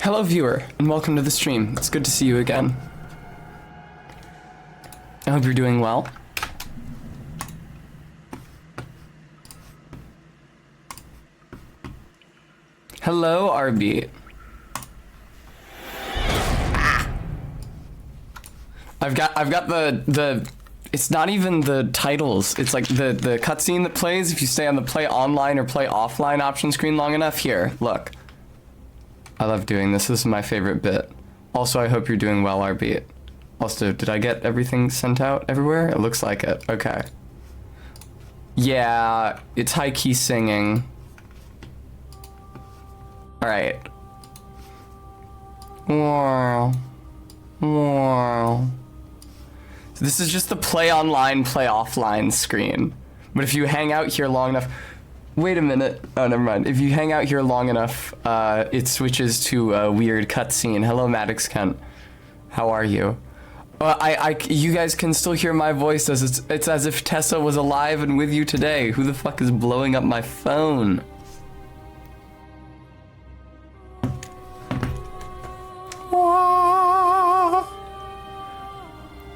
Hello viewer, and welcome to the stream. It's good to see you again. I hope you're doing well. Hello, RB. I've got the it's not even the titles. It's like the cutscene that plays if you stay on the play online or play offline option screen long enough. Here, look. I love doing this. This is my favorite bit. Also, I hope you're doing well, RB. Also, did I get everything sent out everywhere? It looks like it. Okay. Yeah, it's high-key singing. Alright. Wow. Wow. So this is just the play online, play offline screen. But if you hang out here long enough... Wait a minute. Oh, never mind. If you hang out here long enough, it switches to a weird cutscene. Hello, Maddox Kent. How are you? You guys can still hear my voice as it's as if Tessa was alive and with you today. Who the fuck is blowing up my phone?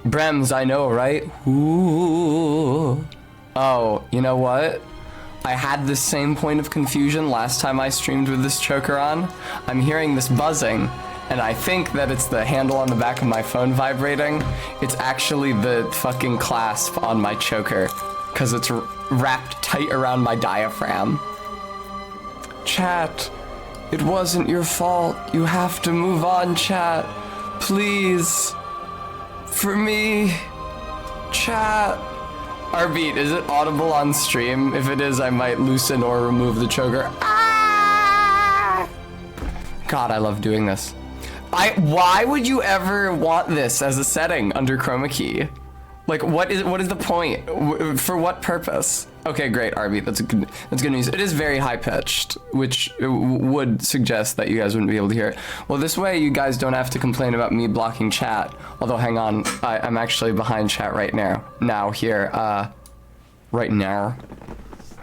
Brems, I know, right? Ooh. Oh, you know what? I had this same point of confusion last time I streamed with this choker on. I'm hearing this buzzing, and I think that it's the handle on the back of my phone vibrating. It's actually the fucking clasp on my choker, because it's wrapped tight around my diaphragm. Chat, it wasn't your fault. You have to move on, chat. Please. For me. Chat. Arbeat, is it audible on stream? If it is, I might loosen or remove the choker. Ah! God, I love doing this. Why would you ever want this as a setting under chroma key? Like, what is the point? For what purpose? Okay, great, Arbeat, that's good news. It is very high pitched, which would suggest that you guys wouldn't be able to hear it. Well, this way you guys don't have to complain about me blocking chat. Although, hang on, I'm actually behind chat right now. Right now.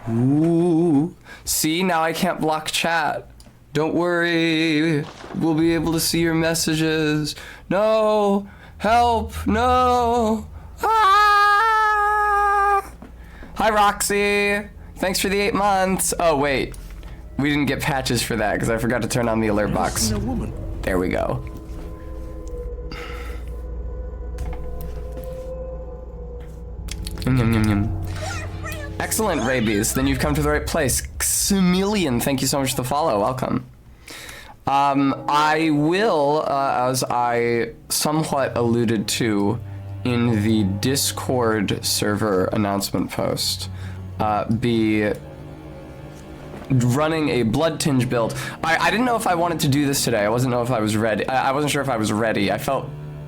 Ooh. See, now I can't block chat. Don't worry, we'll be able to see your messages. No, help, no. Ah! Hi, Roxy. Thanks for the 8 months. Oh, wait. We didn't get patches for that because I forgot to turn on the alert box. There we go. Yum, yum, yum, yum. Excellent, Rabies. Then you've come to the right place. Xamilian, thank you so much for the follow. Welcome. I will, as I somewhat alluded to in the Discord server announcement post, be running a blood tinge build. I didn't know if I wanted to do this today. I wasn't I wasn't sure if I was ready. I felt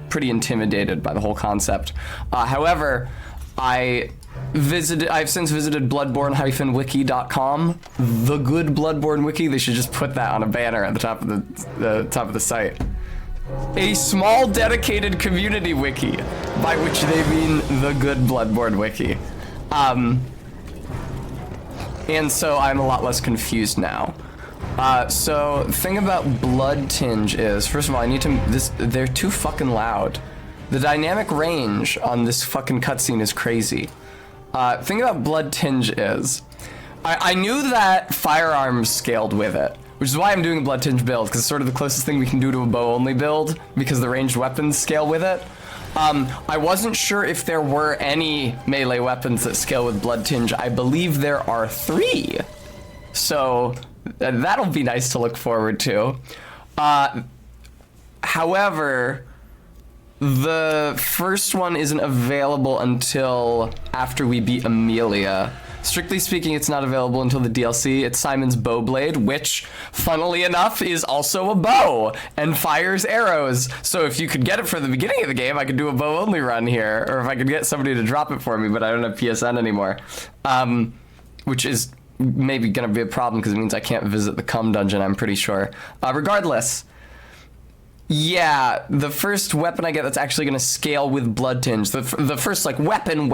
pretty intimidated by the whole concept. However, I've since visited bloodborne-wiki.com. The good Bloodborne wiki. They should just put that on a banner at the top of the site. A small dedicated community wiki, by which they mean the good Bloodborne wiki. And so I'm a lot less confused now. So the thing about blood tinge is, first of all, they're too fucking loud. The dynamic range on this fucking cutscene is crazy. Thing about blood tinge is, I knew that firearms scaled with it, which is why I'm doing a blood tinge build, because it's sort of the closest thing we can do to a bow only build, because the ranged weapons scale with it. I wasn't sure if there were any melee weapons that scale with blood tinge. I believe there are 3. So that'll be nice to look forward to. However, the first one isn't available until after we beat Amelia. Strictly speaking, it's not available until the DLC. It's Simon's bow blade, which, funnily enough, is also a bow and fires arrows. So if you could get it for the beginning of the game, I could do a bow only run here, or if I could get somebody to drop it for me, but I don't have PSN anymore. Which is maybe gonna be a problem because it means I can't visit the cum dungeon, I'm pretty sure. Regardless, Yeah, the first weapon I get that's actually going to scale with Blood Tinge, the first like weapon,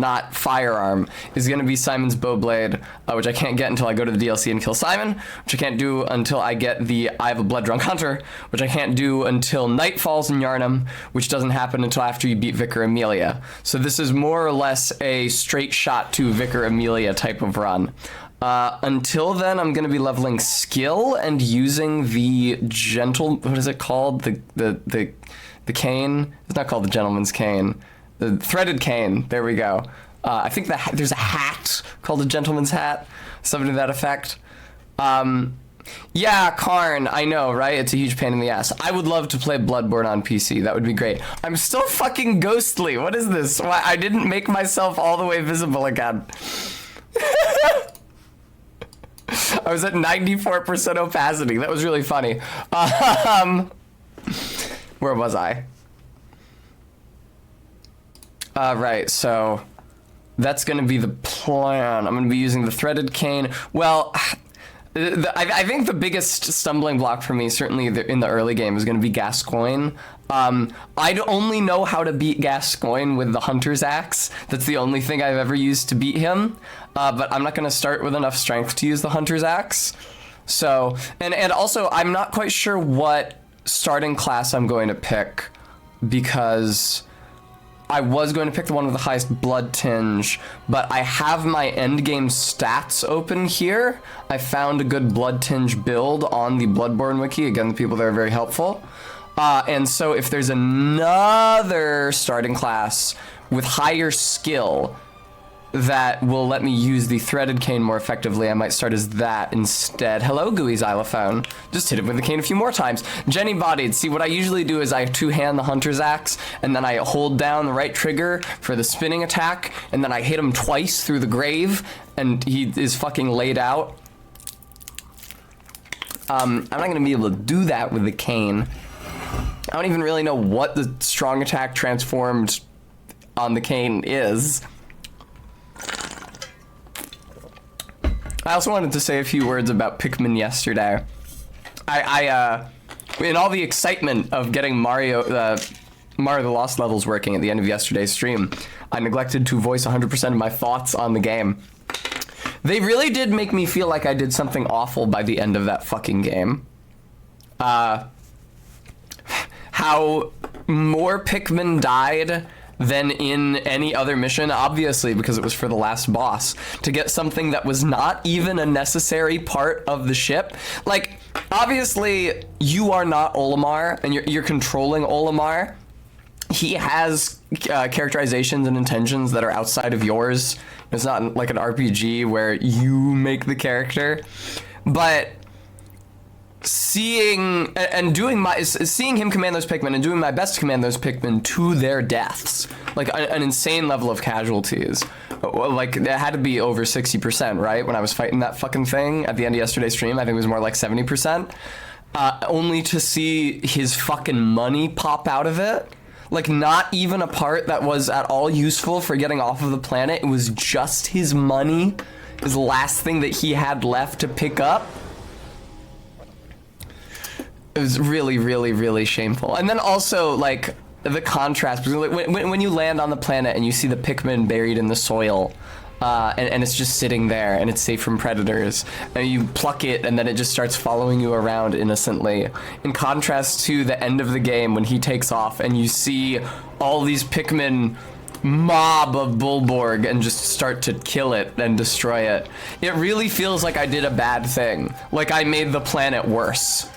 not firearm, is going to be Simon's Bowblade, which I can't get until I go to the DLC and kill Simon, which I can't do until I get the Eye of a Blood Drunk Hunter, which I can't do until Night Falls in Yharnam, which doesn't happen until after you beat Vicar Amelia. So this is more or less a straight shot to Vicar Amelia type of run. Until then, I'm going to be leveling skill and using the what is it called? The cane? It's not called the gentleman's cane. The threaded cane. There we go. I think there's a hat called a gentleman's hat. Something to that effect. Yeah, Karn, I know, right? It's a huge pain in the ass. I would love to play Bloodborne on PC. That would be great. I'm still fucking ghostly. What is this? Why I didn't make myself all the way visible again. I was at 94% opacity. That was really funny. Where was I? Right, so that's going to be the plan. I'm going to be using the threaded cane. Well, I think the biggest stumbling block for me, certainly in the early game, is going to be Gascoigne. I'd only know how to beat Gascoigne with the Hunter's Axe. That's the only thing I've ever used to beat him. But I'm not going to start with enough strength to use the Hunter's Axe. So, and also, I'm not quite sure what starting class I'm going to pick, because I was going to pick the one with the highest blood tinge, but I have my endgame stats open here. I found a good blood tinge build on the Bloodborne wiki. Again, the people there are very helpful. And so if there's another starting class with higher skill that will let me use the threaded cane more effectively, I might start as that instead. Hello, Gooey Xylophone. Just hit it with the cane a few more times. Jenny Bodied. See, what I usually do is I two-hand the Hunter's Axe, and then I hold down the right trigger for the spinning attack, and then I hit him twice through the grave, and he is fucking laid out. I'm not going to be able to do that with the cane. I don't even really know what the strong attack transformed on the cane is. I also wanted to say a few words about Pikmin yesterday. I in all the excitement of getting Mario the Lost levels working at the end of yesterday's stream, I neglected to voice 100% of my thoughts on the game. They really did make me feel like I did something awful by the end of that fucking game. How more Pikmin died than in any other mission, obviously because it was for the last boss, to get something that was not even a necessary part of the ship. Like, obviously, you are not Olimar, and you're controlling Olimar. He has characterizations and intentions that are outside of yours. It's not like an RPG where you make the character. But seeing him command those Pikmin and doing my best to command those Pikmin to their deaths, like an insane level of casualties, like it had to be over 60%, right? When I was fighting that fucking thing at the end of yesterday's stream, I think it was more like 70%, only to see his fucking money pop out of it. Like, not even a part that was at all useful for getting off of the planet. It was just his money, his last thing that he had left to pick up. It was really, really, really shameful. And then also, like, the contrast, because when you land on the planet and you see the Pikmin buried in the soil, and it's just sitting there and it's safe from predators, and you pluck it and then it just starts following you around innocently, in contrast to the end of the game when he takes off and you see all these Pikmin mob of Bulborg and just start to kill it and destroy it. It really feels like I did a bad thing, like I made the planet worse.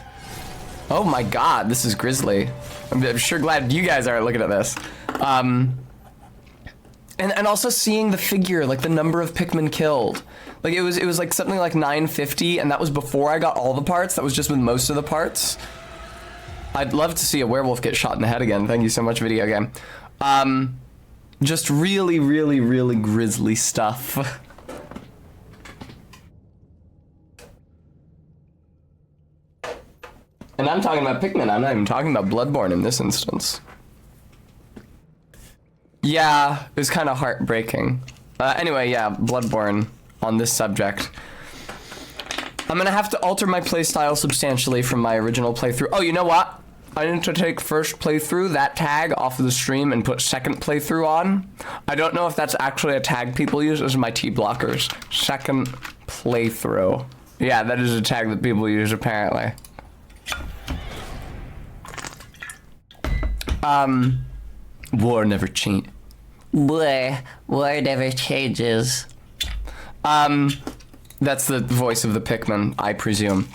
Oh my god, this is grisly. I'm sure glad you guys are looking at this. And also seeing the figure, like the number of Pikmin killed. Like it was like something like 950, and that was before I got all the parts. That was just with most of the parts. I'd love to see a werewolf get shot in the head again. Thank you so much, video game. Just really, really, really grisly stuff. And I'm talking about Pikmin, I'm not even talking about Bloodborne in this instance. Yeah, it was kind of heartbreaking. Anyway, yeah, Bloodborne on this subject. I'm gonna have to alter my playstyle substantially from my original playthrough. Oh, you know what? I need to take first playthrough, that tag, off of the stream and put second playthrough on. I don't know if that's actually a tag people use. Those are my T blockers. Second playthrough. Yeah, that is a tag that people use, apparently. War never change. War never changes. That's the voice of the Pikmin, I presume.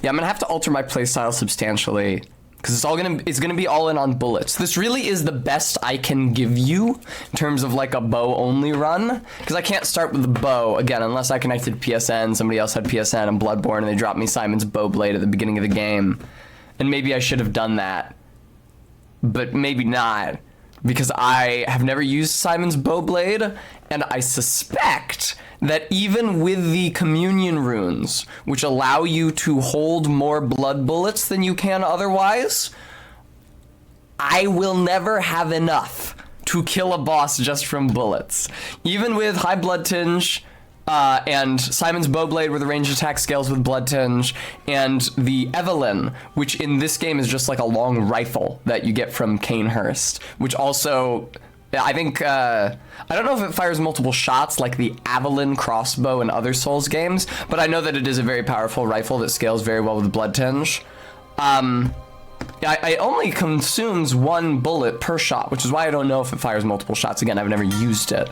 Yeah, I'm gonna have to alter my playstyle substantially because it's gonna be all in on bullets. This really is the best I can give you in terms of like a bow only run, because I can't start with the bow again unless I connected PSN. Somebody else had PSN and Bloodborne, and they dropped me Simon's bow blade at the beginning of the game, and maybe I should have done that, but maybe not, because I have never used Simon's bow blade, and I suspect that even with the communion runes, which allow you to hold more blood bullets than you can otherwise, I will never have enough to kill a boss just from bullets. Even with high blood tinge, and Simon's Bowblade, where the ranged attack scales with blood tinge, and the Evelyn, which in this game is just like a long rifle that you get from Canehurst, which also, I think, I don't know if it fires multiple shots like the Avalon crossbow in other Souls games, but I know that it is a very powerful rifle that scales very well with blood tinge. It only consumes one bullet per shot, which is why I don't know if it fires multiple shots. Again, I've never used it.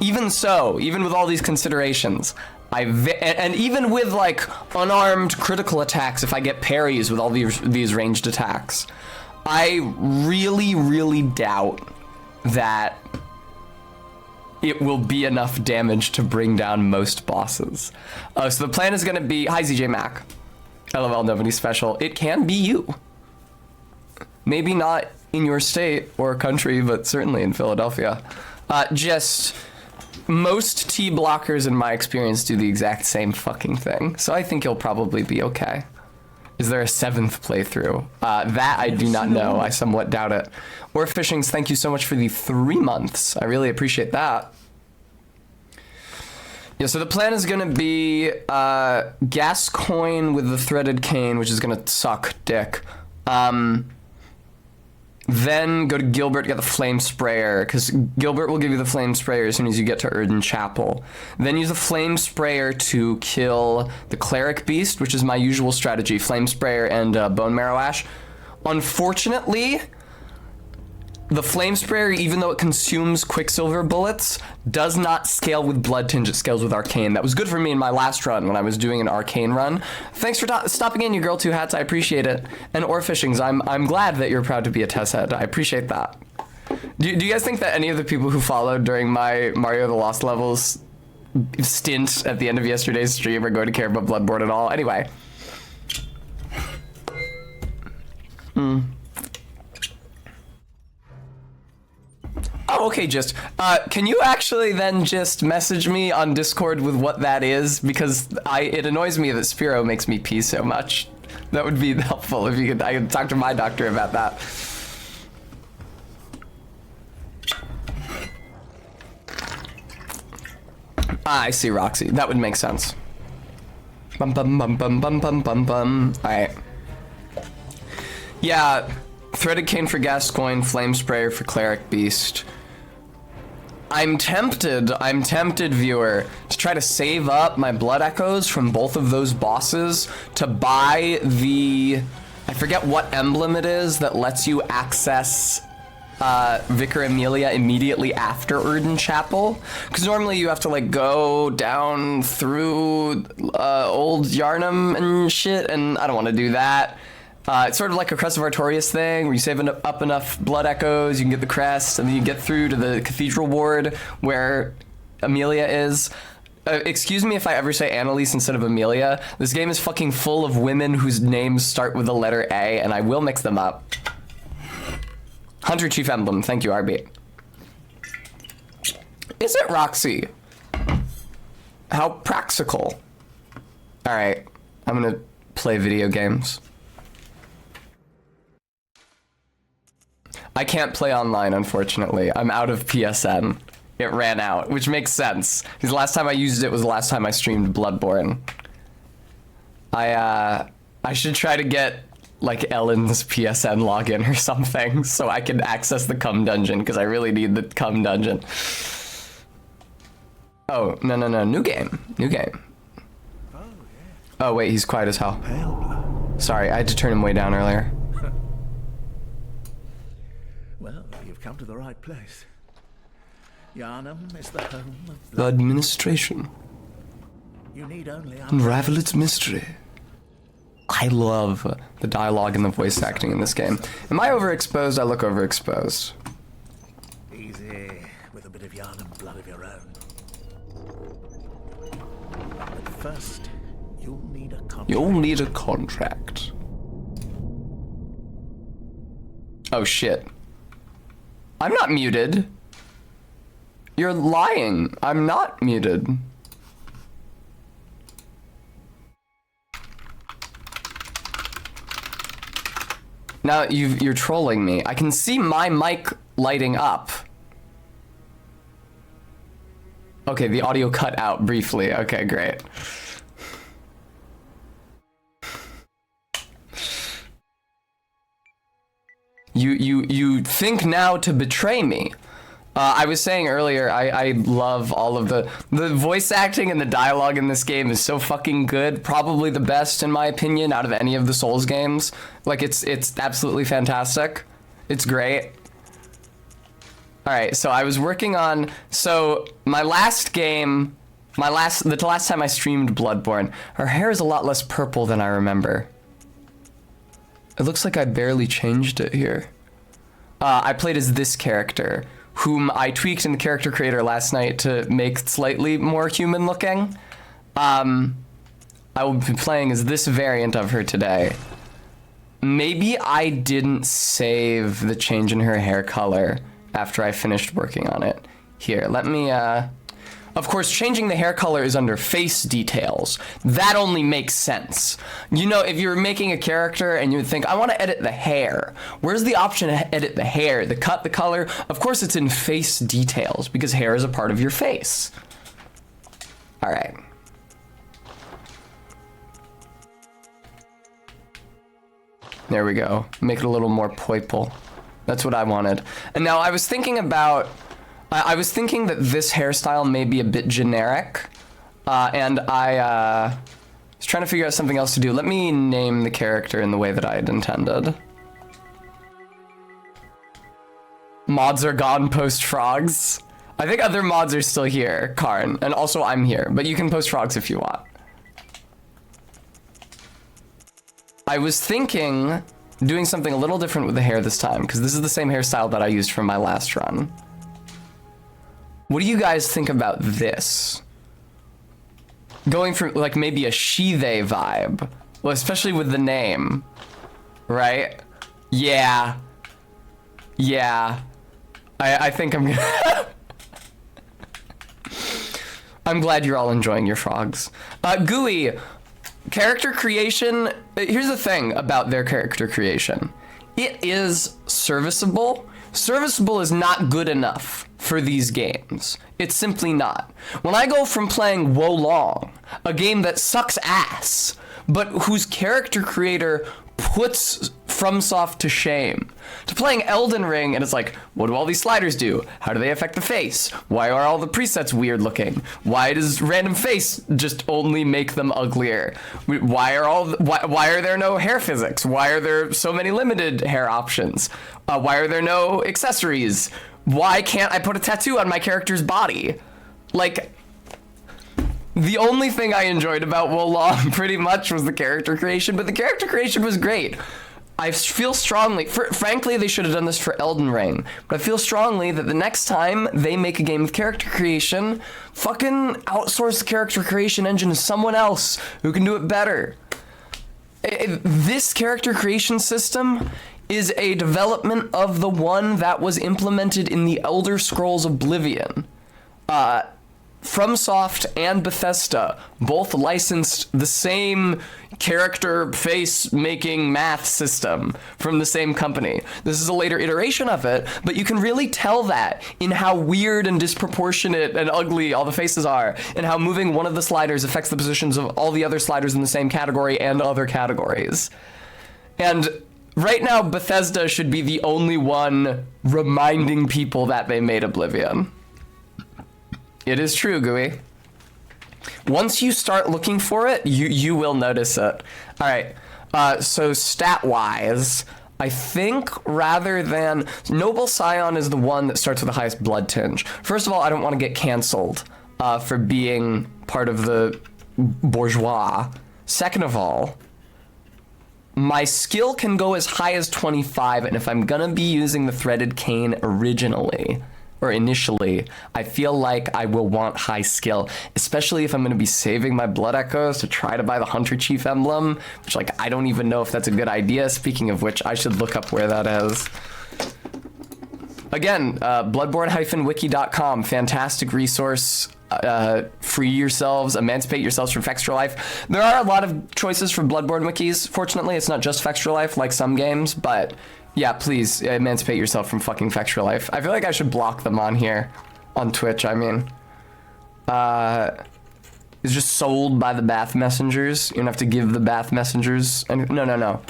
Even so, even with all these considerations, and even with like unarmed critical attacks, if I get parries with all these ranged attacks, I really, really doubt that it will be enough damage to bring down most bosses. So the plan is going to be, hi ZJ Mac, LOL nobody special. It can be you. Maybe not in your state or country, but certainly in Philadelphia. Just most T blockers in my experience do the exact same fucking thing. So I think you'll probably be okay. Is there a 7th playthrough? That I do not know. I somewhat doubt it. Or Fishings, thank you so much for the 3 months. I really appreciate that. Yeah, so the plan is gonna be Gascoigne with the threaded cane, which is gonna suck dick. Then go to Gilbert to get the flame sprayer, because Gilbert will give you the flame sprayer as soon as you get to Erden Chapel. Then use the flame sprayer to kill the cleric beast, which is my usual strategy, flame sprayer and bone marrow ash. Unfortunately, the flame sprayer, even though it consumes quicksilver bullets, does not scale with blood tinge, it scales with arcane. That was good for me in my last run when I was doing an arcane run. Thanks for stopping in, you girl two hats, I appreciate it. And Orfishings, I'm glad that you're proud to be a Tess head, I appreciate that. Do you guys think that any of the people who followed during my Mario the Lost Levels stint at the end of yesterday's stream are going to care about Bloodborne at all? Anyway. Oh, okay, just, can you actually then just message me on Discord with what that is? Because it annoys me that Spiro makes me pee so much. That would be helpful if I could talk to my doctor about that. I see, Roxy. That would make sense. Bum bum bum bum bum bum bum bum. Alright. Yeah, threaded cane for Gascoigne, flame sprayer for cleric beast. I'm tempted, viewer, to try to save up my blood echoes from both of those bosses to buy the, I forget what emblem it is that lets you access Vicar Amelia immediately after Erden Chapel, because normally you have to like go down through Old Yarnum and shit, and I don't want to do that. It's sort of like a Crest of Artorias thing, where you save up enough blood echoes, you can get the crest, and then you get through to the cathedral ward where Amelia is. Excuse me if I ever say Annalise instead of Amelia. This game is fucking full of women whose names start with the letter A, and I will mix them up. Hunter Chief Emblem, thank you, RB. Is it Roxy? How practical. Alright, I'm gonna play video games. I can't play online, unfortunately. I'm out of PSN. It ran out, which makes sense, because the last time I used it was the last time I streamed Bloodborne. I I should try to get like Ellen's PSN login or something so I can access the cum dungeon, because I really need the cum dungeon. Oh, no, new game. Oh, wait, he's quiet as hell. Sorry, I had to turn him way down earlier. Well, you've come to the right place. Yharnam is the home of The administration. You need only Unravel its mystery. I love the dialogue and the voice acting in this game. Am I overexposed? I look overexposed. Easy, with a bit of Yharnam blood of your own. But first, you'll need a contract. You'll need a contract. Oh shit. I'm not muted. You're lying. I'm not muted. Now you're trolling me. I can see my mic lighting up. Okay, the audio cut out briefly. Okay, great. You think now to betray me. I was saying earlier, I love all of the voice acting and the dialogue in this game is so fucking good. Probably the best, in my opinion, out of any of the Souls games. Like, it's absolutely fantastic. It's great. All right, so I was working on, so my last game, the last time I streamed Bloodborne, her hair is a lot less purple than I remember. It looks like I barely changed it here. I played as this character, whom I tweaked in the character creator last night to make slightly more human looking. I will be playing as this variant of her today. Maybe I didn't save the change in her hair color after I finished working on it. Here, let me, of course, changing the hair color is under face details. That only makes sense. You know, if you're making a character and you would think, I want to edit the hair. Where's the option to edit the hair, the cut, the color? Of course, it's in face details because hair is a part of your face. All right. There we go. Make it a little more purple. That's what I wanted. And now I was thinking about, I was thinking that this hairstyle may be a bit generic, and I was trying to figure out something else to do. Let me name the character in the way that I had intended. Mods are gone post frogs. I think other mods are still here, Karn, and also I'm here, but you can post frogs if you want. I was thinking doing something a little different with the hair this time, because this is the same hairstyle that I used for my last run. What do you guys think about this? Going for like maybe a she-they vibe. Well, especially with the name, right? Yeah. Yeah. I think I'm gonna... I'm glad you're all enjoying your frogs. Gooey, character creation, here's the thing about their character creation. It is serviceable. Serviceable is not good enough for these games. It's simply not. When I go from playing Wo Long, a game that sucks ass, but whose character creator puts FromSoft to shame, to playing Elden Ring, and it's like, what do all these sliders do? How do they affect the face? Why are all the presets weird looking? Why does random face just only make them uglier? Why are there no hair physics? Why are there so many limited hair options? Why are there no accessories? Why can't I put a tattoo on my character's body? Like, the only thing I enjoyed about Wo Long pretty much was the character creation, but the character creation was great. I feel strongly, frankly, they should have done this for Elden Ring, but I feel strongly that the next time they make a game with character creation, fucking outsource the character creation engine to someone else who can do it better. This character creation system is a development of the one that was implemented in the Elder Scrolls Oblivion. FromSoft and Bethesda both licensed the same character face making math system from the same company. This is a later iteration of it, but you can really tell that in how weird and disproportionate and ugly all the faces are, and how moving one of the sliders affects the positions of all the other sliders in the same category and other categories. And right now, Bethesda should be the only one reminding people that they made Oblivion. It is true, Gooey. Once you start looking for it, you will notice it. All right, so stat-wise, I think rather than... Noble Scion is the one that starts with the highest blood tinge. First of all, I don't want to get canceled for being part of the bourgeois. Second of all, my skill can go as high as 25, and if I'm gonna be using the threaded cane originally, or initially, I feel like I will want high skill, especially if I'm going to be saving my blood echoes to try to buy the Hunter Chief emblem, which, like, I don't even know if that's a good idea. Speaking of which, I should look up where that is. Again, bloodborne-wiki.com, fantastic resource. Free yourselves, emancipate yourselves from Fextra Life. There are a lot of choices for Bloodborne wikis. Fortunately, it's not just Fextra Life like some games, but yeah, please emancipate yourself from fucking Fextra Life. I feel like I should block them on here, on Twitch, I mean. It's just sold by the Bath Messengers. You don't have to give the Bath Messengers any... No.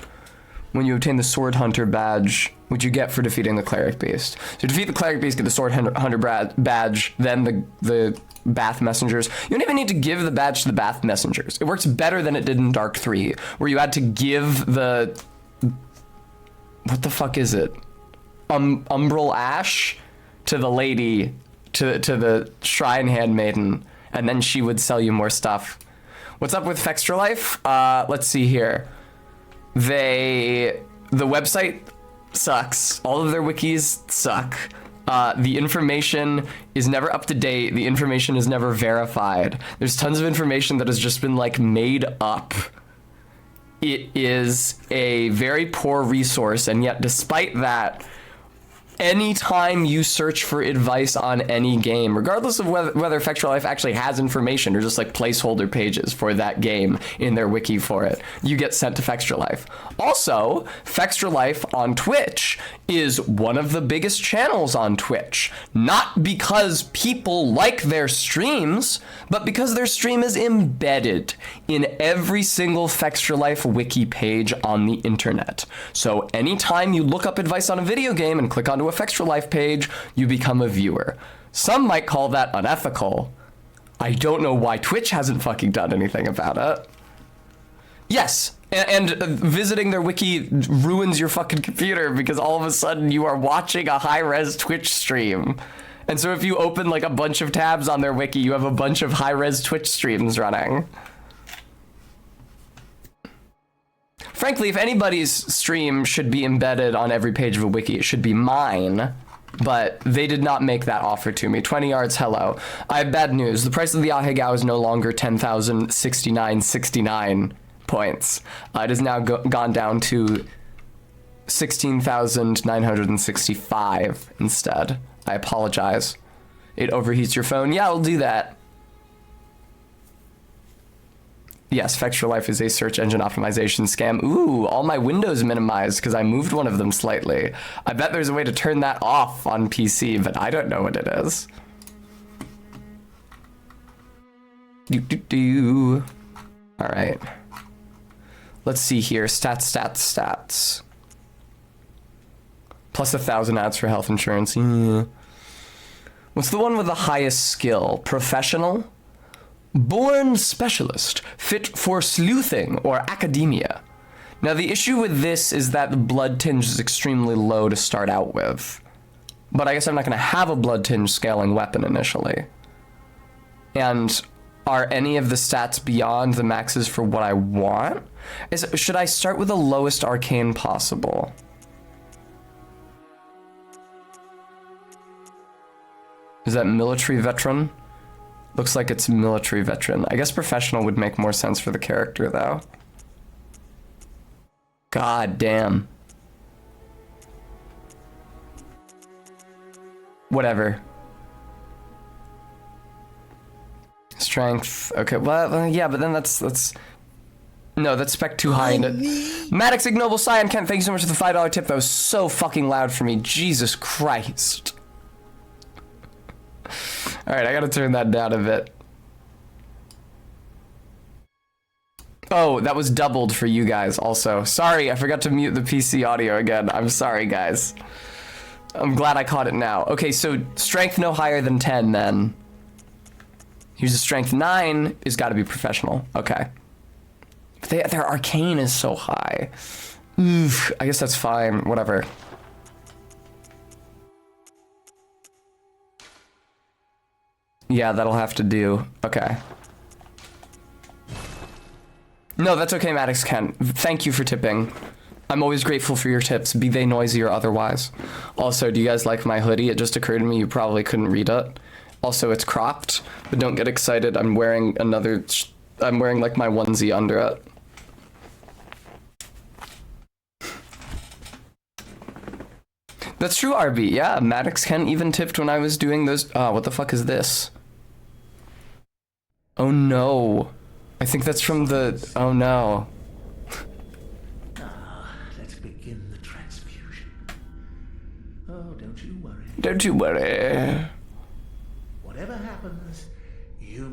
When you obtain the Sword Hunter badge, which you get for defeating the Cleric Beast. So defeat the Cleric Beast, get the Sword Hunter badge, then the Bath Messengers. You don't even need to give the badge to the Bath Messengers. It works better than it did in Dark 3, where you had to give the... What the fuck is it? Umbral Ash to the lady, to the Shrine Handmaiden, and then she would sell you more stuff. What's up with Fextra Life? Let's see here. The website sucks. All of their wikis suck. The information is never up to date. The information is never verified. There's tons of information that has just been, like, made up. It is a very poor resource, and yet despite that, anytime you search for advice on any game, regardless of whether Fextra Life actually has information or just like placeholder pages for that game in their wiki for it, you get sent to Fextra Life. Also, Fextra Life on Twitch is one of the biggest channels on Twitch, not because people like their streams, but because their stream is embedded in every single Fextra Life wiki page on the internet. So anytime you look up advice on a video game and click onto a Fextra Life page, you become a viewer. Some might call that unethical. I don't know why Twitch hasn't fucking done anything about it. Yes, and visiting their wiki ruins your fucking computer because all of a sudden you are watching a high-res Twitch stream. And so if you open like a bunch of tabs on their wiki, you have a bunch of high-res Twitch streams running. Frankly, if anybody's stream should be embedded on every page of a wiki, it should be mine. But they did not make that offer to me. 20 yards, hello. I have bad news. The price of the Ahegao is no longer 10,069.69 points. It has now gone down to 16,965 instead. I apologize. It overheats your phone. Yeah, I'll do that. Yes, Fextra Life is a search engine optimization scam. Ooh, all my windows minimized because I moved one of them slightly. I bet there's a way to turn that off on PC, but I don't know what it is. All right. Let's see here. Stats. Plus 1,000 ads for health insurance. Yeah. What's the one with the highest skill? Professional? Born specialist, fit for sleuthing or academia. Now the issue with this is that the blood tinge is extremely low to start out with. But I guess I'm not going to have a blood tinge scaling weapon initially. And are any of the stats beyond the maxes for what I want? Should I start with the lowest arcane possible? Is that military veteran? Looks like it's military veteran. I guess professional would make more sense for the character, though. God damn. Whatever. Strength. Okay, well, yeah, but then that's No, that's spec too high into it. Maddox Ignoble Cyan Kent, thank you so much for the $5 tip. That was so fucking loud for me. Jesus Christ. Alright, I gotta turn that down a bit. Oh, that was doubled for you guys also. Sorry, I forgot to mute the PC audio again. I'm sorry, guys. I'm glad I caught it now. Okay, so strength no higher than 10 then. Here's a strength 9 is gotta be professional. Okay. Their arcane is so high. Oof, I guess that's fine, whatever. Yeah, that'll have to do. Okay. No, that's okay, Maddox Kent. Thank you for tipping. I'm always grateful for your tips, be they noisy or otherwise. Also, do you guys like my hoodie? It just occurred to me you probably couldn't read it. Also, it's cropped, but don't get excited. I'm wearing like my onesie under it. That's true, RB. Yeah, Maddox Kent even tipped when I was doing those. Oh, what the fuck is this? Oh no. I think that's from the. Oh no. Let's begin the transfusion. Oh, don't you worry. Don't you worry. Whatever happens,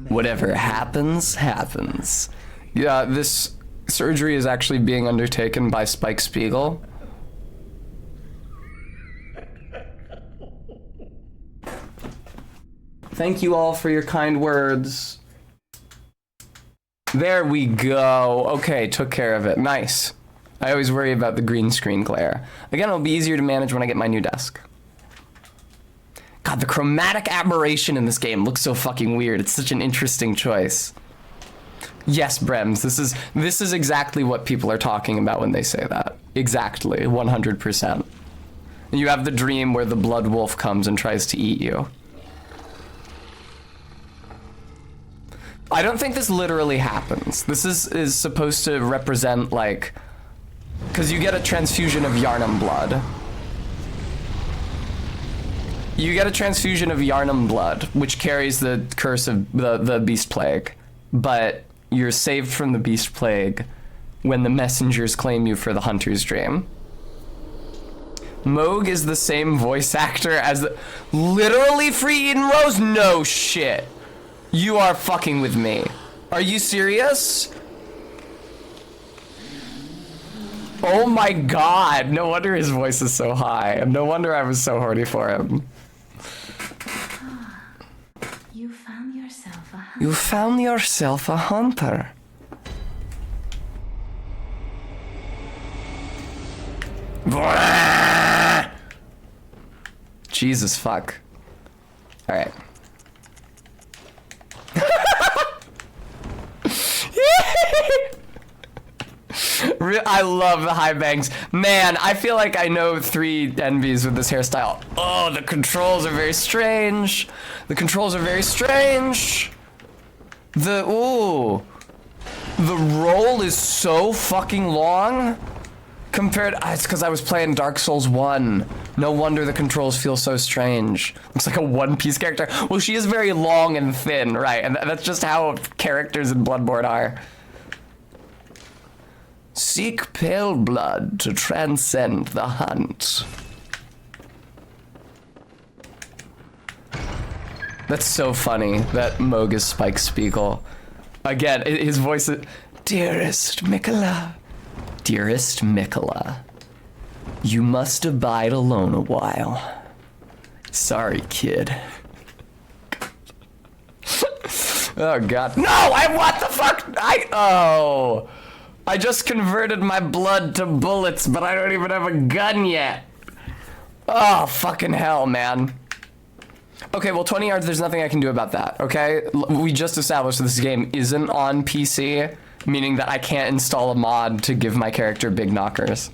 Whatever happens, happens. Yeah, this surgery is actually being undertaken by Spike Spiegel. Thank you all for your kind words. There we go. Okay, took care of it. Nice. I always worry about the green screen glare. Again, it'll be easier to manage when I get my new desk. God, the chromatic aberration in this game looks so fucking weird. It's such an interesting choice. Yes, Brems, this is exactly what people are talking about when they say that. Exactly, 100%. You have the dream where the blood wolf comes and tries to eat you. I don't think this literally happens. This is supposed to represent, like, because you get a transfusion of Yharnam blood. You get a transfusion of Yharnam blood, which carries the curse of the beast plague, but you're saved from the beast plague when the messengers claim you for the hunter's dream. Moog is the same voice actor as the literally Free Eden Rose? No shit. You are fucking with me. Are you serious? Oh my god. No wonder his voice is so high. And no wonder I was so horny for him. You found yourself a hunter. You found yourself a hunter. Jesus fuck. Alright. I love the high bangs. Man, I feel like I know 3 envies with this hairstyle. Oh, the controls are very strange. The controls are very strange. The roll is so fucking long. Compared, it's because I was playing Dark Souls 1. No wonder the controls feel so strange. Looks like a One Piece character. Well, she is very long and thin, right? And that's just how characters in Bloodborne are. Seek pale blood to transcend the hunt. That's so funny that Moog is Spike Spiegel. Again, his voice is, Dearest Mikola. Dearest Mikola, you must abide alone a while. Sorry, kid. Oh god. No! What the fuck? I just converted my blood to bullets, but I don't even have a gun yet. Oh, fucking hell, man. Okay, well, 20 yards, there's nothing I can do about that, okay? We just established this game isn't on PC, meaning that I can't install a mod to give my character big knockers.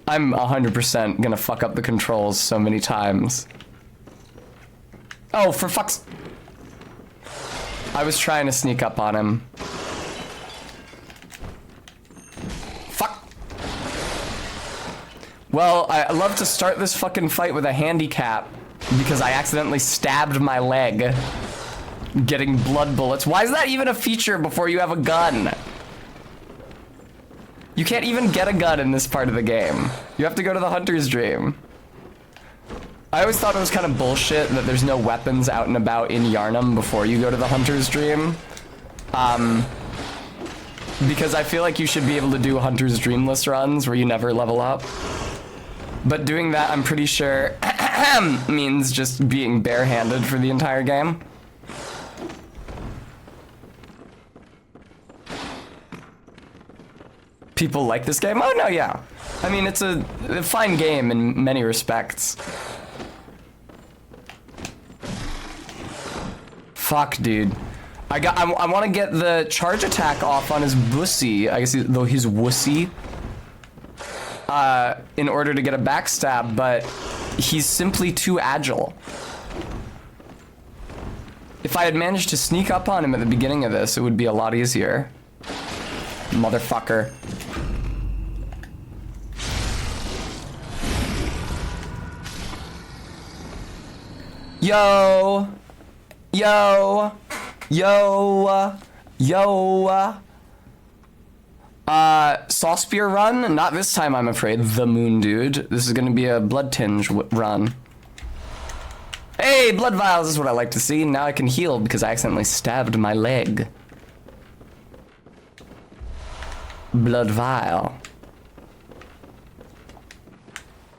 I'm 100% gonna fuck up the controls so many times. Oh, for fuck's... I was trying to sneak up on him. Fuck. Well, I love to start this fucking fight with a handicap. because I accidentally stabbed my leg getting blood bullets. Why is that even a feature before you have a gun? You can't even get a gun in this part of the game. You have to go to the Hunter's Dream. I always thought it was kind of bullshit that there's no weapons out and about in Yharnam before you go to the Hunter's Dream. Because I feel like you should be able to do Hunter's Dreamless runs where you never level up. But doing that, I'm pretty sure, means just being barehanded for the entire game. People like this game? Oh, no, yeah. I mean, it's a fine game in many respects. Fuck, dude. I want to get the charge attack off on his bussy. I guess though he's wussy. In order to get a backstab, but he's simply too agile. If I had managed to sneak up on him at the beginning of this, it would be a lot easier. Motherfucker. Yo! Yo! Yo! Yo! Saw Spear run? Not this time, I'm afraid, the Moon Dude. This is gonna be a Blood Tinge run. Hey, blood vials is what I like to see. Now I can heal because I accidentally stabbed my leg. Blood vial.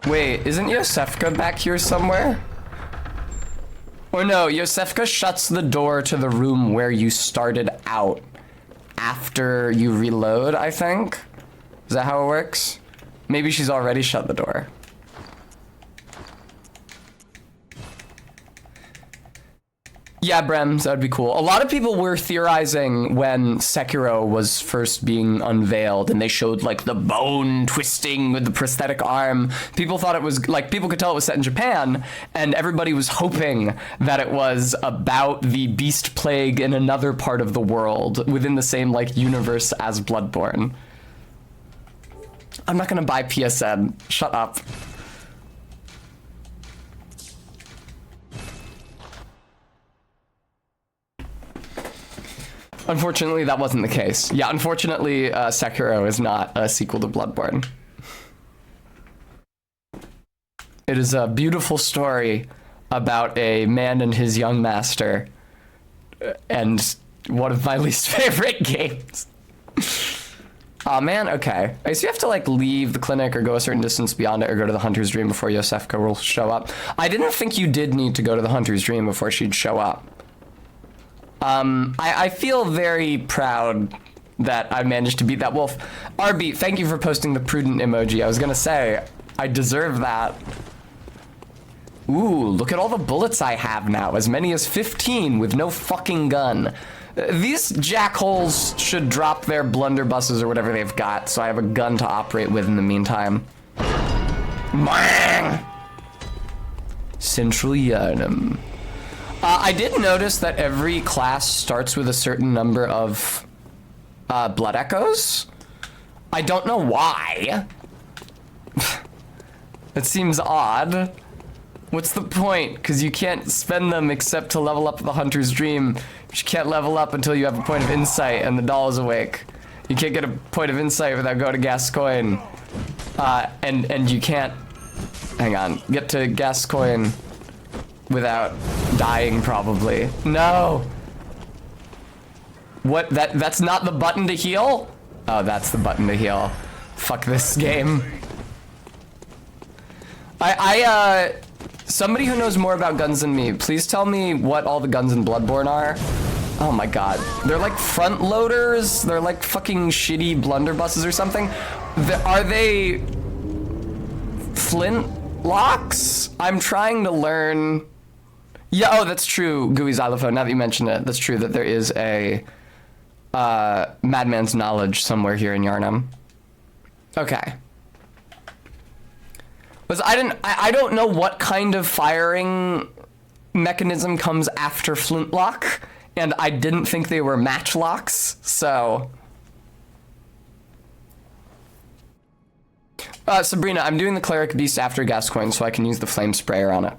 Wait, isn't Yosefka back here somewhere? Or no, Yosefka shuts the door to the room where you started out after you reload, I think. Is that how it works? Maybe she's already shut the door. Yeah, Brems, that would be cool. A lot of people were theorizing when Sekiro was first being unveiled and they showed like the bone twisting with the prosthetic arm. People thought it was like, people could tell it was set in Japan, and everybody was hoping that it was about the beast plague in another part of the world within the same like universe as Bloodborne. I'm not gonna buy PSN. Shut up. Unfortunately, that wasn't the case. Yeah, unfortunately, Sekiro is not a sequel to Bloodborne. It is a beautiful story about a man and his young master, and one of my least favorite games. Aw, man, okay. I guess you have to, like, leave the clinic or go a certain distance beyond it or go to the Hunter's Dream before Yosefka will show up. I didn't think you did need to go to the Hunter's Dream before she'd show up. I feel very proud that I managed to beat that wolf. RB, thank you for posting the prudent emoji. I was gonna say, I deserve that. Ooh, look at all the bullets I have now. As many as 15 with no fucking gun. These jackholes should drop their blunderbusses or whatever they've got, so I have a gun to operate with in the meantime. Bang! Central Yharnam. I did notice that every class starts with a certain number of blood echoes. I don't know why. It seems odd. What's the point? Because you can't spend them except to level up the Hunter's Dream. You can't level up until you have a point of insight and the doll is awake. You can't get a point of insight without going to Gascoigne. And you can't, hang on, get to Gascoigne without dying, probably. No! What, that's not the button to heal? Oh, that's the button to heal. Fuck this game. Somebody who knows more about guns than me, please tell me what all the guns in Bloodborne are. Oh my god. They're like front loaders? They're like fucking shitty blunderbusses or something? Are they flint locks? I'm trying to learn. Yeah, oh, that's true, Gooey Xylophone, now that you mention it. That's true that there is a Madman's Knowledge somewhere here in Yharnam. Okay. I don't know what kind of firing mechanism comes after flintlock, and I didn't think they were matchlocks, so. Sabrina, I'm doing the Cleric Beast after Gascoigne so I can use the flame sprayer on it.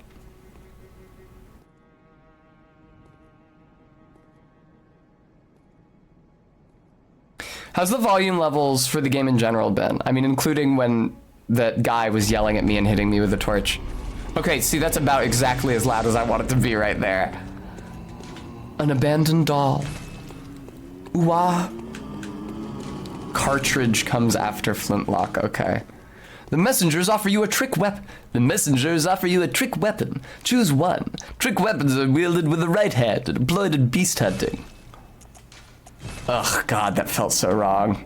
How's the volume levels for the game in general been? I mean, including when that guy was yelling at me and hitting me with a torch. Okay, see, that's about exactly as loud as I want it to be right there. An abandoned doll. Ooh-ah. Cartridge comes after flintlock, okay. The messengers offer you a trick weapon. The messengers offer you a trick weapon. Choose one. Trick weapons are wielded with the right hand and employed in beast hunting. Ugh, God, that felt so wrong.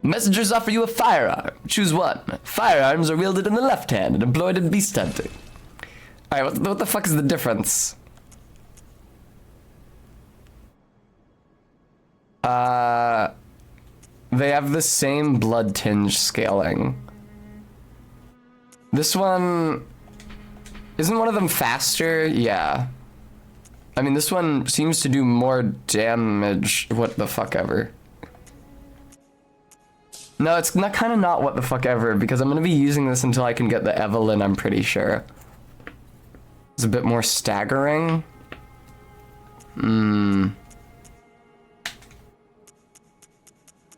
Messengers offer you a firearm. Choose one. Firearms are wielded in the left hand and employed in beast hunting. Alright, what the fuck is the difference? They have the same blood tinge scaling. This one... Isn't one of them faster? Yeah. I mean, this one seems to do more damage. What the fuck ever. No, it's not kind of not what the fuck ever, because I'm going to be using this until I can get the Evelyn, I'm pretty sure. It's a bit more staggering.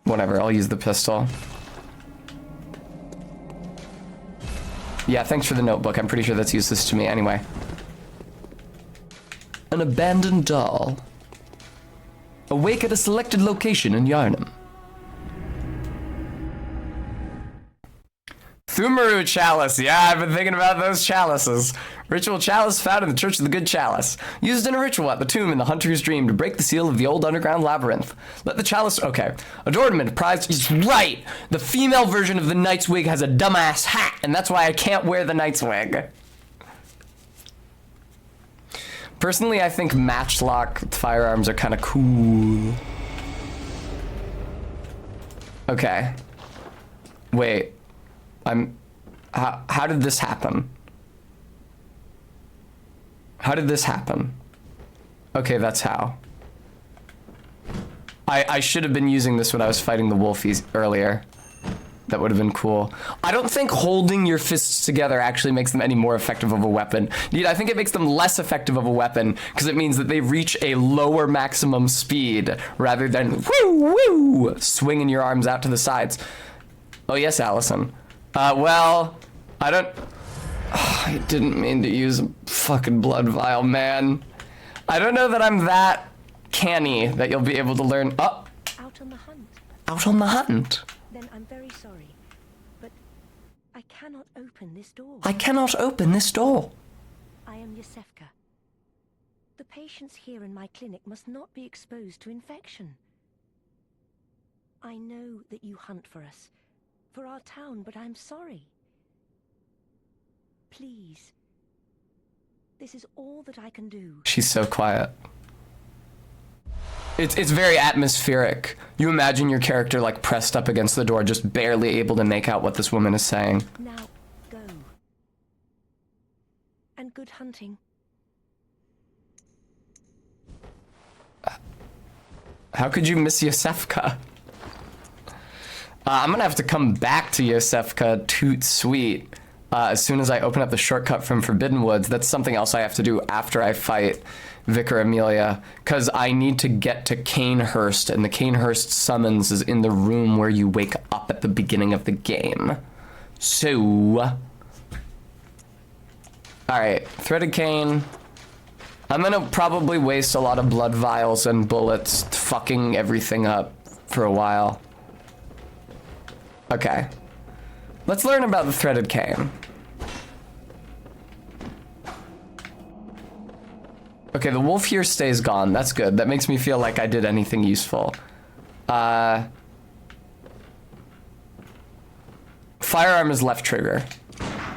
Whatever, I'll use the pistol. Yeah, thanks for the notebook. I'm pretty sure that's useless to me anyway. An abandoned doll. Awake at a selected location in Yarnum. Thumaru Chalice. Yeah, I've been thinking about those chalices. Ritual chalice found in the Church of the Good Chalice. Used in a ritual at the tomb in the Hunter's Dream to break the seal of the old underground labyrinth. Let the chalice... Okay. Adornment prized... He's right! The female version of the knight's wig has a dumbass hat, and that's why I can't wear the knight's wig. Personally, I think matchlock firearms are kind of cool. Okay. Wait. How did this happen? How did this happen? Okay, that's how. I should have been using this when I was fighting the wolfies earlier. That would have been cool. I don't think holding your fists together actually makes them any more effective of a weapon. Indeed, I think it makes them less effective of a weapon because it means that they reach a lower maximum speed rather than woo, swinging your arms out to the sides. Oh yes, Allison. Well, I don't... Oh, I didn't mean to use a fucking blood vial, man. I don't know that I'm that canny that you'll be able to learn... Oh! Out on the hunt. Out on the hunt. Then I'm very sorry, but I cannot open this door. I cannot open this door. I am Yosefka. The patients here in my clinic must not be exposed to infection. I know that you hunt for us, for our town, but I'm sorry. Please. This is all that I can do. She's so quiet. It's very atmospheric. You imagine your character like pressed up against the door, just barely able to make out what this woman is saying. Now, go. And good hunting. How could you miss Yosefka? I'm gonna have to come back to Yosefka toot sweet as soon as I open up the shortcut from Forbidden Woods. That's something else I have to do after I fight Vicar Amelia, because I need to get to Canehurst, and the Canehurst summons is in the room where you wake up at the beginning of the game. So... Alright, Threaded Cane. I'm gonna probably waste a lot of blood vials and bullets fucking everything up for a while. Okay. Let's learn about the Threaded Cane. Okay, the wolf here stays gone. That's good. That makes me feel like I did anything useful. Firearm is left trigger.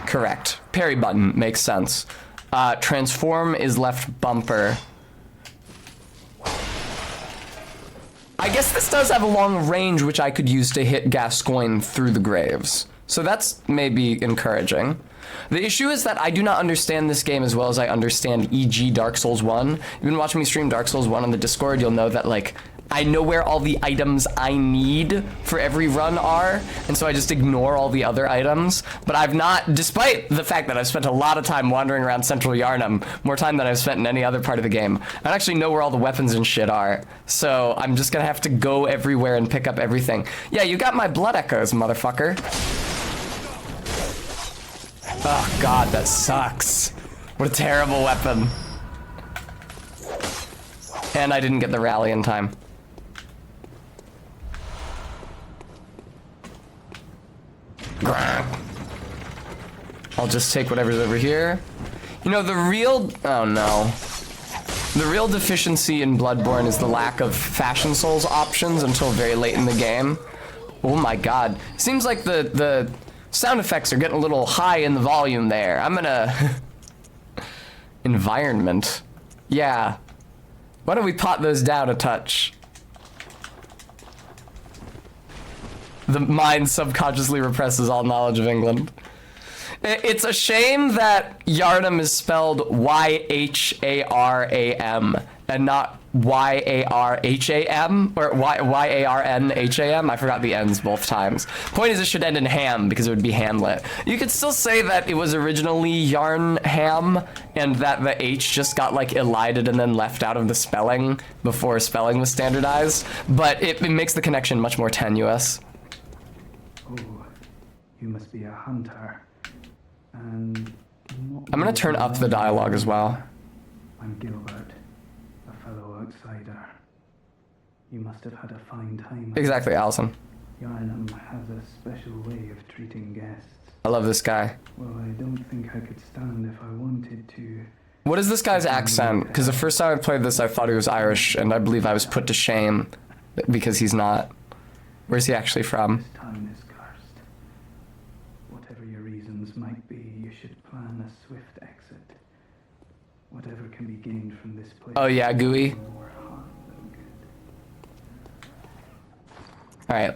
Correct. Parry button makes sense. Transform is left bumper. I guess this does have a long range which I could use to hit Gascoigne through the graves. So that's maybe encouraging. The issue is that I do not understand this game as well as I understand e.g. Dark Souls 1. If you've been watching me stream Dark Souls 1 on the Discord, you'll know that like I know where all the items I need for every run are, and so I just ignore all the other items. But I've not, despite the fact that I've spent a lot of time wandering around Central Yharnam, more time than I've spent in any other part of the game, I don't actually know where all the weapons and shit are. So I'm just gonna have to go everywhere and pick up everything. Yeah, you got my blood echoes, motherfucker. Oh god, that sucks. What a terrible weapon. And I didn't get the rally in time. I'll just take whatever's over here. You know, the real... Oh, no. The real deficiency in Bloodborne is the lack of Fashion Souls options until very late in the game. Oh, my God. Seems like the sound effects are getting a little high in the volume there. I'm gonna... Environment. Yeah. Why don't we pot those down a touch? The mind subconsciously represses all knowledge of England. It's a shame that Yharnam is spelled Y-H-A-R-A-M and not Y-A-R-H-A-M or Y-A-R-N-H-A-M. I forgot the N's both times. Point is, it should end in ham because it would be Hamlet. You could still say that it was originally Yarnham and that the H just got like elided and then left out of the spelling before spelling was standardized, but it makes the connection much more tenuous. Oh, you must be a hunter. And I'm gonna turn up the dialogue as well. I'm Gilbert, a fellow outsider. You must have had a fine time. Exactly, Allison. Yharnam has a special way of treating guests. I love this guy. Well, I don't think I could stand if I wanted to. What is this guy's accent? Because the first time I played this, I thought he was Irish, and I believe I was put to shame because he's not. Where's he actually from? This town is cursed. Whatever your reasons might be, you should plan a swift exit. Whatever can be gained from this place. Oh yeah, gooey. More harm than good. All right.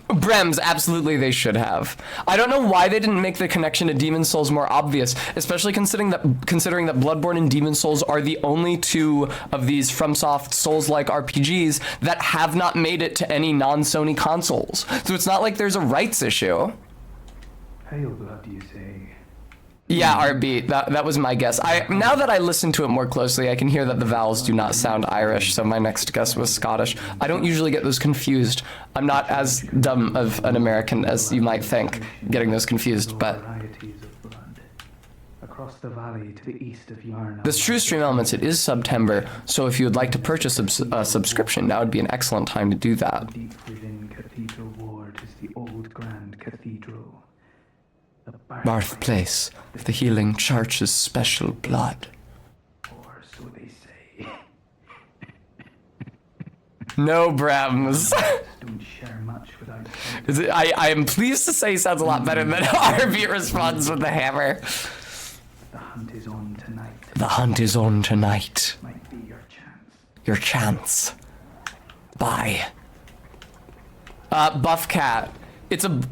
Brems, absolutely they should have. I don't know why they didn't make the connection to Demon Souls more obvious, especially considering that Bloodborne and Demon Souls are the only two of these FromSoft Souls-like RPGs that have not made it to any non-Sony consoles. So it's not like there's a rights issue. Pale blood, you say? Yeah, RB, that was my guess. Now that I listen to it more closely, I can hear that the vowels do not sound Irish, so my next guess was Scottish. I don't usually get those confused. I'm not as dumb of an American as you might think, getting those confused, but... Varieties of blood. Across the valley to the east of Yharnam. This True Stream Elements, it is September, so if you would like to purchase a subscription, now would be an excellent time to do that. Deep within Cathedral Ward is the old Grand Cathedral. The Birthplace of the Healing Church's special blood. Or so they say. No, Brems. Don't share much without. Is it, I am pleased to say sounds a lot better than RB responds with the hammer. The hunt is on tonight. The hunt is on tonight. Might be your chance. Your chance. Bye. Buff Cat.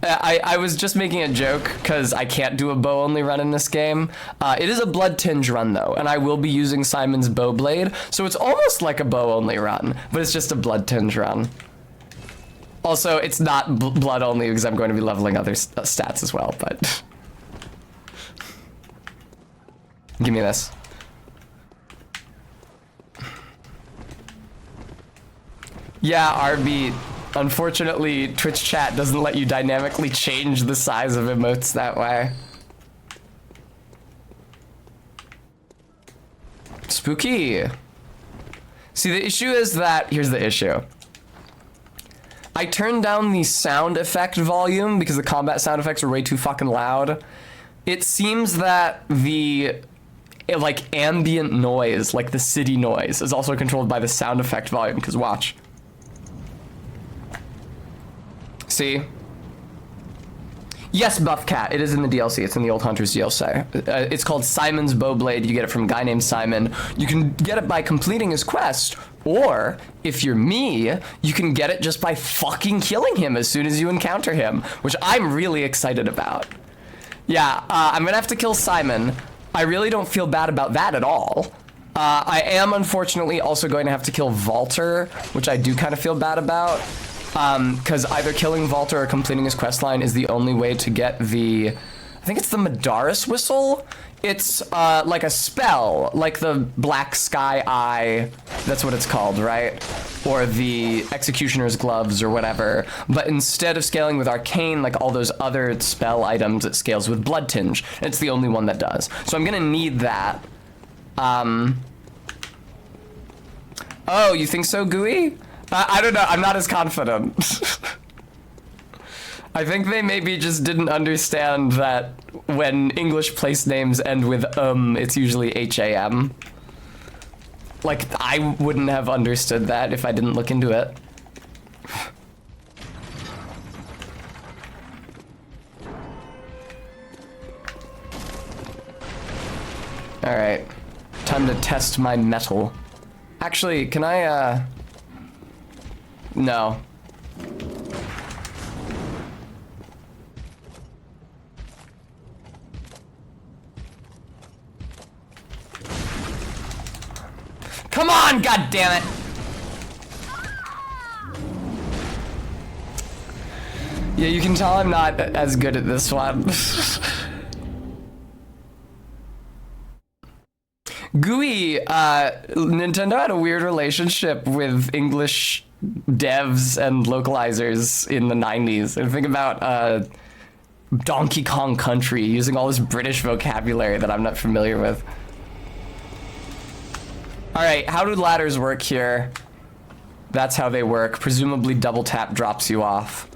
I was just making a joke because I can't do a bow only run in this game. It is a blood tinge run though, and I will be using Simon's bow blade, so it's almost like a bow only run, but it's just a blood tinge run. Also, it's not blood only because I'm going to be leveling other stats as well, but... Give me this. Yeah, RB. Unfortunately, Twitch chat doesn't let you dynamically change the size of emotes that way. Spooky. See, the issue is that, here's the issue. I turned down the sound effect volume because the combat sound effects are way too fucking loud. It seems that the like ambient noise, like the city noise, is also controlled by the sound effect volume, because watch. See? Yes, Buff Cat. It is in the DLC. It's in the Old Hunters DLC. It's called Simon's Bowblade. You get it from a guy named Simon. You can get it by completing his quest, or if you're me, you can get it just by fucking killing him as soon as you encounter him, which I'm really excited about. Yeah, I'm gonna have to kill Simon. I really don't feel bad about that at all. I am unfortunately also going to have to kill Valter, which I do kind of feel bad about. Because either killing Valter or completing his questline is the only way to get the... I think it's the Madaris Whistle? It's like a spell, like the Black Sky Eye, that's what it's called, right? Or the Executioner's Gloves or whatever. But instead of scaling with Arcane, like all those other spell items, it scales with Blood Tinge. It's the only one that does. So I'm gonna need that. Oh, you think so, Gooey? I don't know, I'm not as confident. I think they maybe just didn't understand that when English place names end with it's usually H-A-M. Like, I wouldn't have understood that if I didn't look into it. Alright. Time to test my metal. Actually, can I, no. Come on, god damn it! Yeah, you can tell I'm not as good at this one. Gooey, Nintendo had a weird relationship with English devs and localizers in the 90s. And think about Donkey Kong Country using all this British vocabulary that I'm not familiar with. Alright, how do ladders work here? That's how they work. Presumably double tap drops you off.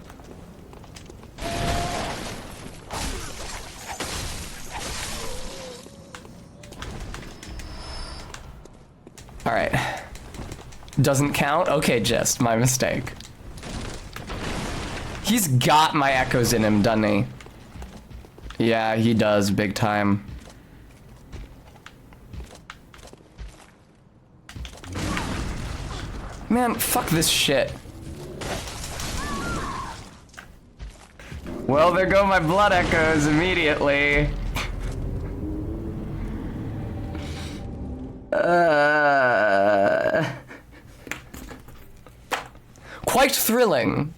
Alright. Doesn't count? Okay, just my mistake. He's got my echoes in him, doesn't he? Yeah, he does, big time. Man, fuck this shit. Well, there go my blood echoes immediately. Quite thrilling.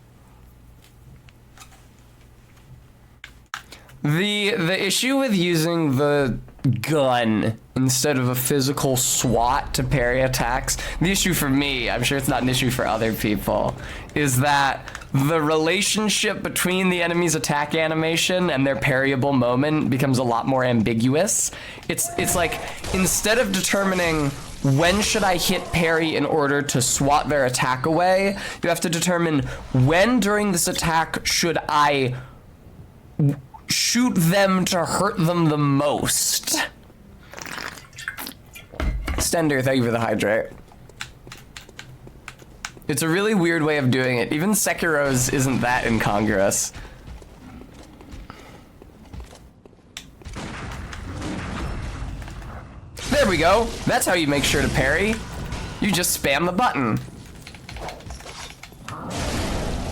The issue with using the gun instead of a physical swat to parry attacks, the issue for me, I'm sure it's not an issue for other people, is that the relationship between the enemy's attack animation and their parryable moment becomes a lot more ambiguous. It's like, instead of determining when should I hit parry in order to swat their attack away, you have to determine when during this attack should I shoot them to hurt them the most. Stender, thank you for the hydrate. It's a really weird way of doing it. Even Sekiro's isn't that incongruous. There we go. That's how you make sure to parry. You just spam the button.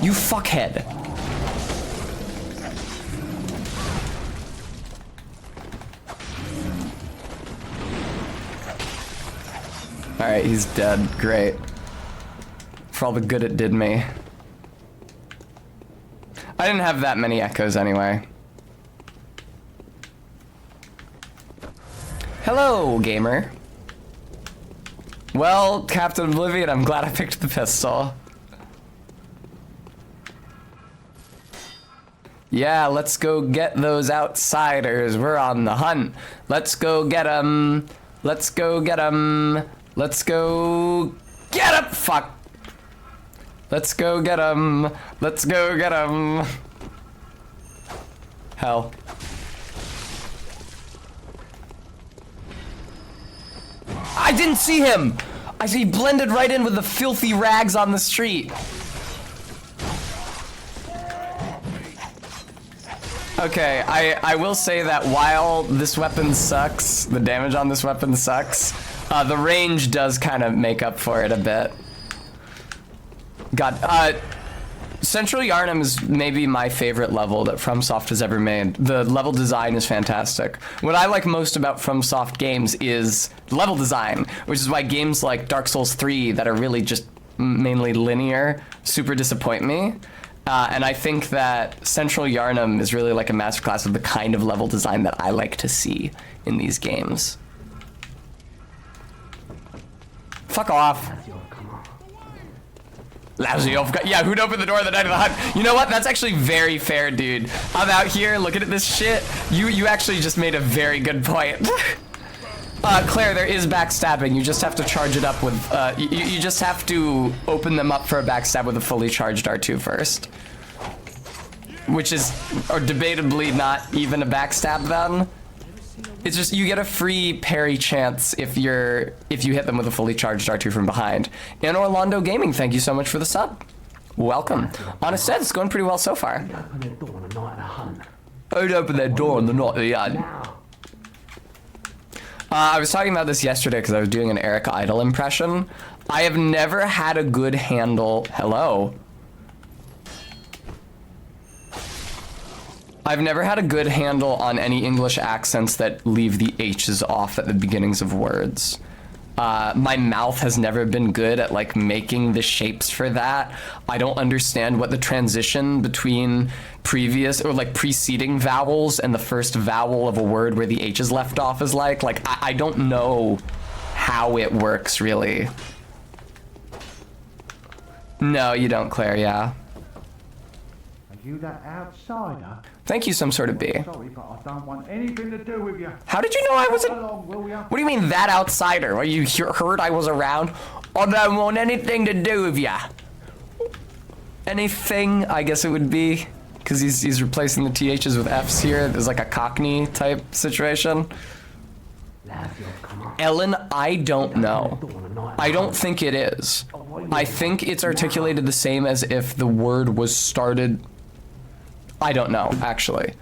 You fuckhead. Alright, he's dead. Great. For all the good it did me. I didn't have that many echoes anyway. Hello, gamer. Well, Captain Oblivion, I'm glad I picked the pistol. Yeah, let's go get those outsiders. We're on the hunt. Let's go get 'em. Let's go get 'em. Let's go get 'em. Fuck. Let's go get 'em. Let's go get 'em. Hell. I didn't see him! I see he blended right in with the filthy rags on the street. Okay, I will say that while this weapon sucks, the damage on this weapon sucks, the range does kind of make up for it a bit. God, Central Yarnum is maybe my favorite level that FromSoft has ever made. The level design is fantastic. What I like most about FromSoft games is level design, which is why games like Dark Souls 3 that are really just mainly linear super disappoint me. And I think that Central Yarnum is really like a masterclass of the kind of level design that I like to see in these games. Fuck off. Lousy off. Yeah, who'd open the door the night of the hunt? You know what? That's actually very fair, dude. I'm out here looking at this shit. You actually just made a very good point. Claire, there is backstabbing. You just have to charge it up with, you just have to open them up for a backstab with a fully charged R2 first. Which is, or debatably not even a backstab then. It's just, you get a free parry chance if you hit them with a fully charged R2 from behind. And Orlando Gaming, thank you so much for the sub. Welcome. Honest said, it's going pretty well so far. I'd open that door on the night of the hunt. I was talking about this yesterday because I was doing an Eric Idle impression. I have never had a good handle. Hello. I've never had a good handle on any English accents that leave the H's off at the beginnings of words. My mouth has never been good at like making the shapes for that. I don't understand what the transition between previous or like preceding vowels and the first vowel of a word where the H is left off is like. Like, I don't know how it works really. No, you don't, Claire, yeah. Are you that outsider? Thank you, some sort of bee. Sorry, but I don't want anything to do with you. How did you know I wasn't? Will ya? What do you mean that outsider? Well, you heard I was around? I don't want anything to do with ya. Anything, I guess it would be, because he's replacing the THs with Fs here. There's like a Cockney type situation. Ellen, I don't know. I don't think it is. I think it's articulated the same as if the word was started. I don't know, actually.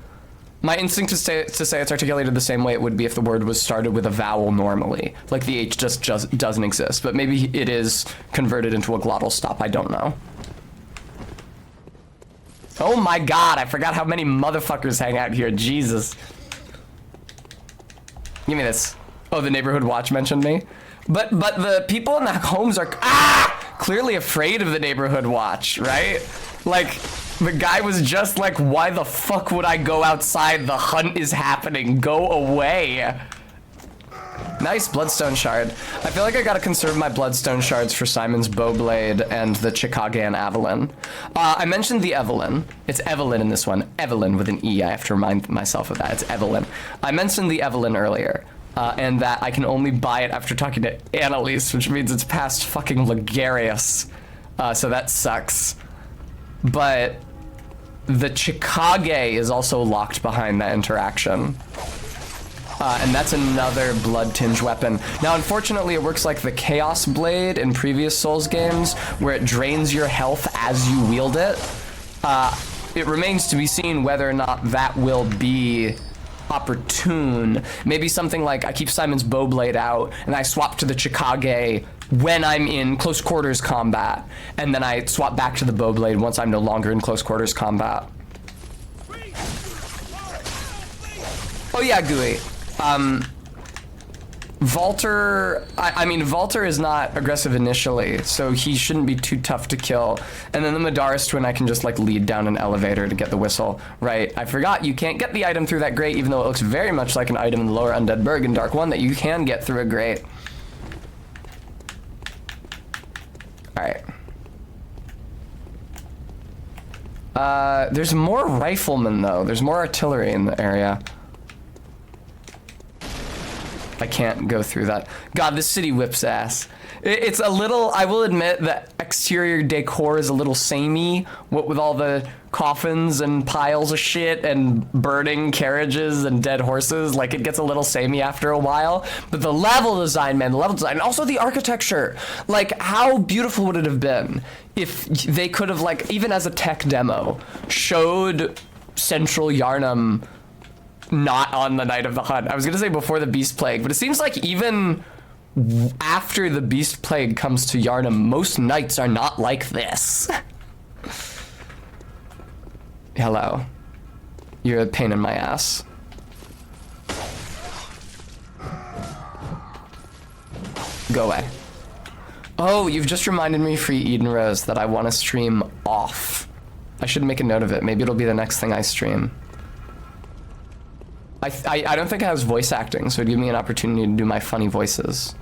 My instinct is to say it's articulated the same way it would be if the word was started with a vowel normally. Like the H just doesn't exist, but maybe it is converted into a glottal stop, I don't know. Oh my god, I forgot how many motherfuckers hang out here, Jesus. Give me this. Oh, the neighborhood watch mentioned me? But the people in the homes are clearly afraid of the neighborhood watch, right? Like, the guy was just like, why the fuck would I go outside? The hunt is happening. Go away. Nice Bloodstone Shard. I feel like I gotta conserve my Bloodstone Shards for Simon's Bowblade and the Chikagan Evelyn. I mentioned the Evelyn. It's Evelyn in this one. Evelyn with an E. I have to remind myself of that. It's Evelyn. I mentioned the Evelyn earlier. And that I can only buy it after talking to Annalise, which means it's past fucking Ligarius. So that sucks. But the Chikage is also locked behind that interaction. And that's another blood tinge weapon. Now, unfortunately, it works like the Chaos Blade in previous Souls games, where it drains your health as you wield it. It remains to be seen whether or not that will be opportune. Maybe something like I keep Simon's Bowblade out and I swap to the Chikage when I'm in close quarters combat, and then I swap back to the Bowblade once I'm no longer in close quarters combat. Oh yeah, Gooey. Valter, I mean, Valter is not aggressive initially, so he shouldn't be too tough to kill. And then the Madaris Twin I can just like lead down an elevator to get the whistle. Right, I forgot you can't get the item through that grate, even though it looks very much like an item in the lower Undead Burg in Dark 1 that you can get through a grate. Alright. There's more riflemen though, there's more artillery in the area. I can't go through that. God, this city whips ass. It's a little, I will admit, the exterior decor is a little samey, what with all the coffins and piles of shit and burning carriages and dead horses. Like, it gets a little samey after a while. But the level design, man, the level design, and also the architecture. Like, how beautiful would it have been if they could have, like, even as a tech demo, showed Central Yarnum not on the night of the hunt. I was gonna say before the Beast Plague, but it seems like even after the Beast Plague comes to Yarnum, most nights are not like this. Hello. You're a pain in my ass. Go away. Oh, you've just reminded me, Free Eden Rose, that I want to stream off. I should make a note of it. Maybe it'll be the next thing I stream. I don't think it has voice acting, so it'd give me an opportunity to do my funny voices.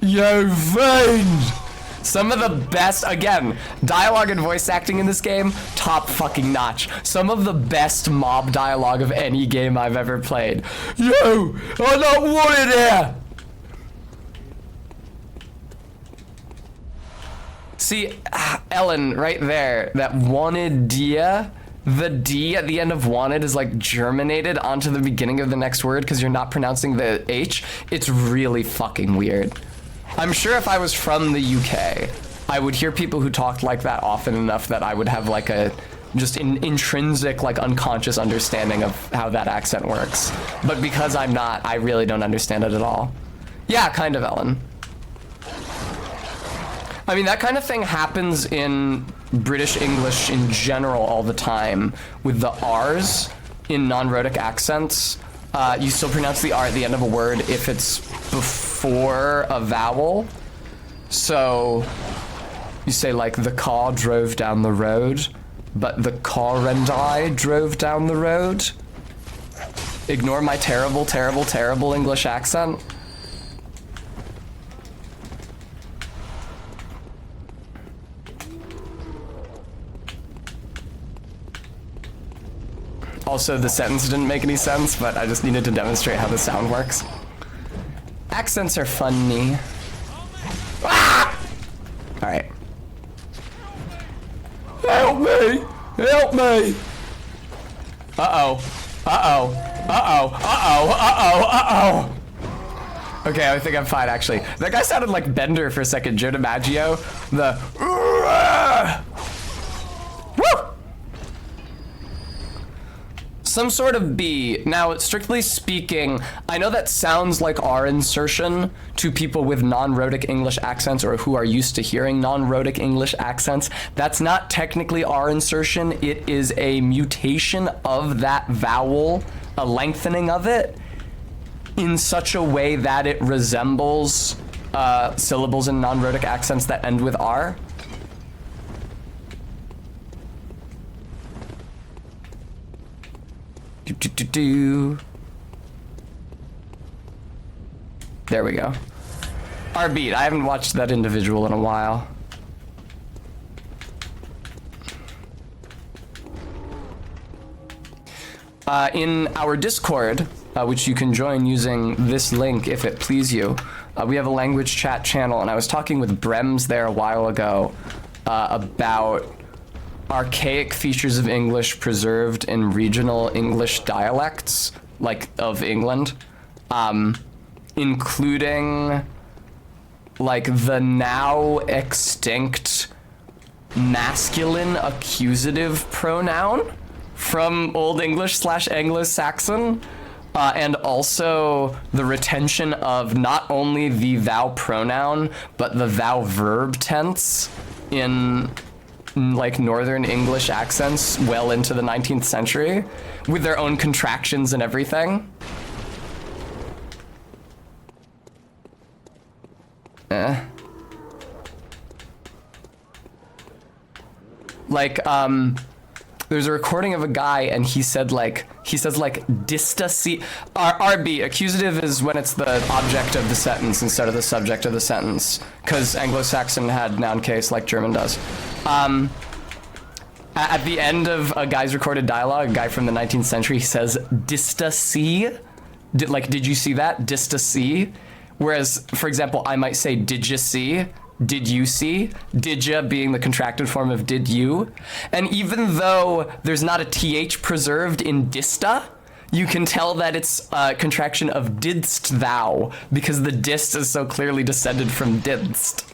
Yo, fiend! Some of the best, again, dialogue and voice acting in this game, top fucking notch. Some of the best mob dialogue of any game I've ever played. Yo, I'm not wanted here! See, Ellen, right there, that wanted dia, the D at the end of wanted is like germinated onto the beginning of the next word because you're not pronouncing the H. It's really fucking weird. I'm sure if I was from the UK, I would hear people who talked like that often enough that I would have like a just intrinsic, like unconscious understanding of how that accent works. But because I'm not, I really don't understand it at all. Yeah, kind of, Ellen. I mean, that kind of thing happens in British English in general all the time with the R's in non-rhotic accents. You still pronounce the R at the end of a word if it's before a vowel. So you say like the car drove down the road, but the car and I drove down the road. Ignore my terrible, terrible, terrible English accent. Also, the sentence didn't make any sense, but I just needed to demonstrate how the sound works. Accents are funny. Ah! All right. Help me! Help me! Uh-oh. Uh-oh. Uh-oh. Uh-oh. Uh-oh. Uh-oh. Okay, I think I'm fine, actually. That guy sounded like Bender for a second. Joe DiMaggio. The... Woo! Some sort of B. Now, strictly speaking, I know that sounds like R insertion to people with non-rhotic English accents or who are used to hearing non-rhotic English accents. That's not technically R insertion. It is a mutation of that vowel, a lengthening of it, in such a way that it resembles syllables in non-rhotic accents that end with R. There we go. Our beat. I haven't watched that individual in a while. In our Discord, which you can join using this link if it please you, we have a language chat channel, and I was talking with Brems there a while ago about archaic features of English preserved in regional English dialects, like of England, including like the now extinct masculine accusative pronoun from Old English / Anglo-Saxon, and also the retention of not only the thou pronoun, but the thou verb tense in like Northern English accents well into the 19th century, with their own contractions and everything. Like, there's a recording of a guy and he says like dista si. RB, accusative is when it's the object of the sentence instead of the subject of the sentence, because Anglo-Saxon had noun case like German does. At the end of a guy's recorded dialogue, a guy from the 19th century, he says dista si. Did you see that? Dista si. Whereas, for example, I might say did you see? Did you see? Didya being the contracted form of did you. And even though there's not a TH preserved in dista, you can tell that it's a contraction of didst thou, because the dist is so clearly descended from didst.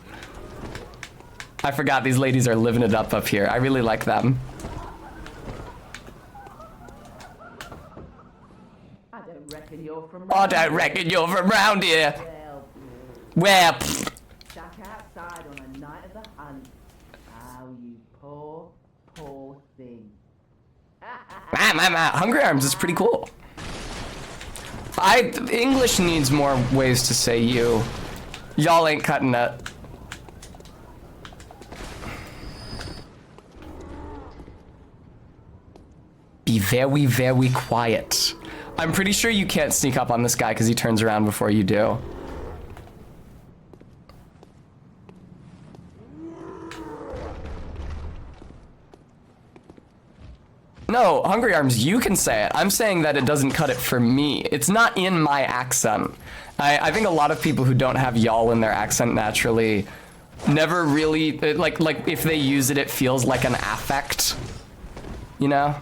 I forgot these ladies are living it up here. I really like them. I don't reckon you're from I don't reckon you're from round here. Well, Well, Stuck outside on a night of the hunt. Oh, you poor, poor thing. Hungry Arms is pretty cool. English needs more ways to say you. Y'all ain't cutting it. Be very, very quiet. I'm pretty sure you can't sneak up on this guy because he turns around before you do. No, Hungry Arms, you can say it. I'm saying that it doesn't cut it for me. It's not in my accent. I think a lot of people who don't have y'all in their accent naturally never really, like if they use it, it feels like an affect, you know?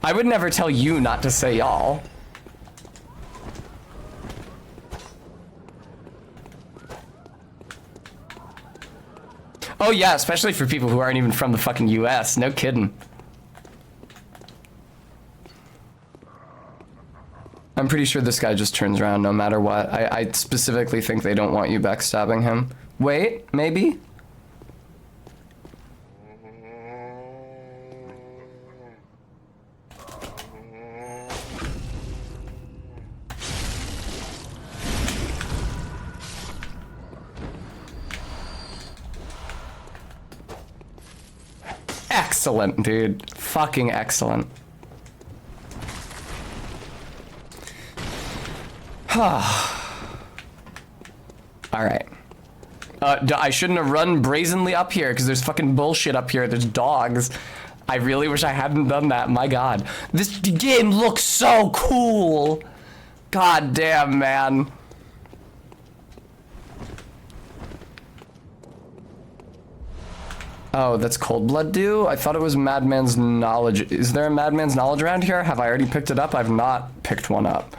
I would never tell you not to say y'all. Oh yeah, especially for people who aren't even from the fucking US, no kidding. I'm pretty sure this guy just turns around no matter what. I specifically think they don't want you backstabbing him. Wait, maybe? Excellent, dude. Fucking excellent. Alright. I shouldn't have run brazenly up here because there's fucking bullshit up here. There's dogs. I really wish I hadn't done that. My god. This game looks so cool. God damn, man. Oh, that's Cold Blood Dew? I thought it was Madman's Knowledge. Is there a Madman's Knowledge around here? Have I already picked it up? I've not picked one up.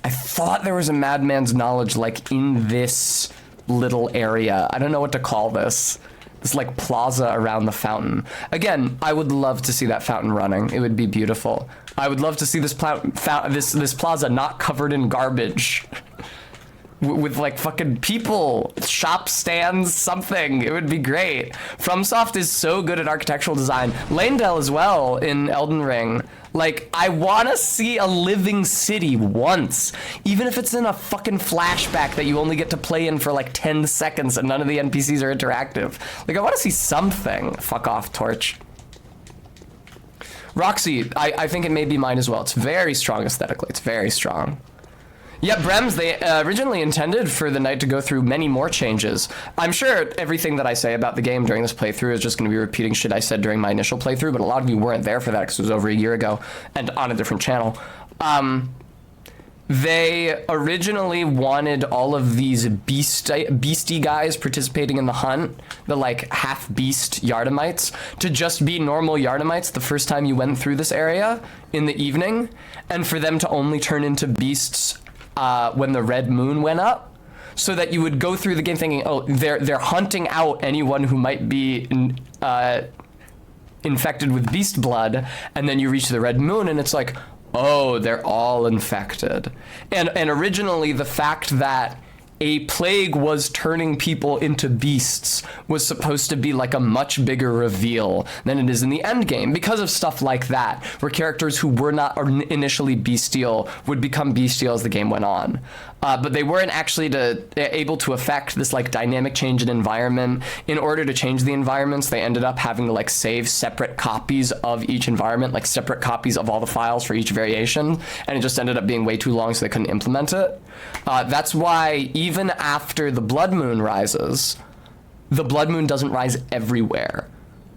I thought there was a Madman's Knowledge, like, in this little area. I don't know what to call this. This, like, plaza around the fountain. Again, I would love to see that fountain running. It would be beautiful. I would love to see this plaza not covered in garbage. With like fucking people, shop stands, something. It would be great. FromSoft is so good at architectural design. Lanedale as well in Elden Ring. Like, I want to see a living city once. Even if it's in a fucking flashback that you only get to play in for like 10 seconds and none of the NPCs are interactive. Like, I want to see something. Fuck off, Torch. Roxy, I think it may be mine as well. It's very strong aesthetically. It's very strong. Yeah, Brems, they originally intended for the night to go through many more changes. I'm sure everything that I say about the game during this playthrough is just going to be repeating shit I said during my initial playthrough, but a lot of you weren't there for that because it was over a year ago and on a different channel. They originally wanted all of these beastie guys participating in the hunt, the like half-beast Yardamites, to just be normal Yardamites the first time you went through this area in the evening, and for them to only turn into beasts when the red moon went up, so that you would go through the game thinking, oh, they're hunting out anyone who might be infected with beast blood, and then you reach the red moon and it's like, oh, they're all infected. And originally the fact that a plague was turning people into beasts was supposed to be like a much bigger reveal than it is in the end game because of stuff like that, where characters who were not initially bestial would become bestial as the game went on. But they weren't actually able to affect this like dynamic change in environment. In order to change the environments, they ended up having to like save separate copies of each environment, like separate copies of all the files for each variation, and it just ended up being way too long, so they couldn't implement it. That's why even after the blood moon rises, the blood moon doesn't rise everywhere.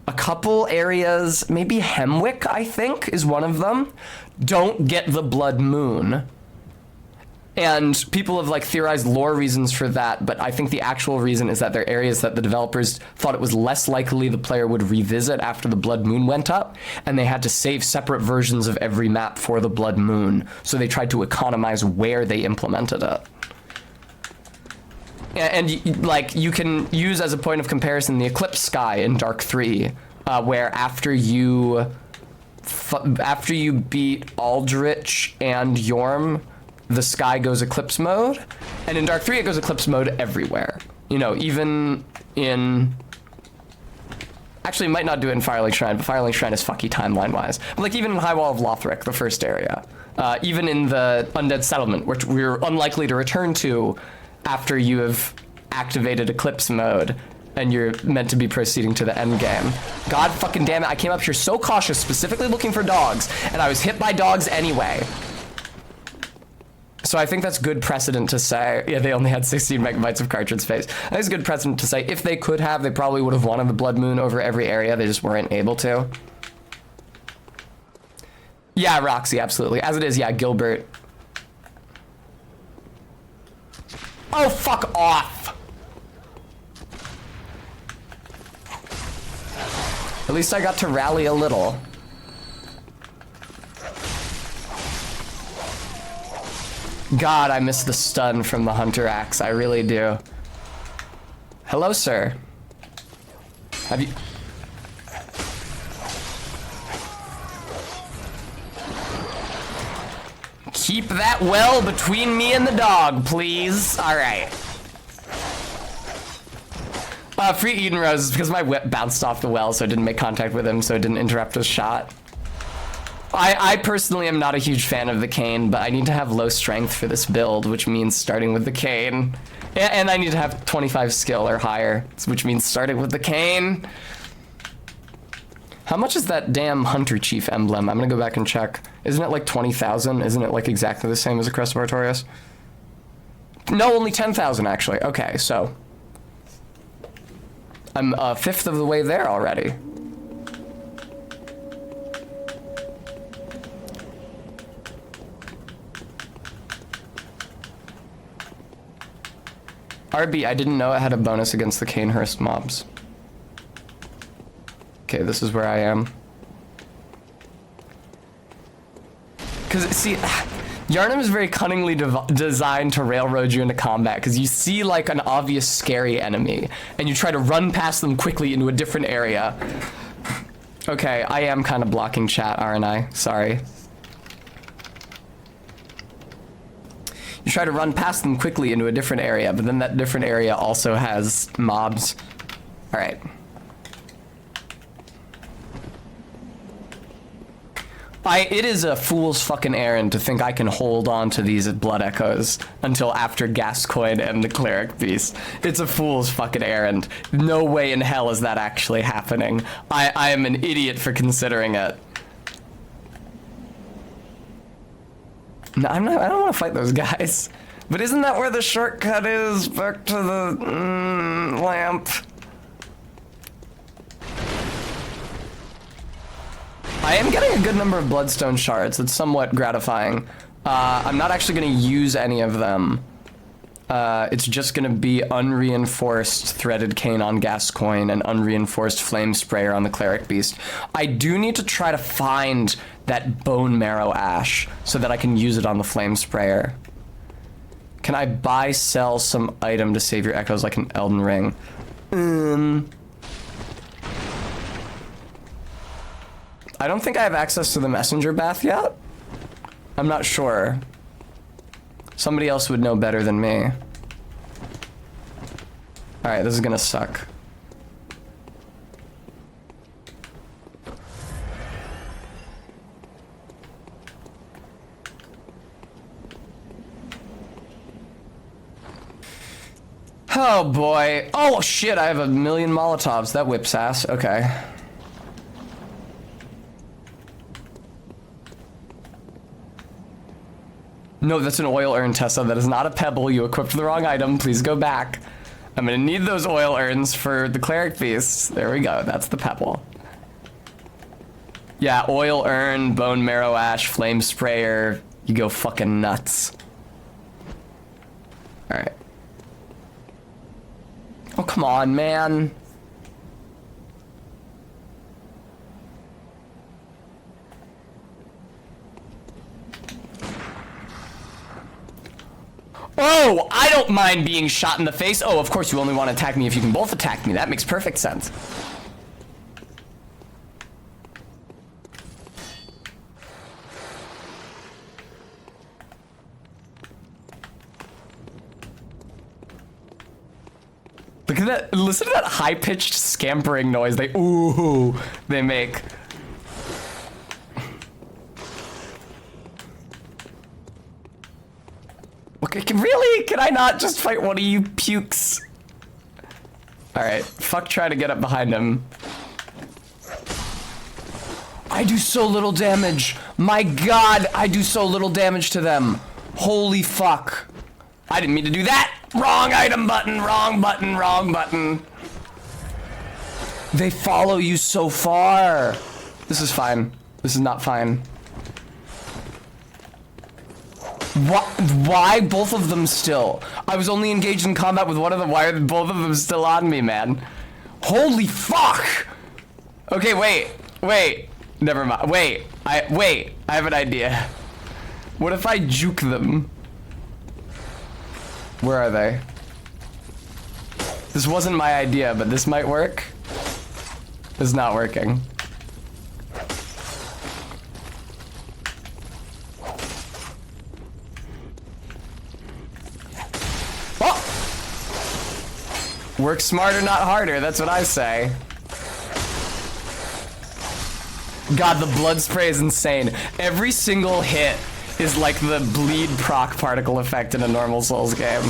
A couple areas, maybe Hemwick, I think, is one of them, don't get the blood moon. And people have like theorized lore reasons for that, but I think the actual reason is that they're areas that the developers thought it was less likely the player would revisit after the blood moon went up, and they had to save separate versions of every map for the blood moon, so they tried to economize where they implemented it. And like you can use as a point of comparison the Eclipse Sky in Dark 3, where after you beat Aldrich and Yorm, the sky goes eclipse mode, and in Dark 3 it goes eclipse mode everywhere. You know, even in... Actually, it might not do it in Firelink Shrine, but Firelink Shrine is fucky timeline-wise. But like even in High Wall of Lothric, the first area, even in the Undead Settlement, which we're unlikely to return to after you have activated Eclipse mode, and you're meant to be proceeding to the end game. God fucking damn it, I came up here so cautious, specifically looking for dogs, and I was hit by dogs anyway. So I think that's good precedent to say, yeah, they only had 16 megabytes of cartridge space. I think it's good precedent to say, if they could have, they probably would have wanted the Blood Moon over every area, they just weren't able to. Yeah, Roxy, absolutely. As it is, yeah, Gilbert. Oh, fuck off! At least I got to rally a little. God, I miss the stun from the Hunter Axe. I really do. Hello, sir. Have you... Keep that well between me and the dog, please. All right. Free Eden Rose because my whip bounced off the well, so it didn't make contact with him, so it didn't interrupt his shot. I personally am not a huge fan of the cane, but I need to have low strength for this build, which means starting with the cane. And I need to have 25 skill or higher, which means starting with the cane. How much is that damn Hunter Chief emblem? I'm gonna go back and check. Isn't it like 20,000? Isn't it like exactly the same as a Crest of Artorias? No, only 10,000 actually. Okay, so I'm a fifth of the way there already. RB, I didn't know it had a bonus against the Canehurst mobs. Okay, this is where I am. Because, see, Yharnam is very cunningly designed to railroad you into combat, because you see, like, an obvious scary enemy, and you try to run past them quickly into a different area. Okay, I am kind of blocking chat, aren't I? Sorry. You try to run past them quickly into a different area, but then that different area also has mobs. All right. It is a fool's fucking errand to think I can hold on to these Blood Echoes until after Gascoigne and the Cleric Beast. It's a fool's fucking errand. No way in hell is that actually happening. I am an idiot for considering it. No, I don't want to fight those guys. But isn't that where the shortcut is? Back to the lamp. I am getting a good number of bloodstone shards. It's somewhat gratifying. I'm not actually going to use any of them. It's just going to be unreinforced threaded cane on Gascoigne and unreinforced flame sprayer on the Cleric Beast. I do need to try to find that bone marrow ash so that I can use it on the flame sprayer. Can I buy, sell some item to save your echoes like an Elden Ring? I don't think I have access to the messenger bath yet. I'm not sure. Somebody else would know better than me. Alright, this is gonna suck. Oh boy. Oh shit, I have a million Molotovs. That whips ass. Okay. No, that's an oil urn, Tessa. That is not a pebble. You equipped the wrong item. Please go back. I'm gonna need those oil urns for the Cleric Beasts. There we go. That's the pebble. Yeah, oil urn, bone marrow ash, flame sprayer. You go fucking nuts. Alright. Oh, come on, man. Oh, I don't mind being shot in the face. Oh, of course you only want to attack me if you can both attack me. That makes perfect sense. Look at that. Listen to that high-pitched scampering noise they make. Okay, really? Can I not just fight one of you pukes? Alright, fuck try to get up behind him. I do so little damage. My god, I do so little damage to them. Holy fuck. I didn't mean to do that. Wrong item button, wrong button, wrong button. They follow you so far. This is fine. This is not fine. Why both of them still? I was only engaged in combat with one of them. Why are both of them still on me, man? Holy fuck! Okay, wait. Never mind. Wait, I have an idea. What if I juke them? Where are they? This wasn't my idea, but this might work. It's not working. Oh! Work smarter, not harder. That's what I say. God, the blood spray is insane. Every single hit is like the bleed proc particle effect in a normal Souls game.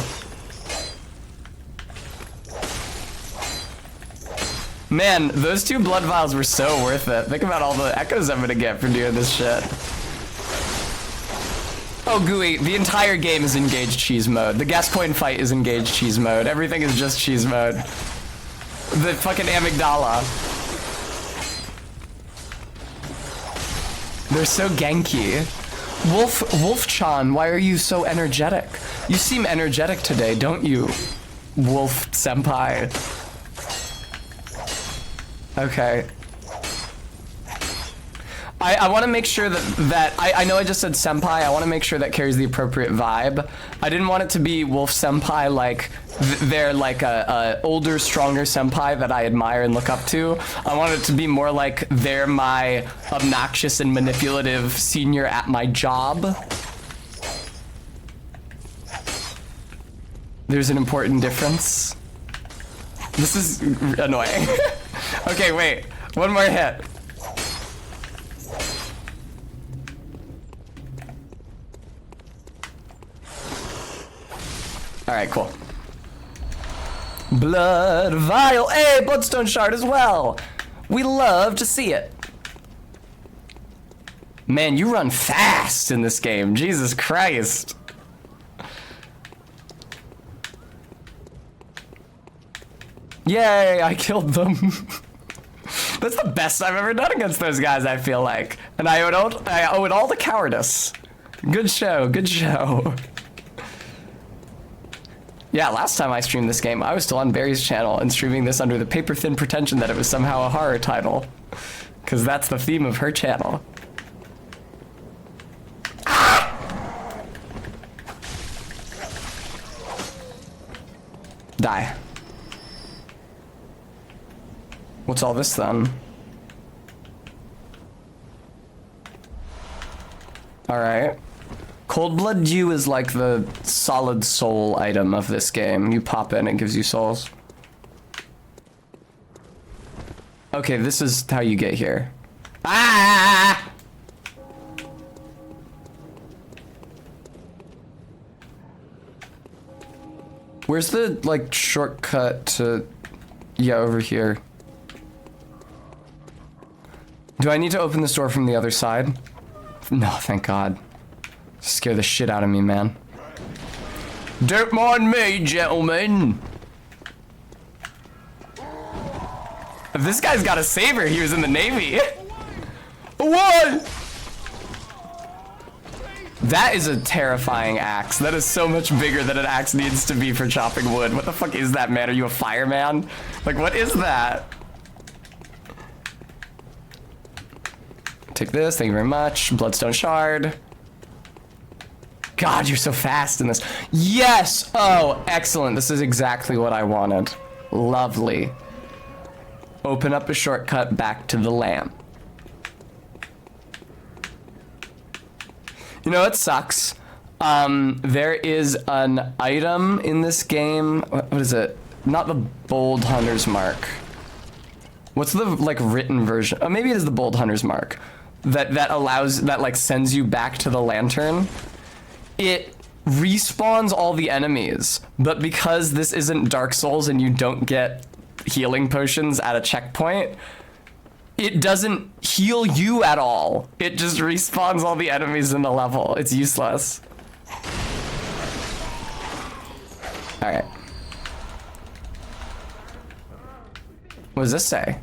Man, those 2 blood vials were so worth it. Think about all the echoes I'm gonna get for doing this shit. Oh, Gooey, the entire game is engaged cheese mode. The Gascoigne fight is engaged cheese mode. Everything is just cheese mode. The fucking amygdala. They're so ganky. Wolf-chan, why are you so energetic? You seem energetic today, don't you, Wolf-senpai? Okay. I want to make sure that I know I just said senpai. I want to make sure that carries the appropriate vibe. I didn't want it to be Wolf senpai like they're like a older, stronger senpai that I admire and look up to. I want it to be more like they're my obnoxious and manipulative senior at my job. There's an important difference. This is annoying. Okay, wait. One more hit. Alright, cool. Blood vial. Hey, bloodstone shard as well. We love to see it. Man, you run fast in this game. Jesus Christ. Yay, I killed them. That's the best I've ever done against those guys, I feel like. And I owe it all to cowardice. Good show, good show. Yeah, last time I streamed this game, I was still on Barry's channel and streaming this under the paper-thin pretension that it was somehow a horror title. Because that's the theme of her channel. Die. What's all this then? Alright. Cold Blood Dew is like the solid soul item of this game. You pop in, it gives you souls. Okay, this is how you get here. Ah! Where's the, like, shortcut to... Yeah, over here. Do I need to open this door from the other side? No, thank God. Scare the shit out of me, man. Don't mind me, gentlemen. If this guy's got a saber, he was in the Navy. What? That is a terrifying axe. That is so much bigger than an axe needs to be for chopping wood. What the fuck is that, man? Are you a fireman? Like, what is that? Take this, thank you very much. Bloodstone shard. God, you're so fast in this. Yes! Oh, excellent. This is exactly what I wanted. Lovely. Open up a shortcut back to the lamp. You know, it sucks. There is an item in this game. What is it? not the Bold Hunter's Mark. What's the like written version? Oh, maybe it is the Bold Hunter's Mark that allows, that like sends you back to the lantern. It respawns all the enemies, but because this isn't Dark Souls and you don't get healing potions at a checkpoint, it doesn't heal you at all. It just respawns all the enemies in the level. It's useless. All right. What does this say?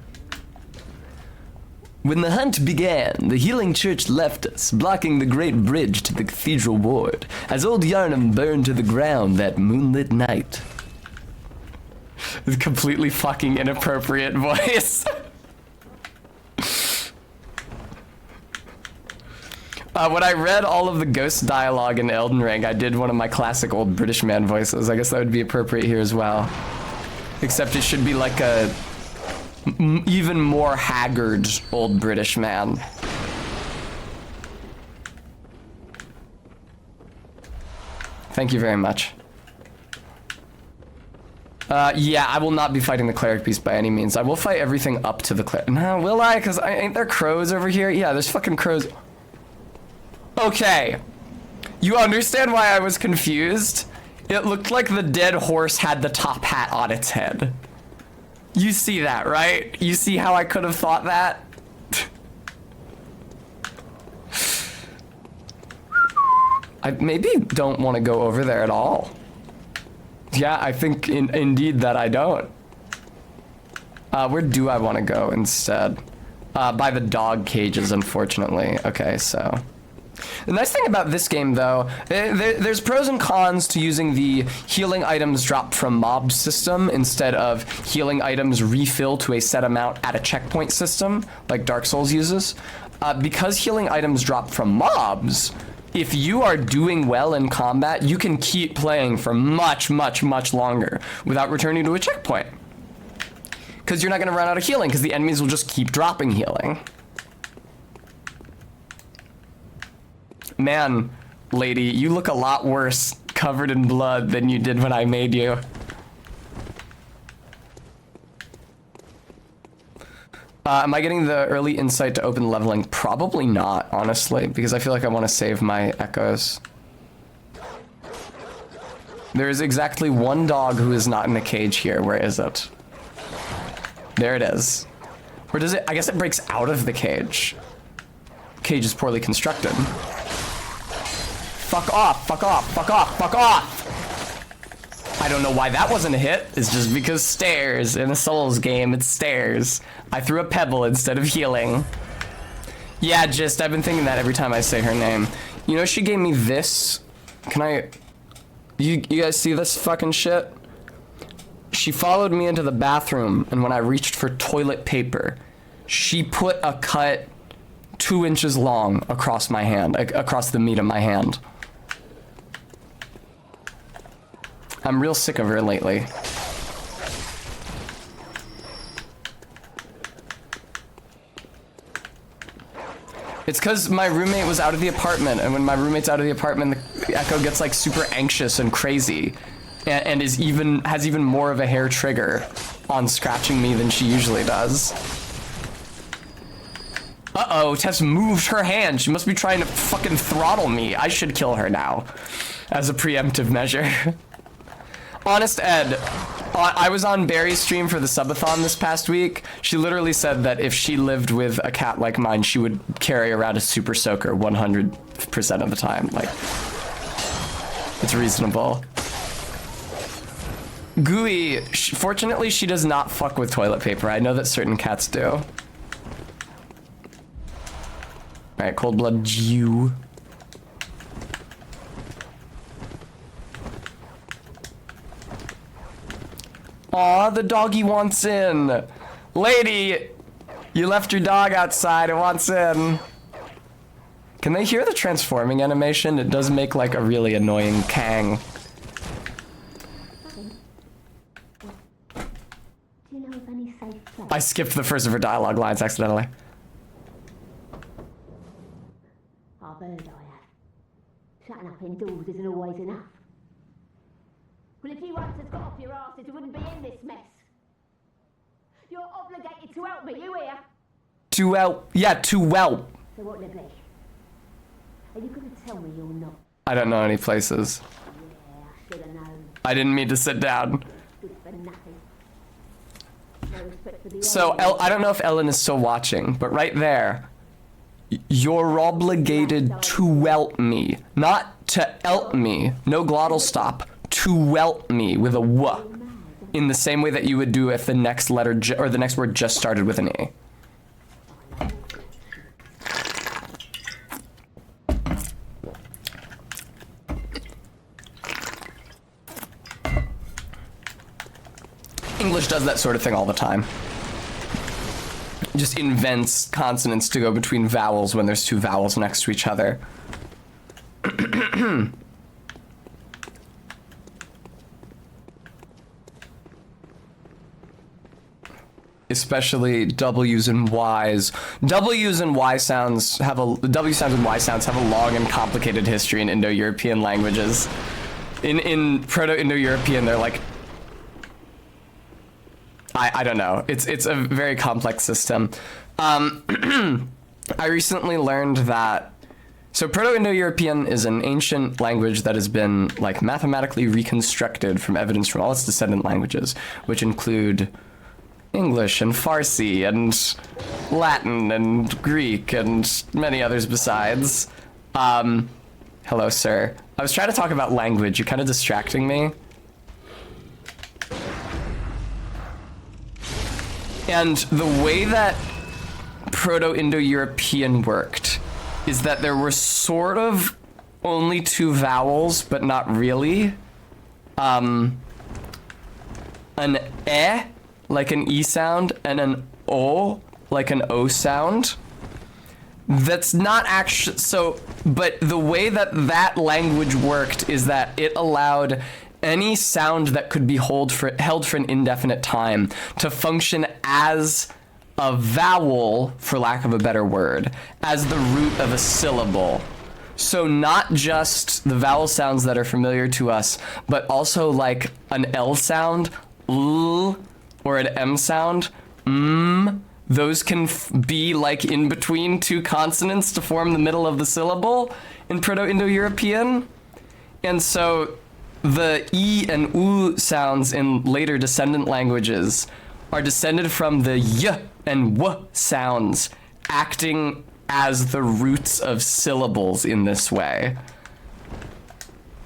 When the hunt began, the healing church left us, blocking the great bridge to the cathedral ward, as old Yarnum burned to the ground that moonlit night. With completely fucking inappropriate voice. When I read all of the ghost dialogue in Elden Ring, I did one of my classic old British man voices. I guess that would be appropriate here as well. Except it should be like a even more haggard old British man. Thank you very much. Yeah, I will not be fighting the cleric beast by any means. I will fight everything up to the cleric. No, will I? Because ain't there crows over here? Yeah, there's fucking crows. Okay. You understand why I was confused? It looked like the dead horse had the top hat on its head. You see that, right? You see how I could have thought that? I maybe don't want to go over there at all. Yeah, I think indeed that I don't. Where do I want to go instead? By the dog cages, unfortunately. Okay, so. The nice thing about this game, though, there's pros and cons to using the healing items dropped from mobs system instead of healing items refill to a set amount at a checkpoint system, like Dark Souls uses. Because healing items drop from mobs, if you are doing well in combat, you can keep playing for much, much, much longer without returning to a checkpoint. Because you're not going to run out of healing, because the enemies will just keep dropping healing. Man, lady, you look a lot worse covered in blood than you did when I made you. Am I getting the early insight to open leveling? Probably not, honestly, because I feel like I want to save my echoes. There is exactly one dog who is not in a cage here. Where is it? There it is. Or does it? I guess it breaks out of the cage. Cage is poorly constructed. Fuck off, fuck off, fuck off, fuck off! I don't know why that wasn't a hit. It's just because stairs. In a Souls game, it's stairs. I threw a pebble instead of healing. Yeah, I've been thinking that every time I say her name. You know, she gave me this. Can I... You guys see this fucking shit? She followed me into the bathroom, and when I reached for toilet paper, she put a cut 2 inches long across my hand, across the meat of my hand. I'm real sick of her lately. It's because my roommate was out of the apartment, and when my roommate's out of the apartment, the Echo gets like super anxious and crazy, and has even more of a hair trigger on scratching me than she usually does. Uh-oh, Tess moved her hand. She must be trying to fucking throttle me. I should kill her now, as a preemptive measure. Honest Ed, I was on Barry's stream for the subathon this past week. She literally said that if she lived with a cat like mine, she would carry around a super soaker 100% of the time. Like, it's reasonable. Gooey, fortunately she does not fuck with toilet paper. I know that certain cats do. Alright, Cold Blood Jew. Aw, the doggy wants in. Lady, you left your dog outside, it wants in. Can they hear the transforming animation? It does make like a really annoying kang. Do you know of any safe place? I skipped the first of her dialogue lines accidentally. I've heard I have. Shutting up indoors isn't always enough. Well, if you once had got off your asses, we wouldn't be in this mess. You're obligated to help me, you hear? To help. Yeah, to help. So what'll it be? Are you going to tell me you're not? I don't know any places. Yeah, I should have known. I didn't mean to sit down. Good for nothing. No respect for the So, I don't know if Ellen is still watching, but right there, you're obligated to help me. Not to help me. No glottal stop. To help me with a w. In the same way that you would do if the next letter or the next word just started with an A. English does that sort of thing all the time. Just invents consonants to go between vowels when there's two vowels next to each other. Especially W's and Y's. W's and Y sounds have a W sounds and Y sounds have a long and complicated history in Indo-European languages. In Proto-Indo-European, they're like, I don't know. It's a very complex system. I recently learned that so Proto-Indo-European is an ancient language that has been like mathematically reconstructed from evidence from all its descendant languages, which include English and Farsi and Latin and Greek and many others besides. Hello, sir. I was trying to talk about language. You're kind of distracting me. And the way that Proto-Indo-European worked is that there were sort of only two vowels, but not really. An E, like an E sound, and an O, like an O sound. That's not actually, so, but the way that that language worked is that it allowed any sound that could be held for an indefinite time to function as a vowel, for lack of a better word, as the root of a syllable. So not just the vowel sounds that are familiar to us, but also like an L sound, L, or an M sound, M. Those can be like in between two consonants to form the middle of the syllable in Proto-Indo-European. And so the E and U sounds in later descendant languages are descended from the Y and W sounds, acting as the roots of syllables in this way,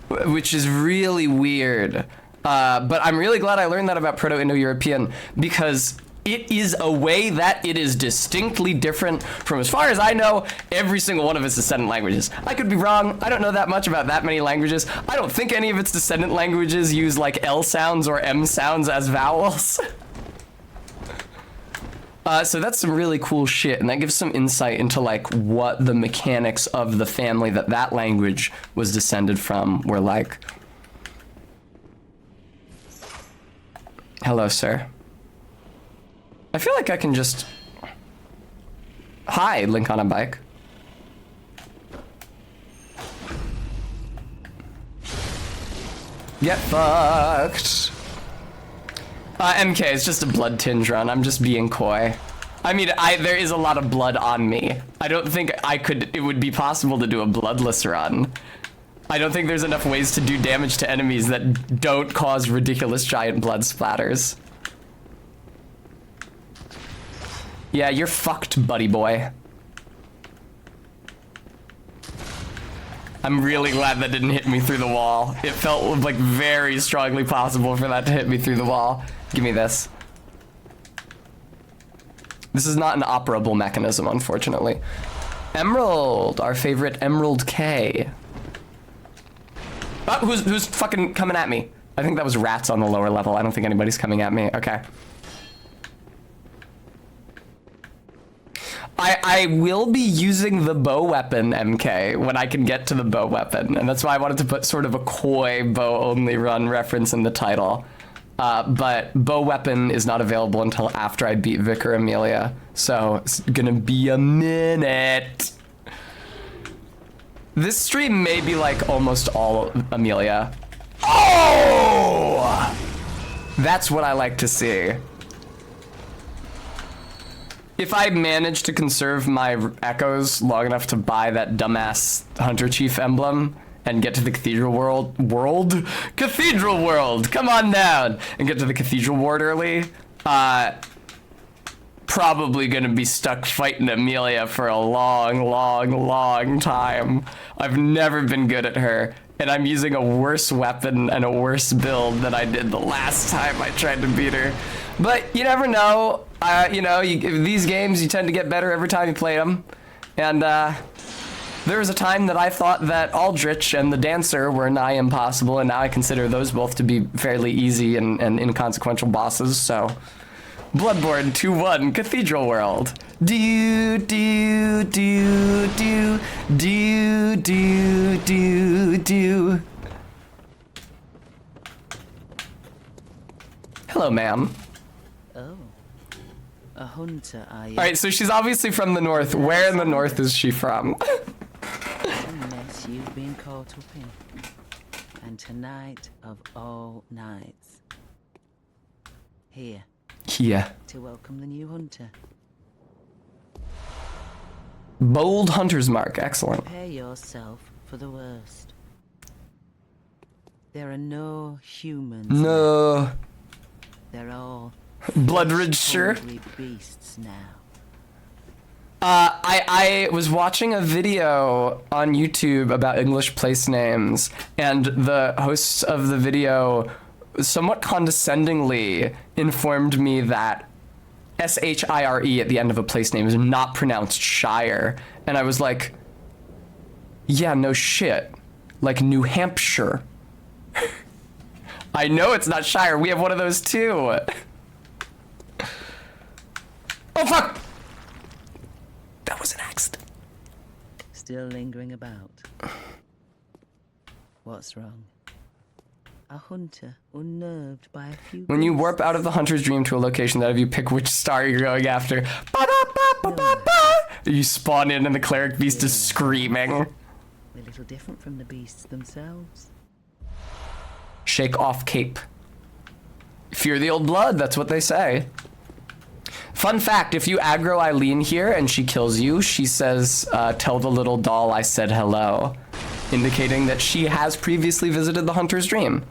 which is really weird. But I'm really glad I learned that about Proto-Indo-European, because it is a way that it is distinctly different from, as far as I know, every single one of its descendant languages. I could be wrong. I don't know that much about that many languages. I don't think any of its descendant languages use like L sounds or M sounds as vowels. So that's some really cool shit, and that gives some insight into like what the mechanics of the family that that language was descended from were like. Hello, sir. I feel like I can just... Hi, Link on a bike. Get fucked. MK, it's just a blood tinge run. I'm just being coy. I mean, there is a lot of blood on me. I don't think it would be possible to do a bloodless run. I don't think there's enough ways to do damage to enemies that don't cause ridiculous giant blood splatters. Yeah, you're fucked, buddy boy. I'm really glad that didn't hit me through the wall. It felt like very strongly possible for that to hit me through the wall. Give me this. This is not an operable mechanism, unfortunately. Emerald, our favorite Emerald K. Oh, who's fucking coming at me? I think that was rats on the lower level. I don't think anybody's coming at me. Okay. I will be using the bow weapon, MK, when I can get to the bow weapon. And that's why I wanted to put sort of a coy bow only run reference in the title. But bow weapon is not available until after I beat Vicar Amelia. So it's gonna be a minute. This stream may be like almost all Amelia. Oh! That's what I like to see. If I manage to conserve my echoes long enough to buy that dumbass Hunter Chief emblem and get to the Cathedral Cathedral World, come on down, and get to the Cathedral Ward early, probably gonna be stuck fighting Amelia for a long time. I've never been good at her, and I'm using a worse weapon and a worse build than I did the last time I tried to beat her. But you never know. These games, you tend to get better every time you play them. And there was a time that I thought that Aldrich and the Dancer were nigh impossible, and now I consider those both to be fairly easy and inconsequential bosses, so... Bloodborne 2-1, Cathedral World. Do. Hello, ma'am. Oh. A hunter, are you? Alright, so she's obviously from the north. Where in the north is she from? A mess you've been caught up in. And tonight of all nights. Here. Yeah. To welcome the new hunter. Bold hunter's mark. Excellent. Prepare yourself for the worst. There are no humans. No. They're all Bloodridge, sure. hungry beasts now. I was watching a video on YouTube about English place names, and the hosts of the video somewhat condescendingly informed me that S-H-I-R-E at the end of a place name is not pronounced Shire. And I was like, yeah, no shit. Like New Hampshire. I know it's not Shire. We have one of those too. Oh, fuck! That was an accident. Still lingering about. What's wrong? A hunter unnerved by a few... When you warp out of the hunter's dream to a location, that if you pick which star you're going after, you spawn in and the cleric beast is screaming. A little different from the beasts themselves. Shake off cape. Fear the old blood, that's what they say. Fun fact, if you aggro Eileen here and she kills you, she says, tell the little doll I said hello, indicating that she has previously visited the hunter's dream.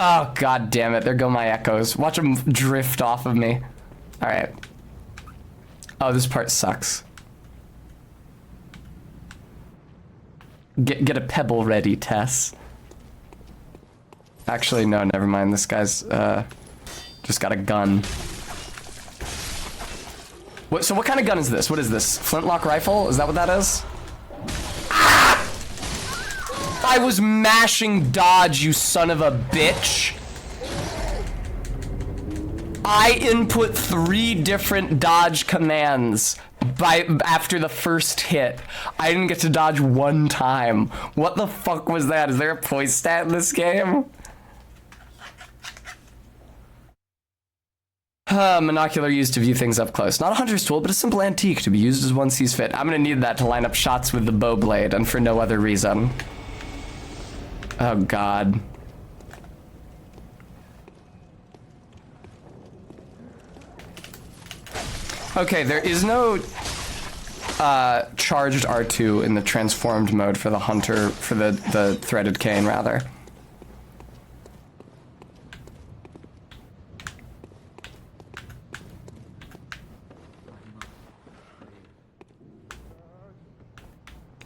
Oh, god damn it. There go my echoes. Watch them drift off of me. Alright. Oh, this part sucks. Get a pebble ready, Tess. Actually, no, never mind. This guy's, just got a gun. So what kind of gun is this? What is this? Flintlock rifle? Is that what that is? I was mashing dodge, you son of a bitch. I input 3 different dodge commands after the first hit. I didn't get to dodge 1 time. What the fuck was that? Is there a poise stat in this game? Monocular used to view things up close. Not a hunter's tool, but a simple antique to be used as one sees fit. I'm gonna need that to line up shots with the bow blade, and for no other reason. Oh god. Okay, there is no charged R2 in the transformed mode for the hunter, for the threaded cane rather.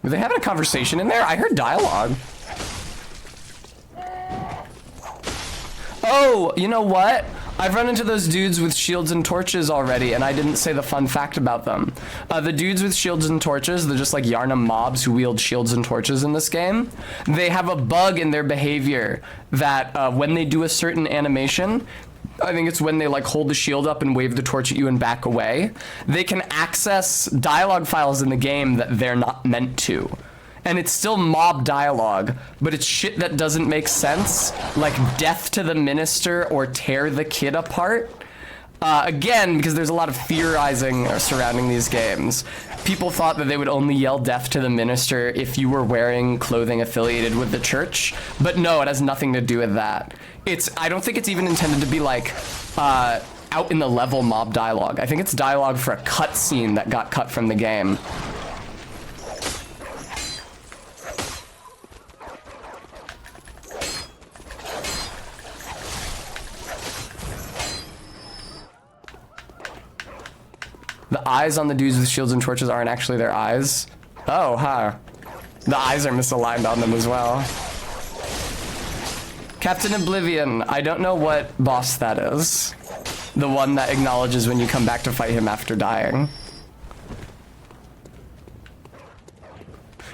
Were they having a conversation in there? I heard dialogue. Oh, you know what? I've run into those dudes with shields and torches already, and I didn't say the fun fact about them. The dudes with shields and torches, they're just like Yarnum mobs who wield shields and torches in this game. They have a bug in their behavior that when they do a certain animation, I think it's when they like hold the shield up and wave the torch at you and back away, they can access dialogue files in the game that they're not meant to. And it's still mob dialogue, but it's shit that doesn't make sense, like death to the minister or tear the kid apart. Again, because there's a lot of theorizing surrounding these games. People thought that they would only yell death to the minister if you were wearing clothing affiliated with the church, but no, it has nothing to do with that. I don't think it's even intended to be like out in the level mob dialogue. I think it's dialogue for a cutscene that got cut from the game. The eyes on the dudes with shields and torches aren't actually their eyes. Oh, huh. The eyes are misaligned on them as well. Captain Oblivion, I don't know what boss that is. The one that acknowledges when you come back to fight him after dying.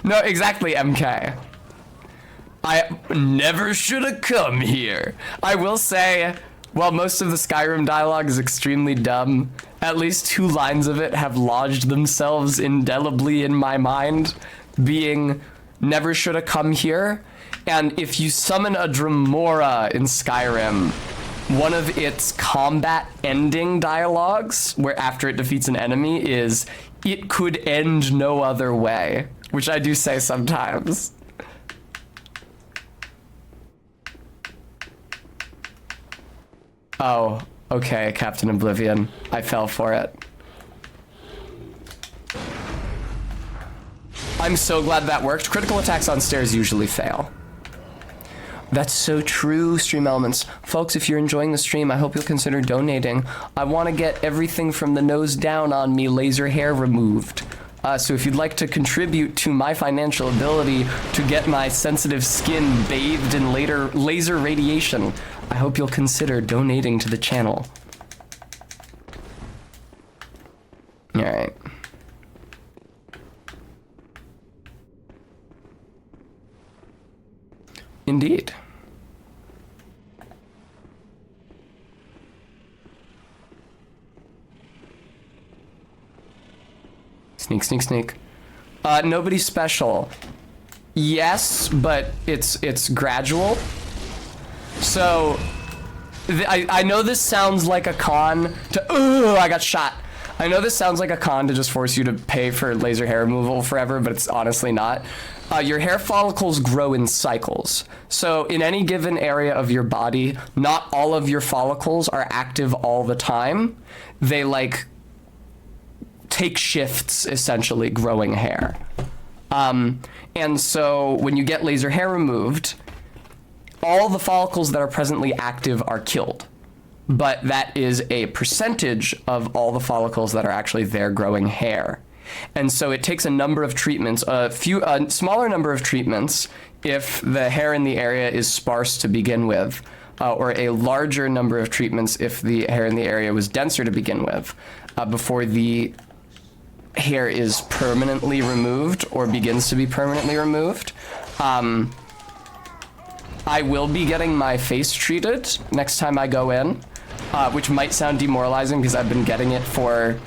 No, exactly, MK. I never should have come here. I will say, while most of the Skyrim dialogue is extremely dumb, at least 2 lines of it have lodged themselves indelibly in my mind, being never should have come here. And if you summon a Dremora in Skyrim, one of its combat ending dialogues, where after it defeats an enemy, is, "It could end no other way," which I do say sometimes. Oh, okay, Captain Oblivion. I fell for it. I'm so glad that worked. Critical attacks on stairs usually fail. That's so true, Stream Elements. Folks, if you're enjoying the stream, I hope you'll consider donating. I want to get everything from the nose down on me laser hair removed. So if you'd like to contribute to my financial ability to get my sensitive skin bathed in laser radiation, I hope you'll consider donating to the channel. All right. Indeed. Sneak, sneak, sneak. Nobody special. Yes, but it's gradual. So, I know this sounds like a con to... I got shot. I know this sounds like a con to just force you to pay for laser hair removal forever, but it's honestly not. Your hair follicles grow in cycles. So in any given area of your body, not all of your follicles are active all the time. They like take shifts, essentially, growing hair. And so when you get laser hair removed, all the follicles that are presently active are killed. But that is a percentage of all the follicles that are actually there growing hair. And so it takes a number of treatments, a smaller number of treatments if the hair in the area is sparse to begin with, or a larger number of treatments if the hair in the area was denser to begin with, before the hair is permanently removed or begins to be permanently removed. I will be getting my face treated next time I go in, which might sound demoralizing because I've been getting it for...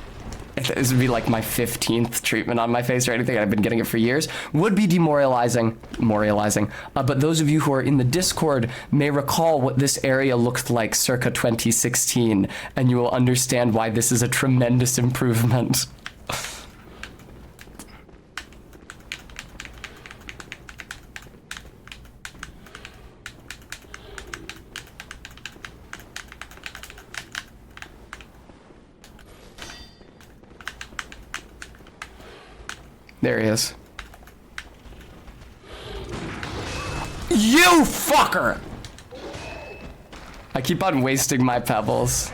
This would be like my 15th treatment on my face or anything. I've been getting it for years. Would be demoralizing. But those of you who are in the Discord may recall what this area looked like circa 2016, and you will understand why this is a tremendous improvement. There he is. You fucker! I keep on wasting my pebbles.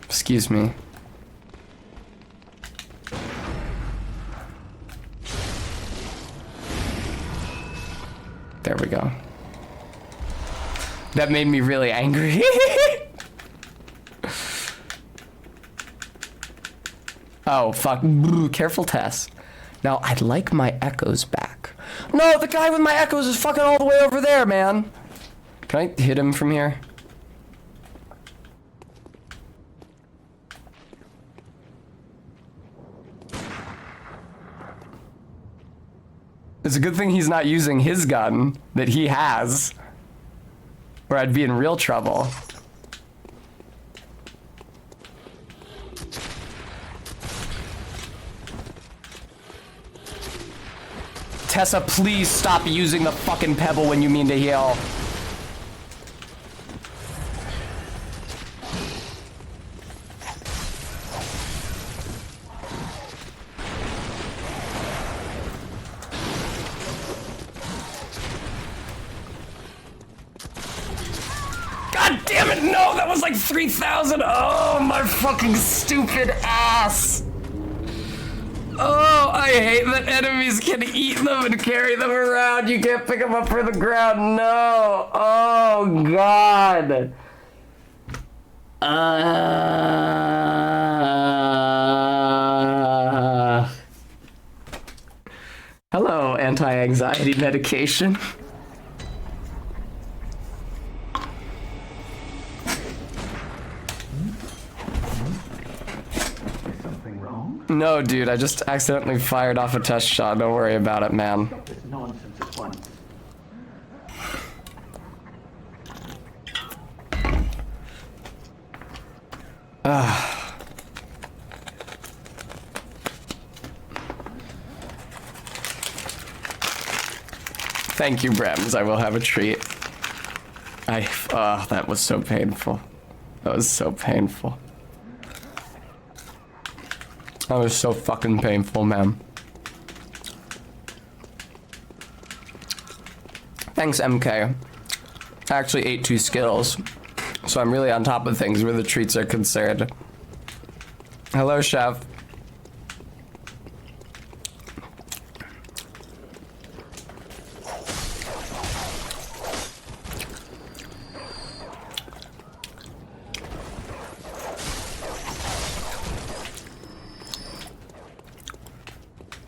Excuse me. There we go. That made me really angry. Oh, fuck. Careful, Tess. Now, I'd like my echoes back. No, the guy with my echoes is fucking all the way over there, man. Can I hit him from here? It's a good thing he's not using his gun that he has, or I'd be in real trouble. Tessa, please stop using the fucking pebble when you mean to heal. God damn it, no, that was like 3,000. Oh, my fucking stupid ass. Oh, I hate that enemies can eat them and carry them around. You can't pick them up from the ground. No. Oh, God. Hello, anti-anxiety medication. Something wrong? No, dude, I just accidentally fired off a test shot. Don't worry about it, man. Stop this nonsense at once. Thank you, Brems. I will have a treat. That was so painful. That was so painful. That was so fucking painful, man. Thanks, MK. I actually ate 2 Skittles, so I'm really on top of things where the treats are concerned. Hello, Chef.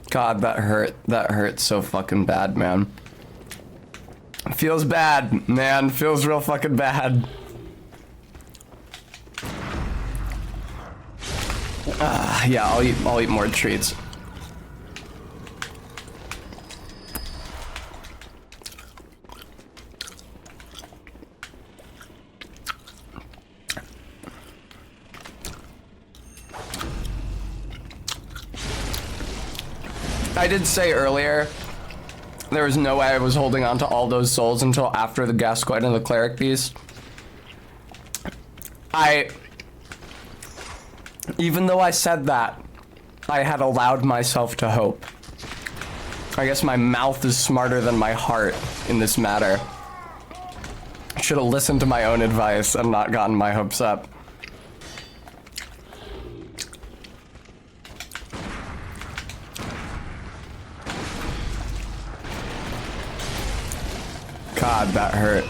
God, that hurt. That hurt so fucking bad, man. Feels bad, man. Feels real fucking bad. Yeah, I'll eat more treats. I did say earlier, there was no way I was holding on to all those souls until after the Gascoigne and the Cleric piece. Even though I said that, I had allowed myself to hope. I guess my mouth is smarter than my heart in this matter. I should have listened to my own advice and not gotten my hopes up. God, that hurt.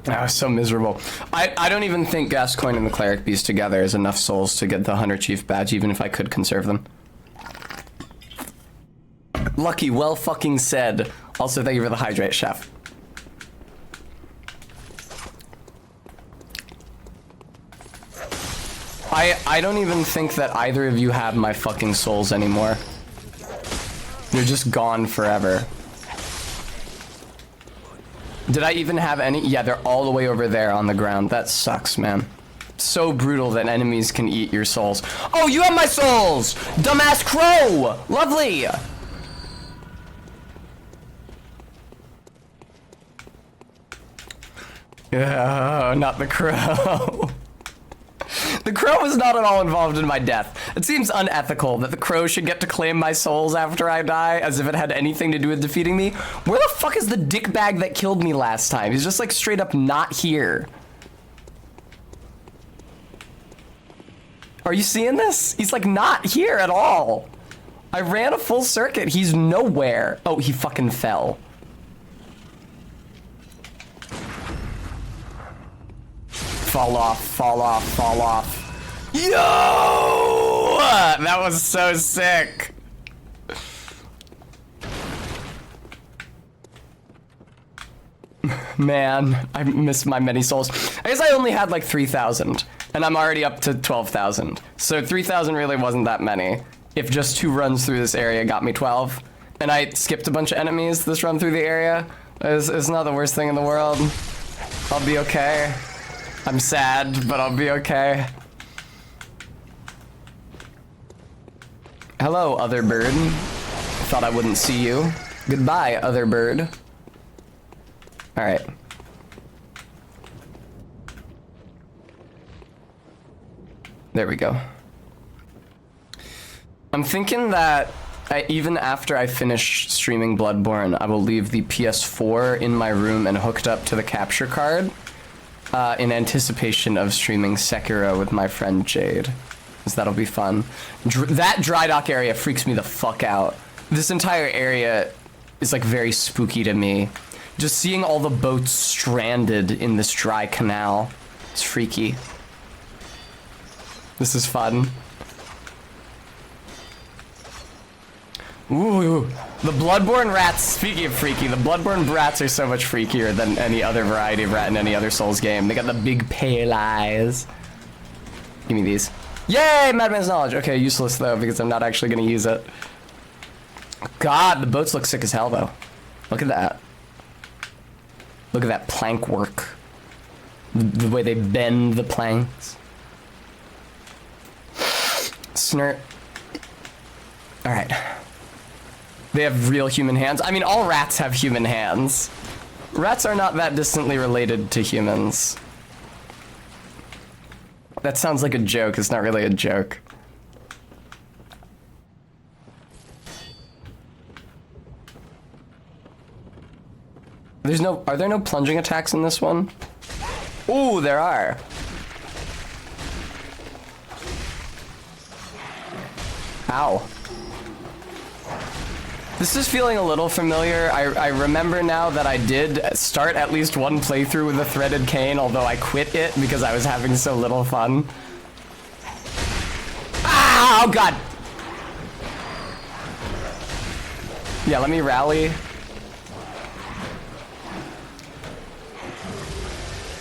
That was so miserable. I don't even think Gascoigne and the Cleric Beast together is enough souls to get the Hunter Chief badge, even if I could conserve them. Lucky, well fucking said. Also, thank you for the hydrate, Chef. I don't even think that either of you have my fucking souls anymore. They're just gone forever. Did I even have any? Yeah, they're all the way over there on the ground. That sucks, man. So brutal that enemies can eat your souls. Oh, you have my souls! Dumbass crow! Lovely! Oh, not the crow. The crow was not at all involved in my death. It seems unethical that the crow should get to claim my souls after I die, as if it had anything to do with defeating me. Where the fuck is the dickbag that killed me last time? He's just like straight up not here. Are you seeing this? He's like not here at all. I ran a full circuit. He's nowhere. Oh, he fucking fell. Fall off, fall off, fall off. Yo! That was so sick. Man, I missed my many souls. I guess I only had like 3,000, and I'm already up to 12,000. So 3,000 really wasn't that many. If just 2 runs through this area got me 12, and I skipped a bunch of enemies this run through the area. It's not the worst thing in the world. I'll be okay. I'm sad, but I'll be okay. Hello, other bird. Thought I wouldn't see you. Goodbye, other bird. Alright. There we go. I'm thinking that even after I finish streaming Bloodborne, I will leave the PS4 in my room and hooked up to the capture card in anticipation of streaming Sekiro with my friend Jade. Because that'll be fun. That dry dock area freaks me the fuck out. This entire area is like very spooky to me. Just seeing all the boats stranded in this dry canal. It's freaky. This is fun. Ooh, the Bloodborne rats, speaking of freaky, the Bloodborne rats are so much freakier than any other variety of rat in any other Souls game. They got the big pale eyes. Give me these. Yay, Madman's Knowledge. Okay, useless though, because I'm not actually gonna use it. God, the boats look sick as hell though. Look at that. Look at that plank work. The way they bend the planks. Snurt. Alright. They have real human hands. I mean, all rats have human hands. Rats are not that distantly related to humans. That sounds like a joke. It's not really a joke. Are there no plunging attacks in this one? Ooh, there are. Ow. This is feeling a little familiar. I remember now that I did start at least one playthrough with a threaded cane, although I quit it because I was having so little fun. Ah, oh god! Yeah, let me rally.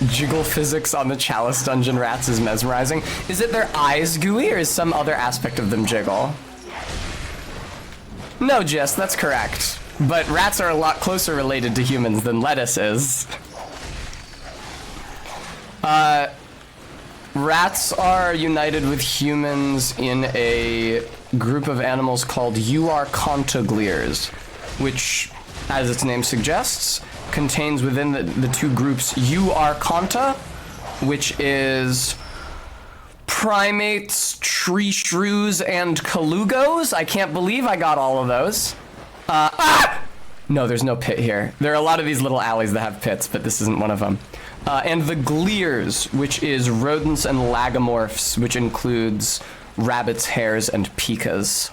Jiggle physics on the Chalice Dungeon rats is mesmerizing. Is it their eyes gooey, or is some other aspect of them jiggle? No, Jess, that's correct. But rats are a lot closer related to humans than lettuce is. Rats are united with humans in a group of animals called Uarchontoglires, which, as its name suggests, contains within the two groups Uarchonta, which is primates, tree shrews, and colugos. I can't believe I got all of those. No, there's no pit here. There are a lot of these little alleys that have pits, but this isn't one of them. And the gleers, which is rodents and lagomorphs, which includes rabbits, hares, and pikas.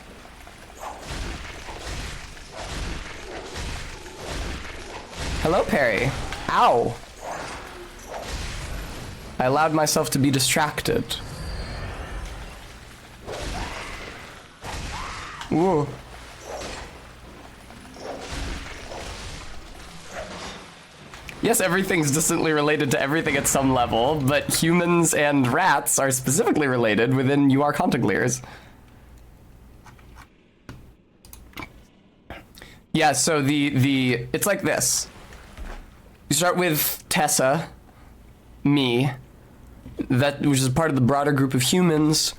Hello, Perry. Ow. I allowed myself to be distracted. Ooh. Yes, everything's distantly related to everything at some level, but humans and rats are specifically related within Uarchontoglires. Yeah, so it's like this. You start with Tessa, me, which is part of the broader group of humans,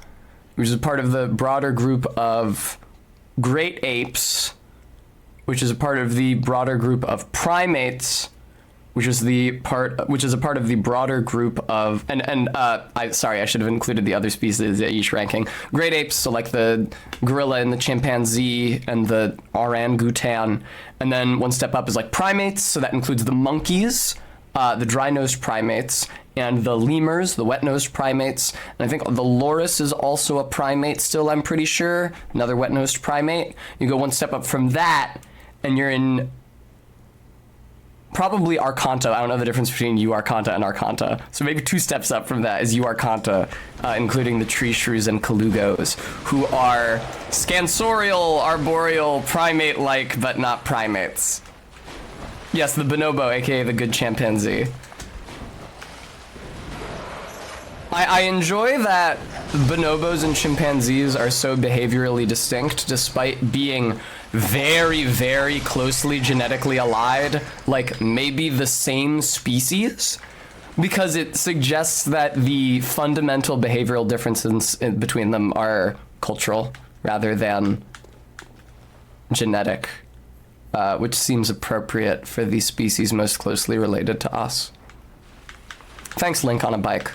which is part of the broader group of great apes, which is a part of the broader group of primates, which is a part of the broader group of sorry, I should have included the other species at each ranking. Great apes, so like the gorilla and the chimpanzee and the orangutan, and then one step up is like primates, so that includes the monkeys, the dry-nosed primates, and the lemurs, the wet-nosed primates, and I think the loris is also a primate still, I'm pretty sure, another wet-nosed primate. You go one step up from that, and you're in probably Archonta. I don't know the difference between Uarchonta and Archonta. So maybe two steps up from that is Uarchonta, including the tree shrews and colugos, who are scansorial, arboreal, primate-like, but not primates. Yes, the bonobo, aka the good chimpanzee. I enjoy that bonobos and chimpanzees are so behaviorally distinct despite being very, very closely genetically allied, like maybe the same species, because it suggests that the fundamental behavioral differences between them are cultural rather than genetic, which seems appropriate for the species most closely related to us. Thanks, Link on a Bike.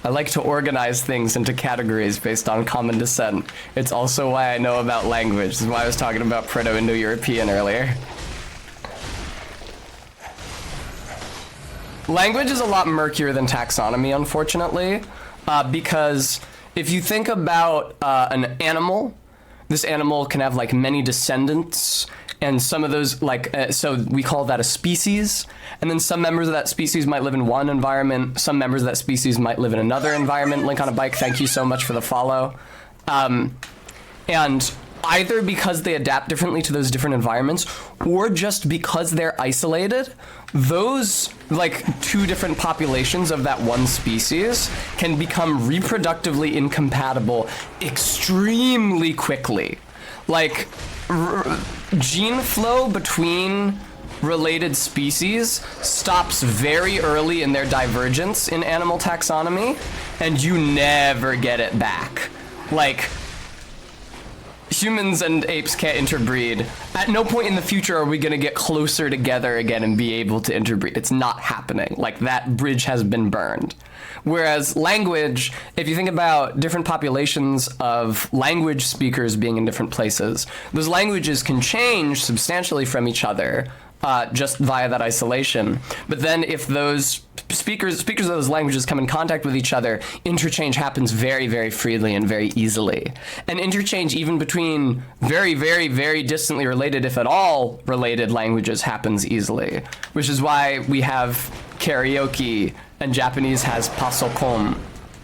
I like to organize things into categories based on common descent. It's also why I know about language. This is why I was talking about Proto-Indo-European earlier. Language is a lot murkier than taxonomy, unfortunately, because if you think about an animal, this animal can have like many descendants, and some of those so we call that a species, and then some members of that species might live in one environment, some members of that species might live in another environment. Link on a Bike, thank you so much for the follow. And either because they adapt differently to those different environments, or just because they're isolated, those like two different populations of that one species can become reproductively incompatible extremely quickly. Like, gene flow between related species stops very early in their divergence in animal taxonomy, and you never get it back. Like, humans and apes can't interbreed. At no point in the future are we gonna get closer together again and be able to interbreed. It's not happening. Like, that bridge has been burned. Whereas language, if you think about different populations of language speakers being in different places, those languages can change substantially from each other just via that isolation. But then if those speakers of those languages come in contact with each other, interchange happens very, very freely and very easily. And interchange even between very, very, very distantly related, if at all related languages, happens easily. Which is why we have karaoke and Japanese has pasokom,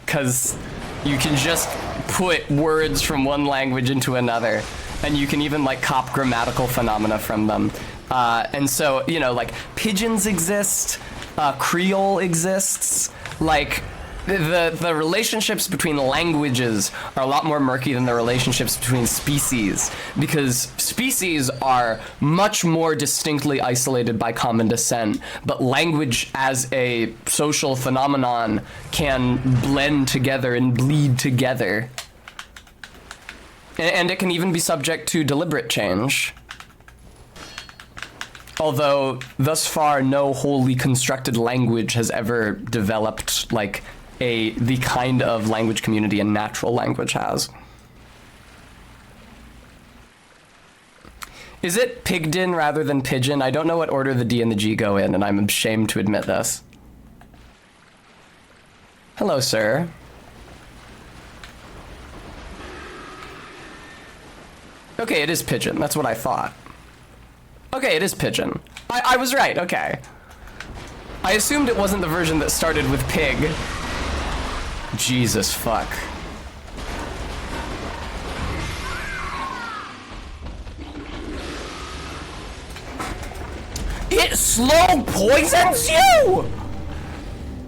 because you can just put words from one language into another, and you can even like cop grammatical phenomena from them. And so, you know, like pigeons exist, Creole exists, like the relationships between languages are a lot more murky than the relationships between species, because species are much more distinctly isolated by common descent, but language as a social phenomenon can blend together and bleed together. And it can even be subject to deliberate change. Although, thus far, no wholly constructed language has ever developed like the kind of language community a natural language has. Is it pigdin rather than pigeon? I don't know what order the D and the G go in, and I'm ashamed to admit this. Hello, sir. Okay, it is pigeon. That's what I thought. Okay, it is pigeon. I was right, okay. I assumed it wasn't the version that started with pig. Jesus fuck. It slow poisons you?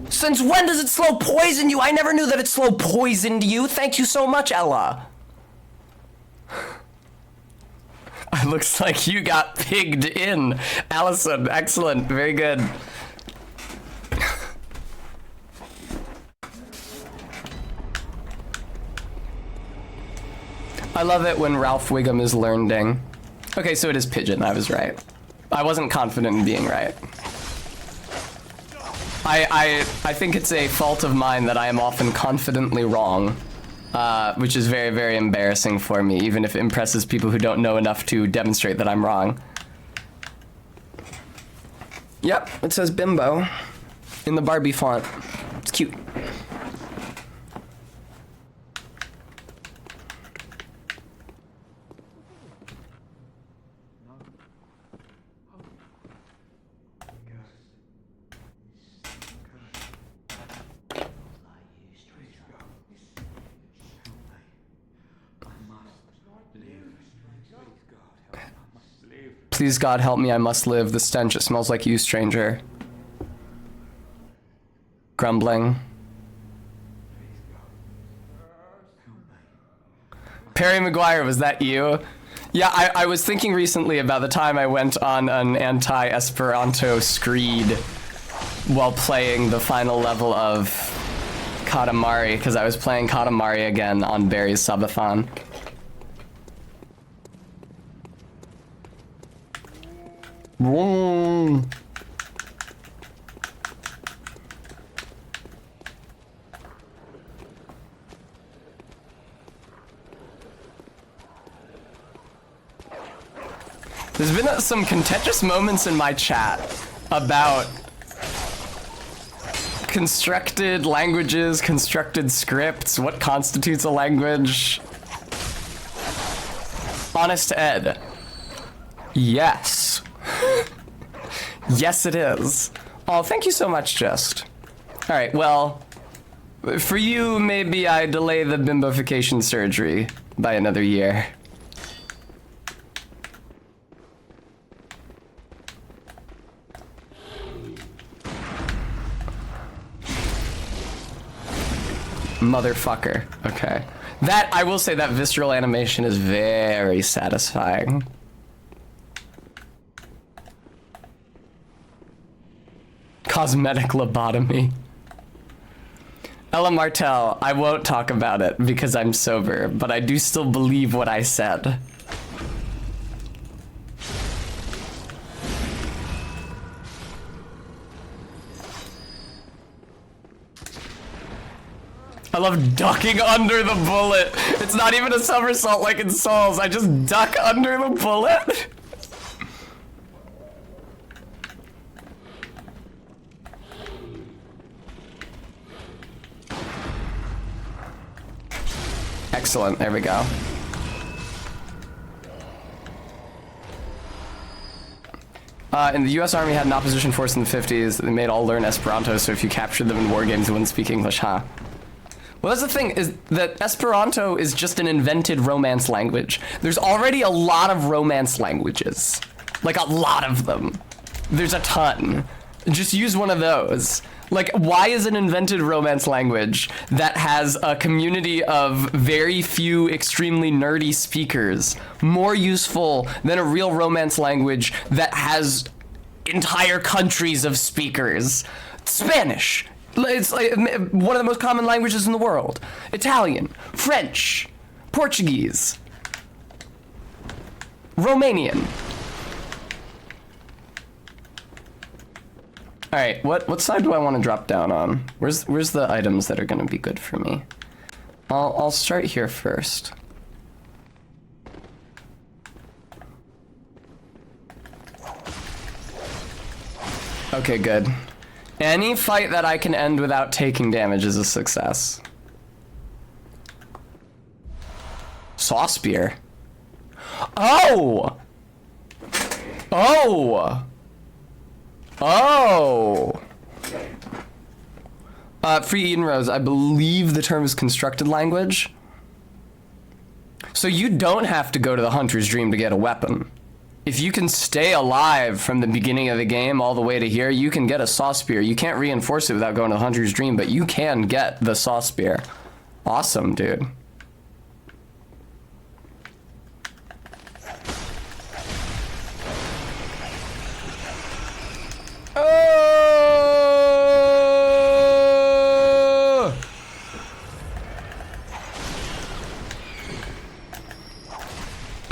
Since when does it slow poison you? I never knew that it slow poisoned you. Thank you so much, Ella. Looks like you got pigged in. Allison, excellent, very good. I love it when Ralph Wiggum is learning. Okay, so it is pigeon, I was right. I wasn't confident in being right. I think it's a fault of mine that I am often confidently wrong. Which is very, very embarrassing for me, even if it impresses people who don't know enough to demonstrate that I'm wrong. Yep, it says bimbo in the Barbie font. It's cute. Please God help me, I must live. The stench, it smells like you, stranger. Grumbling. Perry Maguire, was that you? Yeah, I was thinking recently about the time I went on an anti-Esperanto screed while playing the final level of Katamari, because I was playing Katamari again on Barry's subathon. Whoa. There's been some contentious moments in my chat about constructed languages, constructed scripts, what constitutes a language. Honest Ed. Yes. Yes, it is. Oh, thank you so much, Just. All right, well, for you, maybe I delay the bimbofication surgery by another year. Motherfucker. Okay. That, I will say that visceral animation is very satisfying. Cosmetic lobotomy. Ella Martell, I won't talk about it because I'm sober, but I do still believe what I said. I love ducking under the bullet. It's not even a somersault like in Souls. I just duck under the bullet. Excellent, there we go. In the US Army had an opposition force in the 50s. They made all learn Esperanto, so if you captured them in war games, they wouldn't speak English, huh? Well, that's the thing, is that Esperanto is just an invented Romance language. There's already a lot of Romance languages. Like, a lot of them. There's a ton. Just use one of those. Like, why is an invented Romance language that has a community of very few extremely nerdy speakers more useful than a real Romance language that has entire countries of speakers? Spanish. It's like one of the most common languages in the world. Italian, French, Portuguese, Romanian. All right, what side do I want to drop down on? Where's the items that are going to be good for me? I'll start here first. Okay, good. Any fight that I can end without taking damage is a success. Saw spear. Oh! Oh! Oh! Free Eden Rose, I believe the term is constructed language. So you don't have to go to the Hunter's Dream to get a weapon. If you can stay alive from the beginning of the game all the way to here, you can get a Saw Spear. You can't reinforce it without going to the Hunter's Dream, but you can get the Saw Spear. Awesome, dude. Oh!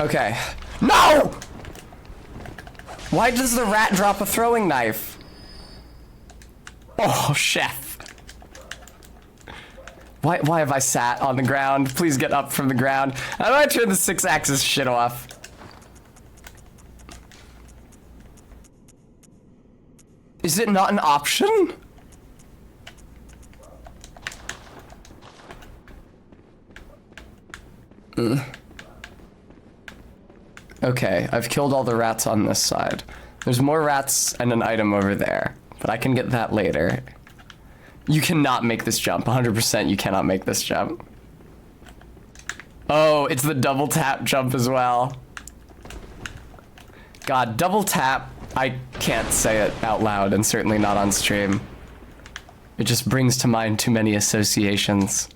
Okay. No! Why does the rat drop a throwing knife? Oh, chef. Why have I sat on the ground? Please get up from the ground. How do I turn the 6-axis shit off? Is it not an option? Ugh. Okay, I've killed all the rats on this side. There's more rats and an item over there, but I can get that later. You cannot make this jump. 100% you cannot make this jump. Oh, it's the double tap jump as well. God, double tap, I can't say it out loud and certainly not on stream. It just brings to mind too many associations.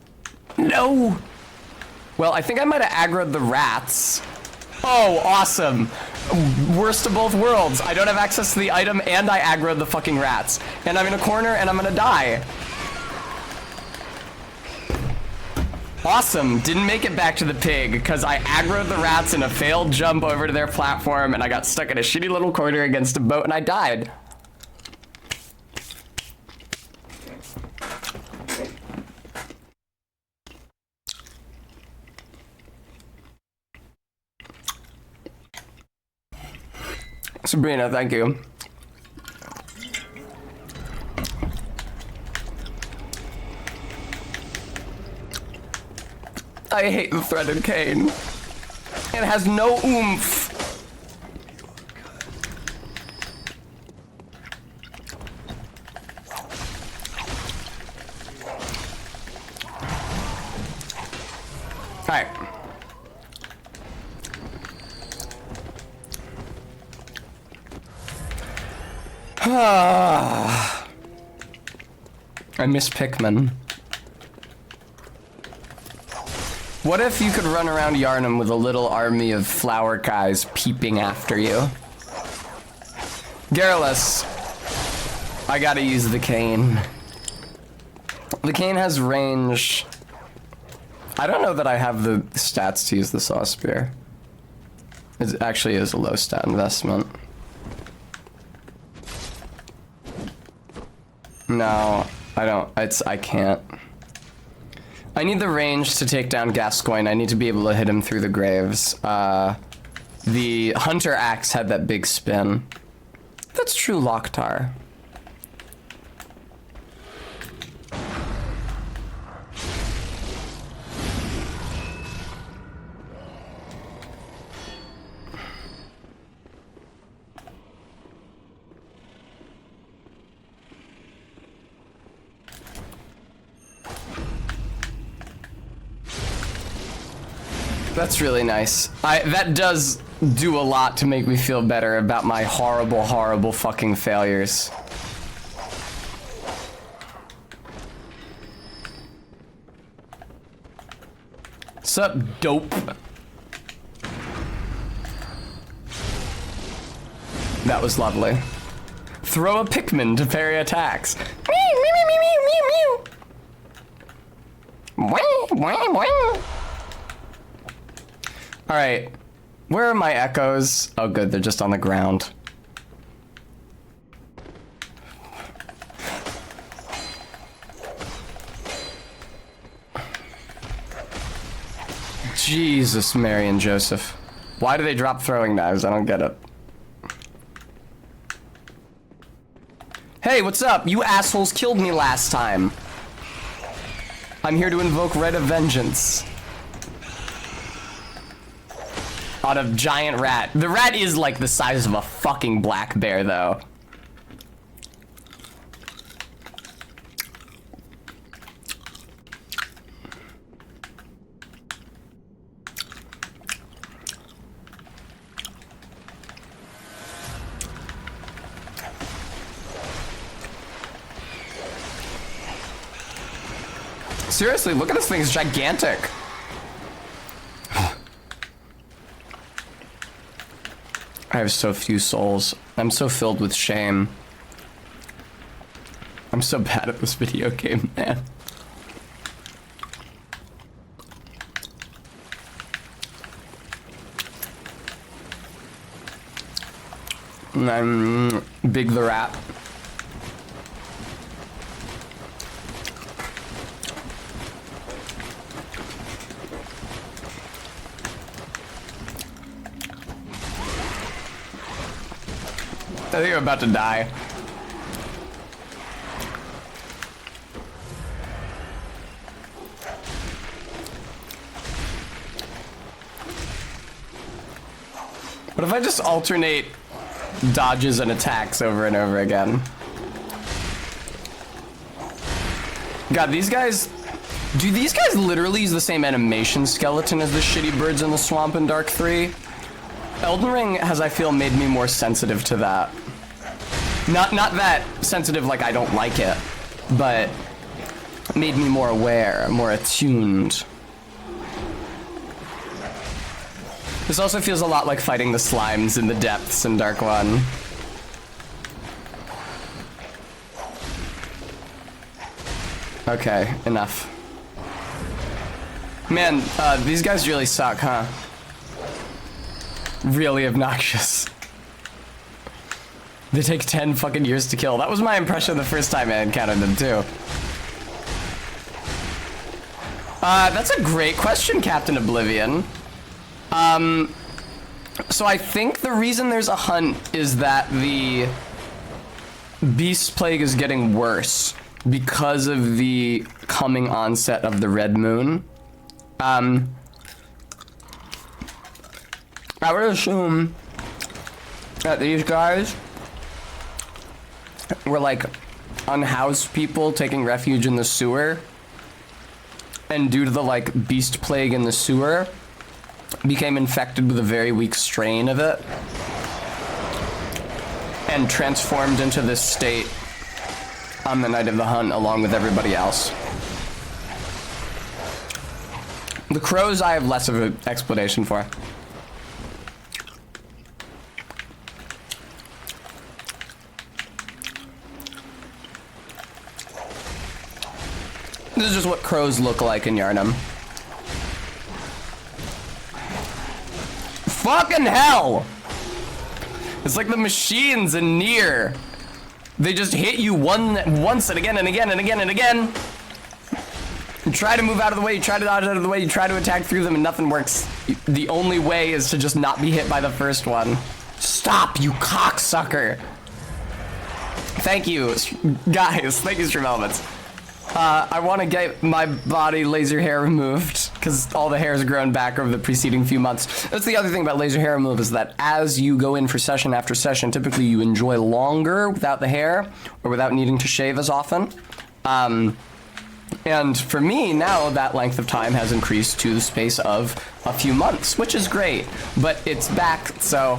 No! Well, I think I might have aggroed the rats. Oh, awesome. Worst of both worlds. I don't have access to the item and I aggroed the fucking rats. And I'm in a corner and I'm gonna die. Awesome. Didn't make it back to the pig because I aggroed the rats in a failed jump over to their platform and I got stuck in a shitty little corner against a boat and I died. Sabrina, thank you. I hate the threaded cane. It has no oomph. Alright. I miss Pikmin. What if you could run around Yharnam with a little army of flower guys peeping after you? Garrulus, I gotta use the cane. The cane has range. I don't know that I have the stats to use the saw spear. It actually is a low stat investment. No, I don't. I can't. I need the range to take down Gascoigne. I need to be able to hit him through the graves. The Hunter Axe had that big spin. That's true, Locktar. That's really nice. That does do a lot to make me feel better about my horrible, horrible fucking failures. Sup, dope? That was lovely. Throw a Pikmin to parry attacks. Meow, meow, meow, meow, meow, meow. Wah, wah, wah. All right, where are my echoes? Oh good, they're just on the ground. Jesus, Mary and Joseph. Why do they drop throwing knives? I don't get it. Hey, what's up? You assholes killed me last time. I'm here to invoke Red of Vengeance. On a giant rat. The rat is like the size of a fucking black bear, though. Seriously, look at this thing, it's gigantic. I have so few souls. I'm so filled with shame. I'm so bad at this video game, man. And I'm Big the Rat. I think I'm about to die. What if I just alternate dodges and attacks over and over again? God, these guys... Do these guys literally use the same animation skeleton as the shitty birds in the swamp in Dark 3? Elden Ring has, I feel, made me more sensitive to that. Not that sensitive like I don't like it, but made me more aware, more attuned. This also feels a lot like fighting the slimes in the depths in Dark One. Okay, enough. Man, these guys really suck, huh? Really obnoxious. They take 10 fucking years to kill. That was my impression the first time I encountered them, too. That's a great question, Captain Oblivion. So I think the reason there's a hunt is that the Beast Plague is getting worse because of the coming onset of the Red Moon. I would assume that these guys were like unhoused people taking refuge in the sewer, and due to the like beast plague in the sewer, became infected with a very weak strain of it and transformed into this state on the night of the hunt along with everybody else. The crows I have less of an explanation for. This is just what crows look like in Yharnam. Fucking hell! It's like the machines in Nier. They just hit you once and again and again and again and again. You try to move out of the way, you try to dodge out of the way, you try to attack through them and nothing works. The only way is to just not be hit by the first one. Stop, you cocksucker! Thank you, guys. Thank you, Stream Elements. I want to get my body laser hair removed because all the hair has grown back over the preceding few months. That's the other thing about laser hair removal is that as you go in for session after session, typically you enjoy longer without the hair or without needing to shave as often. And for me, now that length of time has increased to the space of a few months, which is great, but it's back, so...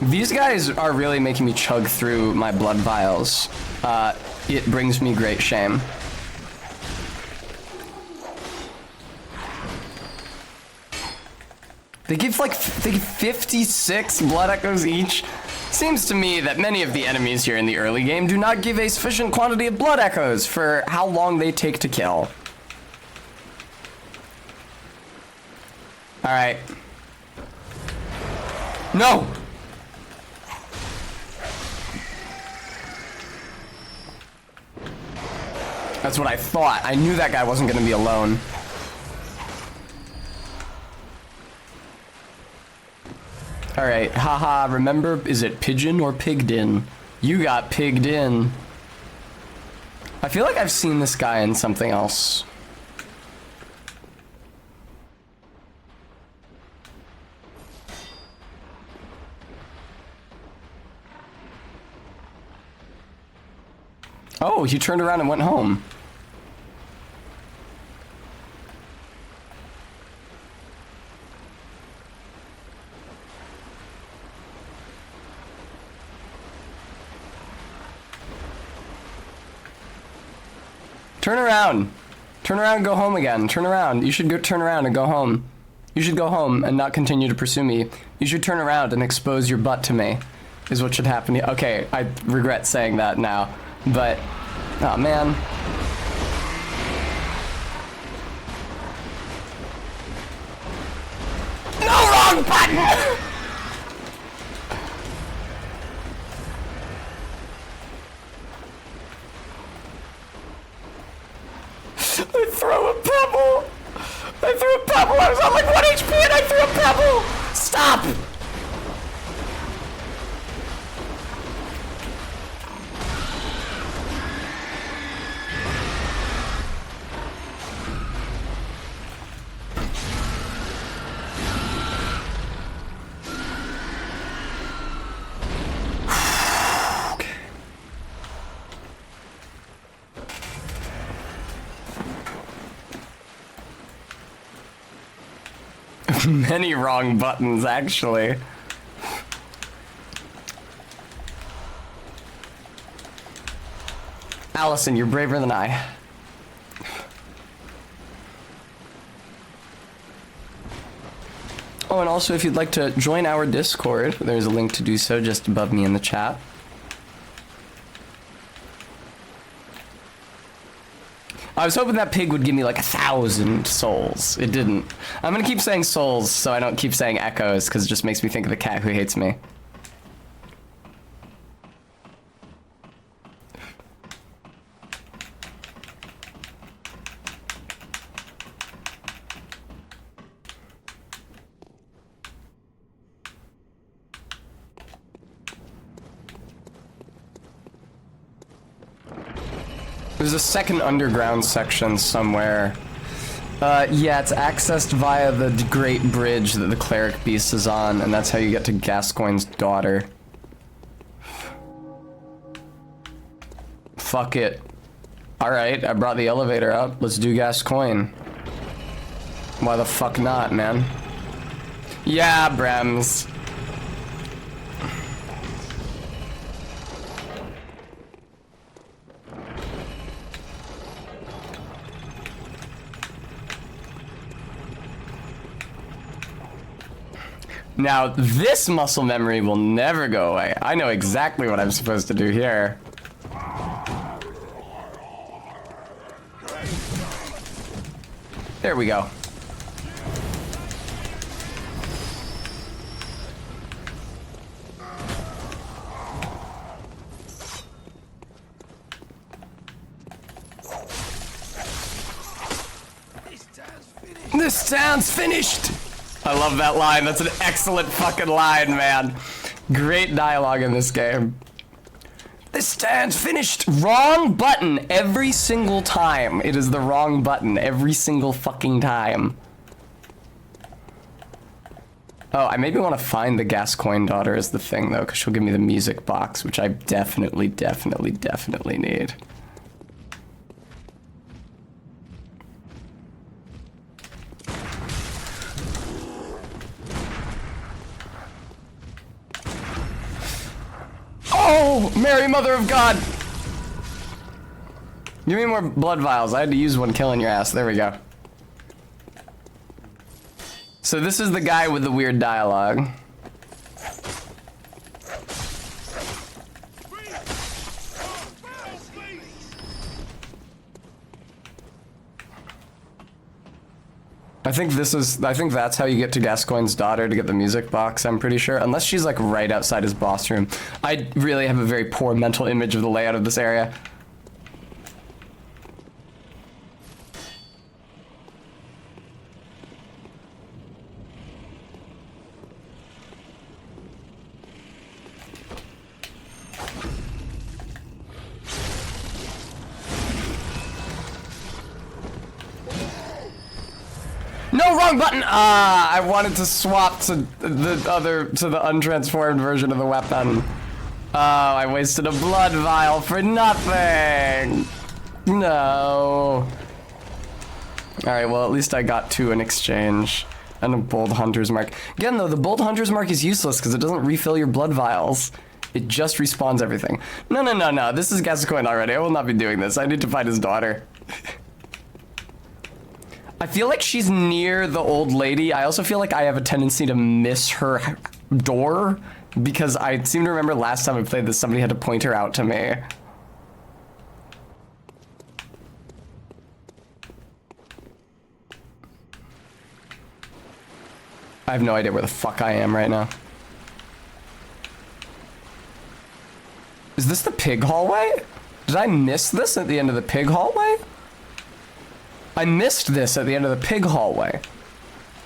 These guys are really making me chug through my blood vials. It brings me great shame. They give 56 blood echoes each. Seems to me that many of the enemies here in the early game do not give a sufficient quantity of blood echoes for how long they take to kill. Alright. No! That's what I thought. I knew that guy wasn't gonna be alone. Alright, haha, remember, is it pigeon or pigged in? You got pigged in. I feel like I've seen this guy in something else. Oh, he turned around and went home. Turn around. Turn around and go home again. Turn around. You should go turn around and go home. You should go home and not continue to pursue me. You should turn around and expose your butt to me, is what should happen. Okay, I regret saying that now, but, oh man. No, wrong button! I throw a pebble! I threw a pebble! I was on like 1 HP and I threw a pebble! Stop! Many wrong buttons, actually. Allison, you're braver than I. Oh, and also if you'd like to join our Discord, there's a link to do so just above me in the chat. I was hoping that pig would give me like 1,000 souls. It didn't. I'm gonna keep saying souls so I don't keep saying echoes, because it just makes me think of the cat who hates me. There's a second underground section somewhere. Yeah, it's accessed via the great bridge that the cleric beast is on, and that's how you get to Gascoigne's daughter. Fuck it. Alright, I brought the elevator up. Let's do Gascoigne. Why the fuck not, man? Yeah, Brems. Now, this muscle memory will never go away. I know exactly what I'm supposed to do here. There we go. This town's finished! I love that line. That's an excellent fucking line, man. Great dialogue in this game. This town's finished. Wrong button every single time. It is the wrong button every single fucking time. Oh, I maybe want to find the Gascoigne daughter as the thing, though, because she'll give me the music box, which I definitely need. Oh, Mary, Mother of God! Give me more blood vials. I had to use one killing your ass. There we go. So this is the guy with the weird dialogue. I think that's how you get to Gascoigne's daughter, to get the music box, I'm pretty sure. Unless she's like right outside his boss room. I really have a very poor mental image of the layout of this area. No, wrong button! Ah, I wanted to swap to the untransformed version of the weapon. Oh, I wasted a blood vial for nothing! No. Alright, well at least I got 2 in exchange. And a bold hunter's mark. Again though, the bold hunter's mark is useless because it doesn't refill your blood vials. It just respawns everything. No, this is Gascoigne already. I will not be doing this. I need to find his daughter. I feel like she's near the old lady. I also feel like I have a tendency to miss her door because I seem to remember last time I played this, somebody had to point her out to me. I have no idea where the fuck I am right now. Is this the pig hallway? Did I miss this at the end of the pig hallway? I missed this at the end of the pig hallway.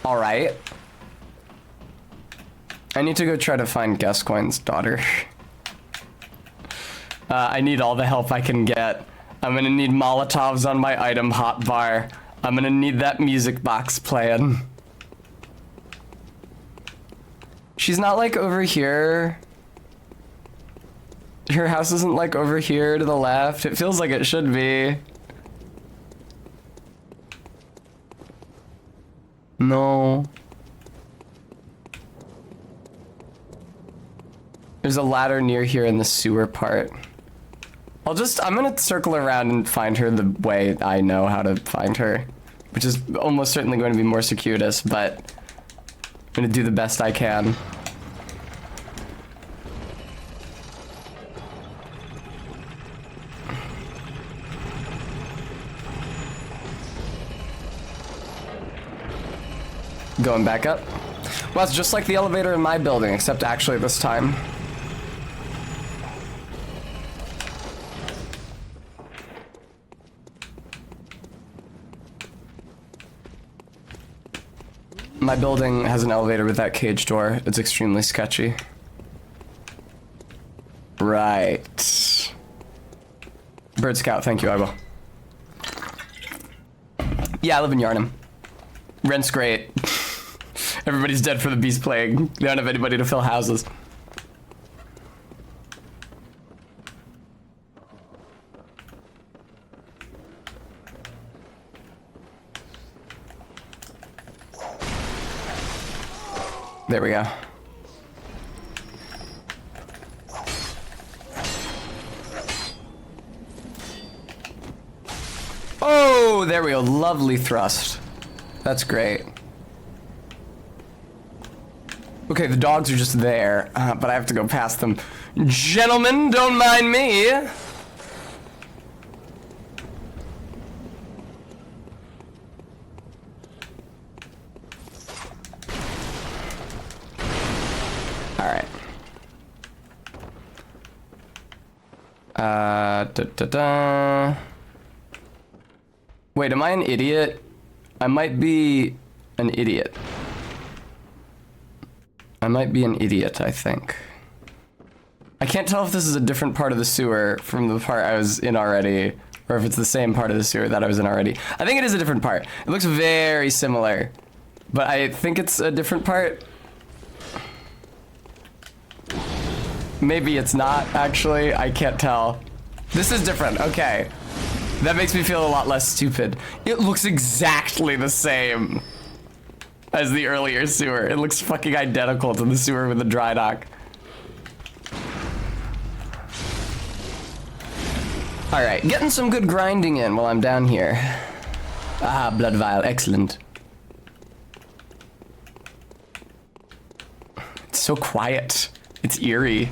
Alright. I need to go try to find Gascoigne's daughter. I need all the help I can get. I'm gonna need Molotovs on my item hotbar. I'm gonna need that music box playing. She's not like over here. Her house isn't like over here to the left. It feels like it should be. No. There's a ladder near here in the sewer part. I'm gonna circle around and find her the way I know how to find her. Which is almost certainly going to be more circuitous, but gonna do the best I can. Going back up. Well, it's just like the elevator in my building, except actually this time. My building has an elevator with that cage door. It's extremely sketchy. Right. Bird Scout, thank you, I will. Yeah, I live in Yarnum. Rent's great. Everybody's dead for the beast plague. They don't have anybody to fill houses. There we go. Oh, there we go. Lovely thrust. That's great. Okay, the dogs are just there, but I have to go past them. Gentlemen, don't mind me. Alright. Wait, am I an idiot? I might be an idiot. I might be an idiot, I think. I can't tell if this is a different part of the sewer from the part I was in already, or if it's the same part of the sewer that I was in already. I think it is a different part. It looks very similar, but I think it's a different part. Maybe it's not, actually. I can't tell. This is different, okay. That makes me feel a lot less stupid. It looks exactly the same as the earlier sewer. It looks fucking identical to the sewer with the dry dock. Alright, getting some good grinding in while I'm down here. Ah, blood vial, excellent. It's so quiet. It's eerie.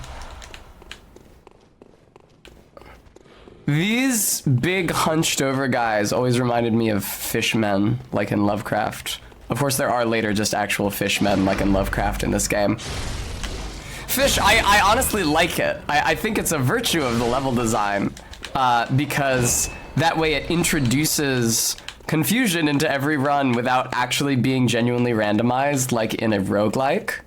These big hunched over guys always reminded me of fishmen, like in Lovecraft. Of course, there are later just actual fishmen, like in Lovecraft in this game. Fish, I honestly like it. I think it's a virtue of the level design, because that way it introduces confusion into every run without actually being genuinely randomized, like in a roguelike.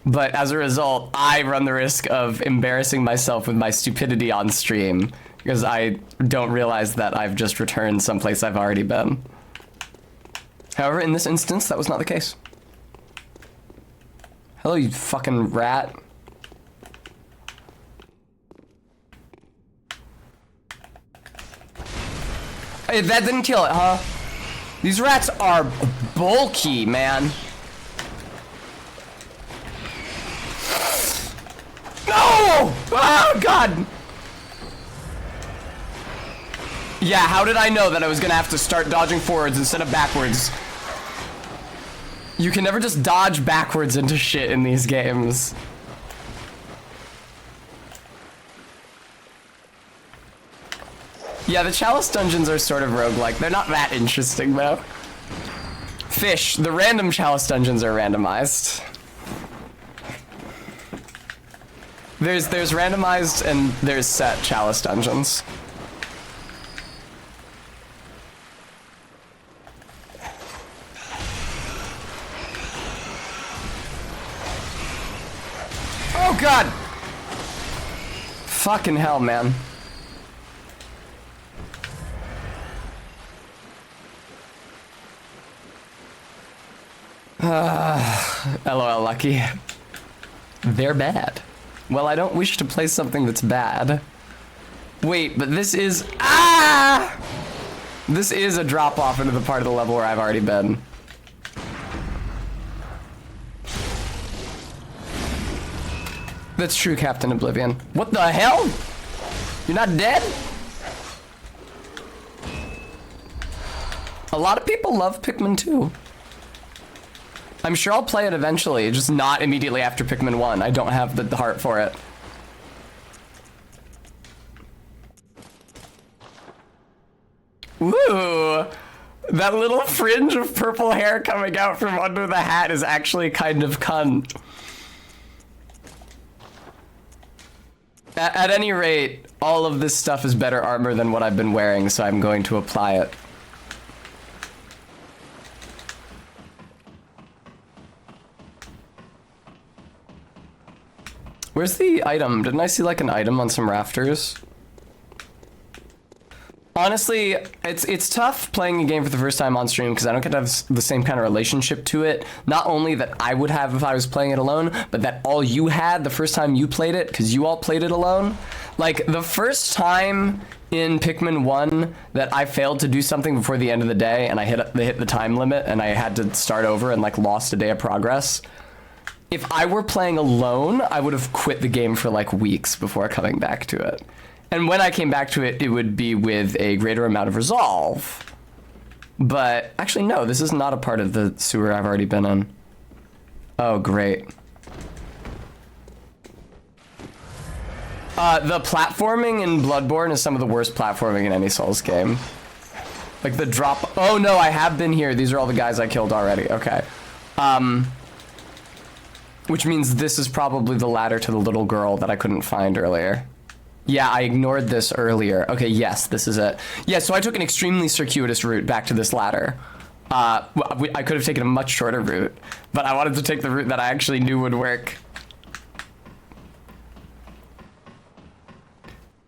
But as a result, I run the risk of embarrassing myself with my stupidity on stream, because I don't realize that I've just returned someplace I've already been. However, in this instance, that was not the case. Hello, you fucking rat. Hey, that didn't kill it, huh? These rats are bulky, man. No! Oh, God! Yeah, how did I know that I was gonna have to start dodging forwards instead of backwards? You can never just dodge backwards into shit in these games. Yeah, the Chalice dungeons are sort of roguelike. They're not that interesting, though. Fish, the random Chalice dungeons are randomized. There's randomized and there's set Chalice dungeons. Oh God! Fucking hell, man. LOL, Lucky. They're bad. Well, I don't wish to play something that's bad. Wait, but this is... Ah! This is a drop-off into the part of the level where I've already been. That's true, Captain Oblivion. What the hell? You're not dead? A lot of people love Pikmin 2. I'm sure I'll play it eventually, just not immediately after Pikmin 1. I don't have the heart for it. Woo! That little fringe of purple hair coming out from under the hat is actually kind of cunt. At any rate, all of this stuff is better armor than what I've been wearing, so I'm going to apply it. Where's the item? Didn't I see like an item on some rafters? Honestly, it's tough playing a game for the first time on stream because I don't get to have the same kind of relationship to it. Not only that I would have if I was playing it alone, but that all you had the first time you played it because you all played it alone. Like, the first time in Pikmin 1 that I failed to do something before the end of the day and I hit the time limit and I had to start over and like lost a day of progress. If I were playing alone, I would have quit the game for like weeks before coming back to it. And when I came back to it, it would be with a greater amount of resolve. But actually, no, this is not a part of the sewer I've already been in. Oh, great. The platforming in Bloodborne is some of the worst platforming in any Souls game. Like the drop. Oh no, I have been here. These are all the guys I killed already. Okay. Which means this is probably the ladder to the little girl that I couldn't find earlier. Yeah, I ignored this earlier. Okay, yes, this is it. Yeah, so I took an extremely circuitous route back to this ladder. I could have taken a much shorter route, but I wanted to take the route that I actually knew would work.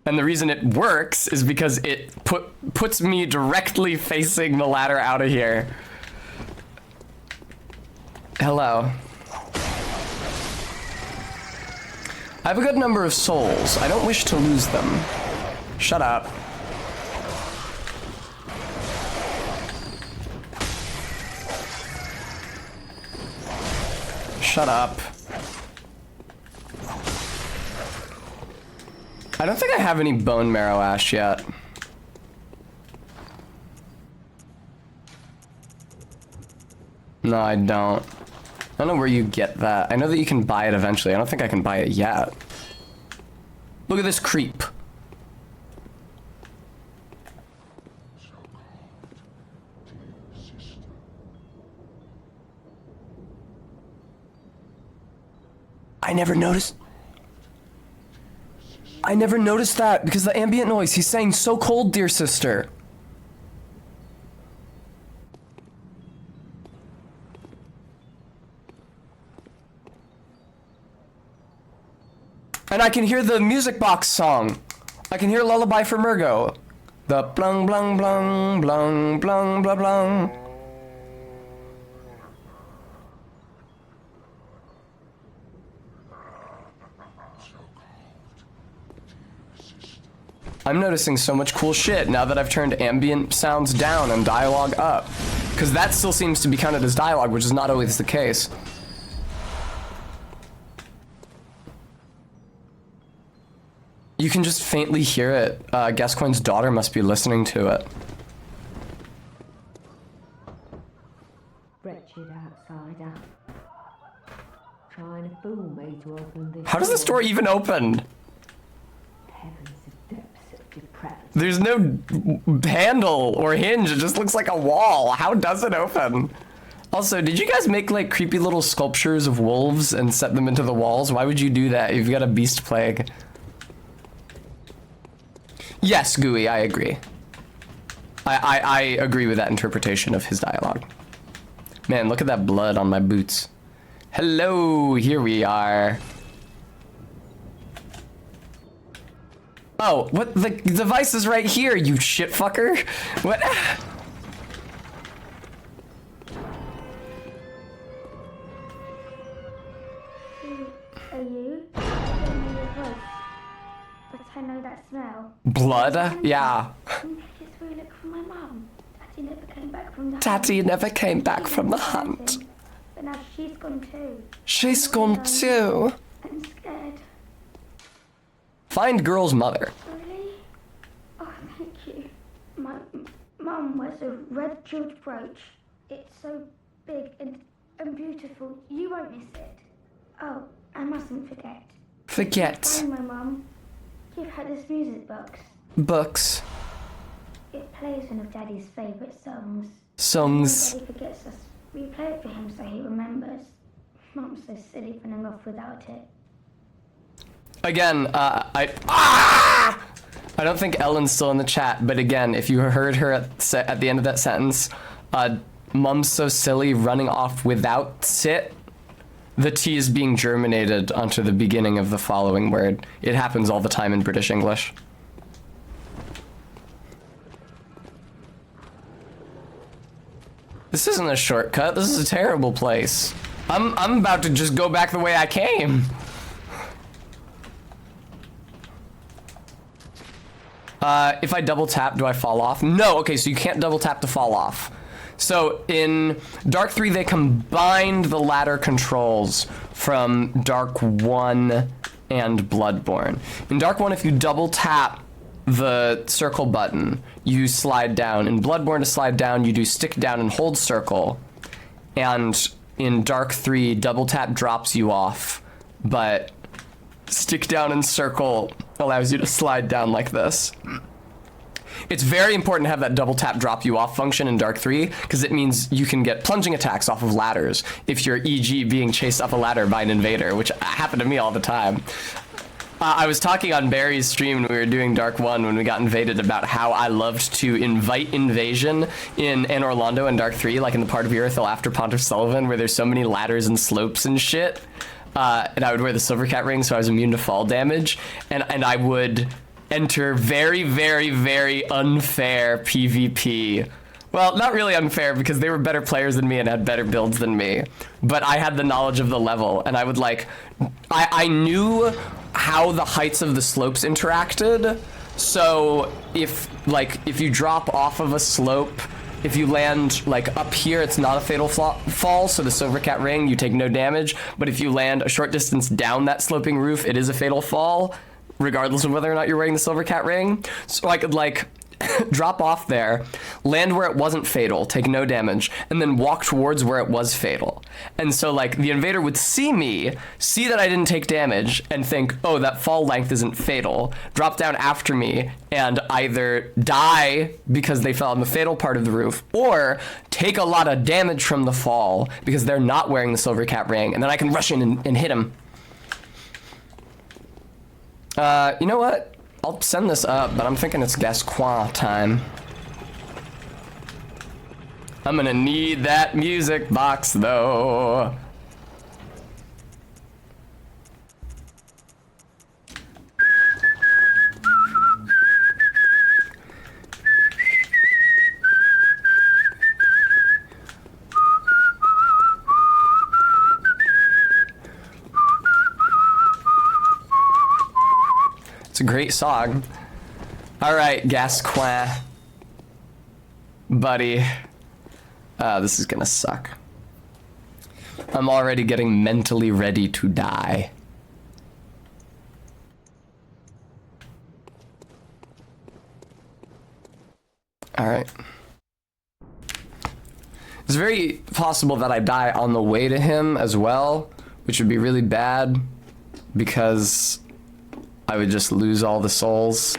And the reason it works is because it puts me directly facing the ladder out of here. Hello. I have a good number of souls. I don't wish to lose them. Shut up. Shut up. I don't think I have any bone marrow ash yet. No, I don't. I don't know where you get that. I know that you can buy it eventually. I don't think I can buy it yet. Look at this creep. I never noticed that because the ambient noise. He's saying so cold, dear sister. And I can hear the music box song. I can hear Lullaby for Murgo. The blung blung blung blung blung blah blung. I'm noticing so much cool shit now that I've turned ambient sounds down and dialogue up. Because that still seems to be counted as dialogue, which is not always the case. You can just faintly hear it. Gascoigne's daughter must be listening to it. Wretched outsider. Trying to fool me to open this. How does this door even open? Heavens of depths of depravity. There's no handle or hinge. It just looks like a wall. How does it open? Also, did you guys make like creepy little sculptures of wolves and set them into the walls? Why would you do that? You've got a beast plague. Yes, Gooey, I agree. I agree with that interpretation of his dialogue. Man, look at that blood on my boots. Hello, here we are. Oh, what? The device is right here, you shit fucker. What? Are you? But I know that smell. Blood? Yeah. Just really look for my mum. Tatty never came back from the Tatty never came back from the hunt. But now she's gone too. She's gone too. I'm scared. Find girl's mother. Really? Oh, thank you. My mum wears a red jeweled brooch. It's so big and and beautiful. You won't miss it. Oh, I mustn't forget. Forget. Find my mum. Give her this music box. Books. It plays one of Daddy's favourite songs. Songs. When Daddy forgets us, we play it for him so he remembers. Mum's so silly running off without it. Again, I don't think Ellen's still in the chat, but again, if you heard her at the end of that sentence, Mum's so silly running off without sit, the T is being germinated onto the beginning of the following word. It happens all the time in British English. This isn't a shortcut. This is a terrible place. I'm about to just go back the way I came. If I double tap, do I fall off? No, okay, so you can't double tap to fall off. So in Dark 3, they combined the ladder controls from Dark 1 and Bloodborne. In Dark 1, if you double tap the circle button, you slide down. In Bloodborne, to slide down, you do stick down and hold circle. And in Dark 3, double tap drops you off, but stick down and circle allows you to slide down like this. It's very important to have that double tap drop you off function in Dark 3, because it means you can get plunging attacks off of ladders if you're, e.g., being chased up a ladder by an invader, which happened to me all the time. I was talking on Barry's stream when we were doing Dark 1 when we got invaded about how I loved to invite invasion in Anne Orlando and Dark 3, like in the part of Irithyll after Pontiff Sullivan, where there's so many ladders and slopes and shit. And I would wear the Silvercat ring so I was immune to fall damage, and I would enter very, very, very unfair PvP. Well, not really unfair, because they were better players than me and had better builds than me, but I had the knowledge of the level, and I would like, I knew how the heights of the slopes interacted, so if you drop off of a slope, if you land like up here, it's not a fatal fall, so the Silvercat ring, you take no damage, but if you land a short distance down that sloping roof, it is a fatal fall, regardless of whether or not you're wearing the Silvercat ring. So I could like drop off there, land where it wasn't fatal, take no damage, and then walk towards where it was fatal. And so like the invader would see me, see that I didn't take damage, and think, oh, that fall length isn't fatal, drop down after me, and either die because they fell on the fatal part of the roof, or take a lot of damage from the fall because they're not wearing the Silvercat ring, and then I can rush in and hit him. You know what? I'll send this up, but I'm thinking it's Gascoigne time. I'm gonna need that music box, though. It's a great song. All right, Gascoigne, buddy. This is gonna suck. I'm already getting mentally ready to die. All right. It's very possible that I die on the way to him as well, which would be really bad because I would just lose all the souls.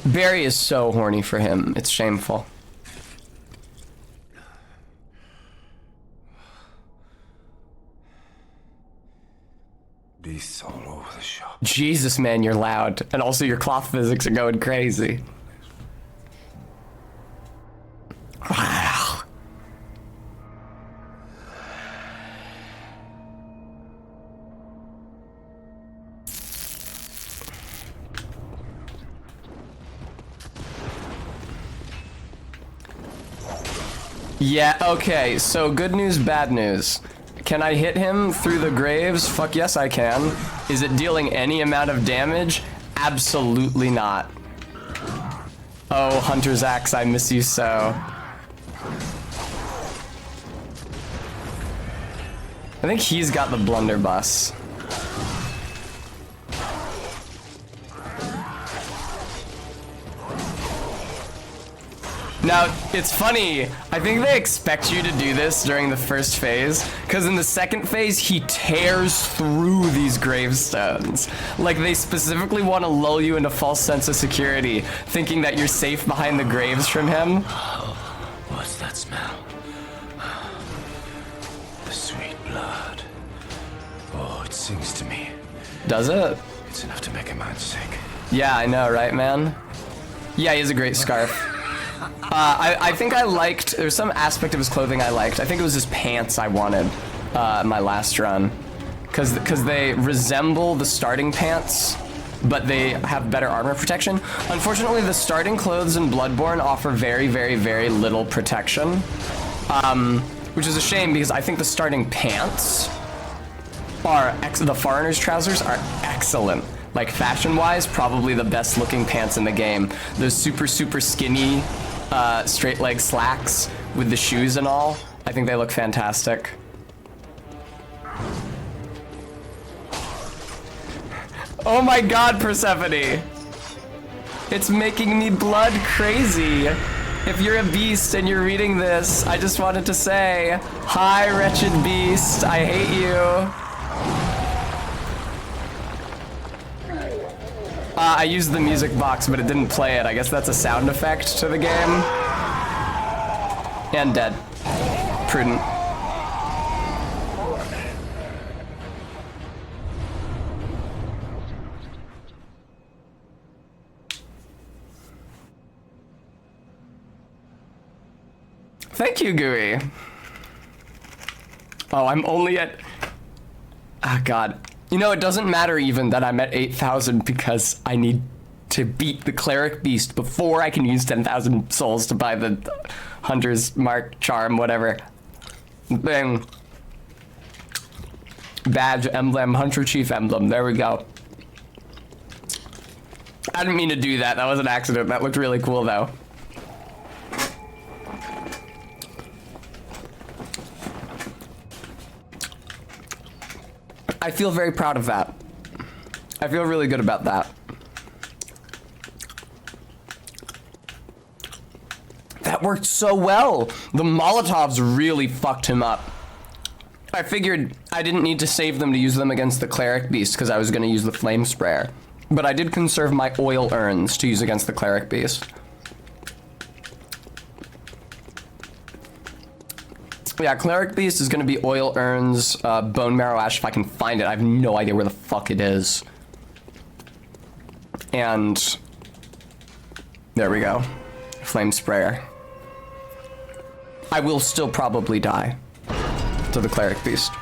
Barry is so horny for him, it's shameful. Beasts all over the shop. Jesus, man, you're loud. And also your cloth physics are going crazy. Yeah, okay, so good news, bad news. Can I hit him through the graves? Fuck yes, I can. Is it dealing any amount of damage? Absolutely not. Oh, Hunter's Axe, I miss you so. I think he's got the blunderbuss. Now, it's funny, I think they expect you to do this during the first phase, because in the second phase, he tears through these gravestones. Like, they specifically want to lull you into false sense of security, thinking that you're safe behind the graves from him. What's that smell? The sweet blood. Oh, it sings to me. Does it? It's enough to make a man sick. Yeah, I know, right, man? Yeah, he has a great scarf. I think I liked, there's some aspect of his clothing I liked. I think it was his pants I wanted my last run. Because they resemble the starting pants, but they have better armor protection. Unfortunately, the starting clothes in Bloodborne offer very, very, very little protection. Which is a shame because I think the starting pants are, the foreigner's trousers are excellent. Like fashion-wise, probably the best looking pants in the game. Those super, super skinny, straight leg slacks with the shoes and all. I think they look fantastic. Oh my god, Persephone! It's making me blood crazy. If you're a beast and you're reading this, I just wanted to say, hi, wretched beast, I hate you. I used the music box, but it didn't play it. I guess that's a sound effect to the game. And dead. Prudent. Thank you, Gooey. Oh, I'm only at... Ah, God. You know, it doesn't matter even that I'm at 8,000 because I need to beat the cleric beast before I can use 10,000 souls to buy the hunter's mark, charm, whatever thing. Badge, emblem, hunter chief emblem. There we go. I didn't mean to do that. That was an accident. That looked really cool, though. I feel very proud of that. I feel really good about that. That worked so well. The Molotovs really fucked him up. I figured I didn't need to save them to use them against the cleric beast because I was going to use the flame sprayer. But I did conserve my oil urns to use against the cleric beast. Yeah, cleric beast is going to be oil urns, bone marrow ash if I can find it. I have no idea where the fuck it is. And there we go. Flame sprayer. I will still probably die to the cleric beast.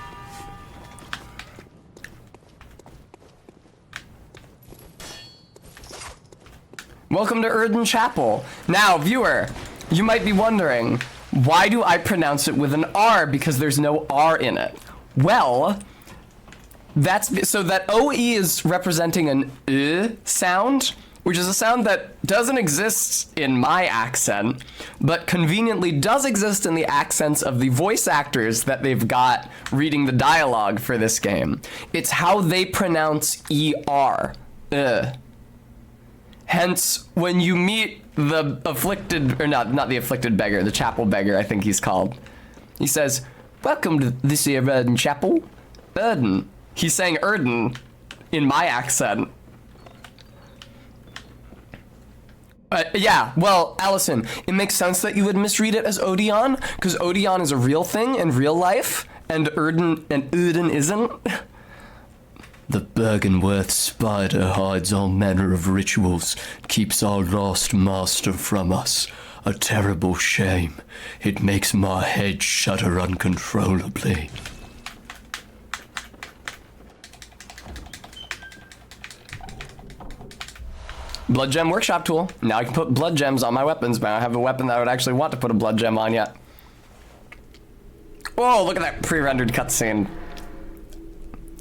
Welcome to Erden Chapel. Now, viewer, you might be wondering, why do I pronounce it with an R? Because there's no R in it. Well, that's so that OE is representing an sound, which is a sound that doesn't exist in my accent, but conveniently does exist in the accents of the voice actors that they've got reading the dialogue for this game. It's how they pronounce ER. Hence, when you meet the afflicted, or not the afflicted beggar, the chapel beggar, I think he's called. He says, "Welcome to this here Erden Chapel." Erden. He's saying Erden in my accent. Yeah, well, Allison, it makes sense that you would misread it as Odeon, because Odeon is a real thing in real life, and Erden isn't. The Bergenworth spider hides all manner of rituals, keeps our lost master from us. A terrible shame. It makes my head shudder uncontrollably. Blood gem workshop tool. Now I can put blood gems on my weapons, but I don't have a weapon that I would actually want to put a blood gem on yet. Whoa, look at that pre-rendered cutscene.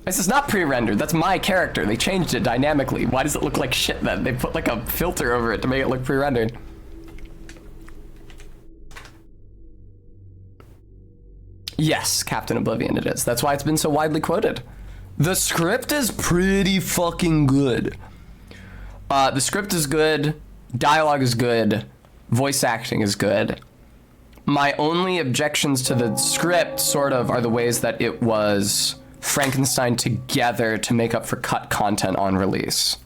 This is not pre-rendered, that's my character. They changed it dynamically. Why does it look like shit then? They put like a filter over it to make it look pre-rendered. Yes, Captain Oblivion it is. That's why it's been so widely quoted. The script is pretty fucking good. The script is good, dialogue is good. Voice acting is good. My only objections to the script, sort of, are the ways that it was Frankenstein together to make up for cut content on release.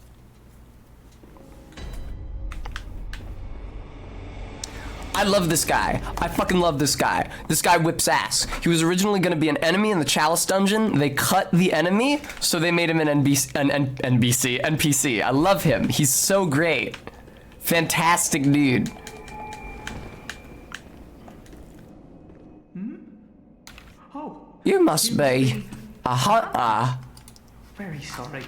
I love this guy. I fucking love this guy. This guy whips ass. He was originally going to be an enemy in the Chalice dungeon. They cut the enemy, so they made him an NPC. I love him. He's so great. Fantastic dude. Oh, You must be a hunter. very sorry.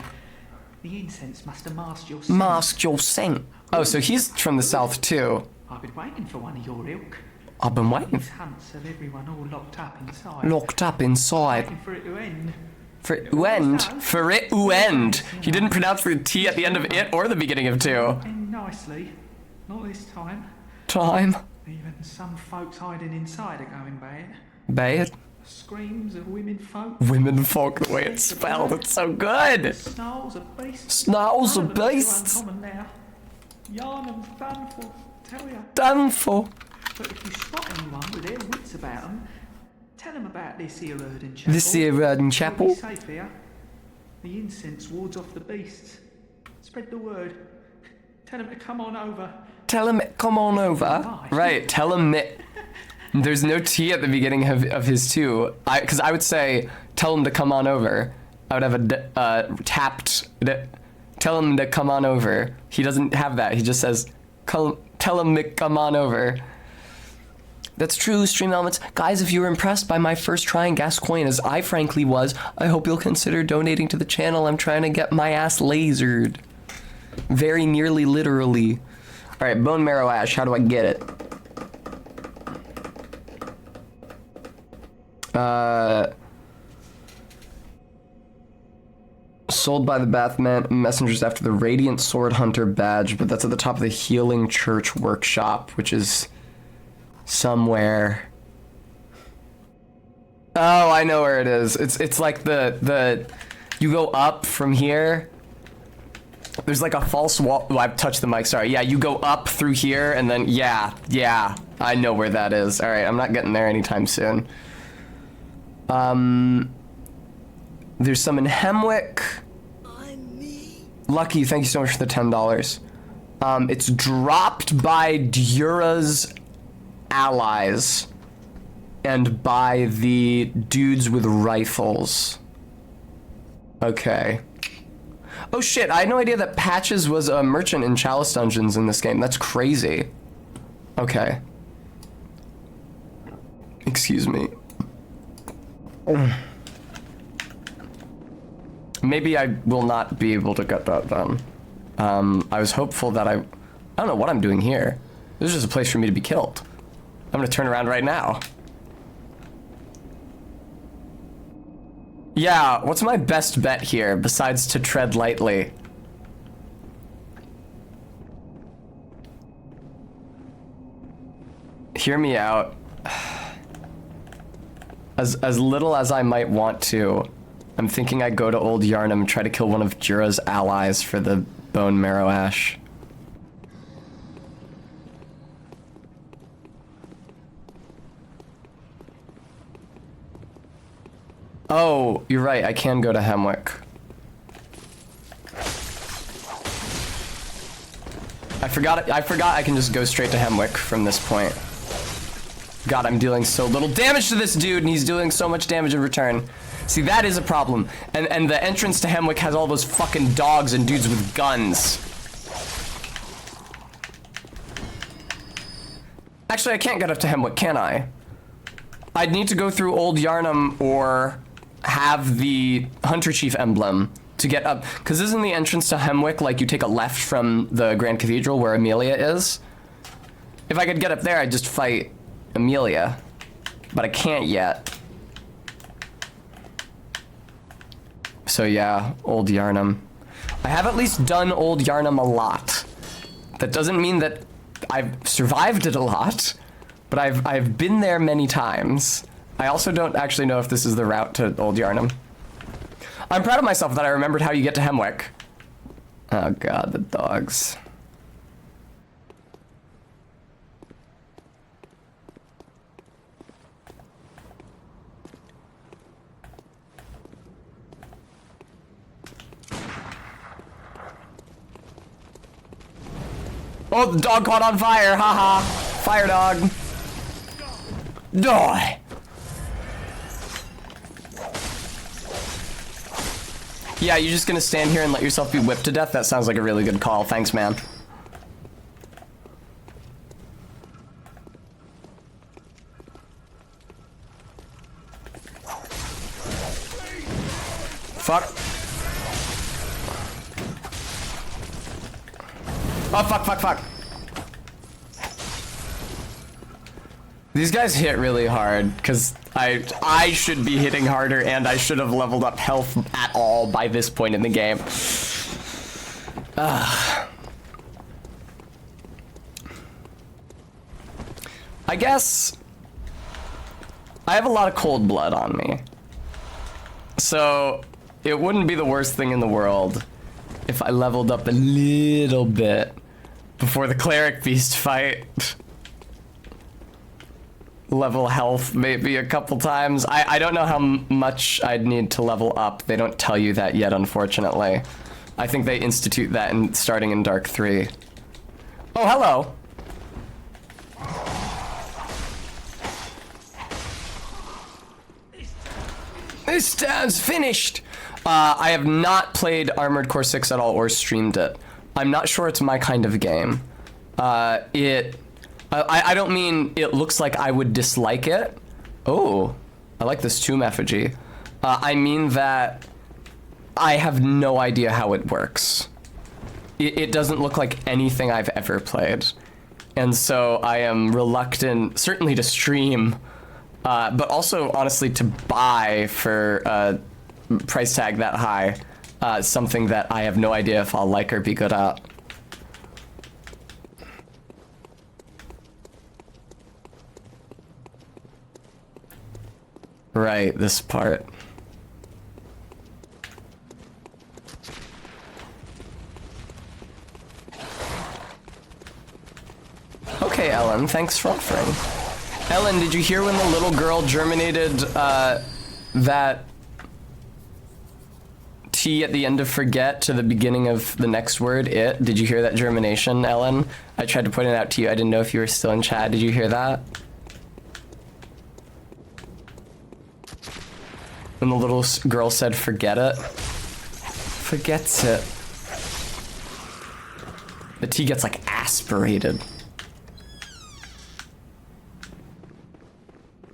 The incense must have masked your Masked your scent. Oh, so he's from the south too. I've been waiting for one of your ilk. I've been waiting. These hunts have everyone all locked up inside. Locked up inside. Waiting for it to end. For it to end? For it to end. He didn't pronounce the T at the end of it or the beginning of two. End nicely. Not this time. Time. Even some folks hiding inside are going bad. Bad. Screams of women folk. Women folk, the way it's spelled. It's so good. Snarls of beasts. Snarls None of them are too beasts. uncommon now. Yarnum's done for, tell ya. Done for. But if you spot anyone with their wits about them, tell them about this here Erden Chapel. This here Erden You'll Chapel. be safe here. The incense wards off the beasts. Spread the word. Tell them to come on over. Tell him, come on over. Right, tell him that there's no T at the beginning of his too. Because I would say, tell him to come on over. I would have a tapped, tell him to come on over. He doesn't have that. He just says, tell him to come on over. That's true, Stream Elements. Guys, if you were impressed by my first try in Gascoigne, as I frankly was, I hope you'll consider donating to the channel. I'm trying to get my ass lasered. Very nearly literally. Alright, Bone Marrow Ash, how do I get it? Sold by the Bathman Messengers after the Radiant Sword Hunter badge, but that's at the top of the Healing Church Workshop, which is somewhere. Oh, I know where it is. It's like the you go up from here. There's like a false wall. Oh, I've touched the mic, sorry. Yeah, you go up through here and then, yeah, I know where that is. All right, I'm not getting there anytime soon. There's some in Hemwick. Lucky, thank you so much for the $10. It's dropped by Dura's allies and by the dudes with rifles. Okay. Oh shit, I had no idea that Patches was a merchant in Chalice Dungeons in this game. That's crazy. Okay. Excuse me. Maybe I will not be able to get that done. I was hopeful that I don't know what I'm doing here. This is just a place for me to be killed. I'm gonna turn around right now. Yeah, what's my best bet here besides to tread lightly? Hear me out. As little as I might want to, I'm thinking I'd go to Old Yarnum and try to kill one of Jura's allies for the Bone Marrow Ash. Oh, you're right, I can go to Hemwick. I forgot I can just go straight to Hemwick from this point. God, I'm dealing so little damage to this dude, and he's doing so much damage in return. See, that is a problem. And the entrance to Hemwick has all those fucking dogs and dudes with guns. Actually, I can't get up to Hemwick, can I? I'd need to go through Old Yarnum or have the Hunter Chief emblem to get up. Because isn't the entrance to Hemwick like you take a left from the Grand Cathedral where Amelia is? If I could get up there, I'd just fight Amelia. But I can't yet. So yeah, Old Yarnum. I have at least done Old Yarnum a lot. That doesn't mean that I've survived it a lot, but I've been there many times. I also don't actually know if this is the route to Old Yarnum. I'm proud of myself that I remembered how you get to Hemwick. Oh god, the dogs. Oh, the dog caught on fire. Haha. Fire dog. Die. Yeah, you're just gonna stand here and let yourself be whipped to death? That sounds like a really good call. Thanks, man. Fuck. Oh, fuck. These guys hit really hard, because I should be hitting harder, and I should have leveled up health at all by this point in the game. I guess I have a lot of cold blood on me. So it wouldn't be the worst thing in the world if I leveled up a little bit before the cleric beast fight. Level health maybe a couple times. I don't know how much I'd need to level up. They don't tell you that yet, unfortunately. I think they institute that starting in Dark 3. Oh, hello. This time's finished. I have not played Armored Core 6 at all or streamed it. I'm not sure it's my kind of game. I don't mean it looks like I would dislike it. Oh, I like this tomb effigy. I mean that I have no idea how it works. It doesn't look like anything I've ever played. And so I am reluctant, certainly to stream, but also honestly to buy for a price tag that high, something that I have no idea if I'll like or be good at. Right, this part. Okay, Ellen, thanks for offering. Ellen, did you hear when the little girl germinated that T at the end of forget to the beginning of the next word, it? Did you hear that germination, Ellen? I tried to point it out to you. I didn't know if you were still in chat. Did you hear that? When the little girl said, forget it. Forgets it. The T gets like aspirated.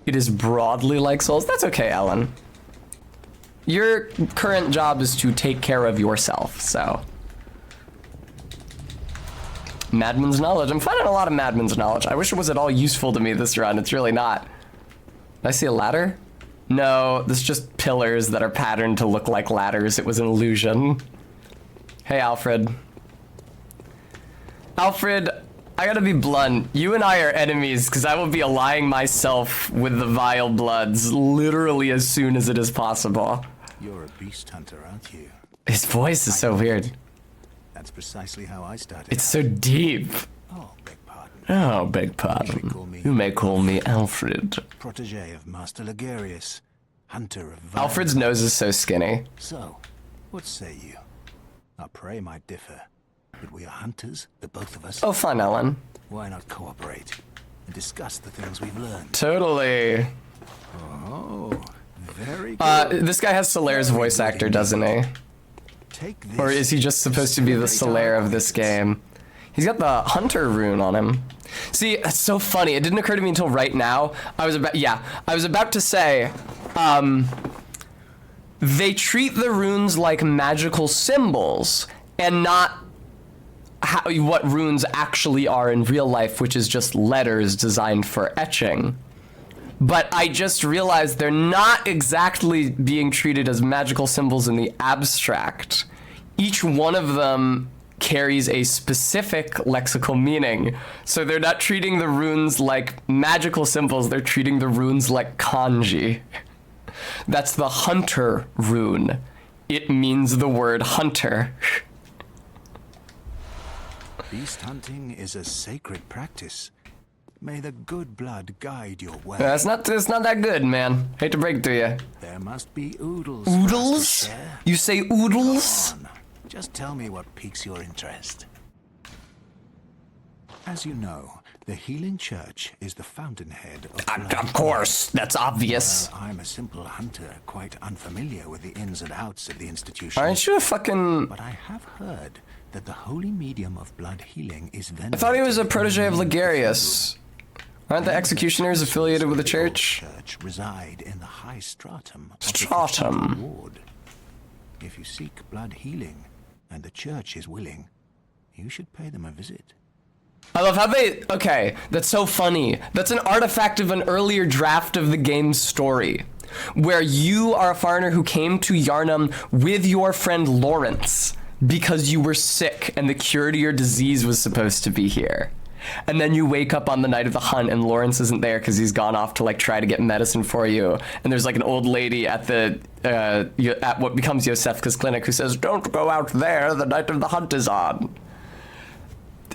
It is broadly like Souls. That's okay, Ellen. Your current job is to take care of yourself, so. Madman's knowledge. I'm finding a lot of Madman's knowledge. I wish it was at all useful to me this run. It's really not. Did I see a ladder? No, this is just pillars that are patterned to look like ladders. It was an illusion. Hey, Alfred. Alfred, I gotta be blunt. You and I are enemies because I will be allying myself with the Vile Bloods literally as soon as it is possible. You're a beast hunter, aren't you? His voice is so weird. That's precisely how I started. It's so deep. Oh, beg pardon. Oh, beg pardon. You may call me Alfred. Protege of Master Ligurius, hunter of Alfred's nose is so skinny. So, what say you? Our prey might differ, but we are hunters, the both of us. Oh, fun, Ellen. Why not cooperate and discuss the things we've learned? Totally. Oh, very good. This guy has Solaire's voice actor, doesn't he? Take this. Or is he just supposed to be the Solaire of this game? He's got the Hunter rune on him. See, that's so funny. It didn't occur to me until right now. I was about to say, they treat the runes like magical symbols and not what runes actually are in real life, which is just letters designed for etching. But I just realized they're not exactly being treated as magical symbols in the abstract. Each one of them carries a specific lexical meaning. So they're not treating the runes like magical symbols, they're treating the runes like kanji. That's the Hunter rune. It means the word hunter. Beast hunting is a sacred practice. May the good blood guide your way. It's not that good, man. Hate to break it to you. There must be oodles. Oodles? You say oodles? Just tell me what piques your interest. As you know, the Healing Church is the fountainhead of Of course, that's obvious. I'm a simple hunter, quite unfamiliar with the ins and outs of the institution. Aren't you a fucking... But I have heard that the holy medium of blood healing is venerated. I thought he was a protege of Ligarius. Aren't the executioners affiliated with the church? Church reside in the high stratum of Stratum. the ward. If you seek blood healing, and the church is willing, you should pay them a visit. I love how they... Okay, that's so funny. That's an artifact of an earlier draft of the game's story, where you are a foreigner who came to Yharnam with your friend Lawrence because you were sick and the cure to your disease was supposed to be here. And then you wake up on the night of the hunt and Lawrence isn't there because he's gone off to like try to get medicine for you. And there's like an old lady at the at what becomes Yosefka's clinic who says, "Don't go out there, the night of the hunt is on."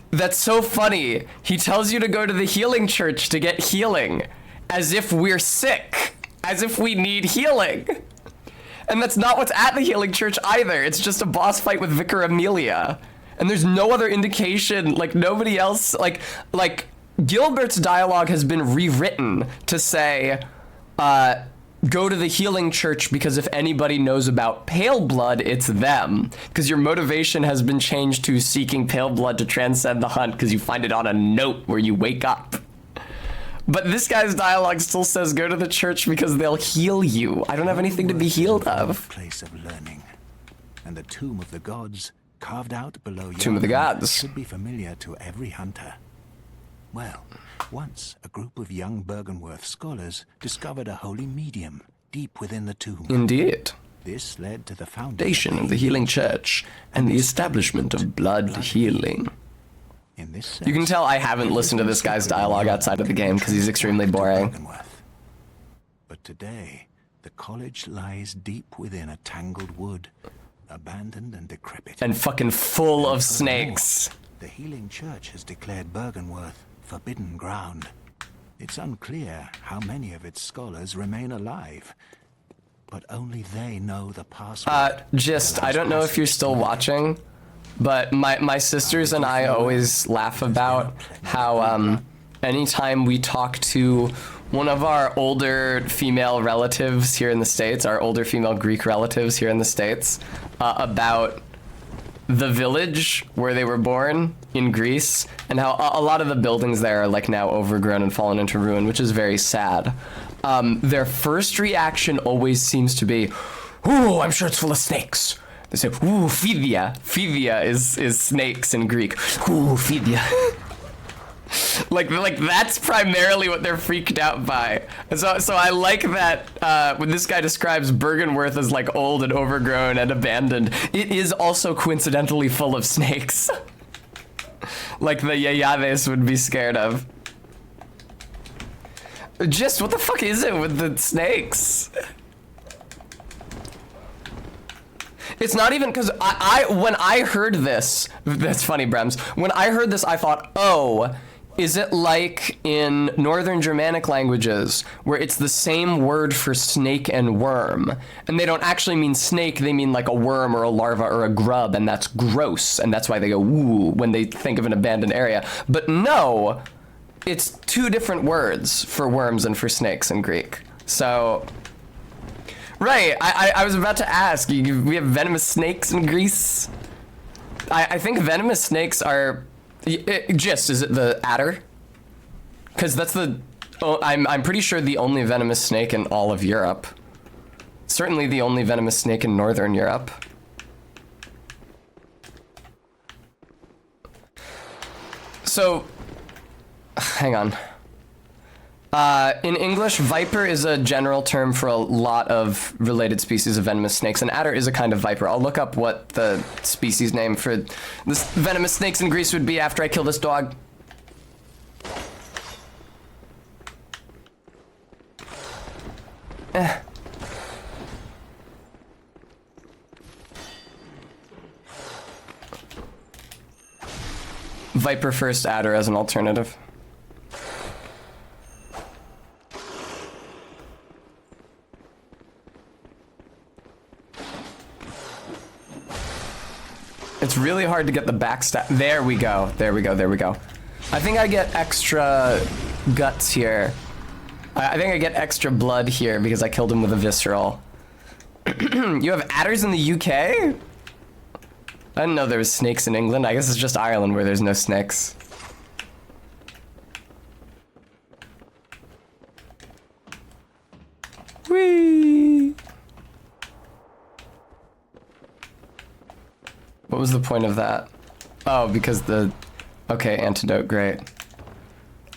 That's so funny. He tells you to go to the healing church to get healing, as if we're sick, as if we need healing. And that's not what's at the healing church either. It's just a boss fight with Vicar Amelia. And there's no other indication, like nobody else, like Gilbert's dialogue has been rewritten to say, go to the healing church because if anybody knows about pale blood, it's them. Because your motivation has been changed to seeking pale blood to transcend the hunt because you find it on a note where you wake up. But this guy's dialogue still says go to the church because they'll heal you. I don't have anything to be healed of. Place of learning, and the tomb of the gods carved out below Tomb of the Gods should be familiar to every hunter. Well, once a group of young Bergenworth scholars discovered a holy medium deep within the tomb. Indeed. This led to the foundation Of the healing church and the establishment of blood healing. In this You can tell I haven't listened to this guy's dialogue outside of the game because he's extremely boring. But today, the college lies deep within a tangled wood, abandoned and decrepit. And fucking full of snakes. The healing church has declared Bergenworth forbidden ground. It's unclear how many of its scholars remain alive, but only they know the password. I don't know if you're still watching, but my sisters and I always laugh about how anytime we talk to one of our older female relatives here in the States, our older female Greek relatives here in the States, about the village where they were born in Greece and how a lot of the buildings there are like now overgrown and fallen into ruin, which is very sad. Their first reaction always seems to be, "Ooh, I'm sure it's full of snakes." They say, "Ooh, phithia." Phithia is snakes in Greek. "Ooh, phithia." like that's primarily what they're freaked out by. So I like that when this guy describes Bergenworth as like old and overgrown and abandoned, it is also coincidentally full of snakes. Like the Yayaves would be scared of. Just what the fuck is it with the snakes? It's not even because when I heard this, that's funny, Brems. When I heard this, I thought, oh, is it like in Northern Germanic languages where it's the same word for snake and worm? And they don't actually mean snake, they mean like a worm or a larva or a grub, and that's gross. And that's why they go, ooh, when they think of an abandoned area. But no, it's two different words for worms and for snakes in Greek. So... Right, I was about to ask, we have venomous snakes in Greece? I think venomous snakes are, is it the adder? Because that's I'm pretty sure the only venomous snake in all of Europe. Certainly the only venomous snake in Northern Europe. So, hang on. In English, viper is a general term for a lot of related species of venomous snakes, and adder is a kind of viper. I'll look up what the species name for this venomous snakes in Greece would be after I kill this dog. Viper first, adder as an alternative. It's really hard to get the backstab. There we go. There we go. There we go. I think I get extra guts here. I think I get extra blood here because I killed him with a visceral. You have adders in the UK? I didn't know there was snakes in England. I guess it's just Ireland where there's no snakes. Whee! What was the point of that? Oh, because the... Okay, antidote, great.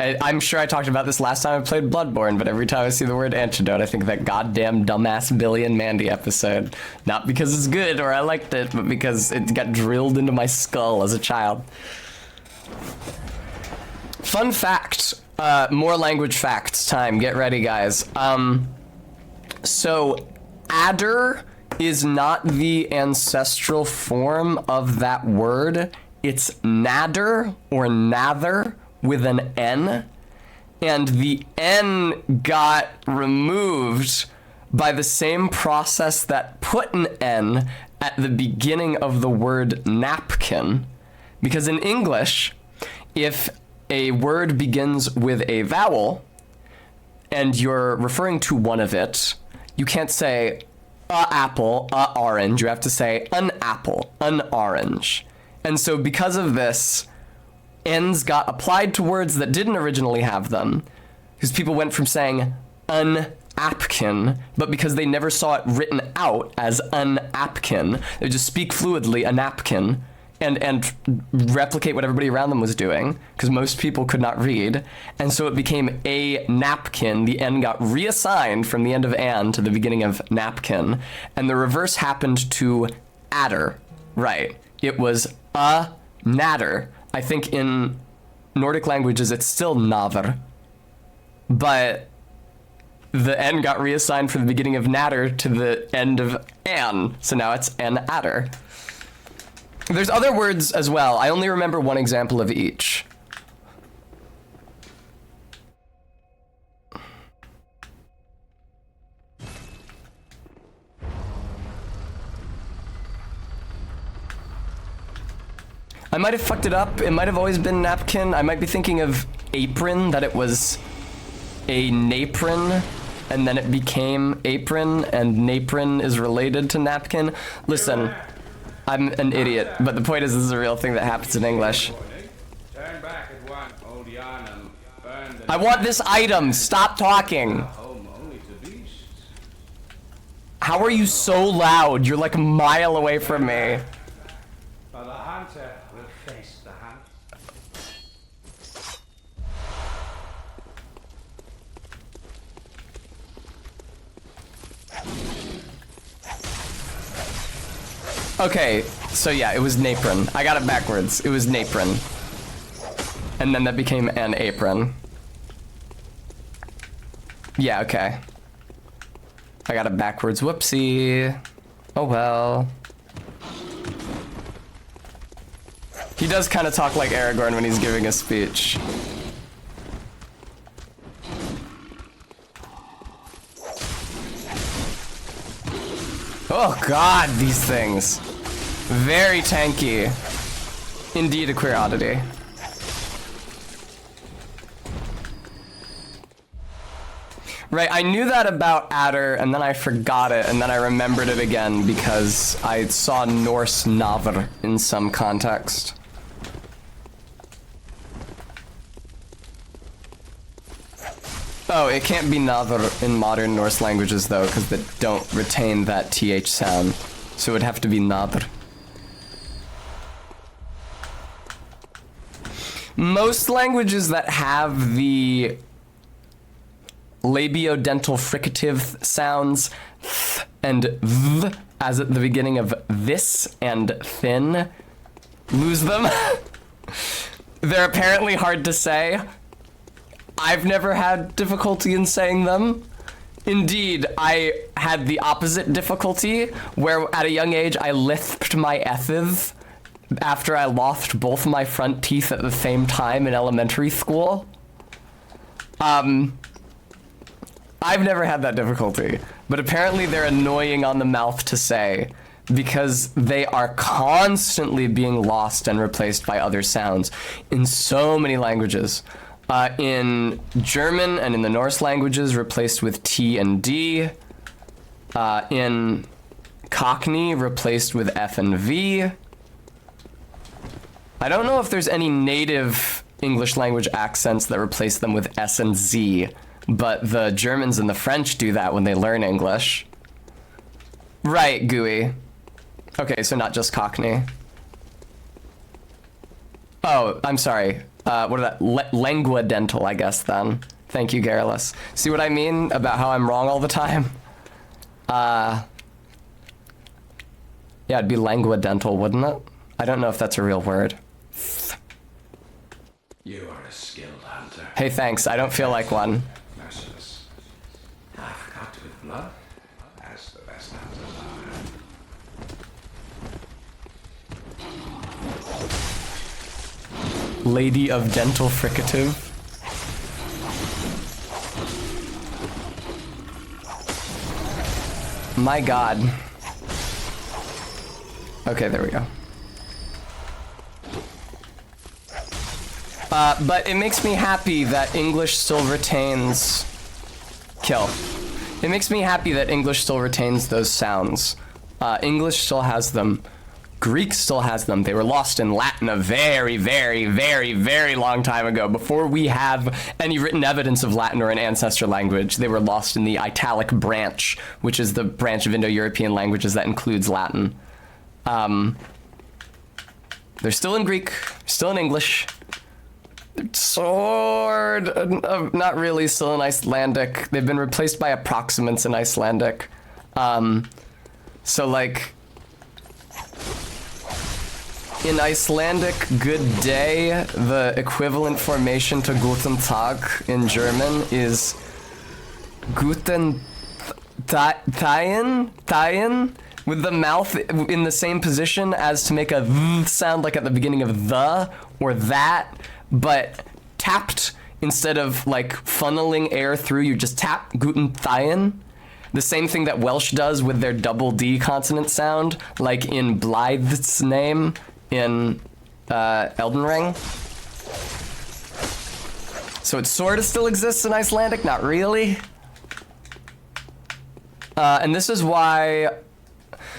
I'm sure I talked about this last time I played Bloodborne, but every time I see the word antidote, I think that goddamn dumbass Billy and Mandy episode. Not because it's good or I liked it, but because it got drilled into my skull as a child. Fun fact, more language facts time. Get ready, guys. So, adder is not the ancestral form of that word. It's nadder or nather with an N, and the N got removed by the same process that put an N at the beginning of the word napkin. Because in English, if a word begins with a vowel and you're referring to one of it, you can't say a apple, a orange. You have to say an apple, an orange. And so because of this, N's got applied to words that didn't originally have them, because people went from saying an apkin, but because they never saw it written out as an apkin, they just speak fluidly a napkin and replicate what everybody around them was doing, because most people could not read, and so it became a napkin. The N got reassigned from the end of an to the beginning of napkin, and the reverse happened to adder. Right. It was a natter. I think in Nordic languages it's still naver, but the N got reassigned from the beginning of natter to the end of an, so now it's an adder. There's other words as well. I only remember one example of each. I might have fucked it up. It might have always been napkin. I might be thinking of apron, that it was a napron, and then it became apron, and napron is related to napkin. Listen, I'm an idiot, but the point is this is a real thing that happens in English. I want this item. Stop talking. How are you so loud? You're like a mile away from me. Okay, so yeah, it was napron. I got it backwards. It was napron. And then that became an apron. Yeah, okay. I got it backwards. Whoopsie. Oh well. He does kind of talk like Aragorn when he's giving a speech. Oh god, these things. Very tanky. Indeed a queer oddity. Right, I knew that about adder, and then I forgot it, and then I remembered it again because I saw Norse navr in some context. Oh, it can't be navr in modern Norse languages though, because they don't retain that th sound. So it would have to be navr. Most languages that have the labiodental fricative sounds th and v as at the beginning of this and thin lose them. They're apparently hard to say. I've never had difficulty in saying them. Indeed, I had the opposite difficulty, where at a young age I lisped my S's after I lost both my front teeth at the same time in elementary school. I've never had that difficulty, but apparently they're annoying on the mouth to say, because they are constantly being lost and replaced by other sounds in so many languages. In German and in the Norse languages, replaced with T and D. In Cockney, replaced with F and V. I don't know if there's any native English language accents that replace them with S and Z, but the Germans and the French do that when they learn English. Right, Gooey. Okay, so not just Cockney. Oh, I'm sorry. What are that? Lengua dental, I guess, then. Thank you, Garrulus. See what I mean about how I'm wrong all the time? Yeah, it'd be lengua dental, wouldn't it? I don't know if that's a real word. You are a skilled hunter. Hey, thanks. I don't feel like one. Merciless. Cut with blood, as the best hunters are. Lady of dental fricative. My God. Okay, there we go. But it makes me happy that English still retains... Kill. It makes me happy that English still retains those sounds. English still has them. Greek still has them. They were lost in Latin a very, very, very, very long time ago. Before we have any written evidence of Latin or an ancestor language, they were lost in the Italic branch, which is the branch of Indo-European languages that includes Latin. They're still in Greek, still in English. Sort of, not really, still in Icelandic. They've been replaced by approximants in Icelandic. So like, in Icelandic, good day, the equivalent formation to Guten Tag in German is Guten Tayen, with the mouth in the same position as to make a th sound like at the beginning of the or that, but tapped instead of like funneling air through, you just tap Guten Tayen. The same thing that Welsh does with their double D consonant sound, like in Blythe's name in Elden Ring. So it sort of still exists in Icelandic, not really. And this is why,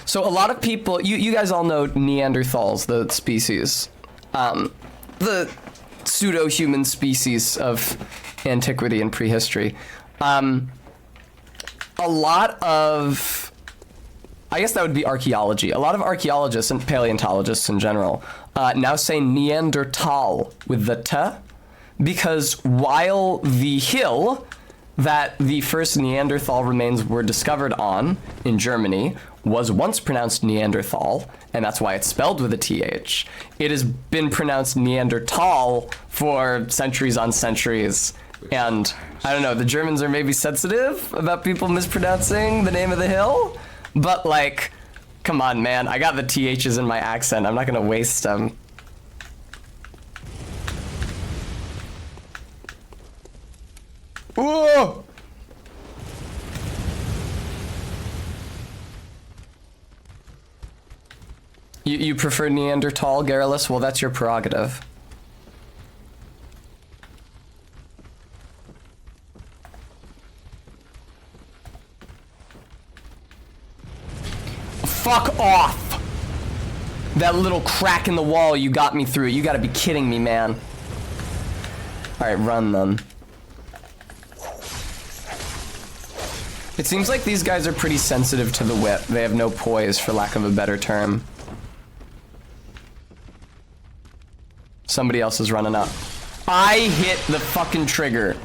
so a lot of people, you guys all know Neanderthals, the species. The pseudo-human species of antiquity and prehistory. A lot of, I guess that would be archaeology. A lot of archaeologists and paleontologists in general now say Neanderthal with the t, because while the hill that the first Neanderthal remains were discovered on in Germany was once pronounced Neanderthal, and that's why it's spelled with a TH. It has been pronounced Neanderthal for centuries on centuries. And I don't know, the Germans are maybe sensitive about people mispronouncing the name of the hill, but like, come on, man, I got the THs in my accent. I'm not gonna waste them. Whoa! You prefer Neanderthal, Garrulus? Well, that's your prerogative. Fuck off! That little crack in the wall you got me through. You gotta be kidding me, man. Alright, run then. It seems like these guys are pretty sensitive to the whip. They have no poise, for lack of a better term. Somebody else is running up. I hit the fucking trigger.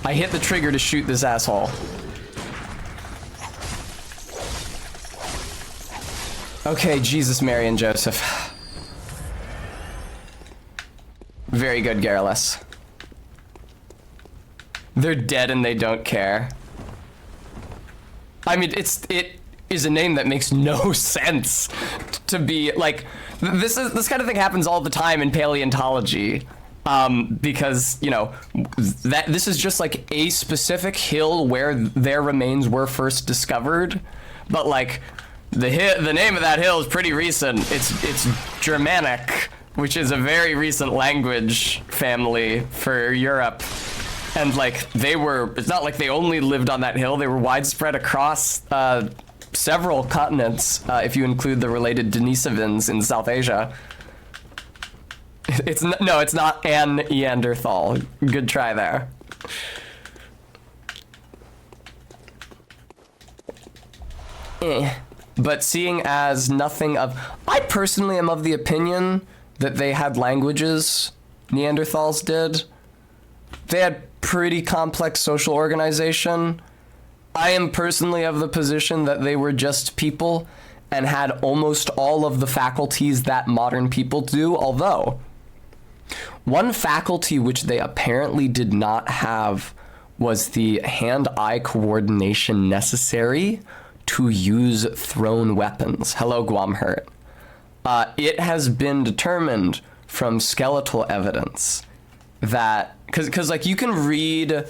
I hit the trigger to shoot this asshole. Okay, Jesus, Mary, and Joseph. Very good, Garrulus. They're dead and they don't care. I mean, it is a name that makes no sense to be like. This kind of thing happens all the time in paleontology, because you know that this is just like a specific hill where their remains were first discovered, but like The name of that hill is pretty recent. It's Germanic, which is a very recent language family for Europe. And like it's not like they only lived on that hill. They were widespread across several continents, if you include the related Denisovans in South Asia. It's not an Neanderthal. Good try there. But seeing as nothing of... I personally am of the opinion that they had languages, Neanderthals did. They had pretty complex social organization. I am personally of the position that they were just people and had almost all of the faculties that modern people do, although one faculty which they apparently did not have was the hand-eye coordination necessary to use thrown weapons. Hello, Guamhurt. It has been determined from skeletal evidence that, because like you can read,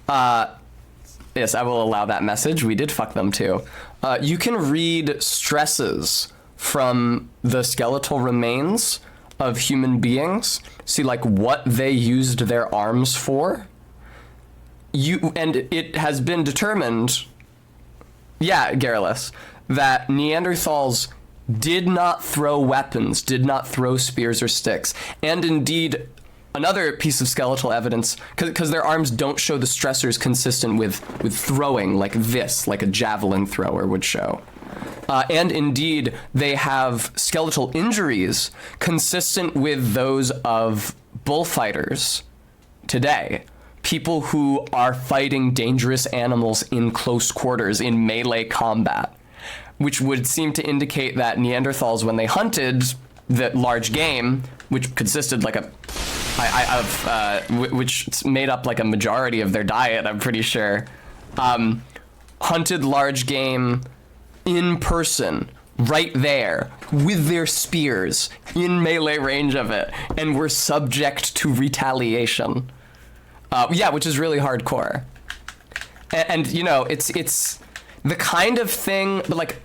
yes, I will allow that message. We did fuck them too. You can read stresses from the skeletal remains of human beings, see like what they used their arms for. And it has been determined, yeah, Garrulus, that Neanderthals did not throw weapons, did not throw spears or sticks. And indeed, another piece of skeletal evidence, because their arms don't show the stressors consistent with throwing like this, like a javelin thrower would show. And indeed, they have skeletal injuries consistent with those of bullfighters today. People who are fighting dangerous animals in close quarters in melee combat, which would seem to indicate that Neanderthals, when they hunted the large game, which consisted like which made up like a majority of their diet, I'm pretty sure, hunted large game in person, right there, with their spears, in melee range of it, and were subject to retaliation. Yeah, which is really hardcore. And you know, it's the kind of thing, but like,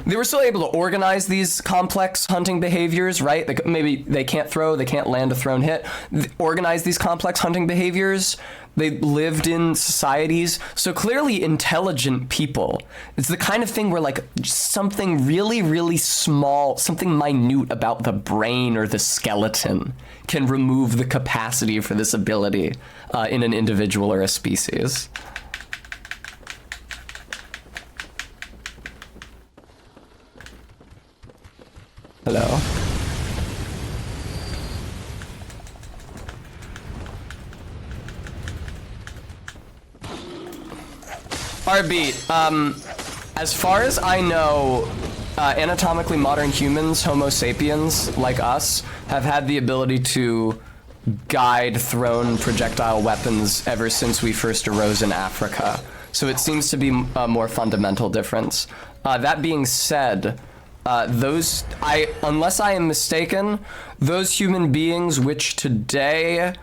they were still able to organize these complex hunting behaviors, right? Like maybe they can't throw, they can't land a thrown hit. Organize these complex hunting behaviors. They lived in societies, so clearly intelligent people. It's the kind of thing where like something really, really small, something minute about the brain or the skeleton can remove the capacity for this ability in an individual or a species. Hello. Arbeat, as far as I know, anatomically modern humans, Homo sapiens, like us, have had the ability to guide thrown projectile weapons ever since we first arose in Africa. So it seems to be a more fundamental difference. That being said, unless I am mistaken, those human beings which today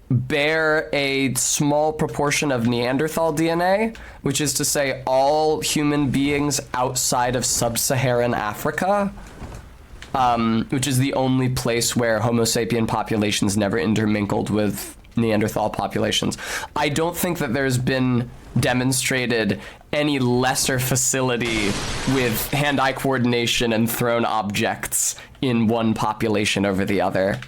bear a small proportion of Neanderthal DNA, which is to say all human beings outside of sub-Saharan Africa, which is the only place where Homo sapien populations never intermingled with Neanderthal populations. I don't think that there's been demonstrated any lesser facility with hand-eye coordination and thrown objects in one population over the other.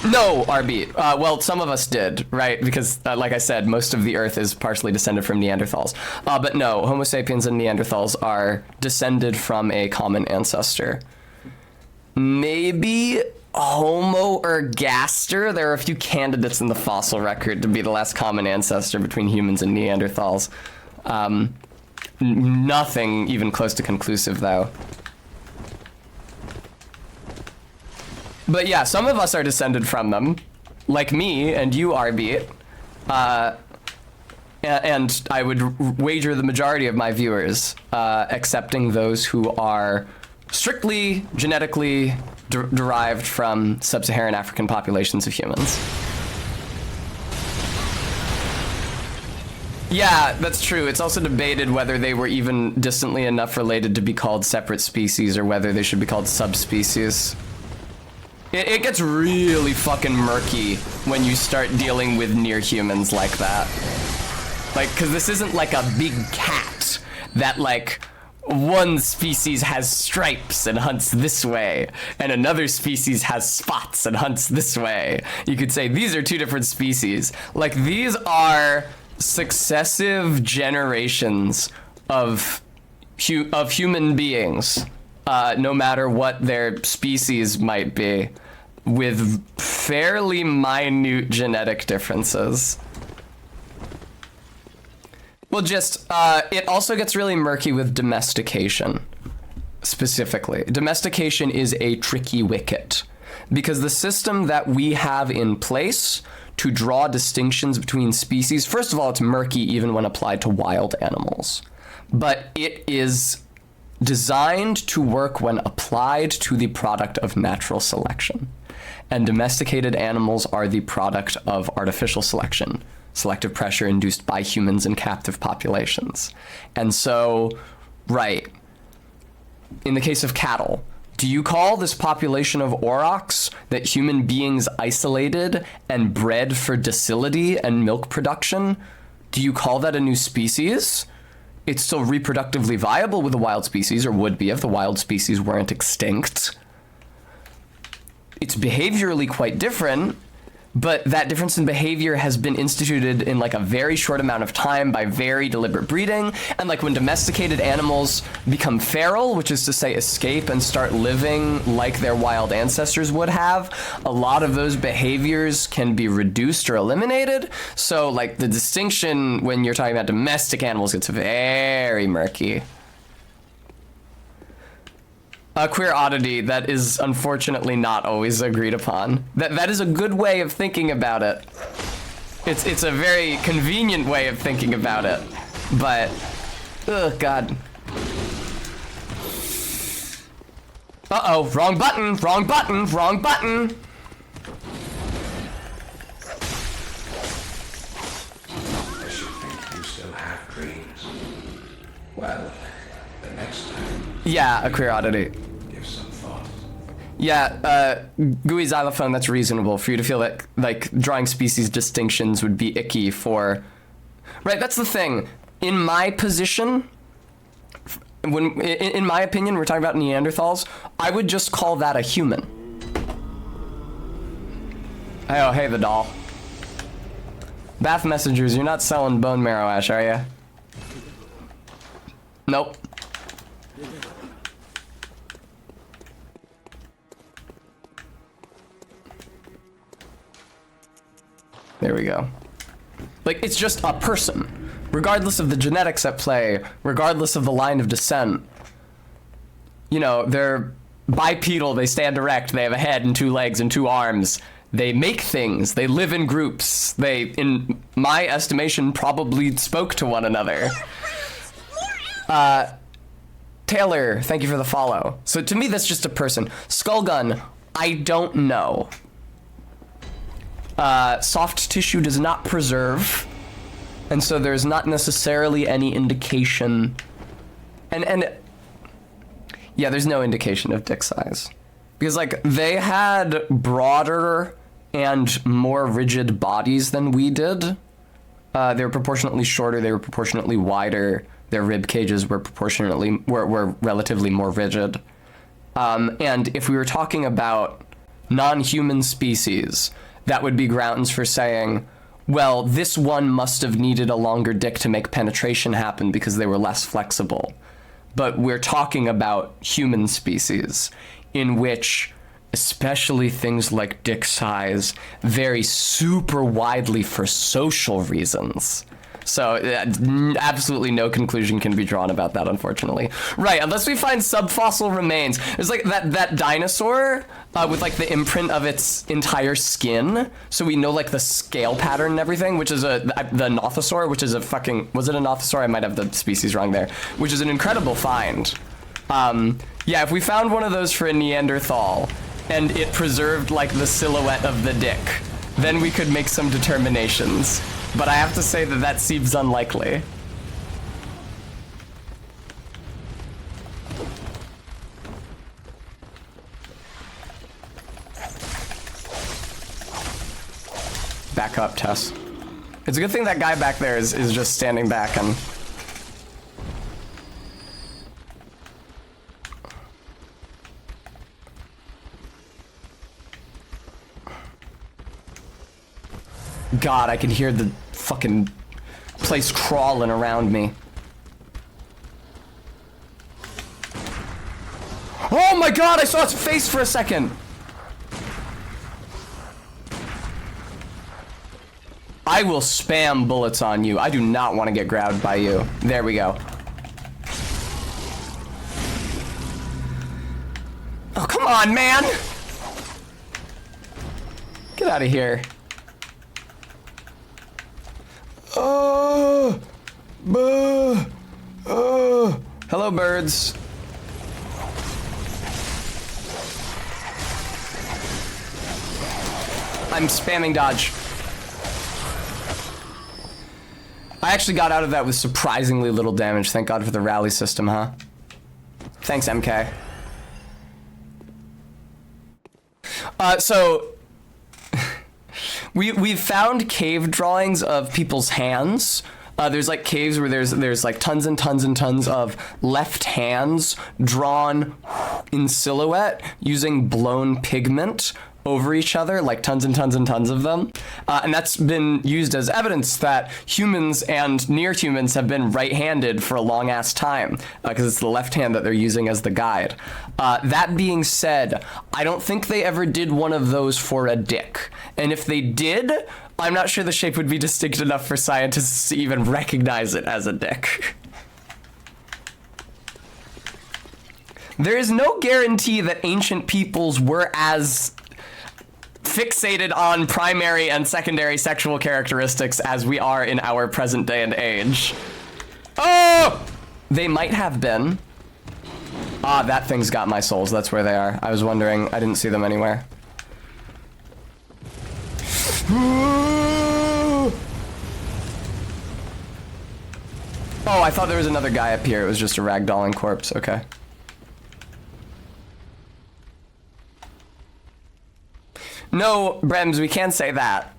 No, Arbeat. Well, some of us did, right? Because, like I said, most of the Earth is partially descended from Neanderthals. But no, Homo sapiens and Neanderthals are descended from a common ancestor. Maybe Homo ergaster? There are a few candidates in the fossil record to be the last common ancestor between humans and Neanderthals. Nothing even close to conclusive, though. But yeah, some of us are descended from them, like me and you, Arbeat. And I would wager the majority of my viewers, accepting those who are strictly genetically derived from sub-Saharan African populations of humans. Yeah, that's true. It's also debated whether they were even distantly enough related to be called separate species or whether they should be called subspecies. It gets really fucking murky when you start dealing with near humans like that. Like, because this isn't like a big cat that, like, one species has stripes and hunts this way, and another species has spots and hunts this way. You could say these are two different species. Like, these are successive generations of human beings, no matter what their species might be, with fairly minute genetic differences. Well, just, it also gets really murky with domestication, specifically. Domestication is a tricky wicket, because the system that we have in place to draw distinctions between species, first of all, it's murky even when applied to wild animals, but it is designed to work when applied to the product of natural selection. And domesticated animals are the product of artificial selection, selective pressure induced by humans in captive populations. And so, right, in the case of cattle, do you call this population of aurochs that human beings isolated and bred for docility and milk production? Do you call that a new species? It's still reproductively viable with the wild species, or would be if the wild species weren't extinct. It's behaviorally quite different, but that difference in behavior has been instituted in like a very short amount of time by very deliberate breeding. And like when domesticated animals become feral, which is to say escape and start living like their wild ancestors would have, a lot of those behaviors can be reduced or eliminated. So like the distinction when you're talking about domestic animals gets very murky. A queer oddity that is unfortunately not always agreed upon. That is a good way of thinking about it. It's a very convenient way of thinking about it, but ugh, God. Uh-oh, wrong button, wrong button, wrong button. I should think you still have dreams. Well, the next time. Yeah, a queer oddity. Give some thought. Yeah, gooey xylophone, that's reasonable for you to feel that, like, drawing species distinctions would be icky for... Right, that's the thing. In my position, in my opinion, we're talking about Neanderthals, I would just call that a human. Oh, hey, the doll. Bath Messengers, you're not selling bone marrow ash, are you? Nope. There we go. Like, it's just a person. Regardless of the genetics at play, regardless of the line of descent. You know, they're bipedal, they stand erect, they have a head and 2 legs and 2 arms. They make things, they live in groups. They, in my estimation, probably spoke to one another. Taylor, thank you for the follow. So to me, that's just a person. Skullgun, I don't know. Soft tissue does not preserve, and so there's not necessarily any indication, and yeah, there's no indication of dick size, because like they had broader and more rigid bodies than we did. They were proportionately shorter, they were proportionately wider, their rib cages were were relatively more rigid. And if we were talking about non-human species, that would be grounds for saying, well, this one must have needed a longer dick to make penetration happen because they were less flexible. But we're talking about human species, in which, especially things like dick size, vary super widely for social reasons. So absolutely no conclusion can be drawn about that, unfortunately. Right, unless we find subfossil remains. There's like that dinosaur with like the imprint of its entire skin, so we know like the scale pattern and everything, which is the Nothosaur, which is a fucking, was it a Nothosaur? I might have the species wrong there, which is an incredible find. Yeah, if we found one of those for a Neanderthal and it preserved like the silhouette of the dick, then we could make some determinations. but I have to say that that seems unlikely. Back up, Tess. It's a good thing that guy back there is just standing back and... God, I can hear the fucking place crawling around me. Oh my God, I saw its face for a second! I will spam bullets on you. I do not want to get grabbed by you. There we go. Oh, come on, man! Get out of here. Hello, birds. I'm spamming dodge. I actually got out of that with surprisingly little damage. Thank God for the rally system, huh? Thanks, MK. So we've found cave drawings of people's hands. There's like caves where there's like tons and tons and tons of left hands drawn in silhouette using blown pigment over each other, like tons and tons and tons of them. And that's been used as evidence that humans and near humans have been right-handed for a long ass time, because it's the left hand that they're using as the guide. That being said, I don't think they ever did one of those for a dick. And if they did, I'm not sure the shape would be distinct enough for scientists to even recognize it as a dick. There is no guarantee that ancient peoples were as fixated on primary and secondary sexual characteristics as we are in our present day and age. Oh! They might have been. Ah, that thing's got my souls. That's where they are. I was wondering. I didn't see them anywhere. Oh, I thought there was another guy up here. It was just a ragdolling corpse. Okay. No, Brems, we can't say that.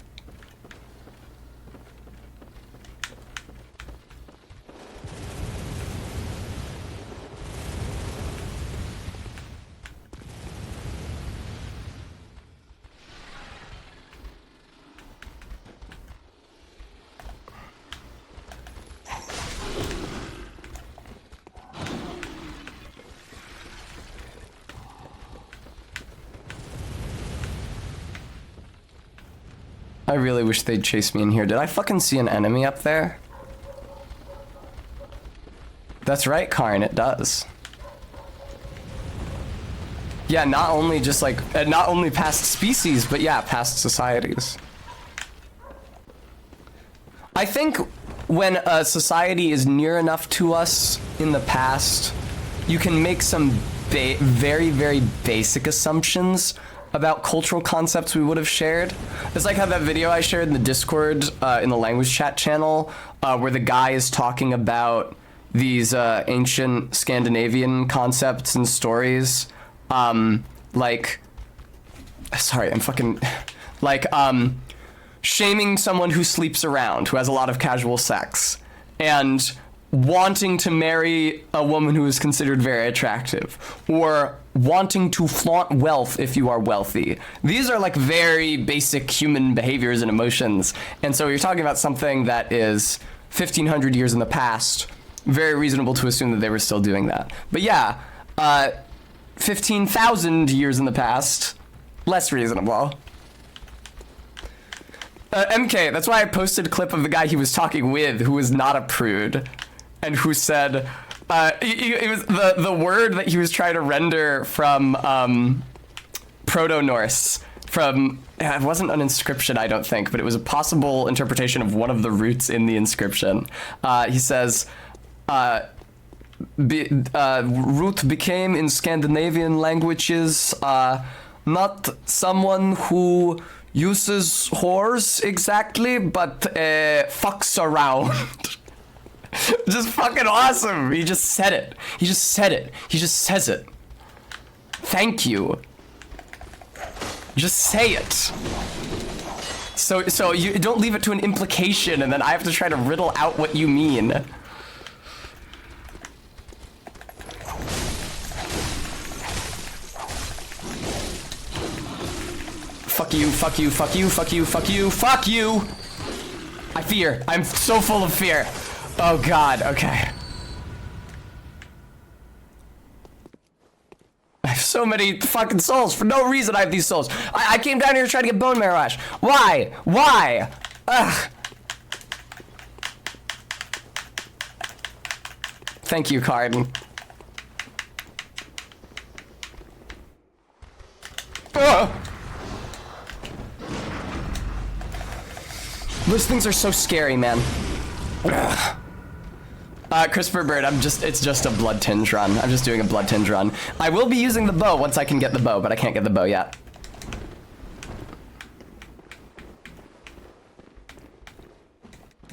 I really wish they'd chase me in here. Did I fucking see an enemy up there? That's right, Karn, it does. Yeah, not only just like, not only past species, but yeah, past societies. I think when a society is near enough to us in the past, you can make some very, very basic assumptions about cultural concepts we would have shared. It's like how that video I shared in the Discord, in the language chat channel, where the guy is talking about these ancient Scandinavian concepts and stories, like, sorry, I'm fucking, like, shaming someone who sleeps around, who has a lot of casual sex, and wanting to marry a woman who is considered very attractive, or wanting to flaunt wealth if you are wealthy. These are like very basic human behaviors and emotions. And so you're talking about something that is 1,500 years in the past, very reasonable to assume that they were still doing that. But yeah, 15,000 years in the past, less reasonable. MK, that's why I posted a clip of the guy he was talking with who was not a prude and who said, it was the word that he was trying to render from Proto-Norse, from, it wasn't an inscription, I don't think, but it was a possible interpretation of one of the roots in the inscription. He says, root became in Scandinavian languages not someone who uses horse exactly, but fucks around. Just fucking awesome. He just said it. He just said it. He just says it. Thank you. Just say it. So you don't leave it to an implication and then I have to try to riddle out what you mean. Fuck you, fuck you, fuck you, fuck you, fuck you, fuck you! I fear. I'm so full of fear. Oh god, okay. I have so many fucking souls. For no reason I have these souls. I came down here to try to get bone marrow ash. Why? Why? Ugh. Thank you, Carden. Ugh. Those things are so scary, man. Ugh. Christopher Bird, it's just a blood tinge run. I'm just doing a blood tinge run. I will be using the bow once I can get the bow, but I can't get the bow yet.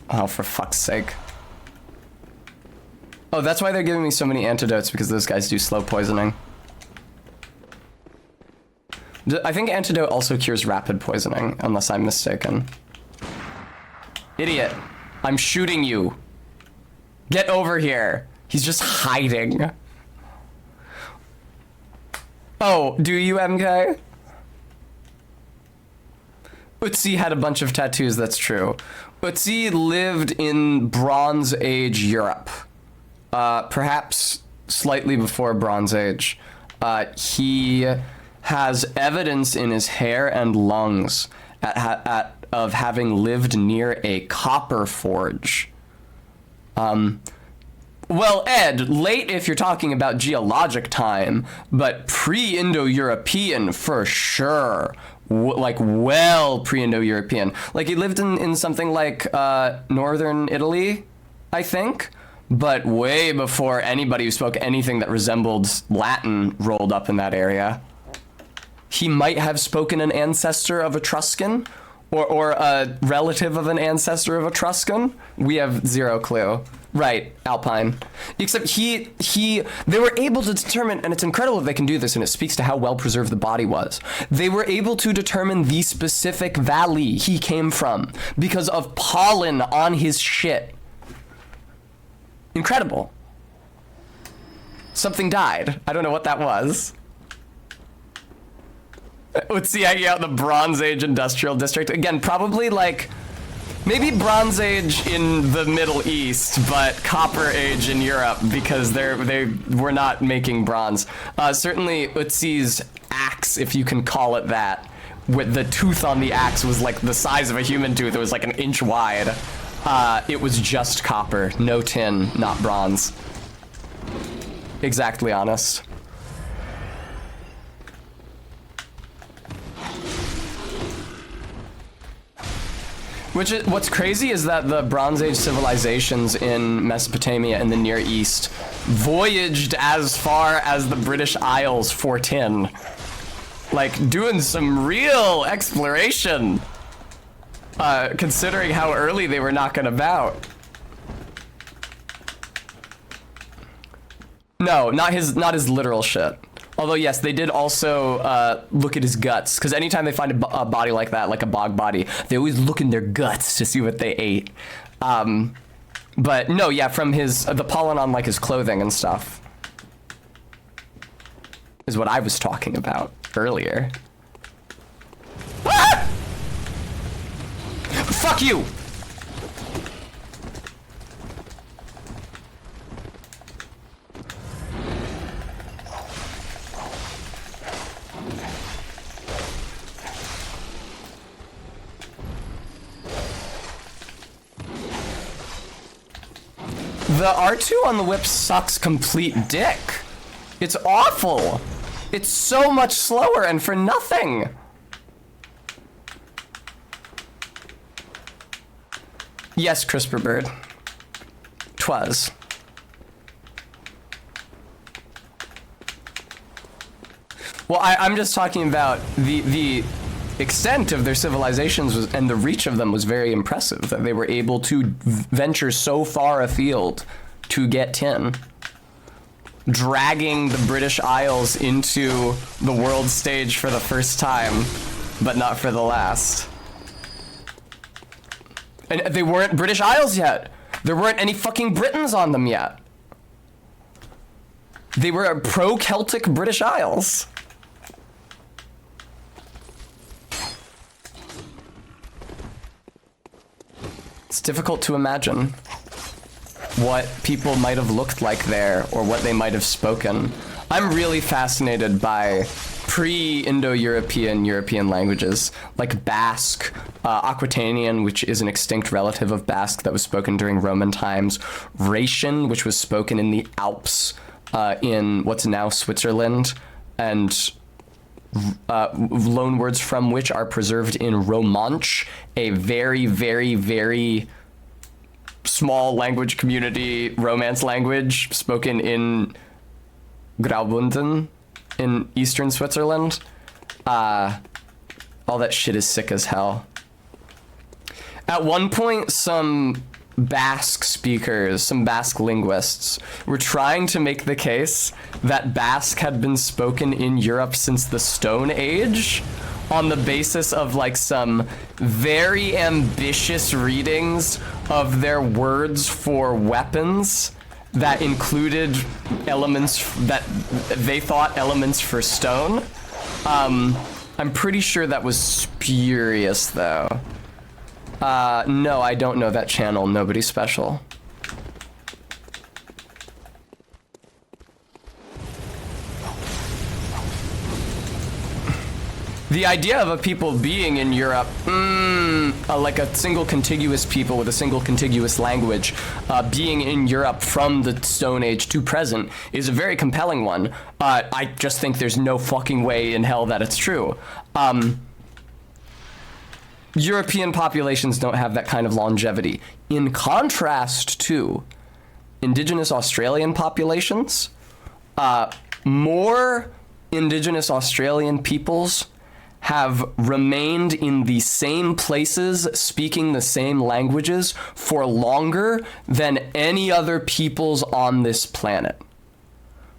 Oh, for fuck's sake. Oh, that's why they're giving me so many antidotes, because those guys do slow poisoning. I think antidote also cures rapid poisoning, unless I'm mistaken. Idiot. I'm shooting you. Get over here. He's just hiding. Oh, do you, MK? Utsi had a bunch of tattoos, that's true. Utsi lived in Bronze Age Europe. Perhaps slightly before Bronze Age. He has evidence in his hair and lungs of having lived near a copper forge. Well, Ed, late if you're talking about geologic time, but pre-Indo-European for sure. Like, well pre-Indo-European. Like, he lived in something like northern Italy, I think, but way before anybody who spoke anything that resembled Latin rolled up in that area. He might have spoken an ancestor of Etruscan, or a relative of an ancestor of Etruscan. We have zero clue. Right, Alpine. Except they were able to determine, and it's incredible if they can do this, and it speaks to how well preserved the body was. They were able to determine the specific valley he came from because of pollen on his shit. Incredible. Something died. I don't know what that was. Let's see, hanging out in the Bronze Age Industrial District. Again, probably like, maybe Bronze Age in the Middle East, but Copper Age in Europe, because they were not making bronze. Certainly Utsi's axe, if you can call it that, with the tooth on the axe was like the size of a human tooth. It was like an inch wide. It was just copper, no tin, not bronze. Exactly honest. What's crazy is that the Bronze Age civilizations in Mesopotamia and the Near East voyaged as far as the British Isles for tin. Like, doing some real exploration, considering how early they were knocking about. No, not his literal shit. Although, yes, they did also look at his guts, because anytime they find a body like that, like a bog body, they always look in their guts to see what they ate. But no, yeah, from the pollen on like his clothing and stuff is what I was talking about earlier. Ah! Fuck you! The R2 on the whip sucks complete dick. It's awful. It's so much slower and for nothing. Yes, Crisper Bird. 'Twas. Well, I'm just talking about the extent of their civilizations and the reach of them was very impressive, that they were able to venture so far afield to get tin, dragging the British Isles into the world stage for the first time, but not for the last. And they weren't British Isles yet. There weren't any fucking Britons on them yet. They were pro-Celtic British Isles. It's difficult to imagine what people might have looked like there or what they might have spoken. I'm really fascinated by pre-Indo-European European languages like Basque, Aquitanian, which is an extinct relative of Basque that was spoken during Roman times, Rhaetian, which was spoken in the Alps in what's now Switzerland, and loanwords from which are preserved in Romanche, a very, very, very small language community, Romance language, spoken in Graubünden in eastern Switzerland. All that shit is sick as hell. At one point, some Basque speakers, some Basque linguists, were trying to make the case that Basque had been spoken in Europe since the Stone Age, on the basis of like some very ambitious readings of their words for weapons that included elements that they thought elements for stone. I'm pretty sure that was spurious though. No, I don't know that channel. Nobody special. The idea of a people being in Europe, like a single contiguous people with a single contiguous language, being in Europe from the Stone Age to present is a very compelling one. I just think there's no fucking way in hell that it's true. European populations don't have that kind of longevity. In contrast to indigenous Australian populations, more indigenous Australian peoples have remained in the same places, speaking the same languages for longer than any other peoples on this planet.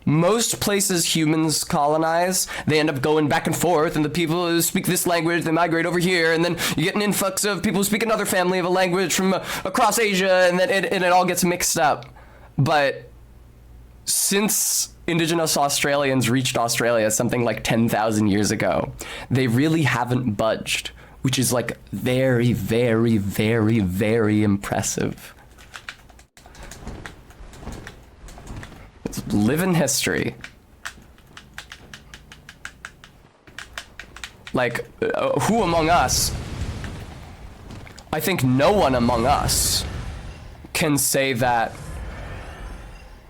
Most places humans colonize, they end up going back and forth, and the people who speak this language, they migrate over here, and then you get an influx of people who speak another family of a language from across Asia, and then it all gets mixed up. But since indigenous Australians reached Australia something like 10,000 years ago, they really haven't budged, which is like very, very, very, very impressive. It's living history. Like, who among us? I think no one among us can say that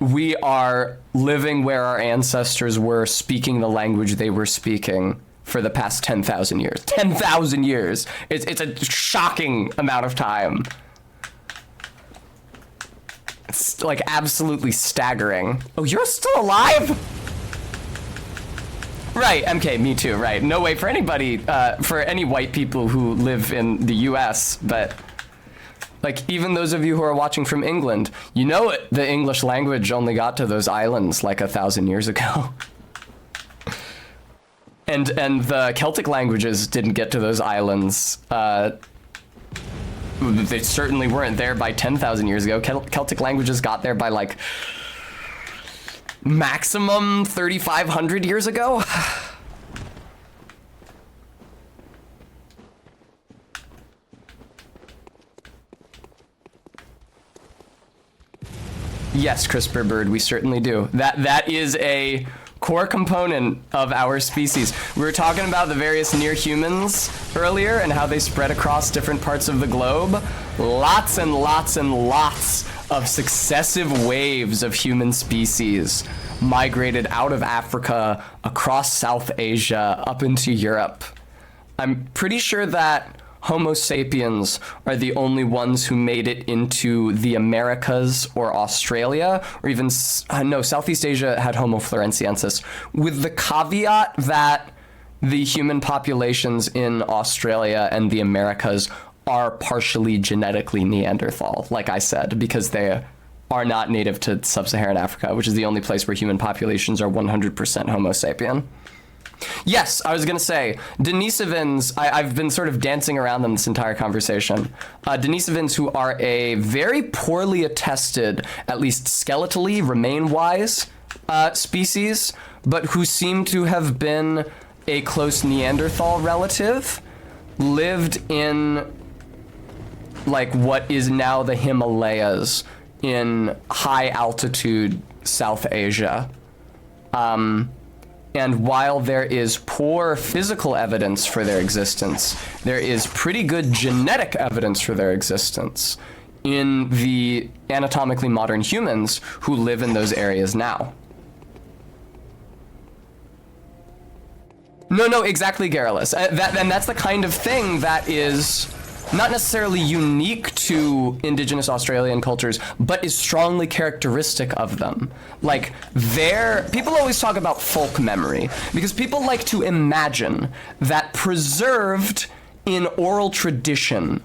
we are living where our ancestors were, speaking the language they were speaking for the past 10,000 years. 10,000 years! It's a shocking amount of time. It's like absolutely staggering. Oh, you're still alive? Right, MK, me too, right. No way for anybody, for any white people who live in the US, but like, even those of you who are watching from England, you know it, the English language only got to those islands like 1,000 years ago. And the Celtic languages didn't get to those islands. They certainly weren't there by 10,000 years ago. Celtic languages got there by like maximum 3,500 years ago. Yes, CRISPR bird, we certainly do. That is a core component of our species. We were talking about the various near humans earlier and how they spread across different parts of the globe. Lots and lots and lots of successive waves of human species migrated out of Africa, across South Asia, up into Europe. I'm pretty sure that Homo sapiens are the only ones who made it into the Americas or Australia, or even, no, Southeast Asia had Homo floresiensis, with the caveat that the human populations in Australia and the Americas are partially genetically Neanderthal, like I said, because they are not native to sub-Saharan Africa, which is the only place where human populations are 100% Homo sapien. Yes, I was going to say, Denisovans, I've been sort of dancing around them this entire conversation. Denisovans, who are a very poorly attested, at least skeletally, remain-wise, species, but who seem to have been a close Neanderthal relative, lived in, like, what is now the Himalayas in high-altitude South Asia. And while there is poor physical evidence for their existence, there is pretty good genetic evidence for their existence in the anatomically modern humans who live in those areas now. No, exactly, Garrulus. And that's the kind of thing that is not necessarily unique to indigenous Australian cultures, but is strongly characteristic of them. Like, people always talk about folk memory, because people like to imagine that preserved in oral tradition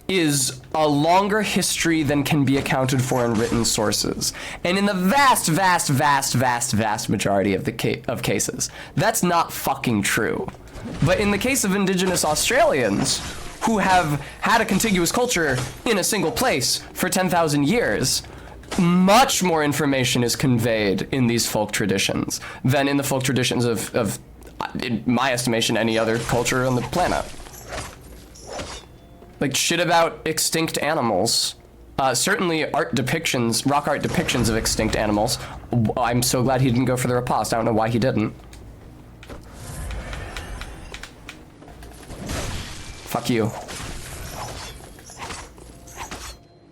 is a longer history than can be accounted for in written sources. And in the vast majority of cases, that's not fucking true. But in the case of indigenous Australians, who have had a contiguous culture in a single place for 10,000 years, much more information is conveyed in these folk traditions than in the folk traditions of in my estimation, any other culture on the planet. Like, shit about extinct animals. Certainly rock art depictions of extinct animals. I'm so glad he didn't go for the riposte. I don't know why he didn't. Fuck you.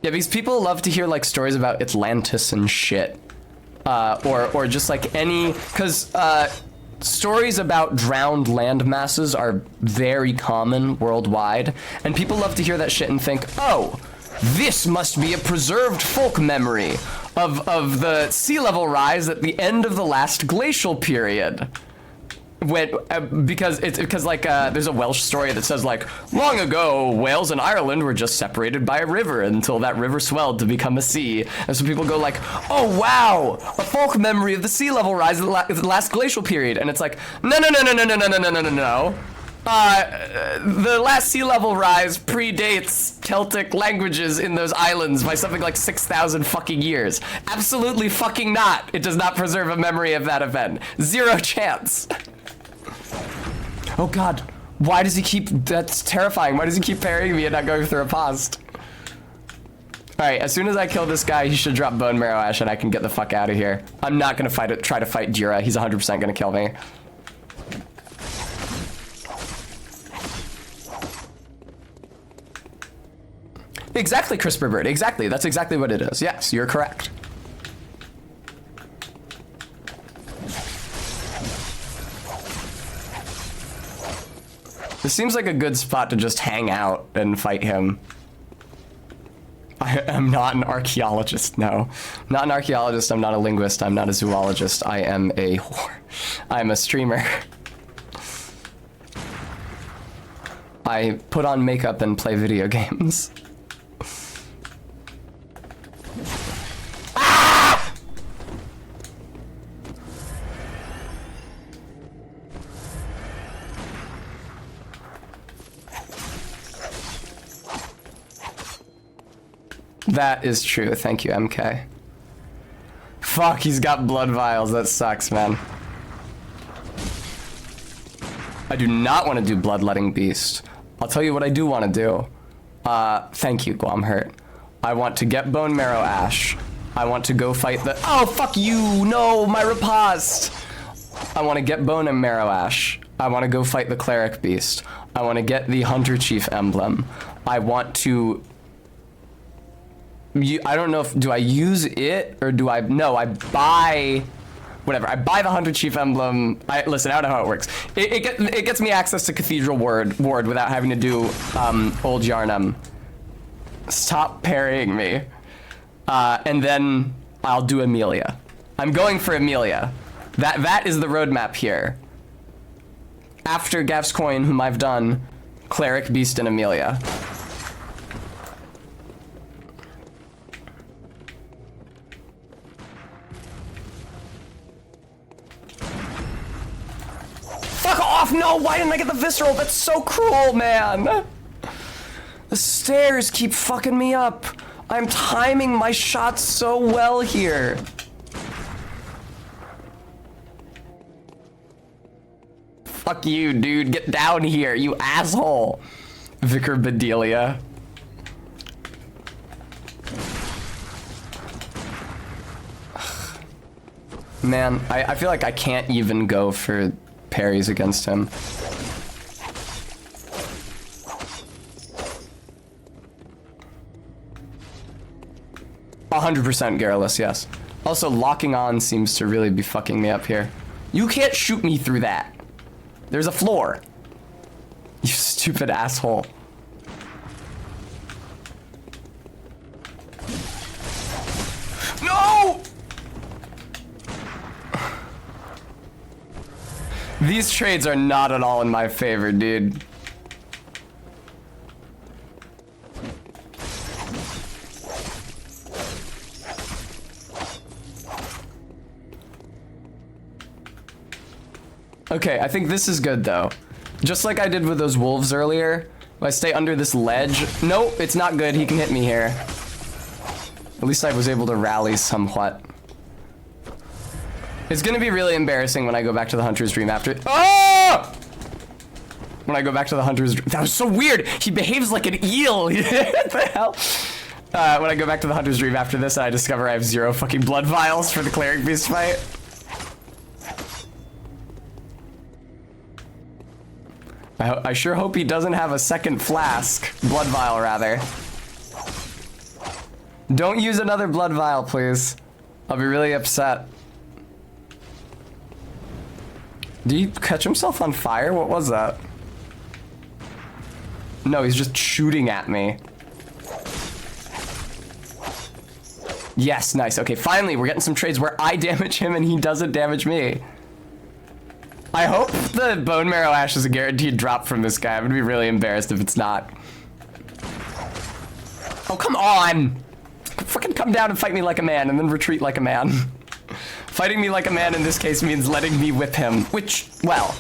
Yeah, because people love to hear, like, stories about Atlantis and shit. Or just, like, because stories about drowned land masses are very common worldwide, and people love to hear that shit and think, oh, this must be a preserved folk memory of the sea level rise at the end of the last glacial period. Because there's a Welsh story that says, like, long ago, Wales and Ireland were just separated by a river until that river swelled to become a sea. And so people go like, oh wow, a folk memory of the sea level rise at the last glacial period. And it's like, no. The last sea level rise predates Celtic languages in those islands by something like 6,000 fucking years. Absolutely fucking not. It does not preserve a memory of that event. Zero chance. Oh god, why does he keep, that's terrifying. Why does he keep parrying me and not going through a riposte? Alright, as soon as I kill this guy, he should drop Bone Marrow Ash and I can get the fuck out of here. I'm not gonna try to fight Jira. He's 100% gonna kill me. Exactly, CRISPR Bird, exactly. That's exactly what it is. Yes, you're correct. This seems like a good spot to just hang out and fight him. I am not an archaeologist, no. Not an archaeologist, I'm not a linguist, I'm not a zoologist, I am a whore. I'm a streamer. I put on makeup and play video games. That is true. Thank you, MK. Fuck, he's got blood vials. That sucks, man. I do not want to do Bloodletting Beast. I'll tell you what I do want to do. Thank you, Guamhurt. I want to get Bone Marrow Ash. I want to go fight the— oh, fuck you! No, my riposte! I want to get Bone and Marrow Ash. I want to go fight the Cleric Beast. I want to get the Hunter Chief Emblem. I want to— I don't know if, do I use it or do I, no, I buy, whatever. I buy the Hunter Chief Emblem. Listen, I don't know how it works. It gets me access to Cathedral Ward without having to do Old Yarnum. Stop parrying me. And then I'll do Amelia. I'm going for Amelia. That is the roadmap here. after Gav's Coin, whom I've done, Cleric, Beast, and Amelia. Fuck off! No, why didn't I get the visceral? That's so cruel, man! The stairs keep fucking me up. I'm timing my shots so well here. Fuck you, dude. Get down here, you asshole. Vicar Bedelia. Man, I feel like I can't even go for parries against him. 100% Garrulous, yes. Also, locking on seems to really be fucking me up here. You can't shoot me through that. There's a floor. You stupid asshole. No! These trades are not at all in my favor, dude. Okay, I think this is good though. Just like I did with those wolves earlier, if I stay under this ledge. Nope, it's not good. He can hit me here. At least I was able to rally somewhat. It's gonna be really embarrassing when I go back to the Hunter's Dream after. Oh! When I go back to the Hunter's Dream. That was so weird. He behaves like an eel. What the hell? When I go back to the Hunter's Dream after this, I discover I have 0 fucking blood vials for the Cleric Beast fight. I sure hope he doesn't have a second flask. Blood vial, rather. Don't use another blood vial, please. I'll be really upset. Did he catch himself on fire? What was that? No, he's just shooting at me. Yes, nice. Okay, finally, we're getting some trades where I damage him and he doesn't damage me. I hope the Bone Marrow Ash is a guaranteed drop from this guy. I'm gonna be really embarrassed if it's not. Oh, come on! Fucking come down and fight me like a man and then retreat like a man. Fighting me like a man in this case means letting me whip him, which, well.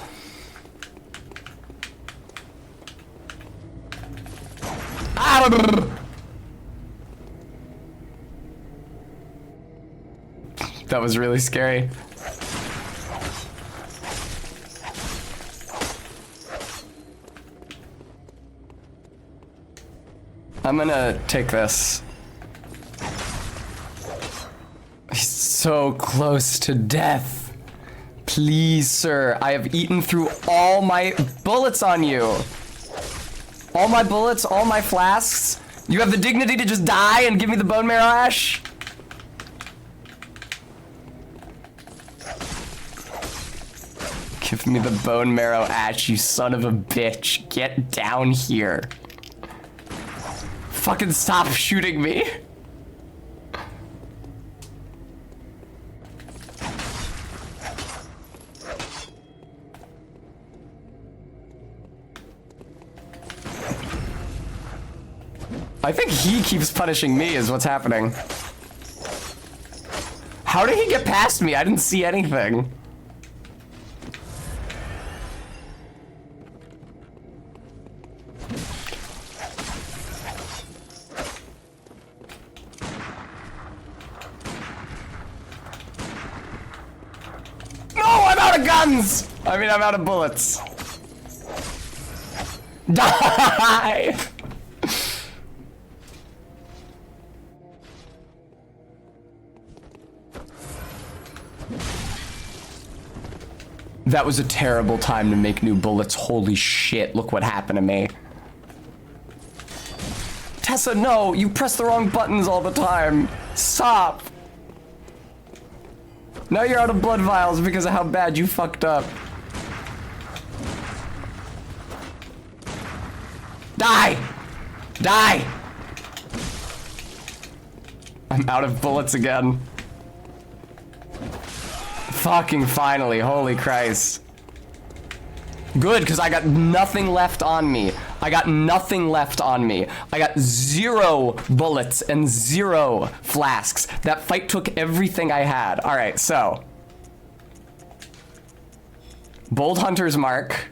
That was really scary. I'm gonna take this. He's so close to death. Please, sir, I have eaten through all my bullets on you. All my bullets, all my flasks. You have the dignity to just die and give me the Bone Marrow Ash? Give me the Bone Marrow Ash, you son of a bitch. Get down here. Fucking stop shooting me. I think he keeps punishing me is what's happening. How did he get past me? I didn't see anything. Guns! I mean, I'm out of bullets. Die! That was a terrible time to make new bullets. Holy shit, look what happened to me. Tessa, no, you press the wrong buttons all the time. Stop. Now you're out of blood vials because of how bad you fucked up. Die! Die! I'm out of bullets again. Fucking finally, holy Christ. Good, because I got nothing left on me. I got 0 bullets and 0 flasks. That fight took everything I had. All right, so. Bold Hunter's Mark.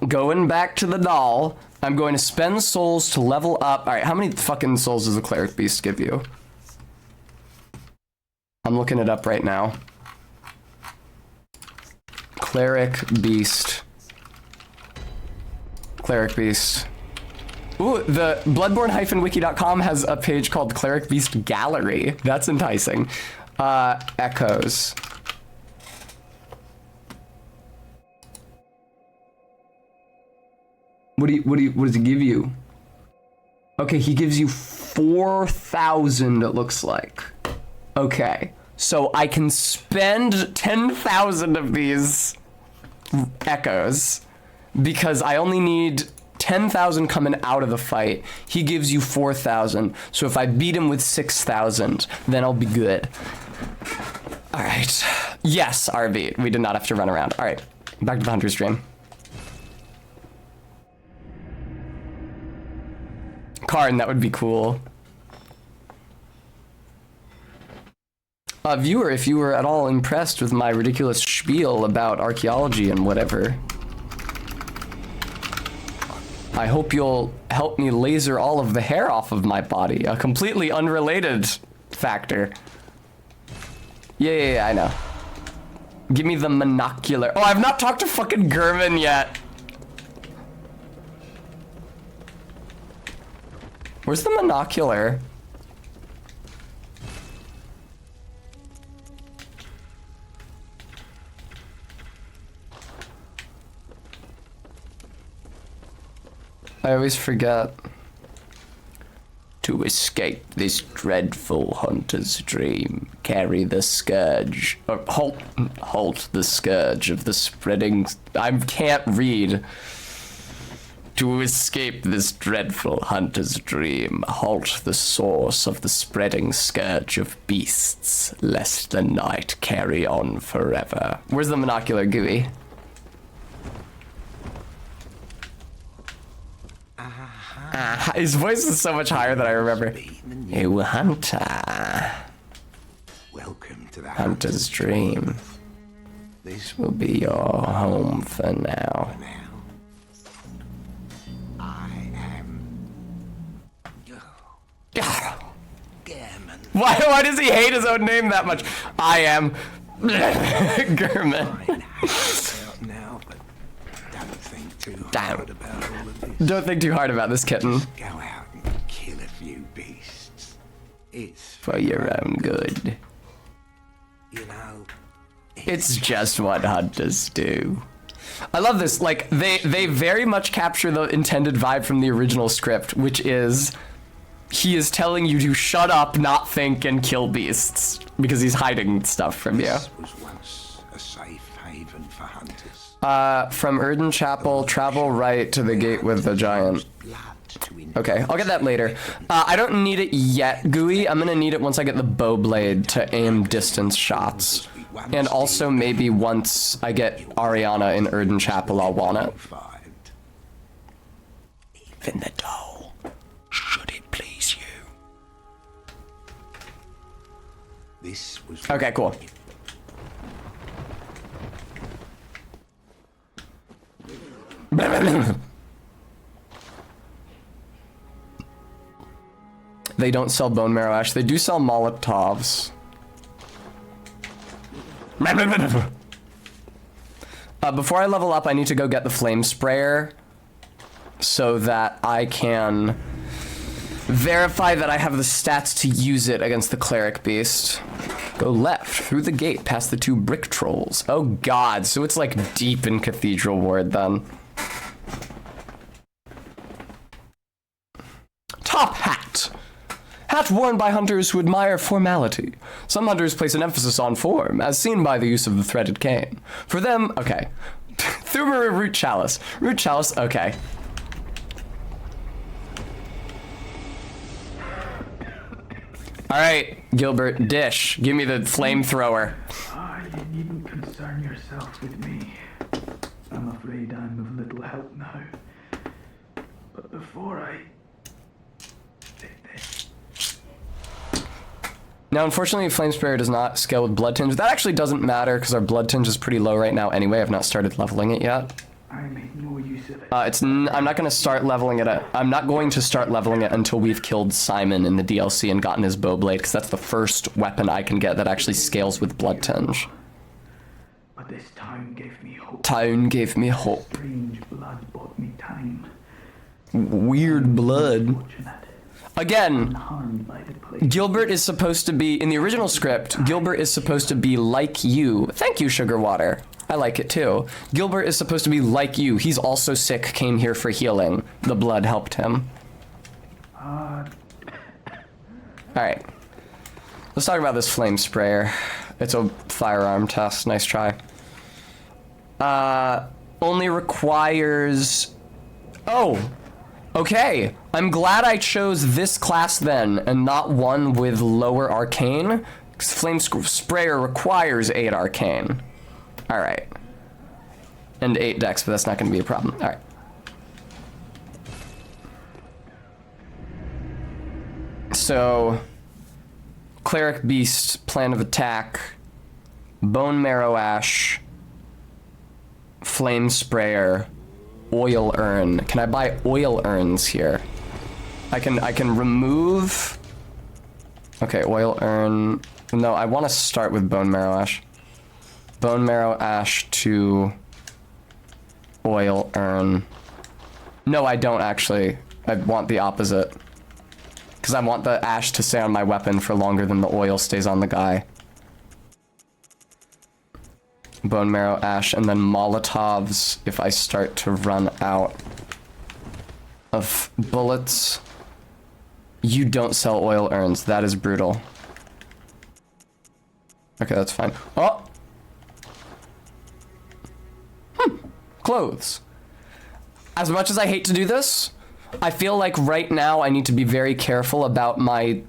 Going back to the doll. I'm going to spend souls to level up. All right, how many fucking souls does a Cleric Beast give you? I'm looking it up right now. Cleric Beast. Cleric Beast. Ooh, the Bloodborne-wiki.com has a page called Cleric Beast Gallery. That's enticing. Echoes. What does he give you? Okay, he gives you 4,000, it looks like. Okay, so I can spend 10,000 of these echoes because I only need 10,000 coming out of the fight. He gives you 4,000. So if I beat him with 6,000, then I'll be good. All right. Yes, RV. We did not have to run around. All right, back to the Hunter's Dream. Karn, that would be cool. Viewer, if you were at all impressed with my ridiculous spiel about archaeology and whatever, I hope you'll help me laser all of the hair off of my body. A completely unrelated factor. Yeah, I know. Give me the monocular. Oh, I've not talked to fucking Gurman yet. Where's the monocular? I always forget. To escape this dreadful hunter's dream, carry the scourge, or halt the scourge of the spreading. I can't read. To escape this dreadful hunter's dream, halt the source of the spreading scourge of beasts, lest the night carry on forever. Where's the monocular, Gooey? His voice is so much higher than I remember. You hunter. Welcome to the Hunter's dream. This will be your home for now. I am Gehrman. Why does he hate his own name that much? I am Gurman. Now, but don't think too hard about all of this. Don't think too hard about this, kitten. Go out and kill a few beasts. It's For your own good. You know, It's just what hunters do. I love this. Like, they very much capture the intended vibe from the original script, which is he is telling you to shut up, not think, and kill beasts because he's hiding stuff from you. this was once a safe haven for hunters. From Erden Chapel, travel right to the gate with the giant. Okay, I'll get that later. I don't need it yet, Gooey. I'm gonna need it once I get the bow blade to aim distance shots. And also maybe once I get Ariana in Erden Chapel, I'll want it. Even the doll, should it please you. This was Okay, cool. They don't sell bone marrow ash. They do sell Molotovs. Before I level up, I need to go get the flame sprayer so that I can verify that I have the stats to use it against the cleric beast. Go left through the gate past the 2 brick trolls. Oh god, so it's like deep in Cathedral Ward then. Top hat. Hat worn by hunters who admire formality. Some hunters place an emphasis on form, as seen by the use of the threaded cane. For them, okay. Thumeru Root Chalice. Root Chalice, okay. All right, Gilbert, dish. Give me the flamethrower. You needn't concern yourself with me. I'm afraid I'm of little help now. But before I take this. Now, unfortunately, Flame Sprayer does not scale with Blood Tinge. That actually doesn't matter because our Blood Tinge is pretty low right now anyway. I've not started leveling it yet. I made no use of it. I'm not going to start leveling it. I'm not going to start leveling it until we've killed Simon in the DLC and gotten his bow blade, because that's the first weapon I can get that actually scales with Blood Tinge. But this town gave me hope. Town gave me hope. Strange blood bought me time. Weird blood. Fortunate. Again, Unharmed by the plague. Gilbert is supposed to be, in the original script, Gilbert is supposed to be like you. Thank you, Sugar Water. I like it too. Gilbert is supposed to be like you. He's also sick, came here for healing. The blood helped him. Alright. Let's talk about this flame sprayer. It's a firearm test. Nice try. Only requires... Oh! Okay. I'm glad I chose this class then, and not one with lower arcane. Because flame sprayer requires 8 arcane. Alright. And 8 dex, but that's not going to be a problem. Alright. So, Cleric Beast, Plan of Attack, Bone Marrow Ash, Flame Sprayer, Oil Urn. Can I buy oil urns here? I can remove... Okay, Oil Urn... No, I want to start with Bone Marrow Ash. Bone Marrow Ash to Oil Urn. No, I don't actually. I want the opposite. Because I want the ash to stay on my weapon for longer than the oil stays on the guy. Bone Marrow Ash, and then Molotovs if I start to run out of bullets. You don't sell oil urns. That is brutal. Okay, that's fine. Oh! Clothes. As much as I hate to do this, I feel like right now I need to be very careful about my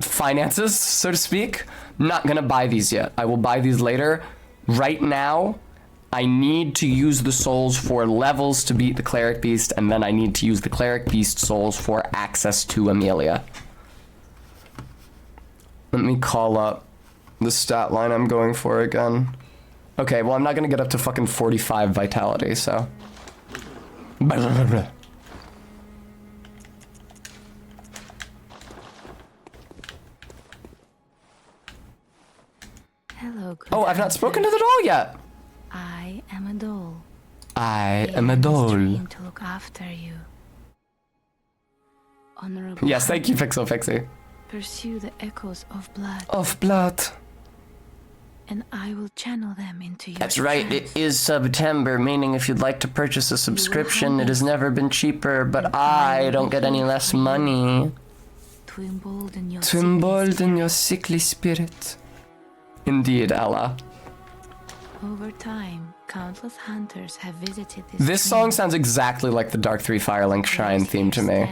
finances, so to speak. Not gonna buy these yet. I will buy these later. Right now, I need to use the souls for levels to beat the Cleric Beast, and then I need to use the Cleric Beast souls for access to Amelia. Let me call up the stat line I'm going for again. Okay, well, I'm not gonna get up to fucking 45 vitality, so. Hello, good Oh, I've not spoken to the doll yet. I am a doll. I am a doll. Trained to look after you. Honorable. Yes, thank you, Pixel Pixie. Pursue the echoes of blood, Of blood. and I will channel them into your That's right, strength. it is September, meaning if you'd like to purchase a subscription, it has never been cheaper, but I don't get any less money. To embolden your To embolden your sickly spirit. Indeed, Ella. Over time, countless hunters have visited This song sounds exactly like the Dark 3 Firelink Shrine theme to me.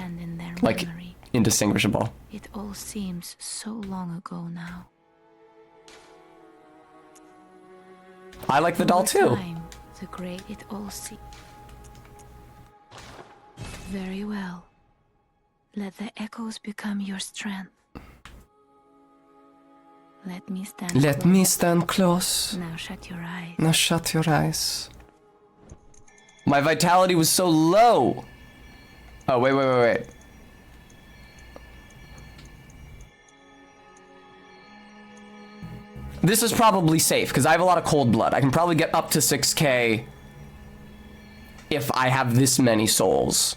Like, indistinguishable. It all seems so long ago now. I like the doll Over too. time, the great it all seems. Very well. Let the echoes become your strength. Let me stand Let close. me stand close. Now shut your eyes. Now shut your eyes. My vitality was so low. Oh, wait. This is probably safe, because I have a lot of cold blood. I can probably get up to 6k if I have this many souls.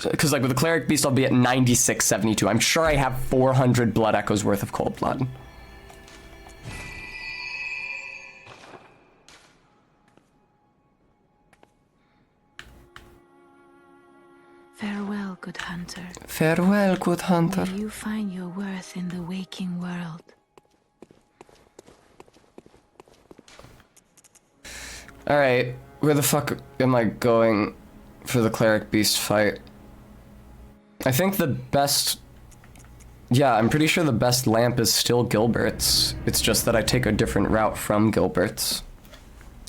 Because like with the Cleric Beast, I'll be at 9672. I'm sure I have 400 blood echoes worth of cold blood. Farewell, good hunter. Farewell, good hunter. May you find your worth in the waking world. Alright, where the fuck am I going for the Cleric Beast fight? I think the best Yeah, I'm pretty sure the best lamp is still Gilbert's. It's just that I take a different route from Gilbert's.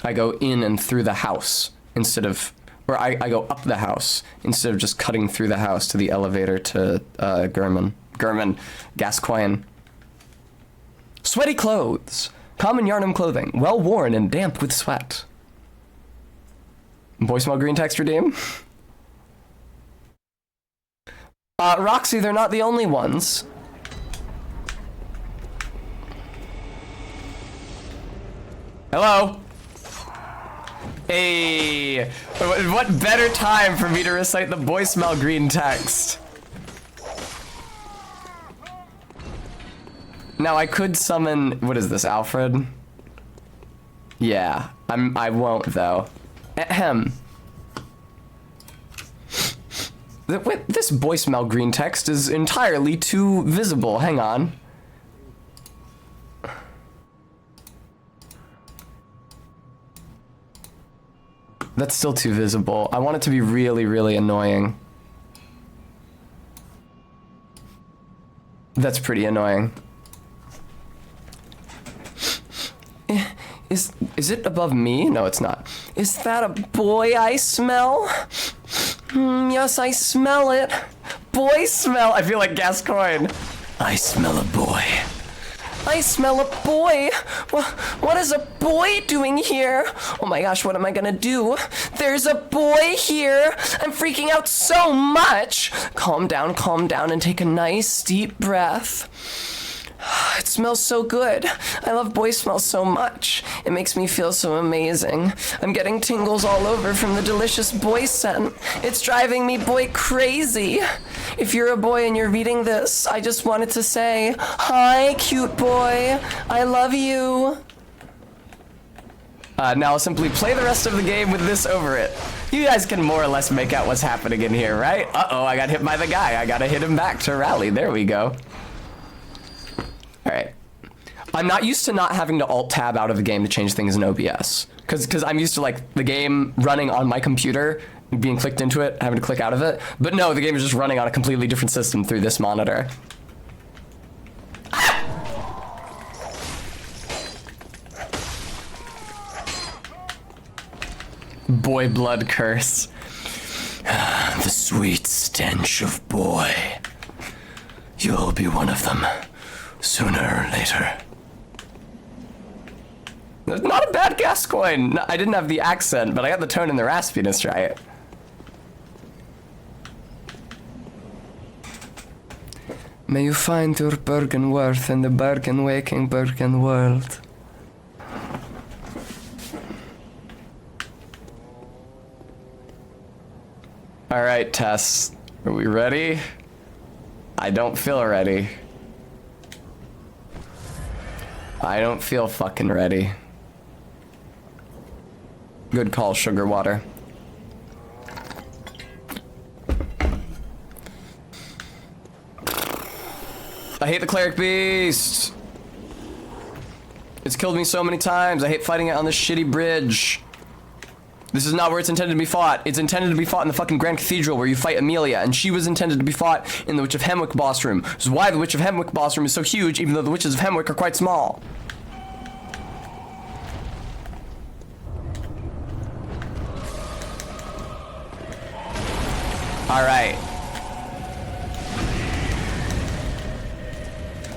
I go in and through the house instead of, or I go up the house instead of just cutting through the house to the elevator to Gascoigne. Sweaty clothes. Common Yarnum clothing. Well worn and damp with sweat. Boy smell green text redeem? Roxy, they're not the only ones. Hello? Hey, what better time for me to recite the boy smell green text? Now I could summon, what is this, Alfred? Yeah, I won't though. Ahem. This boy smell green text is entirely too visible. Hang on. That's still too visible. I want it to be really, really annoying. That's pretty annoying. Is it above me? No, it's not. Is that a boy I smell? Yes, I smell it. Boy smell. I feel like Gascoigne. I smell a boy. I smell a boy. What is a boy doing here? Oh my gosh, what am I gonna do? There's a boy here. I'm freaking out so much. Calm down, and take a nice deep breath. It smells so good. I love boy smell so much. It makes me feel so amazing. I'm getting tingles all over from the delicious boy scent. It's driving me boy crazy. If you're a boy and you're reading this, I just wanted to say, hi, cute boy. I love you. Now I'll simply play the rest of the game with this over it. You guys can more or less make out what's happening in here, right? Uh-oh, I got hit by the guy. I gotta hit him back to rally. There we go. Alright. I'm not used to not having to alt-tab out of the game to change things in OBS. Because I'm used to, like, the game running on my computer, being clicked into it, having to click out of it. But no, the game is just running on a completely different system through this monitor. Boy blood curse. The sweet stench of boy. You'll be one of them. Sooner or later. Not a bad Gascoigne. No, I didn't have the accent, but I got the tone and the raspiness right. May you find your Bergen worth in the Bergen waking Bergen world. Alright, Tess. Are we ready? I don't feel ready. I don't feel fucking ready. Good call, sugar water. I hate the cleric beast. It's killed me so many times. I hate fighting it on this shitty bridge. This is not where it's intended to be fought. It's intended to be fought in the fucking Grand Cathedral where you fight Amelia, and she was intended to be fought in the Witch of Hemwick boss room. Which is why the Witch of Hemwick boss room is so huge, even though the Witches of Hemwick are quite small. Alright.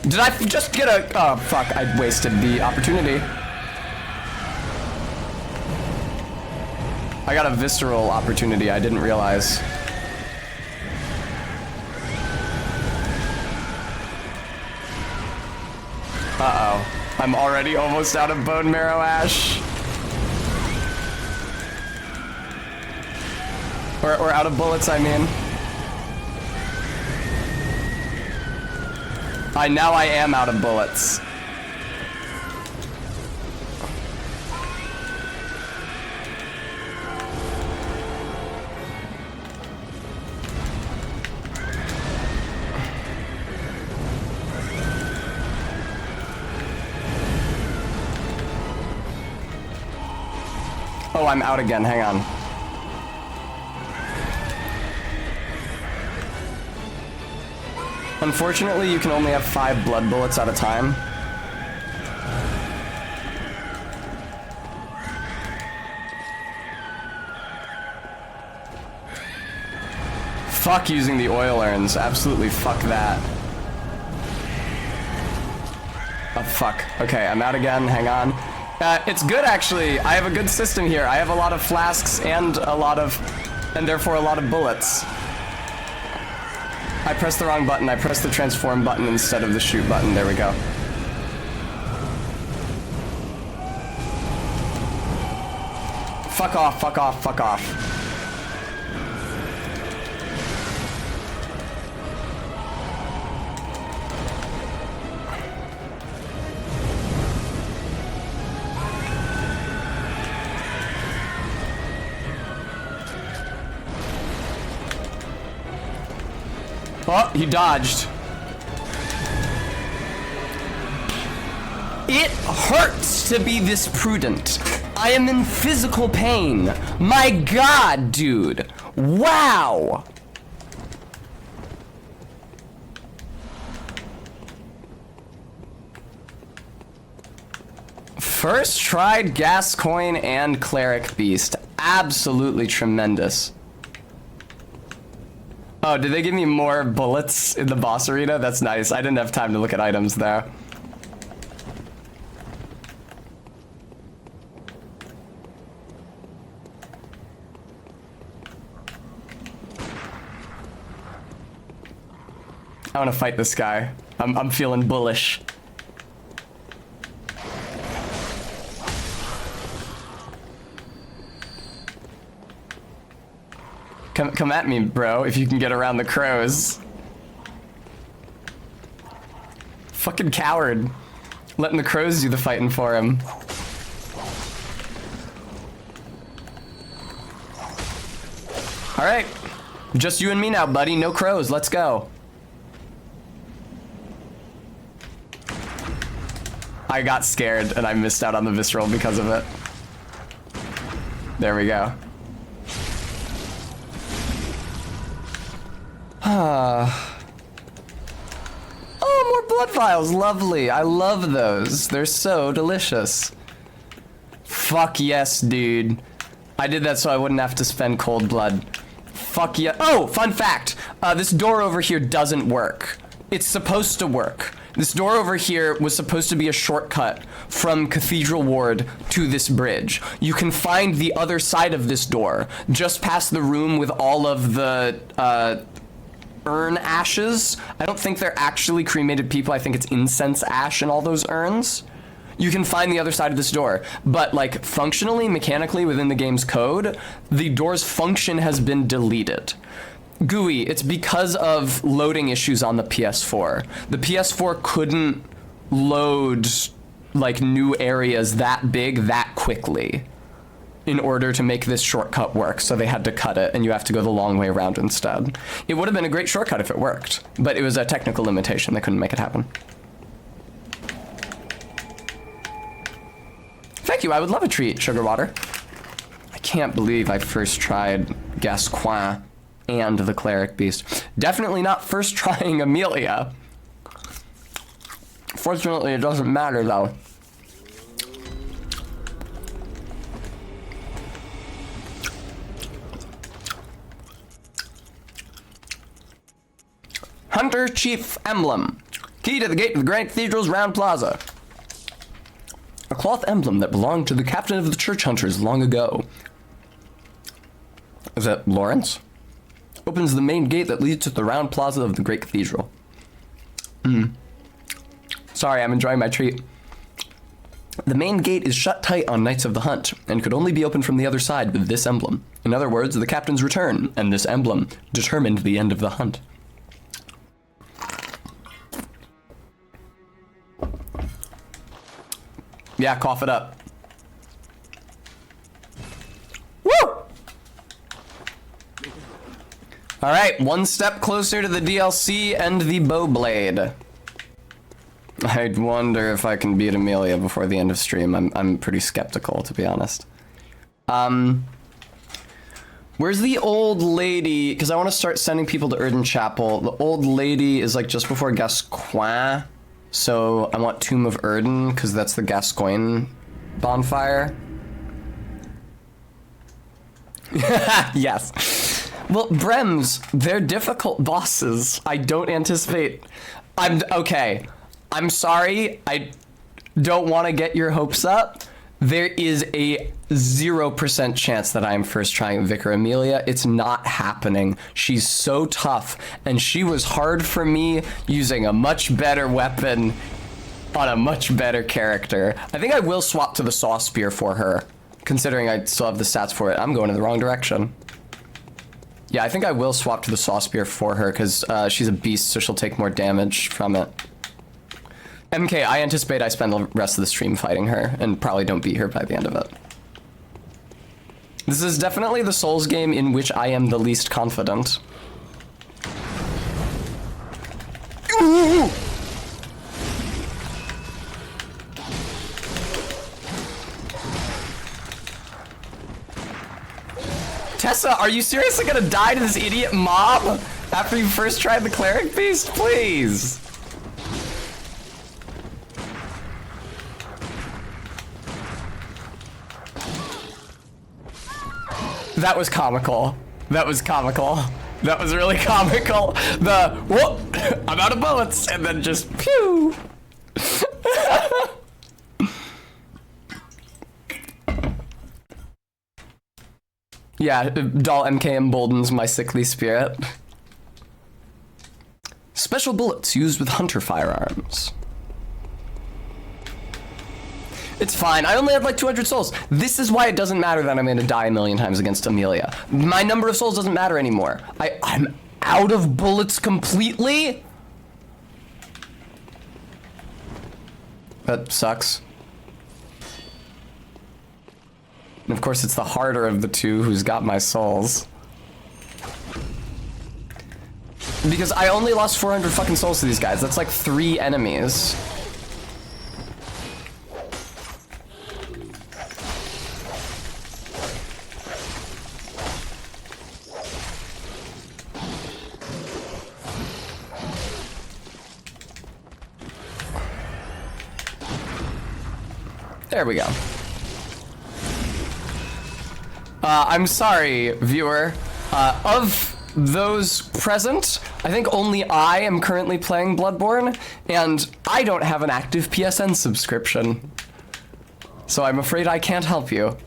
Did I just get a... Oh, fuck. I wasted the opportunity. I got a visceral opportunity I didn't realize. Uh-oh. I'm already almost out of bone marrow ash. Or out of bullets, I mean. Now I am out of bullets. Oh, I'm out again, hang on. Unfortunately, you can only have 5 blood bullets at a time. Fuck using the oil urns. Absolutely fuck that. Oh, fuck. Okay, I'm out again. Hang on. It's good, actually. I have a good system here. I have a lot of flasks and therefore a lot of bullets. I pressed the wrong button. I pressed the transform button instead of the shoot button. There we go. Fuck off, fuck off, fuck off. Oh, he dodged. It hurts to be this prudent. I am in physical pain. My god, dude. Wow. First tried Gascoigne and Cleric Beast. Absolutely tremendous. Oh, did they give me more bullets in the boss arena? That's nice. I didn't have time to look at items there. I want to fight this guy. I'm feeling bullish. Come at me, bro, if you can get around the crows. Fucking coward. Letting the crows do the fighting for him. Alright. Just you and me now, buddy. No crows. Let's go. I got scared and I missed out on the visceral because of it. There we go. Oh, more blood vials. Lovely. I love those. They're so delicious. Fuck yes, dude. I did that so I wouldn't have to spend cold blood. Fuck yeah. Oh, fun fact. This door over here doesn't work. It's supposed to work. This door over here was supposed to be a shortcut from Cathedral Ward to this bridge. You can find the other side of this door, just past the room with all of the, urn ashes. I don't think they're actually cremated people. I think it's incense ash in all those urns. You can find the other side of this door. But, like, functionally, mechanically, within the game's code, the door's function has been deleted. GUI, it's because of loading issues on the PS4. The PS4 couldn't load, like, new areas that big that quickly in order to make this shortcut work, so they had to cut it, and you have to go the long way around instead. It would have been a great shortcut if it worked, but it was a technical limitation. They couldn't make it happen. Thank you, I would love a treat, Sugar Water. I can't believe I first tried Gascoigne and the Cleric Beast. Definitely not first trying Amelia. Fortunately, it doesn't matter, though. Hunter Chief Emblem. Key to the gate of the Grand Cathedral's Round Plaza. A cloth emblem that belonged to the captain of the church hunters long ago. Is that Lawrence? Opens the main gate that leads to the Round Plaza of the Great Cathedral. Sorry, I'm enjoying my treat. The main gate is shut tight on nights of the hunt, and could only be opened from the other side with this emblem. In other words, the captain's return, and this emblem, determined the end of the hunt. Yeah, cough it up. Woo! Alright, one step closer to the DLC and the bow blade. I wonder if I can beat Amelia before the end of stream. I'm pretty skeptical, to be honest. Where's the old lady? Because I want to start sending people to Erden Chapel. The old lady is like just before Gascoigne. So I want Tomb of Erden because that's the Gascoigne bonfire. Yes. Well, Brems, they're difficult bosses. I don't anticipate. Okay. I'm sorry. I don't want to get your hopes up. There is a 0% chance that I am first trying Vicar Amelia. It's not happening. She's so tough, and she was hard for me using a much better weapon on a much better character. I think I will swap to the Saw Spear for her, considering I still have the stats for it. I'm going in the wrong direction. Yeah, I think I will swap to the Saw Spear for her, because she's a beast, so she'll take more damage from it. MK, I anticipate I spend the rest of the stream fighting her, and probably don't beat her by the end of it. This is definitely the Souls game in which I am the least confident. Ooh! Tessa, are you seriously gonna die to this idiot mob after you first tried the Cleric Beast? Please! That was comical. That was comical. That was really comical. The, whoop, I'm out of bullets, and then just pew. Yeah, Doll MK emboldens my sickly spirit. Special bullets used with hunter firearms. It's fine. I only have like 200 souls. This is why it doesn't matter that I'm gonna die a million times against Amelia. My number of souls doesn't matter anymore. I'm out of bullets completely. That sucks. And of course, it's the harder of the two who's got my souls. Because I only lost 400 fucking souls to these guys. That's like 3 enemies. There we go. I'm sorry, viewer. Of those present, I think only I am currently playing Bloodborne, and I don't have an active PSN subscription. So I'm afraid I can't help you.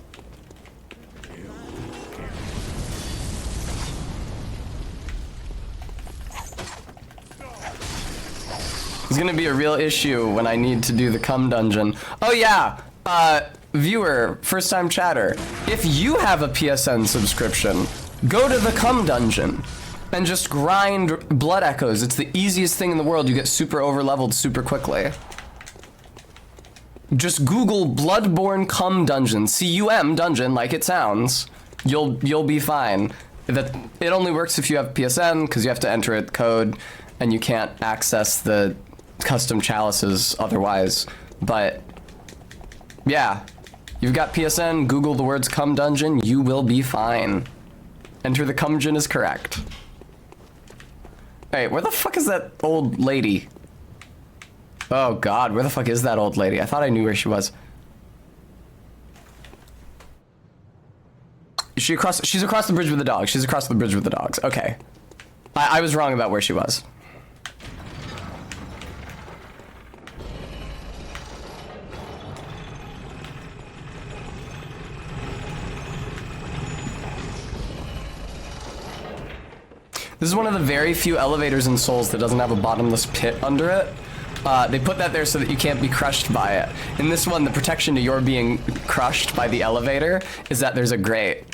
It's gonna be a real issue when I need to do the cum dungeon. Oh yeah, viewer, first time chatter, if you have a PSN subscription, go to the cum dungeon and just grind blood echoes. It's the easiest thing in the world. You get super over leveled super quickly. Just Google Bloodborne cum dungeon, C-U-M dungeon like it sounds. You'll be fine. It only works if you have PSN because you have to enter a code and you can't access the custom chalices otherwise. But yeah, you've got PSN, Google the words cum dungeon, you will be fine. Enter the cumgeon is correct. Hey, where the fuck is that old lady? Oh god, where the fuck is that old lady? I thought I knew where she was. Is she across? She's across the bridge with the dogs. She's across the bridge with the dogs. Okay. I was wrong about where she was. This is one of the very few elevators in Souls that doesn't have a bottomless pit under it. They put that there so that you can't be crushed by it. In this one, the protection to your being crushed by the elevator is that there's a grate.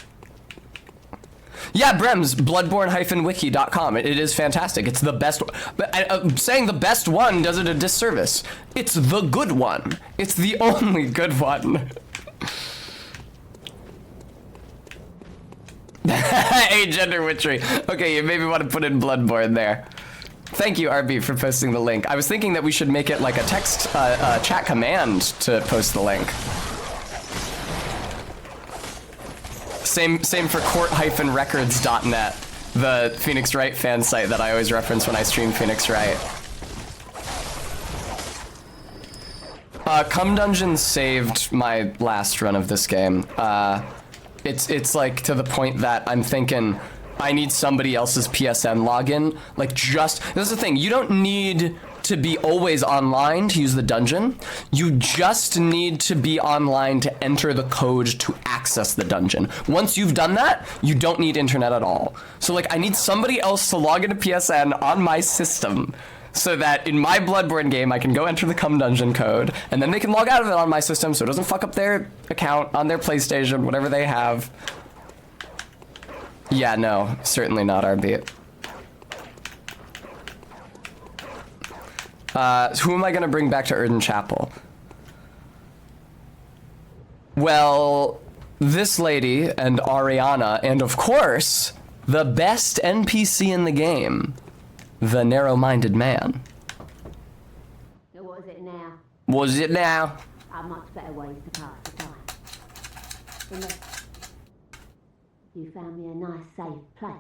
Yeah, Brems, bloodborne-wiki.com. It is fantastic. It's the best. But saying the best one does it a disservice. It's the good one. It's the only good one. Agender witchery. Okay, you maybe want to put in Bloodborne there. Thank you, RB, for posting the link. I was thinking that we should make it like a text chat command to post the link. Same for court-records.net, the Phoenix Wright fan site that I always reference when I stream Phoenix Wright. Cum Dungeon saved my last run of this game. It's like to the point that I'm thinking I need somebody else's PSN login. Like this is the thing, you don't need to be always online to use the dungeon. You just need to be online to enter the code to access the dungeon. Once you've done that, you don't need internet at all. So like I need somebody else to log into PSN on my system so that in my Bloodborne game I can go enter the Cum Dungeon code and then they can log out of it on my system so it doesn't fuck up their account on their PlayStation, whatever they have. Yeah, no, certainly not RB. Who am I gonna bring back to Erden Chapel? Well, this lady and Ariana, and of course, the best NPC in the game, the narrow-minded man. So what is it now? What is it now? Are much better ways to pass the time. Unless you found me a nice, safe place.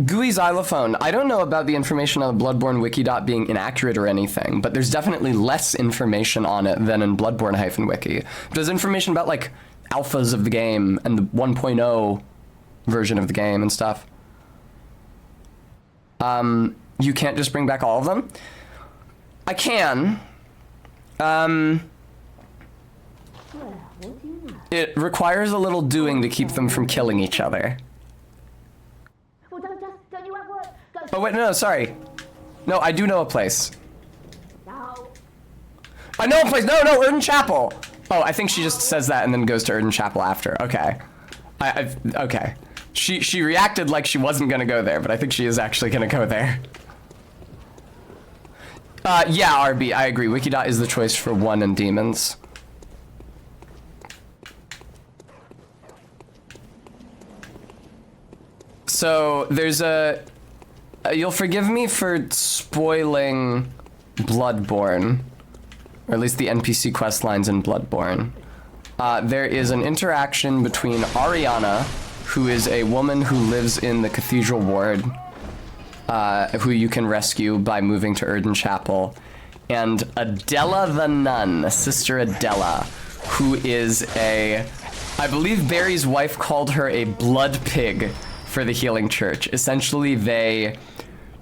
GUI xylophone. I don't know about the information on the Bloodborne wiki being inaccurate or anything, but there's definitely less information on it than in Bloodborne-wiki. There's information about like alphas of the game and the 1.0 version of the game and stuff. You can't just bring back all of them? I can. Well, what do you know? It requires a little doing to keep them from killing each other. Well, don't you have work? Go. Oh wait, no, sorry. No, I do know a place. No. I know a place. No, Erden Chapel. Oh, I think she just says that and then goes to Erden Chapel after. Okay. Okay. She reacted like she wasn't gonna go there, but I think she is actually gonna go there. Yeah, RB, I agree. Wikidot is the choice for one and demons. So there's you'll forgive me for spoiling Bloodborne, or at least the NPC quest lines in Bloodborne. There is an interaction between Ariana, who is a woman who lives in the Cathedral Ward, who you can rescue by moving to Erden Chapel, and Adela the Nun, Sister Adela, who is I believe Barry's wife called her a blood pig for the Healing Church. Essentially, they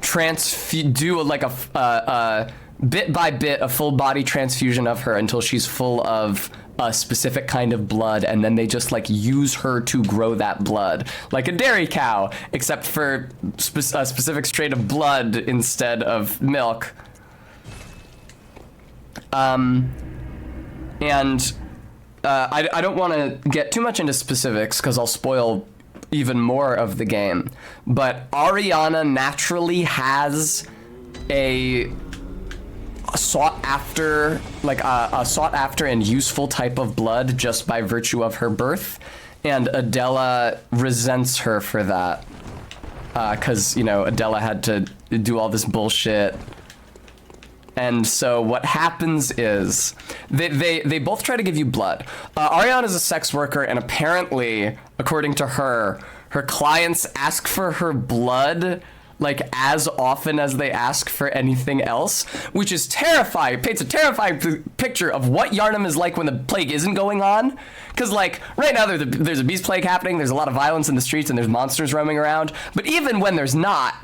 do like a bit by bit a full body transfusion of her until she's full of a specific kind of blood, and then they just like use her to grow that blood like a dairy cow, except for a specific strain of blood instead of milk. I don't want to get too much into specifics because I'll spoil even more of the game, but Ariana naturally has a sought after and useful type of blood just by virtue of her birth, and Adela resents her for that because Adela had to do all this bullshit. And so what happens is they both try to give you blood. Ariana is a sex worker, and apparently, according to her clients ask for her blood like as often as they ask for anything else, which is terrifying. It paints a terrifying picture of what Yharnam is like when the plague isn't going on. Because like right now there's a beast plague happening, there's a lot of violence in the streets, and there's monsters roaming around. But even when there's not,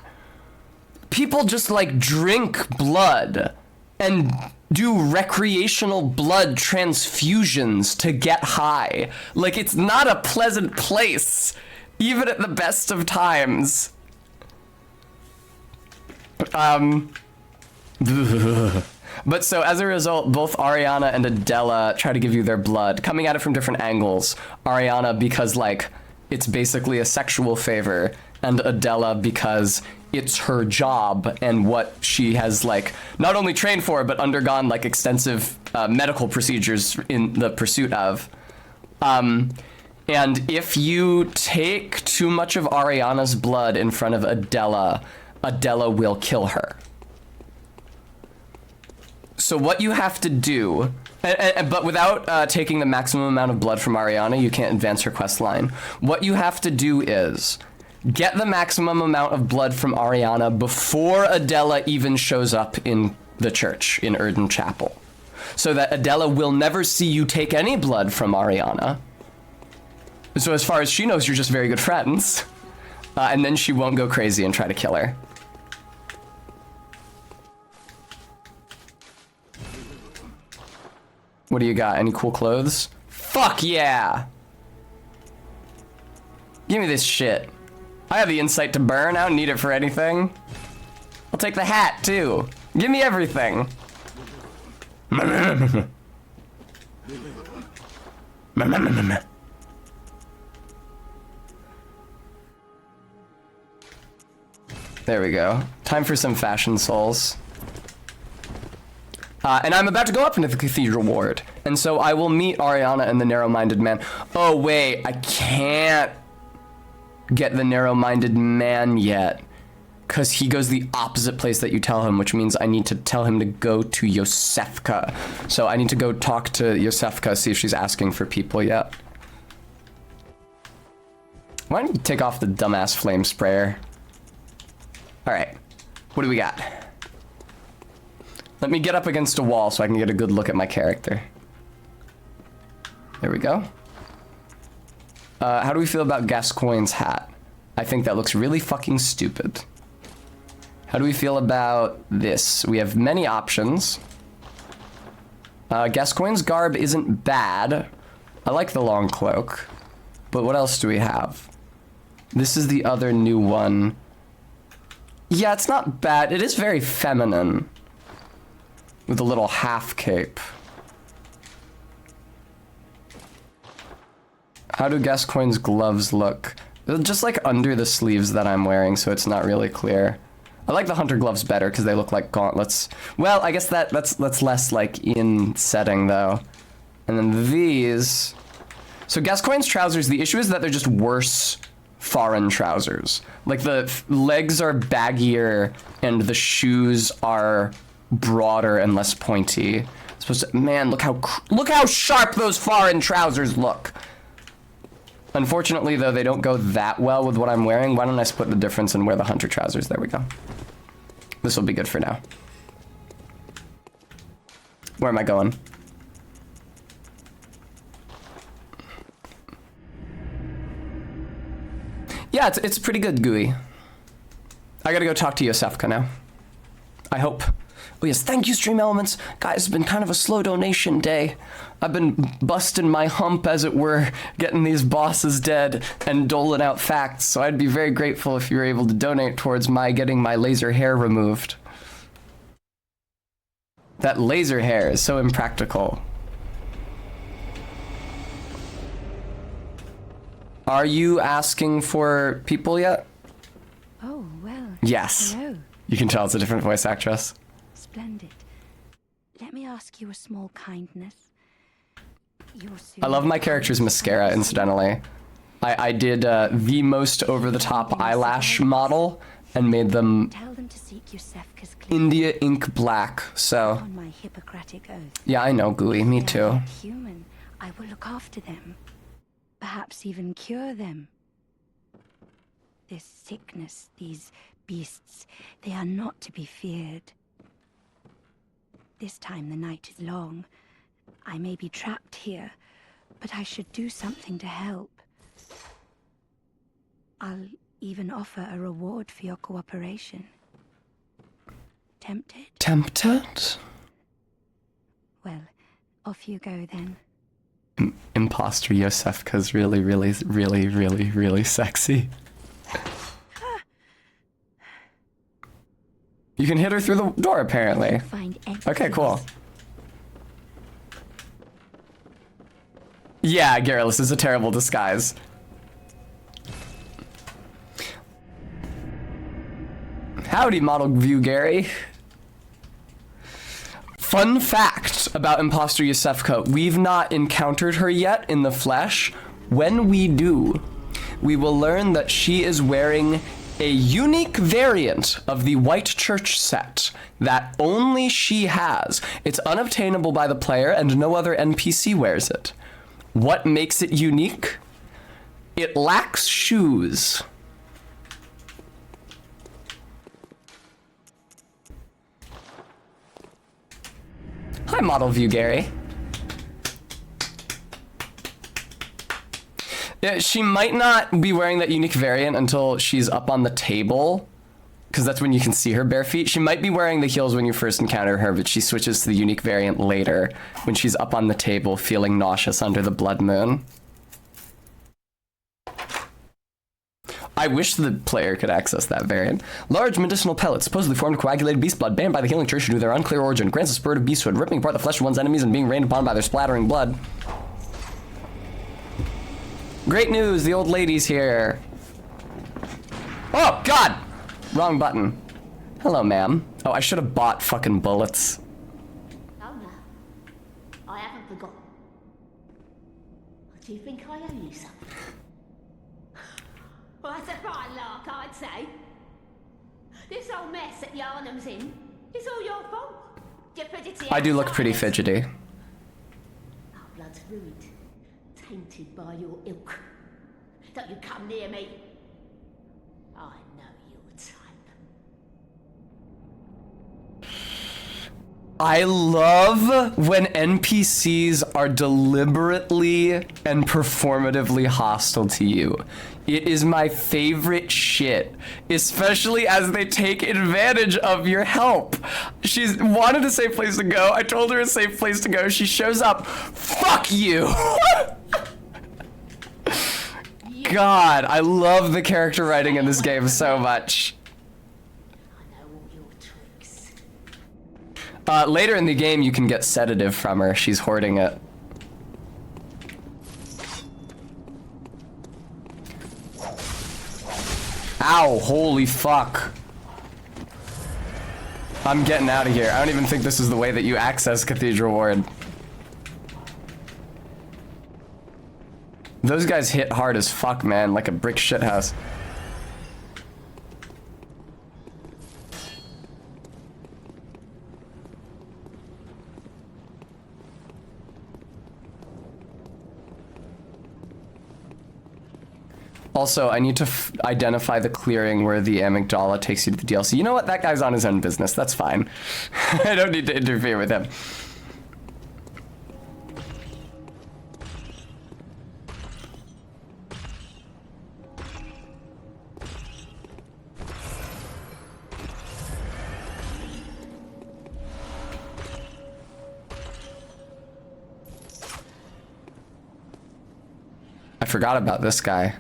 people just like drink blood and do recreational blood transfusions to get high. Like, it's not a pleasant place, even at the best of times. But so as a result, both Ariana and Adela try to give you their blood, coming at it from different angles. Ariana because like it's basically a sexual favor, and Adela because it's her job and what she has like not only trained for but undergone like extensive medical procedures in the pursuit of. And if you take too much of Ariana's blood in front of Adela, Adela will kill her. So what you have to do But without taking the maximum amount of blood from Ariana, you can't advance her quest line. What you have to do is get the maximum amount of blood from Ariana before Adela even shows up in the church in Erden Chapel, so that Adela will never see you take any blood from Ariana. So as far as she knows, you're just very good friends. And then she won't go crazy and try to kill her. What do you got? Any cool clothes? Fuck yeah! Give me this shit. I have the insight to burn. I don't need it for anything. I'll take the hat, too. Give me everything. There we go. Time for some fashion souls. And I'm about to go up into the Cathedral Ward. And so I will meet Ariana and the Narrow-Minded Man. Oh, wait. I can't get the Narrow-Minded Man yet. Because he goes the opposite place that you tell him, which means I need to tell him to go to Yosefka. So I need to go talk to Yosefka, see if she's asking for people yet. Why don't you take off the dumbass flame sprayer? Alright. What do we got? Let me get up against a wall so I can get a good look at my character. There we go. How do we feel about Gascoigne's hat? I think that looks really fucking stupid. How do we feel about this? We have many options. Gascoigne's garb isn't bad. I like the long cloak. But what else do we have? This is the other new one. Yeah, it's not bad. It is very feminine. With a little half cape. How do Gascoigne's gloves look? They're just like under the sleeves that I'm wearing, so it's not really clear. I like the hunter gloves better because they look like gauntlets. Well, I guess that's less like in setting though. And then these. So Gascoigne's trousers, the issue is that they're just worse foreign trousers. Like the legs are baggier and the shoes are broader and less pointy. Man, look how sharp those foreign trousers look. Unfortunately, though, they don't go that well with what I'm wearing. Why don't I split the difference and wear the hunter trousers? There we go. This will be good for now. Where am I going? Yeah, it's pretty good, Gooey. I gotta go talk to Yosefka now. I hope. Oh yes, thank you, Stream Elements. Guys, it's been kind of a slow donation day. I've been busting my hump, as it were, getting these bosses dead and doling out facts, so I'd be very grateful if you were able to donate towards my getting my laser hair removed. That laser hair is so impractical. Are you asking for people yet? Oh, well. Yes. Hello. You can tell it's a different voice actress. Splendid. Let me ask you a small kindness. I love my character's mascara, incidentally. I did the most over-the-top eyelash model and made them India ink black, so... On my Hippocratic oath. Yeah, I know, Gooey, me They are too. like human. I will look after them. Perhaps even cure them. This sickness, these beasts, they are not to be feared. This time the night is long. I may be trapped here, but I should do something to help. I'll even offer a reward for your cooperation. Tempted? Tempted? Well, off you go then. Imposter Yosefka's really, really, really, really, really sexy. You can hit her through the door, apparently. Okay, cool. Yeah, Garrulus is a terrible disguise. Howdy, Model View Gary. Fun fact about Imposter Yosefka. We've not encountered her yet in the flesh. When we do, we will learn that she is wearing a unique variant of the White Church set that only she has. It's unobtainable by the player and no other NPC wears it. What makes it unique? It lacks shoes. Hi, Model View Gary. Yeah, she might not be wearing that unique variant until she's up on the table, because that's when you can see her bare feet. She might be wearing the heels when you first encounter her, but she switches to the unique variant later, when she's up on the table feeling nauseous under the blood moon. I wish the player could access that variant. Large medicinal pellets, supposedly formed of coagulated beast blood, banned by the healing church due to their unclear origin, grants a spirit of beasthood, ripping apart the flesh of one's enemies and being rained upon by their splattering blood. Great news, the old lady's here. Oh, God! Wrong button. Hello, ma'am. Oh, I should have bought fucking bullets. Oh no, I haven't forgotten. Do you think I owe you something? Well, that's a fine lark, I'd say. This whole mess that Yarnum's in is all your fault. I do look pretty fidgety. Our blood's ruined, tainted by your ilk. Don't you come near me. I know your type. I love when NPCs are deliberately and performatively hostile to you. It is my favorite shit, especially as they take advantage of your help. She's wanted a safe place to go. I told her a safe place to go. She shows up. Fuck you. God, I love the character writing in this game so much. I know all your tricks. Later in the game, you can get sedative from her. She's hoarding it. Ow, holy fuck. I'm getting out of here. I don't even think this is the way that you access Cathedral Ward. Those guys hit hard as fuck, man, like a brick shithouse. Also, I need to identify the clearing where the amygdala takes you to the DLC. You know what? That guy's on his own business. That's fine. I don't need to interfere with him. I forgot about this guy.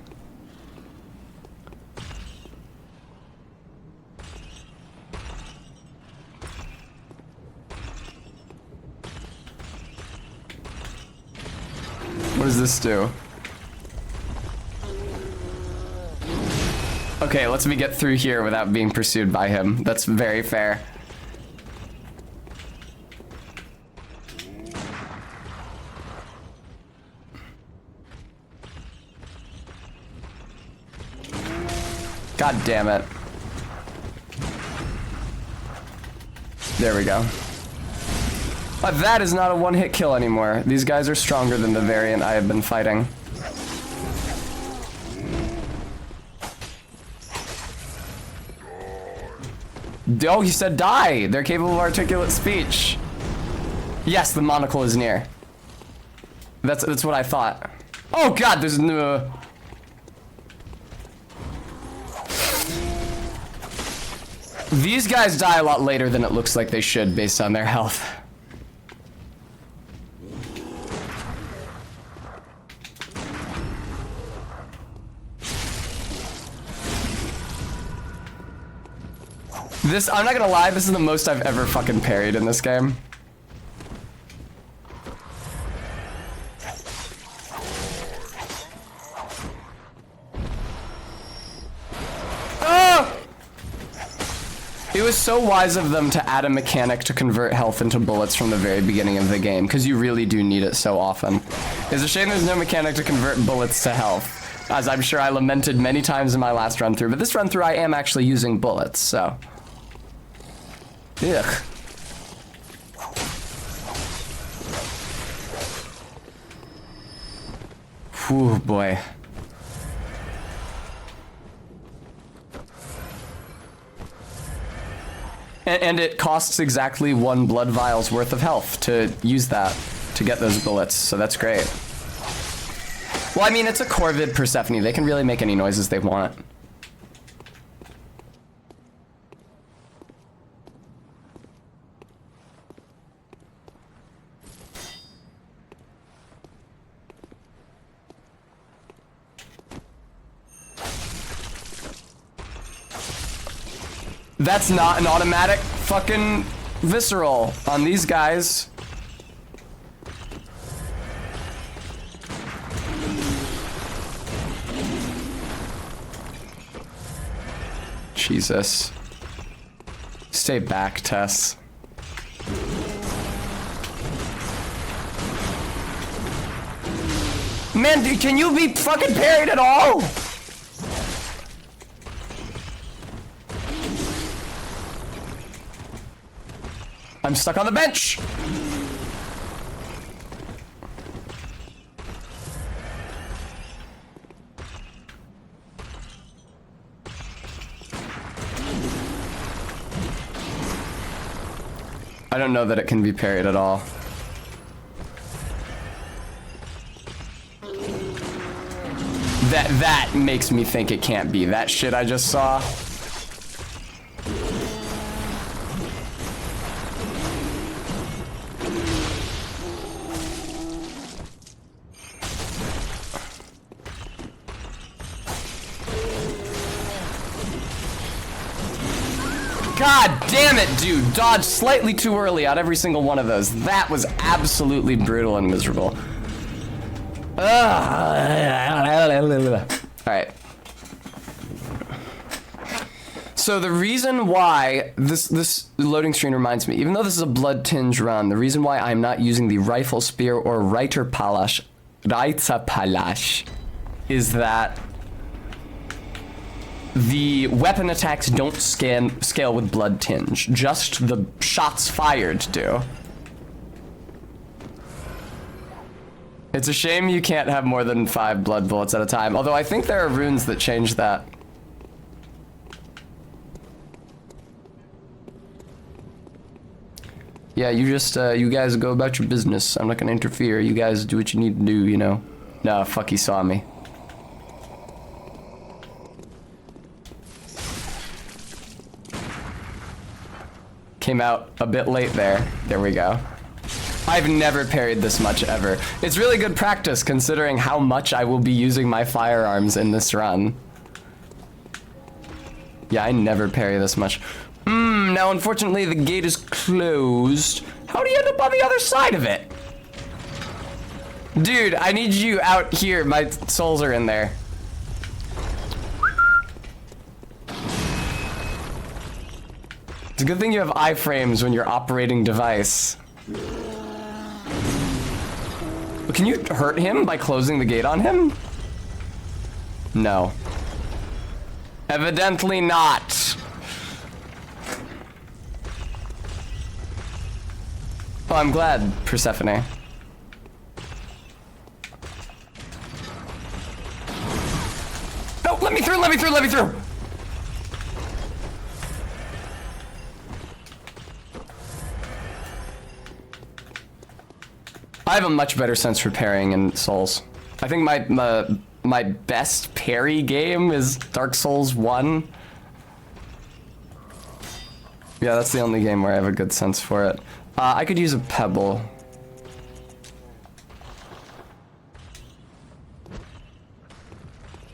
What does this do? Okay, let's me get through here without being pursued by him. That's very fair. God damn it. There we go. But that is not a one-hit kill anymore. These guys are stronger than the variant I have been fighting. Oh, he said die! They're capable of articulate speech. Yes, the monocle is near. That's what I thought. Oh god, there's no... These guys die a lot later than it looks like they should based on their health. I'm not gonna lie, this is the most I've ever fucking parried in this game. Ah! It was so wise of them to add a mechanic to convert health into bullets from the very beginning of the game, because you really do need it so often. It's a shame there's no mechanic to convert bullets to health. as I'm sure I lamented many times in my last run through. But this run through, I am actually using bullets, so. Ugh. Whew, boy. And it costs exactly 1 blood vial's worth of health to use that, to get those bullets, so that's great. Well, I mean, it's a Corvid Persephone. They can really make any noises they want. That's not an automatic fucking visceral on these guys. Jesus. Stay back, Tess. Man, dude, can you be fucking parried at all? I'm stuck on the bench. I don't know that it can be parried at all. That makes me think it can't be. That shit I just saw. God damn it, dude. Dodged slightly too early on every single one of those. That was absolutely brutal and miserable. Alright. So the reason why this loading screen reminds me, even though this is a blood tinge run, the reason why I'm not using the rifle spear or Reiterpallasch is that the weapon attacks don't scale with blood tinge, just the shots fired do. It's a shame you can't have more than 5 blood bullets at a time, although I think there are runes that change that. Yeah, you just, you guys go about your business. I'm not gonna interfere. You guys do what you need to do, you know? No, fuck, he saw me. Came out a bit late there. There we go. I've never parried this much ever. It's really good practice considering how much I will be using my firearms in this run. Yeah, I never parry this much. Now unfortunately the gate is closed. How do you end up on the other side of it? Dude, I need you out here. My souls are in there. It's a good thing you have iframes when you're operating device. But can you hurt him by closing the gate on him? No. Evidently not. Oh, I'm glad, Persephone. Oh, let me through, let me through, let me through! I have a much better sense for parrying in Souls. I think my best parry game is Dark Souls 1. Yeah, that's the only game where I have a good sense for it. I could use a pebble.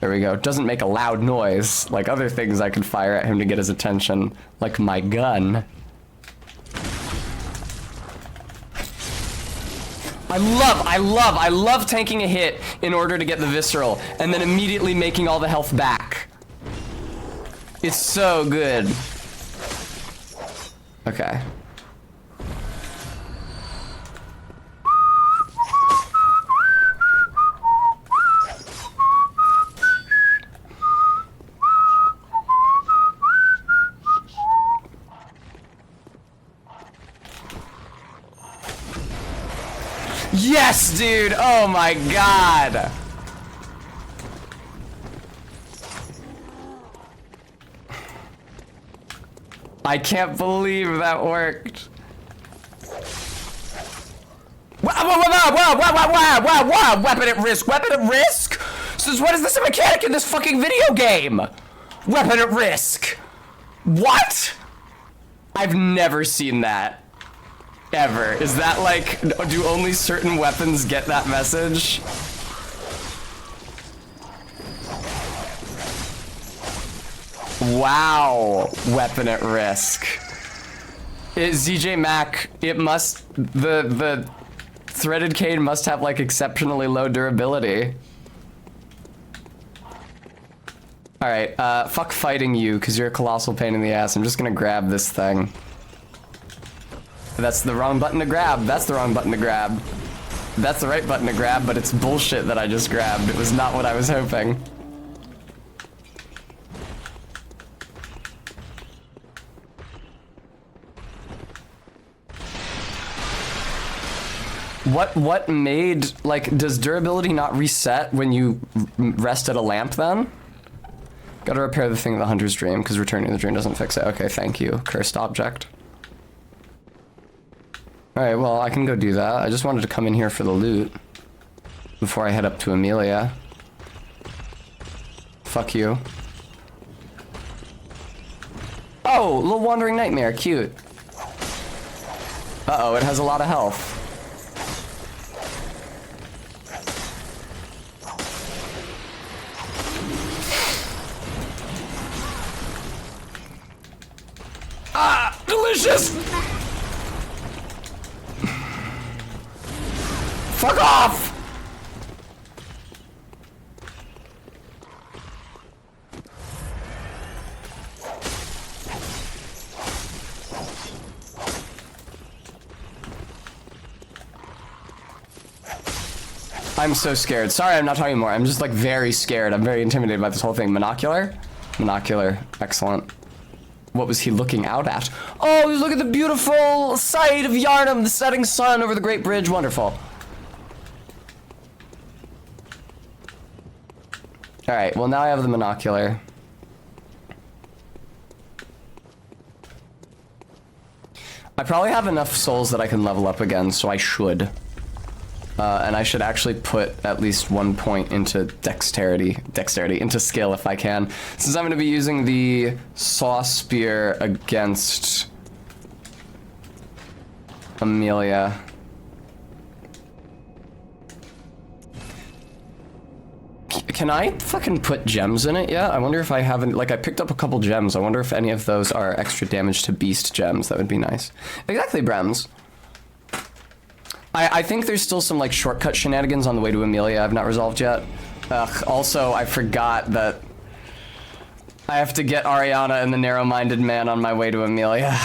There we go. Doesn't make a loud noise like other things I could fire at him to get his attention, like my gun. I love tanking a hit in order to get the visceral and then immediately making all the health back. It's so good. Okay. this dude. Oh my god. I can't believe that worked. Wow, weapon at risk, weapon at risk? So what is this a mechanic in this fucking video game? Weapon at risk. What? I've never seen that. Ever. Is that like, do only certain weapons get that message? Wow, weapon at risk. ZJ Mac, it must, the threaded cane must have like exceptionally low durability. Alright, fuck fighting you, because you're a colossal pain in the ass. I'm just gonna grab this thing. That's the wrong button to grab. That's the wrong button to grab. That's the right button to grab, but it's bullshit that I just grabbed. It was not what I was hoping. What made, like, does durability not reset when you rest at a lamp then? Gotta repair the thing of the hunter's dream, because returning the dream doesn't fix it. Okay, thank you. Cursed object. Alright, well, I can go do that. I just wanted to come in here for the loot before I head up to Amelia. Fuck you. Oh, little wandering nightmare, cute. Uh-oh, it has a lot of health. Ah, delicious! Fuck off! I'm so scared. Sorry, I'm not talking more. I'm just like very scared. I'm very intimidated by this whole thing. Monocular? Monocular. Excellent. What was he looking out at? Oh, he was looking at the beautiful sight of Yharnam, the setting sun over the Great Bridge. Wonderful. Alright, well now I have the monocular. I probably have enough souls that I can level up again, so I should. And I should actually put at least 1 point into dexterity, into skill if I can. Since I'm going to be using the saw spear against Amelia. Can I fucking put gems in it yet? I wonder if I haven't, like I picked up a couple gems. I wonder if any of those are extra damage to beast gems. That would be nice. Exactly, Brems. I think there's still some like shortcut shenanigans on the way to Amelia I've not resolved yet. Also, I forgot that I have to get Ariana and the narrow-minded man on my way to Amelia.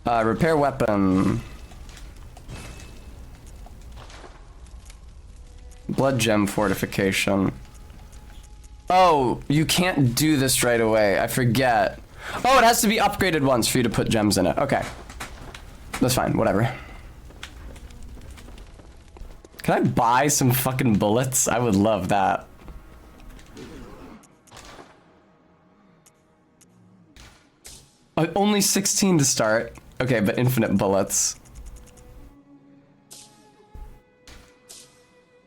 Repair weapon. Blood gem fortification. Oh, you can't do this right away. I forget. Oh, it has to be upgraded once for you to put gems in it. Okay. That's fine, whatever. Can I buy some fucking bullets? I would love that. Only 16 to start. Okay, but infinite bullets.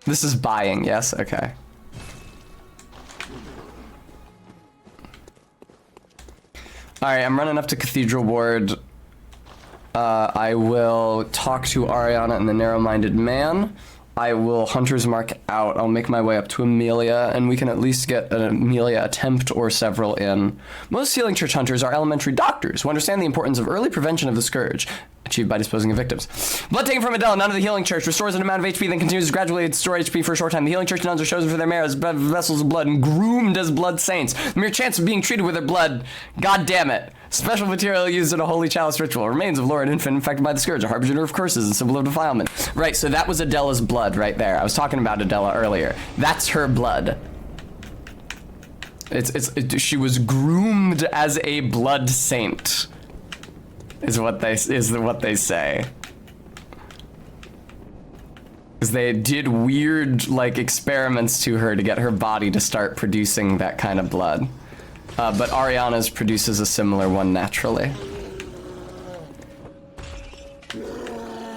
This is buying, yes? Okay. Alright, I'm running up to Cathedral Ward. I will talk to Ariana and the narrow-minded man. I will Hunter's Mark out. I'll make my way up to Amelia, and we can at least get an Amelia attempt or several in. Most Healing Church Hunters are elementary doctors who understand the importance of early prevention of the Scourge, achieved by disposing of victims. Blood taken from Adele, none of the Healing Church, restores an amount of HP, then continues to gradually store HP for a short time. The Healing Church nuns are chosen for their merit as vessels of blood and groomed as blood saints. The mere chance of being treated with their blood, god damn it. Special material used in a holy chalice ritual. Remains of Lord and infant infected by the Scourge, a harbinger of curses and symbol of defilement. Right, so that was Adela's blood right there. I was talking about Adela earlier. That's her blood. She was groomed as a blood saint, is what they say. Because they did weird, like, experiments to her to get her body to start producing that kind of blood. But Ariana's produces a similar one naturally.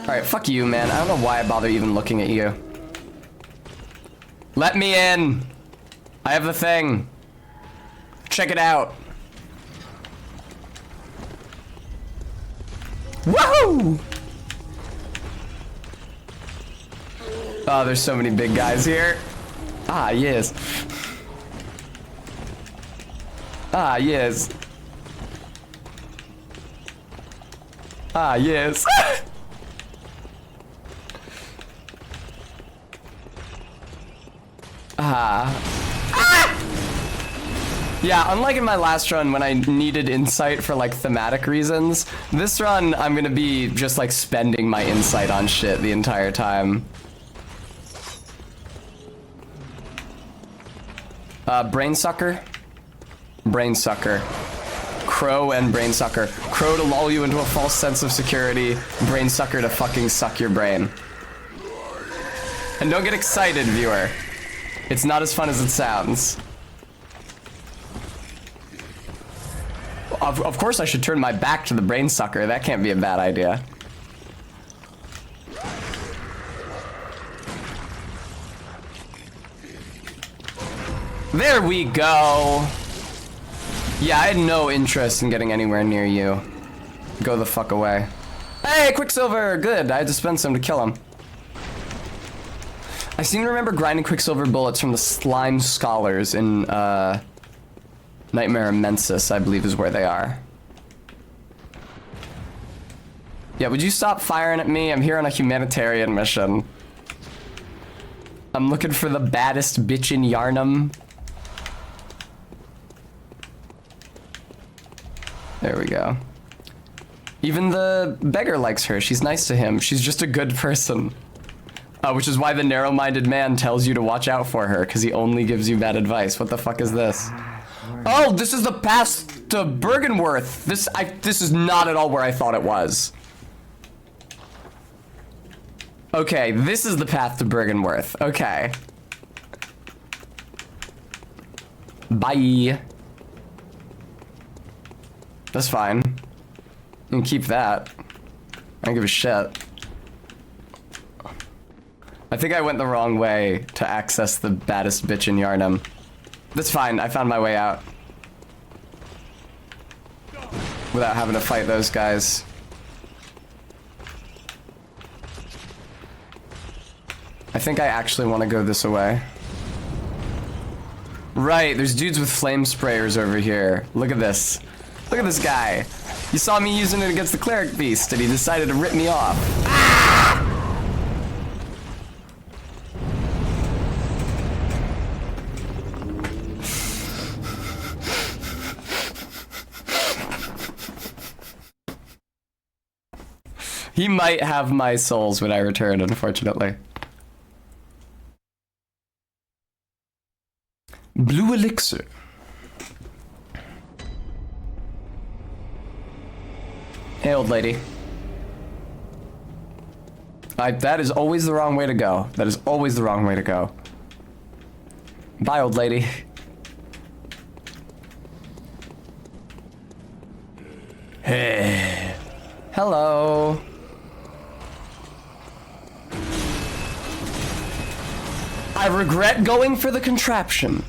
Alright, fuck you, man. I don't know why I bother even looking at you. Let me in! I have the thing. Check it out. Woohoo! Oh, there's so many big guys here. Ah, yes. Ah, yes. Ah, yes. Yeah, unlike in my last run when I needed insight for like thematic reasons, this run I'm gonna be just like spending my insight on shit the entire time. Brainsucker? Brainsucker. Crow and Brainsucker. Crow to lull you into a false sense of security, Brainsucker to fucking suck your brain. And don't get excited, viewer. It's not as fun as it sounds. Of course I should turn my back to the Brainsucker. That can't be a bad idea. There we go. Yeah, I had no interest in getting anywhere near you. Go the fuck away. Hey, Quicksilver! Good, I had to spend some to kill him. I seem to remember grinding Quicksilver bullets from the Slime Scholars in, Nightmare Immensis, I believe is where they are. Yeah, would you stop firing at me? I'm here on a humanitarian mission. I'm looking for the baddest bitch in Yarnum. There we go. Even the beggar likes her. She's nice to him. She's just a good person. Which is why the narrow-minded man tells you to watch out for her, because he only gives you bad advice. What the fuck is this? Oh, this is the path to Bergenworth. This is not at all where I thought it was. Okay, this is the path to Bergenworth. Okay. Bye. That's fine. You can keep that. I don't give a shit. I think I went the wrong way to access the baddest bitch in Yarnum. That's fine, I found my way out. Without having to fight those guys. I think I actually want to go this way. Right, there's dudes with flame sprayers over here. Look at this. Look at this guy. You saw me using it against the cleric beast and he decided to rip me off. Ah! He might have my souls when I return, unfortunately. Blue elixir. Hey, old lady. That is always the wrong way to go. That is always the wrong way to go. Bye, old lady. Hey. Hello. I regret going for the contraption.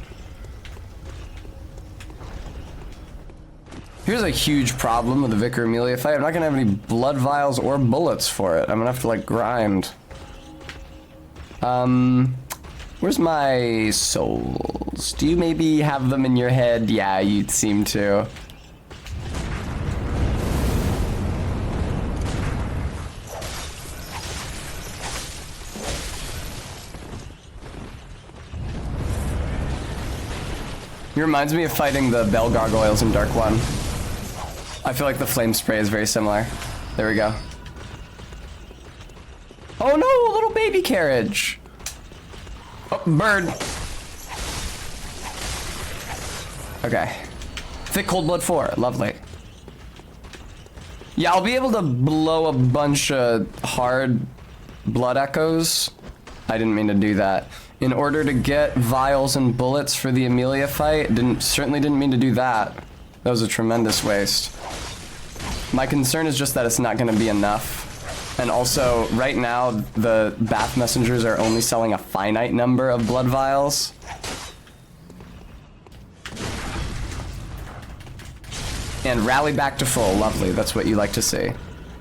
Here's a huge problem with the Vicar Amelia fight. I'm not gonna have any blood vials or bullets for it. I'm gonna have to like grind. Where's my souls? Do you maybe have them in your head? Yeah, you seem to. It reminds me of fighting the bell gargoyles in Dark 1. I feel like the flame spray is very similar. There we go. Oh no, a little baby carriage. Oh, bird. Okay. Thick Cold Blood 4. Lovely. Yeah, I'll be able to blow a bunch of hard blood echoes. I didn't mean to do that. In order to get vials and bullets for the Amelia fight, certainly didn't mean to do that. That was a tremendous waste. My concern is just that it's not going to be enough. And also, right now, the Bath Messengers are only selling a finite number of blood vials. And rally back to full. Lovely. That's what you like to see.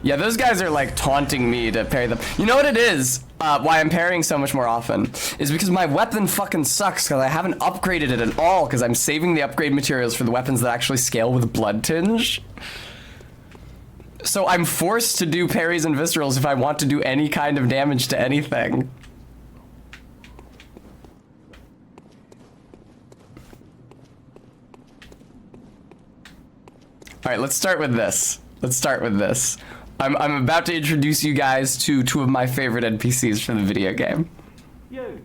Yeah, those guys are like taunting me to parry them. You know what it is? Why I'm parrying so much more often is because my weapon fucking sucks because I haven't upgraded it at all because I'm saving the upgrade materials for the weapons that actually scale with blood tinge. So I'm forced to do parries and viscerals if I want to do any kind of damage to anything. All right, let's start with this. I'm about to introduce you guys to two of my favorite NPCs from the video game. You're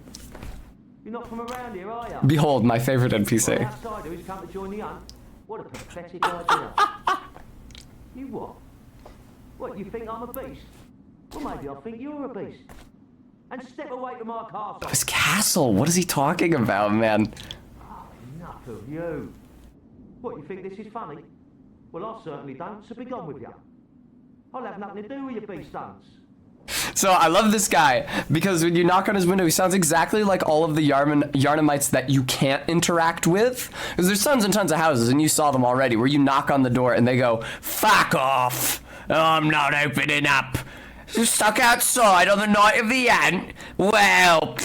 not from around here, are you? Behold, my favorite NPC. Well, outsider who's come to join the hunt. What a pathetic idea. You what? What, you think I'm a beast? Well, maybe I think you're a beast. And step away from our castle. His castle? What is he talking about, man? Oh, enough of you. What, you think this is funny? Well, I certainly don't, so be gone with you. I'll have nothing to do with your beast stunts. So I love this guy because when you knock on his window, he sounds exactly like all of the Yarnamites that you can't interact with. Because there's tons and tons of houses, and you saw them already, where you knock on the door and they go, "Fuck off! I'm not opening up. You're stuck outside on the night of the ant? Well..."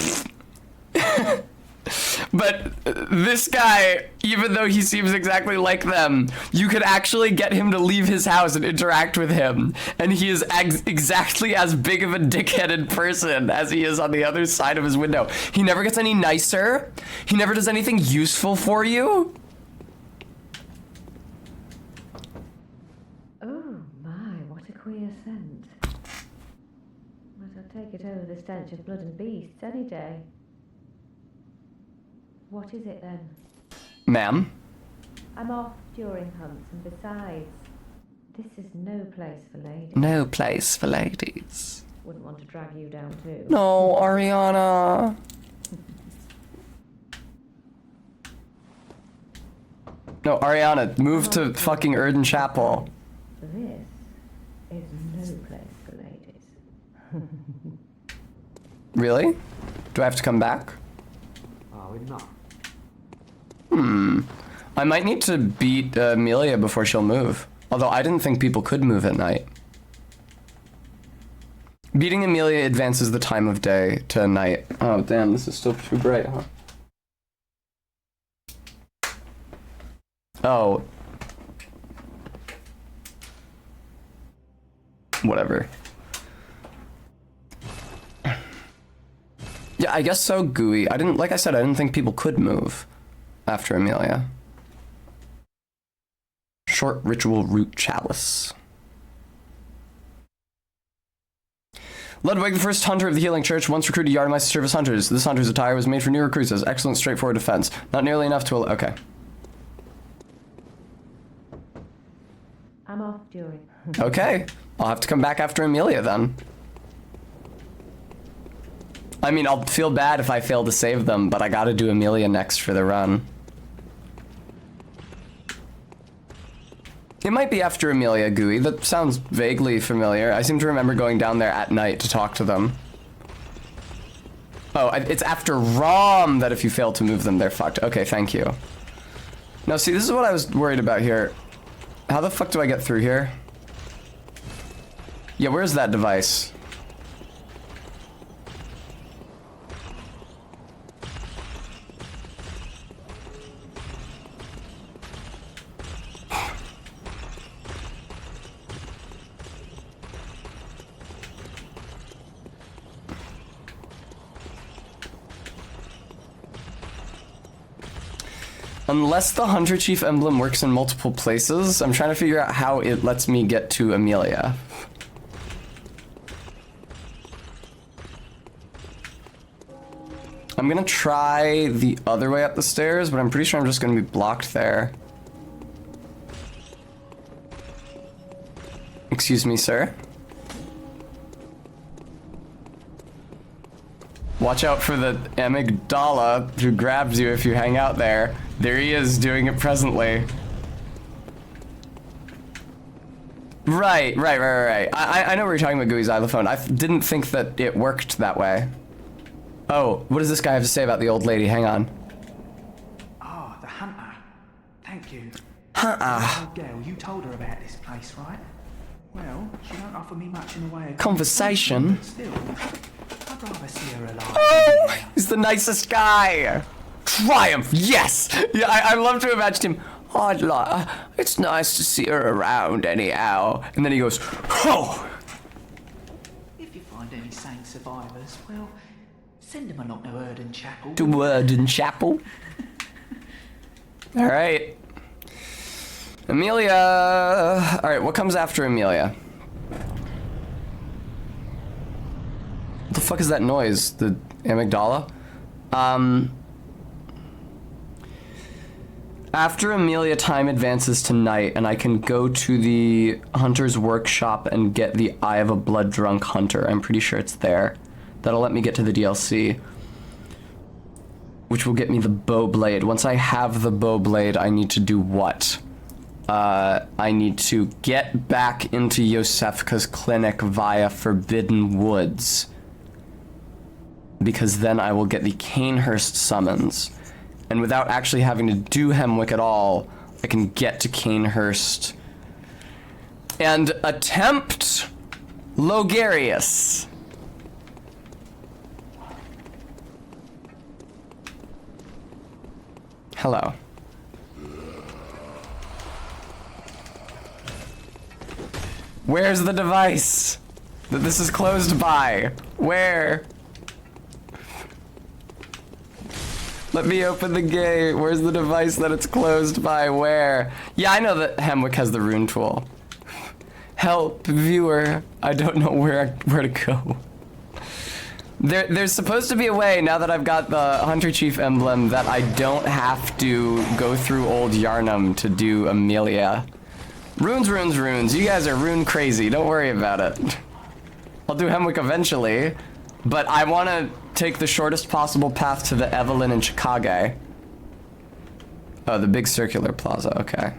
But this guy, even though he seems exactly like them, you could actually get him to leave his house and interact with him. And he is exactly as big of a dickheaded person as he is on the other side of his window. He never gets any nicer. He never does anything useful for you. Oh my, what a queer scent. But I'll take it over the stench of blood and beasts any day. What is it then? Ma'am? I'm off during hunts, and besides, this is no place for ladies. No place for ladies. Wouldn't want to drag you down too. No, Ariana. No, Ariana, move to fucking Erden Chapel. This is no place for ladies. Really? Do I have to come back? Oh, enough. I might need to beat Amelia before she'll move. Although I didn't think people could move at night. Beating Amelia advances the time of day to night. Oh, damn, this is still too bright, huh? Oh. Whatever. Yeah, I guess so, Gooey. Like I said, I didn't think people could move after Amelia. Short ritual root chalice. Ludwig, the first hunter of the Healing Church, once recruited Yarnamites to serve as hunters. This hunter's attire was made for new recruits as excellent, straightforward defense. Not nearly enough to... Okay. I'm off during. Okay. I'll have to come back after Amelia then. I mean, I'll feel bad if I fail to save them, but I gotta do Amelia next for the run. It might be after Amelia, Gooey. That sounds vaguely familiar. I seem to remember going down there at night to talk to them. Oh, it's after Rom that if you fail to move them, they're fucked. Okay, thank you. Now, see, this is what I was worried about here. How the fuck do I get through here? Yeah, where's that device? Unless the Hunter Chief emblem works in multiple places, I'm trying to figure out how it lets me get to Amelia. I'm gonna try the other way up the stairs, but I'm pretty sure I'm just gonna be blocked there. Excuse me, sir. Watch out for the amygdala who grabs you if you hang out there. There he is, doing it presently. Right. I know we were talking about Gooey's xylophone. I didn't think that it worked that way. Oh, what does this guy have to say about the old lady? Hang on. Ah, the hunter. Thank you. Hunter. The girl, you told her about this place, right? Well, she don't offer me much in the way of Conversation. But still, I'd rather see her alive. Oh, he's the nicest guy. Triumph, yes. Yeah, I love to imagine him. Oh, I'd like. It's nice to see her around, anyhow. And then he goes, oh. If you find any sane survivors, well, send them along to Erden Chapel. To Erden Chapel. All right. Amelia. All right, what comes after Amelia? What the fuck is that noise? The amygdala? After Amelia, time advances to night, and I can go to the hunter's workshop and get the Eye of a Blood Drunk Hunter. I'm pretty sure it's there. That'll let me get to the DLC, which will get me the bow blade. Once I have the bow blade, I need to do what? I need to get back into Yosefka's clinic via Forbidden Woods, because then I will get the Canehurst summons. And without actually having to do Hemwick at all, I can get to Canehurst and attempt Logarius. Hello. Where's the device that this is closed by? Where? Let me open the gate. Where's the device that it's closed by? Where? Yeah, I know that Hemwick has the rune tool. Help, viewer. I don't know where to go. There's supposed to be a way, now that I've got the Hunter Chief emblem, that I don't have to go through Old Yarnum to do Amelia. Runes. You guys are rune crazy. Don't worry about it. I'll do Hemwick eventually, but I want to take the shortest possible path to the Evelyn in Chicago. Oh, the big circular plaza. Okay.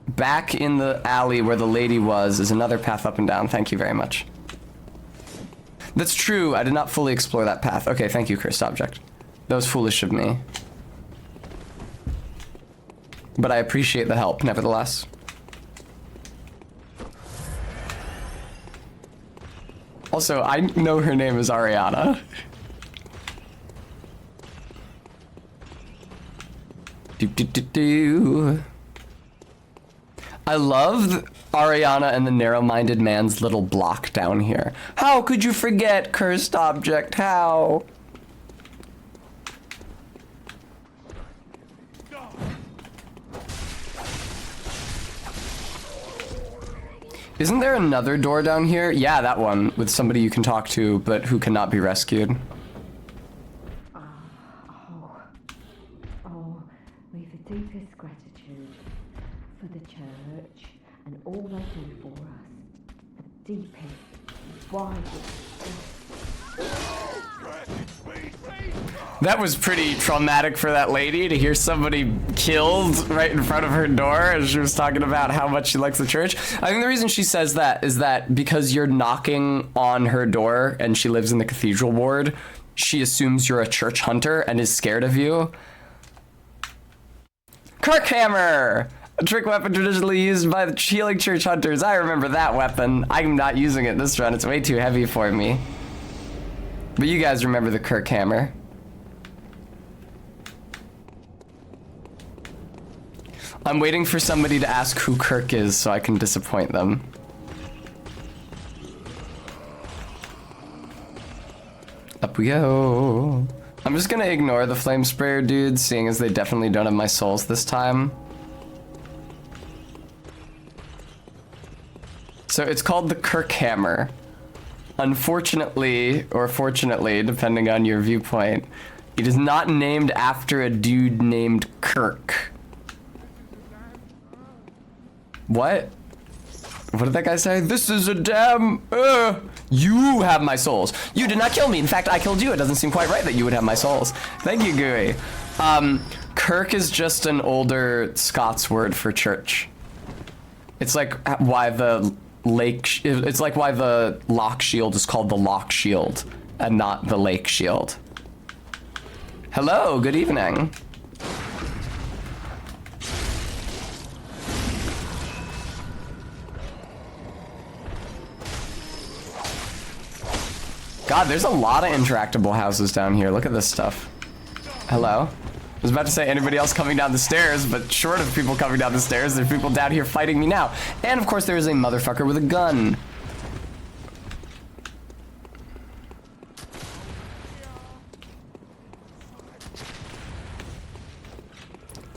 Back in the alley where the lady was is another path up and down. Thank you very much. That's true. I did not fully explore that path. Okay, thank you, cursed object. That was foolish of me. But I appreciate the help, nevertheless. Also, I know her name is Ariana. I love Ariana and the narrow-minded man's little block down here. How could you forget, cursed object? How? Isn't there another door down here? Yeah, that one, with somebody you can talk to, but who cannot be rescued. Oh, we've the deepest gratitude for the church and all they do for us. The deepest, widest. That was pretty traumatic for that lady to hear somebody killed right in front of her door as she was talking about how much she likes the church. I think the reason she says that is that because you're knocking on her door and she lives in the cathedral ward, she assumes you're a church hunter and is scared of you. Kirkhammer! A trick weapon traditionally used by the healing church hunters. I remember that weapon. I'm not using it this run. It's way too heavy for me. But you guys remember the Kirkhammer. I'm waiting for somebody to ask who Kirk is so I can disappoint them. Up we go. I'm just gonna ignore the flame sprayer dudes, seeing as they definitely don't have my souls this time. So it's called the Kirkhammer. Unfortunately, or fortunately, depending on your viewpoint, it is not named after a dude named Kirk. What? What did that guy say? This is a damn... You have my souls. You did not kill me. In fact, I killed you. It doesn't seem quite right that you would have my souls. Thank you, Gooey. Kirk is just an older Scots word for church. It's like why the lake... It's like why the lock shield is called the lock shield and not the lake shield. Hello, good evening. God, there's a lot of interactable houses down here. Look at this stuff. Hello? I was about to say anybody else coming down the stairs, but short of people coming down the stairs, there's people down here fighting me now. And of course there is a motherfucker with a gun.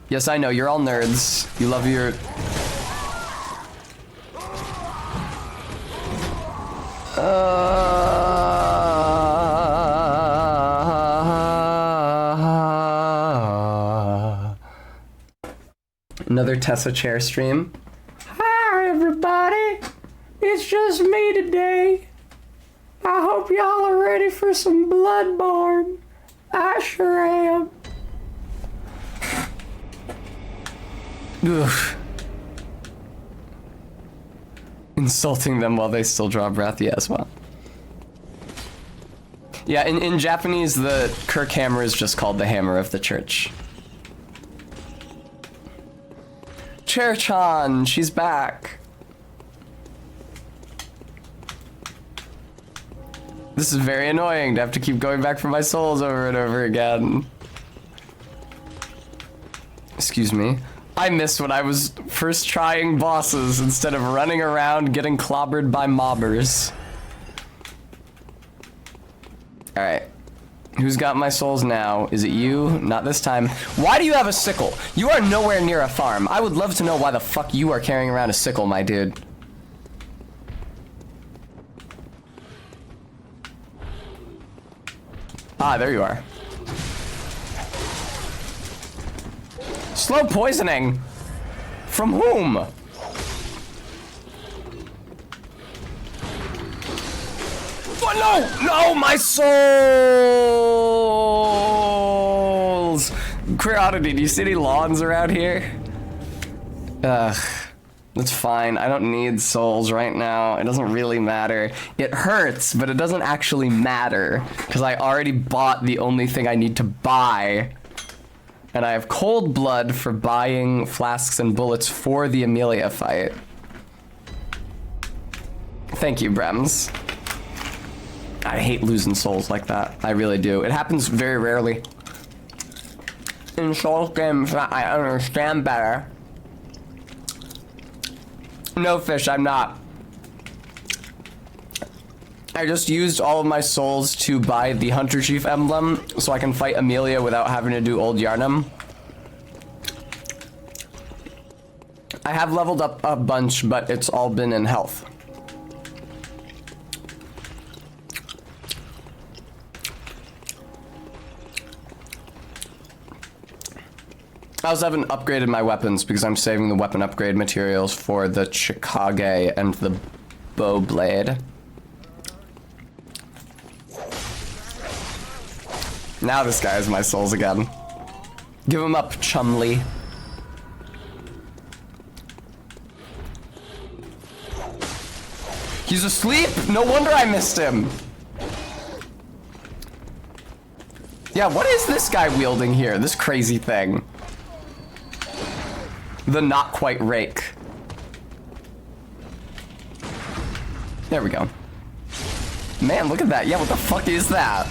Yes, I know, you're all nerds. You love your... Another Tessa chair stream. Hi, everybody. It's just me today. I hope y'all are ready for some Bloodborne. I sure am. Ugh. Insulting them while they still draw breath, yes, well. Yeah, in Japanese, the Kirk hammer is just called the hammer of the church. Chair-chan, she's back. This is very annoying to have to keep going back for my souls over and over again. Excuse me. I missed when I was first trying bosses instead of running around getting clobbered by mobbers. Alright. Who's got my souls now? Is it you? Not this time. Why do you have a sickle? You are nowhere near a farm. I would love to know why the fuck you are carrying around a sickle, my dude. Ah, there you are. Slow poisoning? From whom? Oh, no! No, my souls! Curiosity, do you see any lawns around here? Ugh. That's fine. I don't need souls right now. It doesn't really matter. It hurts, but it doesn't actually matter. Because I already bought the only thing I need to buy. And I have cold blood for buying flasks and bullets for the Amelia fight. Thank you, Brems. I hate losing souls like that. I really do. It happens very rarely. In Souls games, I understand better. No, Fish, I'm not. I just used all of my souls to buy the Hunter Chief emblem so I can fight Amelia without having to do Old Yarnum. I have leveled up a bunch, but it's all been in health. I also haven't upgraded my weapons because I'm saving the weapon upgrade materials for the Chikage and the bow blade. Now this guy has my souls again. Give him up, Chumley. He's asleep? No wonder I missed him. Yeah, what is this guy wielding here? This crazy thing. The not quite rake. There we go. Man, look at that. Yeah, what the fuck is that?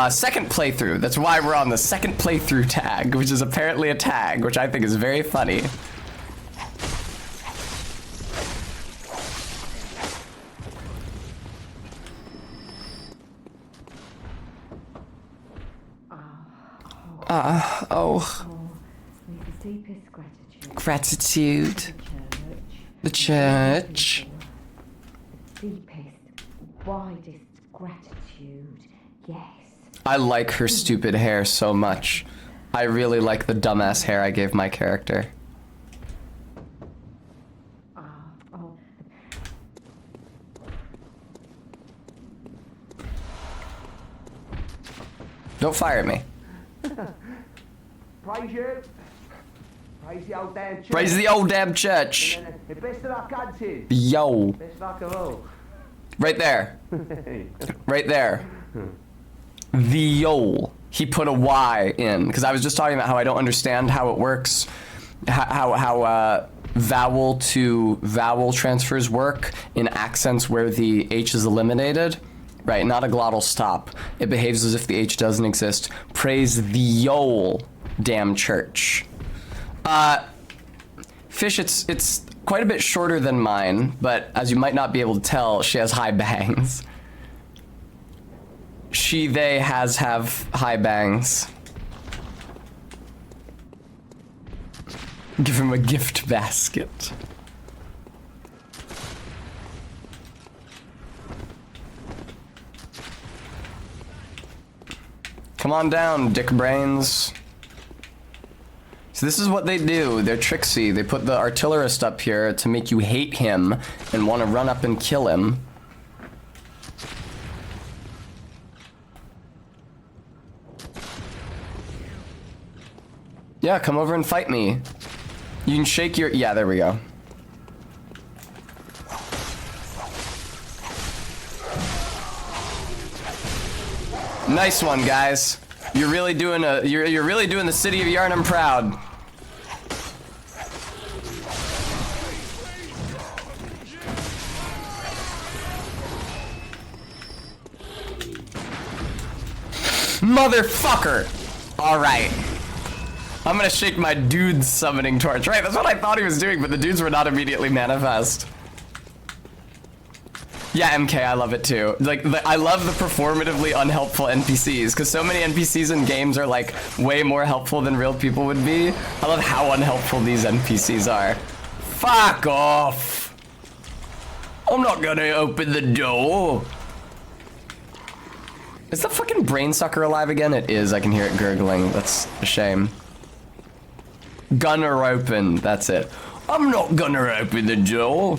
Second playthrough. That's why we're on the second playthrough tag, which is apparently a tag, which I think is very funny. Oh. With the deepest gratitude. Gratitude. The church. The deepest widest gratitude, yes. I like her stupid hair so much. I really like the dumbass hair I gave my character. Oh. Don't fire at me. Praise you. Praise the old damn church. Praise the old damn church. And then, the best of luck hunting. Yo. Best luck of all. Right there. Right there. The yo. He put a Y in, because I was just talking about how I don't understand how it works, how vowel to vowel transfers work in accents where the H is eliminated. Right, not a glottal stop. It behaves as if the H doesn't exist. Praise the yo damn church. Fish, it's quite a bit shorter than mine, but as you might not be able to tell, she has high bangs. They have high bangs. Give him a gift basket. Come on down, dick brains. So this is what they do. They're tricksy. They put the artillerist up here to make you hate him and want to run up and kill him. Yeah, come over and fight me. You can shake your... Yeah, there we go. Nice one, guys. You're really doing you're really doing the city of Yharnam proud. Motherfucker! Alright. I'm gonna shake my dude's summoning torch. Right, that's what I thought he was doing, but the dudes were not immediately manifest. Yeah, MK, I love it too. Like, I love the performatively unhelpful NPCs, because so many NPCs in games are like way more helpful than real people would be. I love how unhelpful these NPCs are. Fuck off! I'm not gonna open the door. Is the fucking brain sucker alive again? It is, I can hear it gurgling. That's a shame. Gonna open, that's it. I'm not gonna open the door.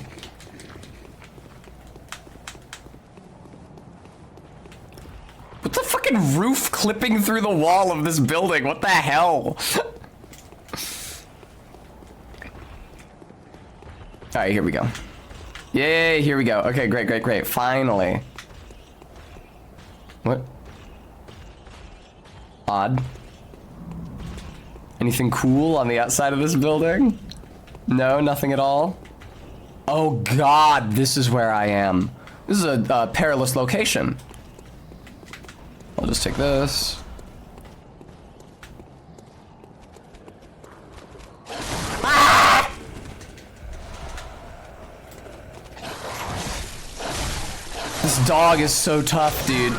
What's the fucking roof clipping through the wall of this building? What the hell? Alright, here we go. Yay, here we go. Okay, great, great, great. Finally. What? Odd. Anything cool on the outside of this building? No, nothing at all? Oh god, this is where I am. This is a perilous location. I'll just take this. Ah! This dog is so tough, dude.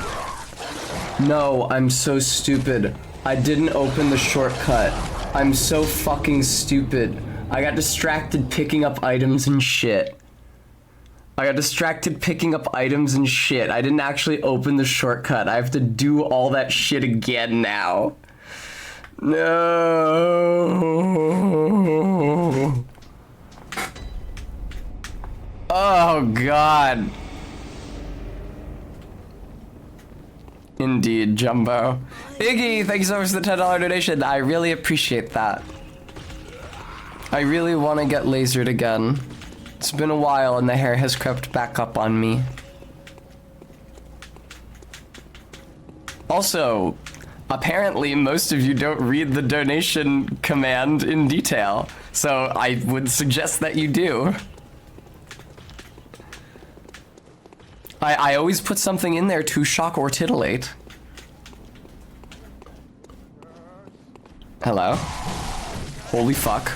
No, I'm so stupid. I didn't open the shortcut. I'm so fucking stupid. I got distracted picking up items and shit. I didn't actually open the shortcut. I have to do all that shit again now. No. Oh, God. Indeed, Jumbo. Iggy, thank you so much for the $10 donation. I really appreciate that. I really want to get lasered again. It's been a while and the hair has crept back up on me. Also, apparently most of you don't read the donation command in detail, so I would suggest that you do. I always put something in there to shock or titillate. Hello? Holy fuck.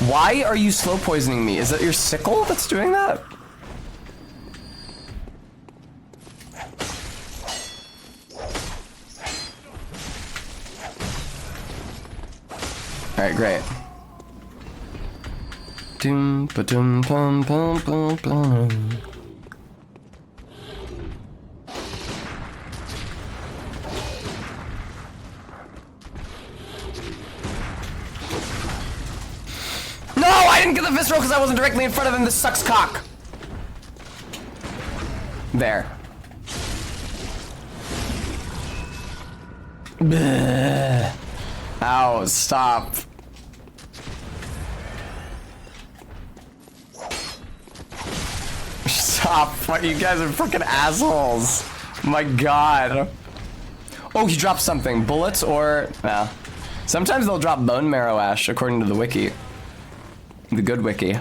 Why are you slow poisoning me? Is that your sickle that's doing that? Alright, great. Doom ba doom bum bum bum bum. didn't get the visceral because I wasn't directly in front of him. This sucks cock. There. Bleh. Ow, stop. Stop. You guys are fucking assholes. My god. Oh, he dropped something. Bullets or... Nah. Sometimes they'll drop bone marrow ash, according to the wiki. The good wiki.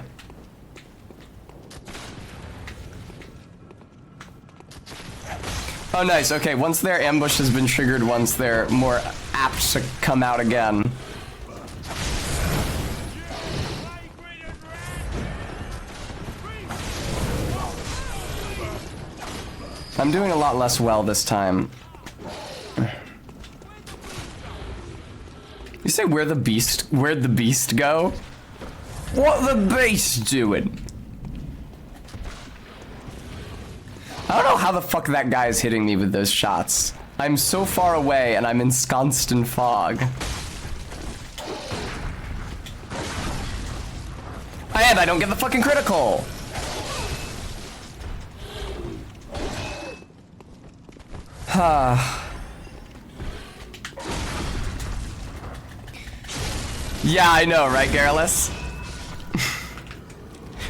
Oh, nice. Okay, once their ambush has been triggered once, they're more apt to come out again. I'm doing a lot less well this time. You say where'd the beast go? What the beast doing? I don't know how the fuck that guy is hitting me with those shots. I'm so far away and I'm ensconced in fog. And I don't get the fucking critical. Yeah, I know, right, Garrulus?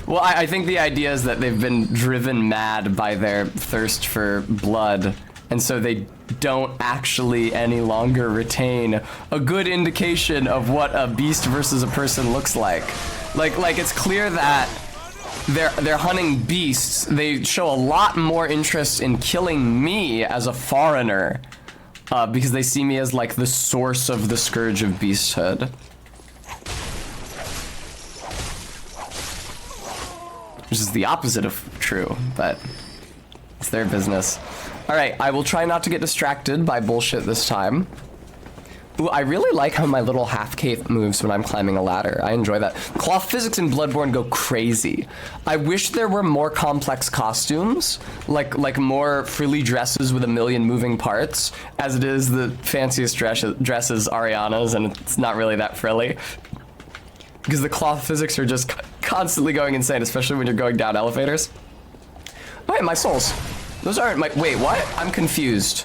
Well, I think the idea is that they've been driven mad by their thirst for blood, and so they don't actually any longer retain a good indication of what a beast versus a person looks like. Like it's clear that they're hunting beasts. They show a lot more interest in killing me as a foreigner, because they see me as like the source of the scourge of beasthood. Which is the opposite of true, but it's their business. All right, I will try not to get distracted by bullshit this time. Ooh, I really like how my little half cape moves when I'm climbing a ladder. I enjoy that. Cloth physics in Bloodborne go crazy. I wish there were more complex costumes, like more frilly dresses with a million moving parts. As it is, the fanciest dresses Ariana's, and it's not really that frilly. Because the cloth physics are just constantly going insane, especially when you're going down elevators. Oh, wait, my souls. Those aren't my... Wait, what? I'm confused.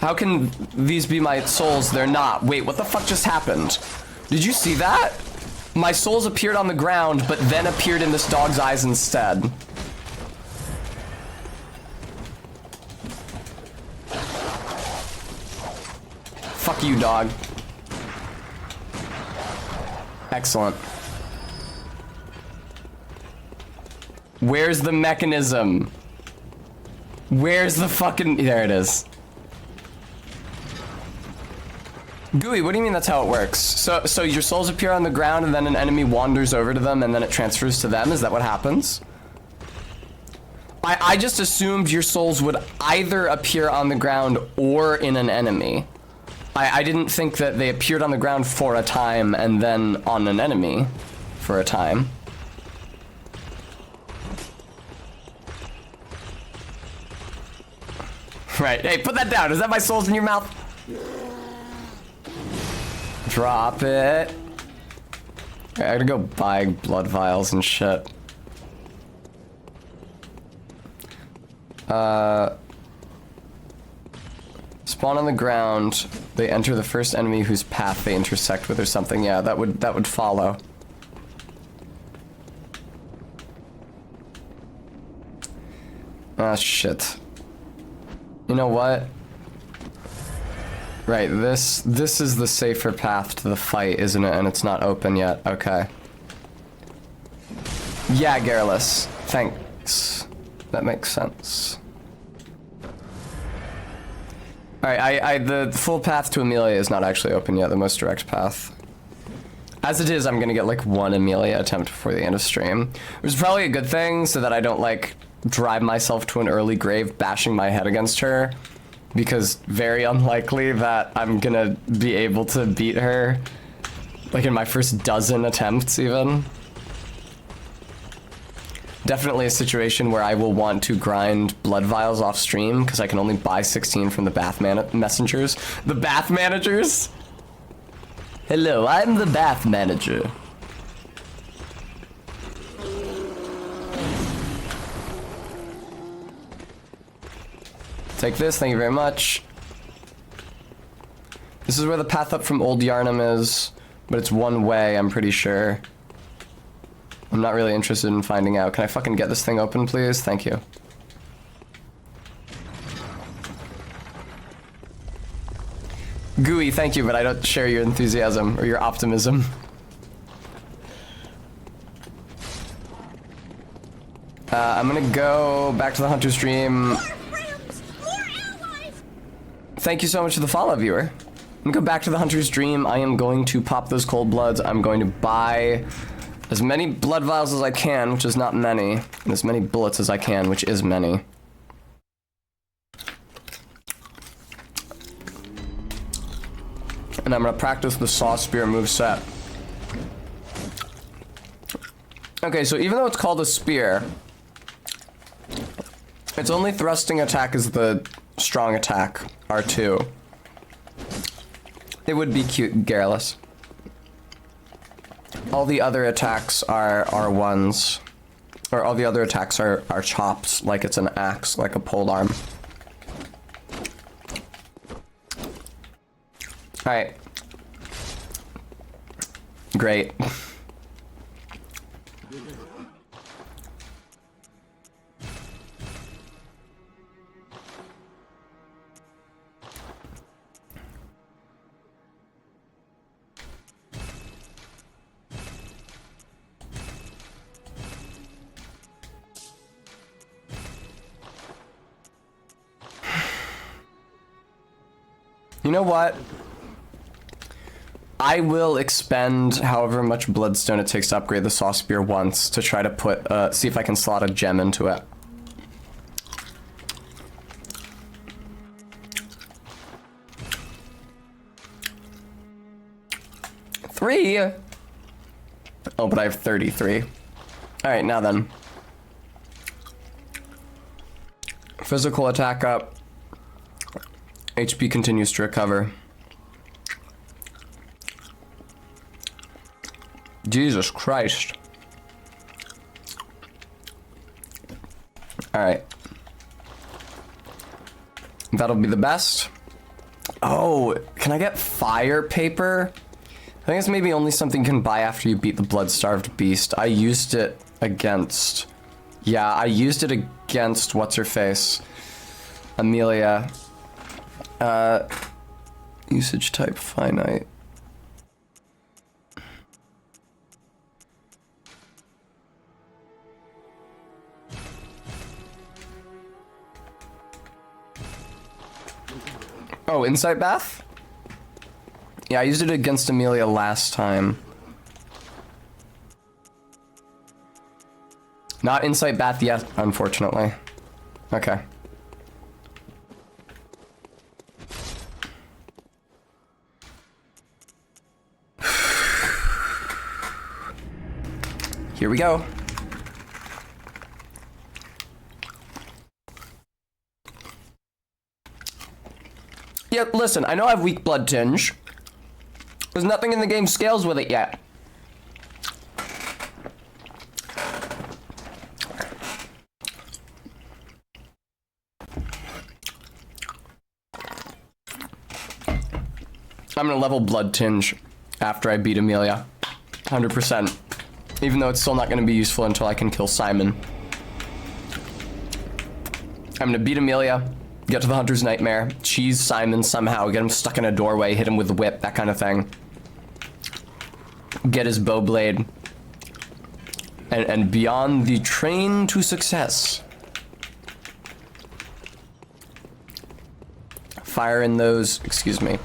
How can these be my souls? They're not. Wait, what the fuck just happened? Did you see that? My souls appeared on the ground, but then appeared in this dog's eyes instead. Fuck you, dog. Excellent. Where's the mechanism? Where's the fucking... There it is. Gooey, what do you mean that's how it works? So your souls appear on the ground and then an enemy wanders over to them and then it transfers to them? Is that what happens? I just assumed your souls would either appear on the ground or in an enemy. I didn't think that they appeared on the ground for a time and then on an enemy for a time. Right, hey, put that down. Is that my souls in your mouth? Drop it. I gotta go buy blood vials and shit. Spawn on the ground. They enter the first enemy whose path they intersect with or something. Yeah, that would follow. Ah, shit. You know what? Right, this is the safer path to the fight, isn't it? And it's not open yet. Okay. Yeah, Garrulus. Thanks. That makes sense. Alright, the full path to Amelia is not actually open yet, the most direct path. As it is, I'm gonna get like one Amelia attempt before the end of stream. Which is probably a good thing, so that I don't like drive myself to an early grave bashing my head against her. Because very unlikely that I'm gonna be able to beat her, like in my first dozen attempts even. Definitely a situation where I will want to grind blood vials off stream because I can only buy 16 from the bath messengers. The bath managers? Hello, I'm the bath manager. Take this, thank you very much. This is where the path up from Old Yarnum is, but it's one way, I'm pretty sure. I'm not really interested in finding out. Can I fucking get this thing open, please? Thank you. Gooey, thank you, but I don't share your enthusiasm or your optimism. I'm gonna go back to the Hunter's Dream. Thank you so much for the follow, viewer. I'm gonna go back to the Hunter's Dream. I am going to pop those cold bloods. I'm going to buy as many blood vials as I can, which is not many, and as many bullets as I can, which is many. And I'm gonna practice the Saw Spear moveset. Okay, so even though it's called a spear, its only thrusting attack is the strong attack, R2. It would be cute, Garrulous. All the other attacks are R1s. Or all the other attacks are chops, like it's an axe, like a polearm. Alright. Great. You know what? I will expend however much bloodstone it takes to upgrade the Saw Spear once to try to put, see if I can slot a gem into it. Three? Oh, but I have 33. Alright, now then. Physical attack up. HP continues to recover. Jesus Christ. Alright. That'll be the best. Oh, can I get fire paper? I think it's maybe only something you can buy after you beat the blood-starved beast. I used it against... Yeah, I used it against what's-her-face? Amelia. Usage type finite. Oh, Insight Bath? Yeah, I used it against Amelia last time. Not Insight Bath yet, unfortunately. Okay. Here we go. Yeah, listen, I know I have weak blood tinge. There's nothing in the game scales with it yet. I'm gonna level blood tinge after I beat Amelia. 100%. Even though it's still not gonna be useful until I can kill Simon. I'm gonna beat Amelia, get to the Hunter's Nightmare, cheese Simon somehow, get him stuck in a doorway, hit him with the whip, that kind of thing. Get his bow blade. And beyond the train to success. Fire in those, excuse me.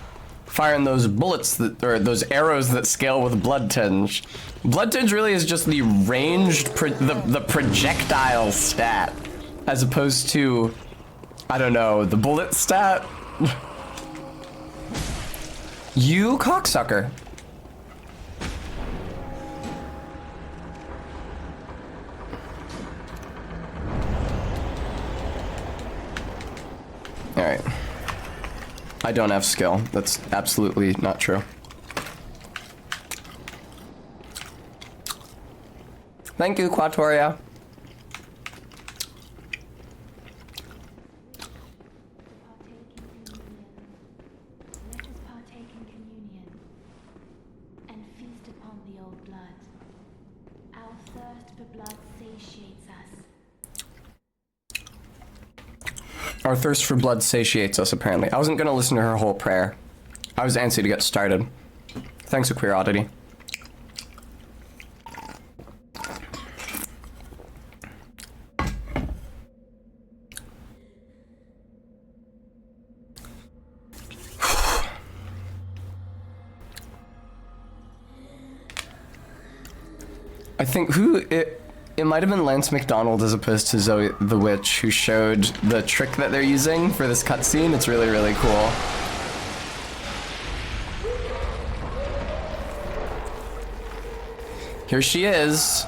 Fire in those bullets that, or those arrows that scale with blood tinge. Blood tinge really is just the ranged, the projectile stat, as opposed to, I don't know, the bullet stat. You cocksucker. Alright. I don't have skill. That's absolutely not true. Thank you, Quatoria. blood. Our thirst for blood satiates us. Our thirst for blood satiates us, apparently. I wasn't gonna listen to her whole prayer. I was antsy to get started. Thanks, A Queer Oddity. I think it might have been Lance McDonald as opposed to Zoe the Witch who showed the trick that they're using for this cutscene. It's really, really cool. Here she is.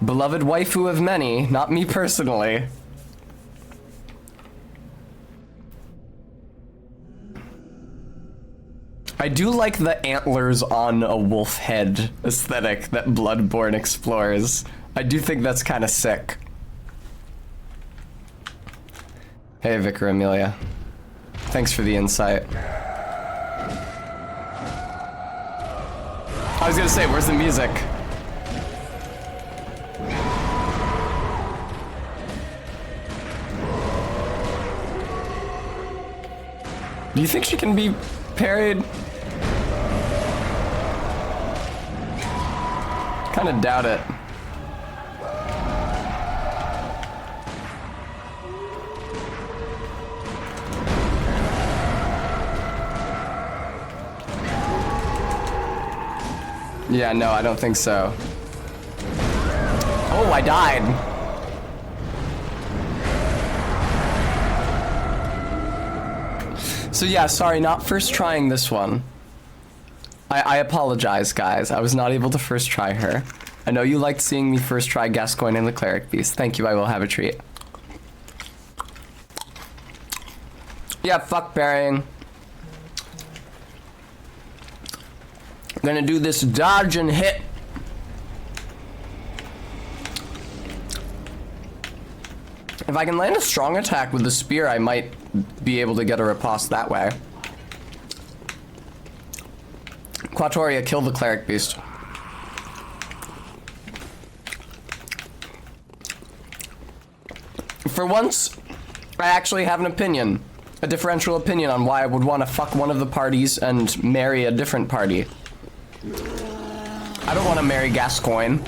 Beloved waifu of many, not me personally. I do like the antlers on a wolf head aesthetic that Bloodborne explores. I do think that's kind of sick. Hey, Vicar Amelia. Thanks for the insight. I was gonna say, where's the music? Do you think she can be parried? Kinda doubt it. Yeah, no, I don't think so. Oh, I died. So yeah, sorry, not first trying this one. I apologize, guys. I was not able to first try her. I know you liked seeing me first try Gascoigne and the Cleric Beast. Thank you, I will have a treat. Yeah, fuck parrying. I'm gonna do this dodge and hit. If I can land a strong attack with the spear, I might be able to get a riposte that way. Quatoria, kill the Cleric Beast. For once, I actually have an opinion. A differential opinion on why I would want to fuck one of the parties and marry a different party. I don't want to marry Gascoigne.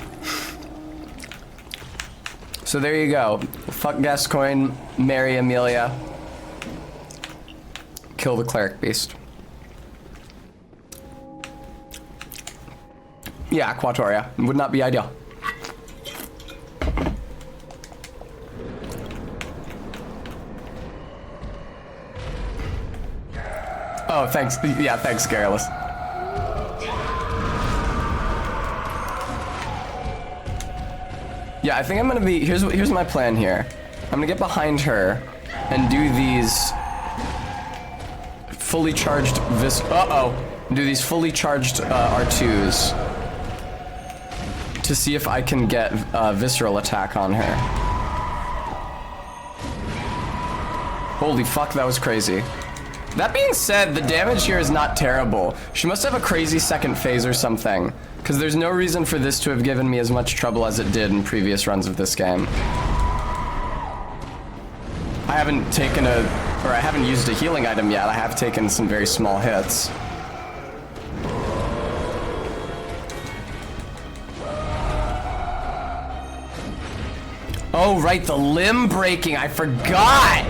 So there you go. Fuck Gascoigne, marry Amelia. Kill the Cleric Beast. Yeah, Quatoria. Would not be ideal. Oh, thanks. Yeah, thanks, Garrulous. Yeah, I think I'm gonna be... Here's my plan here. I'm gonna get behind her and do these fully charged do these fully charged R2s to see if I can get a visceral attack on her. Holy fuck, that was crazy. That being said, the damage here is not terrible. She must have a crazy second phase or something, because there's no reason for this to have given me as much trouble as it did in previous runs of this game. I haven't taken I haven't used a healing item yet. I have taken some very small hits. Oh, right, the limb breaking. I forgot.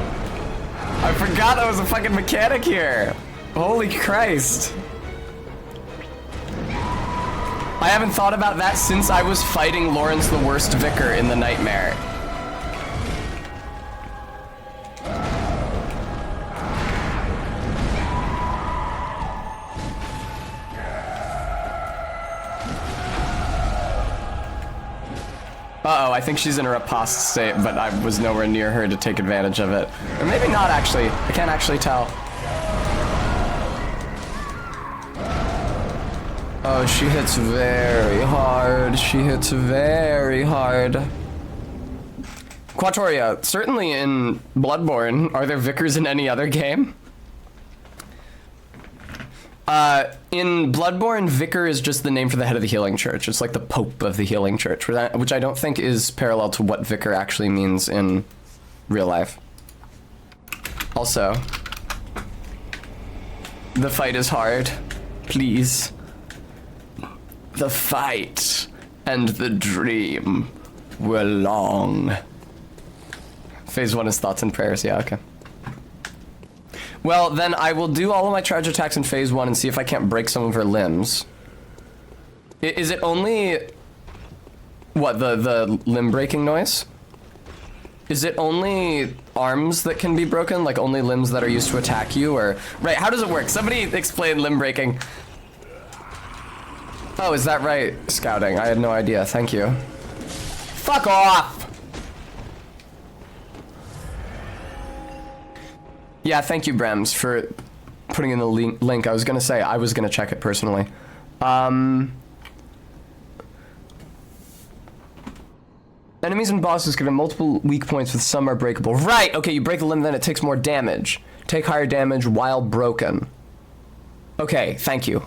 I forgot that was a fucking mechanic here. Holy Christ. I haven't thought about that since I was fighting Lawrence the Worst Vicar in the Nightmare. Uh-oh, I think she's in a riposte state, but I was nowhere near her to take advantage of it. Or maybe not, actually. I can't actually tell. Oh, she hits very hard. She hits very hard. Quatoria, certainly in Bloodborne, are there vicars in any other game? In Bloodborne, Vicar is just the name for the head of the healing church. It's like the Pope of the healing church, which I don't think is parallel to what Vicar actually means in real life. Also, the fight is hard. Please. The fight and the dream were long. Phase 1 is thoughts and prayers. Yeah, okay. Well, then I will do all of my charge attacks in phase 1 and see if I can't break some of her limbs. Is it only... What, the limb breaking noise? Is it only arms that can be broken? Like only limbs that are used to attack you? Or... Right, how does it work? Somebody explain limb breaking. Oh, is that right, Scouting? I had no idea. Thank you. Fuck off! Yeah, thank you, Brems, for putting in the link. I was gonna say, I was gonna check it personally. Enemies and bosses given multiple weak points with some are breakable. Right, okay, you break a limb, then it takes more damage. Take higher damage while broken. Okay, thank you.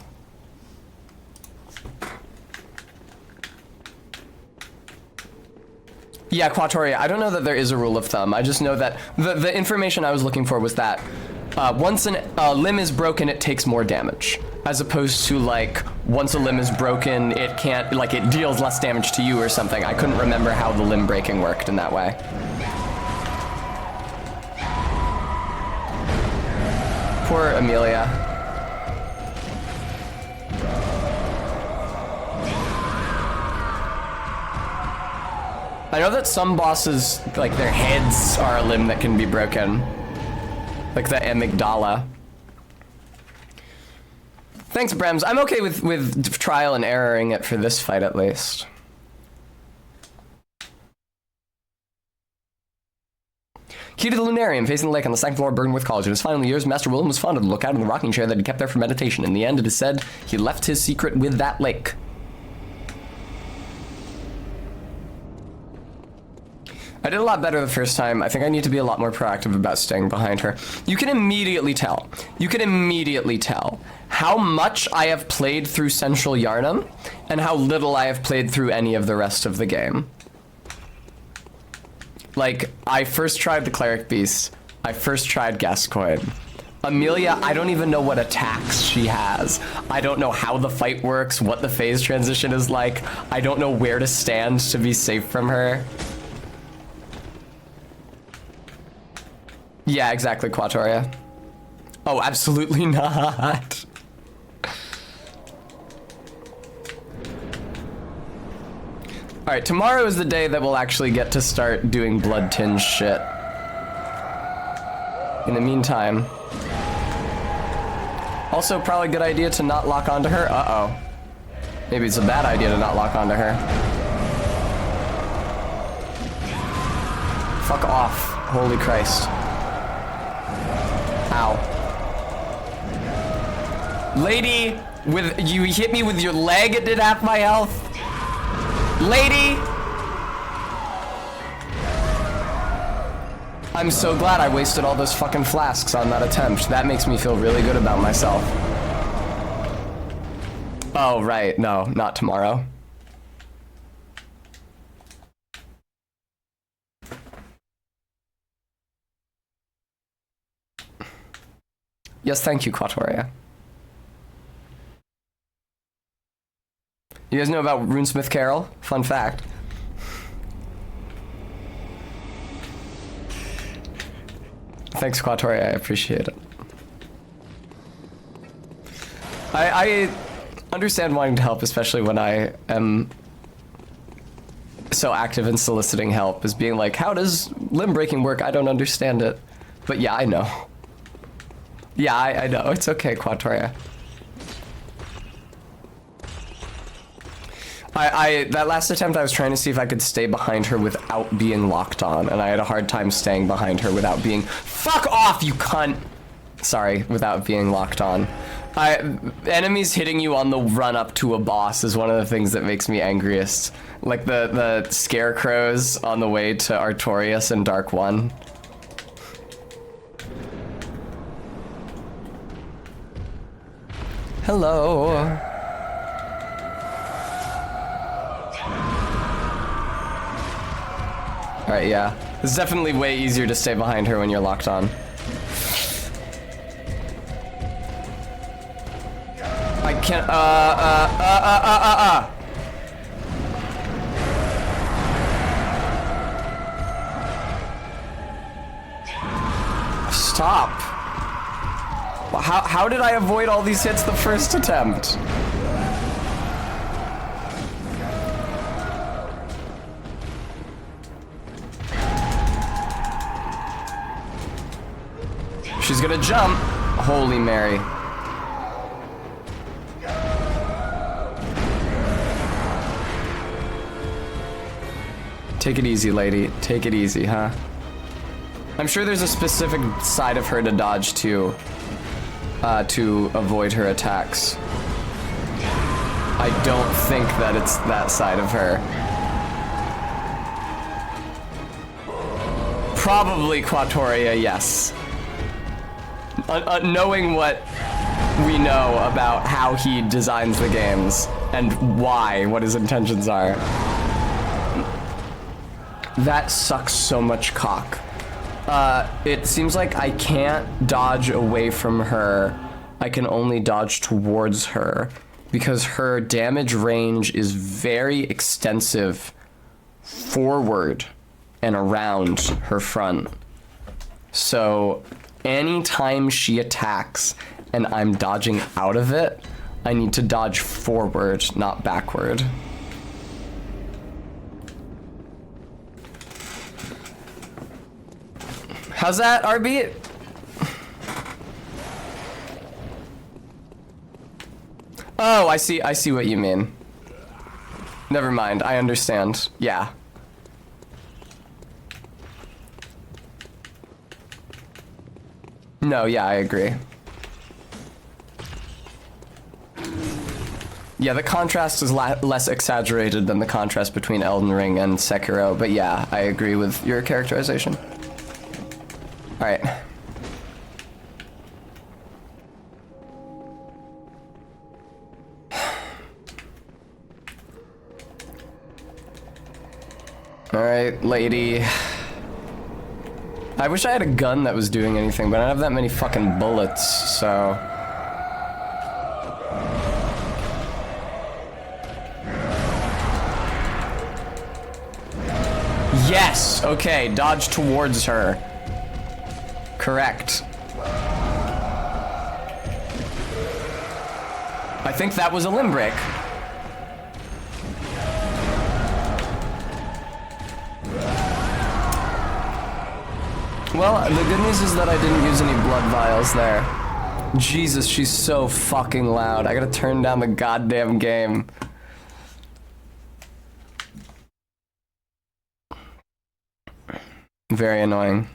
Yeah, Quatoria, I don't know that there is a rule of thumb. I just know that the information I was looking for was that once a limb is broken, it takes more damage. As opposed to, like, once a limb is broken, it can't, like, it deals less damage to you or something. I couldn't remember how the limb breaking worked in that way. Poor Amelia. I know that some bosses, like, their heads are a limb that can be broken. Like the amygdala. Thanks, Brems. I'm okay with trial and erroring it for this fight, at least. Key to the Lunarium, facing the lake on the second floor of Burnworth College. In his final years, Master Willem was fond of the lookout in the rocking chair that he kept there for meditation. In the end, it is said he left his secret with that lake. I did a lot better the first time. I think I need to be a lot more proactive about staying behind her. You can immediately tell. You can immediately tell how much I have played through Central Yharnam and how little I have played through any of the rest of the game. Like, I first tried the Cleric Beast. I first tried Gascoigne. Amelia, I don't even know what attacks she has. I don't know how the fight works, what the phase transition is like. I don't know where to stand to be safe from her. Yeah, exactly, Quatoria. Oh, absolutely not. Alright, tomorrow is the day that we'll actually get to start doing blood-tinged shit. In the meantime... Also, probably a good idea to not lock onto her. Uh-oh. Maybe it's a bad idea to not lock onto her. Fuck off. Holy Christ. Ow. Lady, you hit me with your leg, it did half my health. Lady! I'm so glad I wasted all those fucking flasks on that attempt. That makes me feel really good about myself. Oh, right. No, not tomorrow. Yes, thank you, Quatoria. You guys know about Runesmith Carol? Fun fact. Thanks, Quatoria, I appreciate it. I understand wanting to help, especially when I am so active in soliciting help, as being like, how does limb breaking work? I don't understand it. But yeah, I know. Yeah, I know. It's okay, Quatoria. That last attempt, I was trying to see if I could stay behind her without being locked on, and I had a hard time staying behind her without being... Fuck off, you cunt! Sorry, without being locked on. Enemies hitting you on the run up to a boss is one of the things that makes me angriest. Like the scarecrows on the way to Artorias in Dark 1. Hello. Alright, yeah. It's definitely way easier to stay behind her when you're locked on. I can't, Stop. How did I avoid all these hits the first attempt? She's gonna jump. Holy Mary. Take it easy, lady. Take it easy, huh? I'm sure there's a specific side of her to dodge to avoid her attacks. I don't think that it's that side of her. Probably Quatoria, yes. Knowing what we know about how he designs the games and why, what his intentions are. That sucks so much cock. It seems like I can't dodge away from her. I can only dodge towards her because her damage range is very extensive forward and around her front. So anytime she attacks and I'm dodging out of it, I need to dodge forward, not backward. How's that, RB? Oh, I see what you mean. Never mind, I understand. Yeah. No, yeah, I agree. Yeah, the contrast is less exaggerated than the contrast between Elden Ring and Sekiro, but yeah, I agree with your characterization. Alright. Alright, lady. I wish I had a gun that was doing anything, but I don't have that many fucking bullets, so... Yes! Okay, dodge towards her. Correct. I think that was a limb break. Well, the good news is that I didn't use any blood vials there. Jesus, she's so fucking loud. I gotta turn down the goddamn game. Very annoying.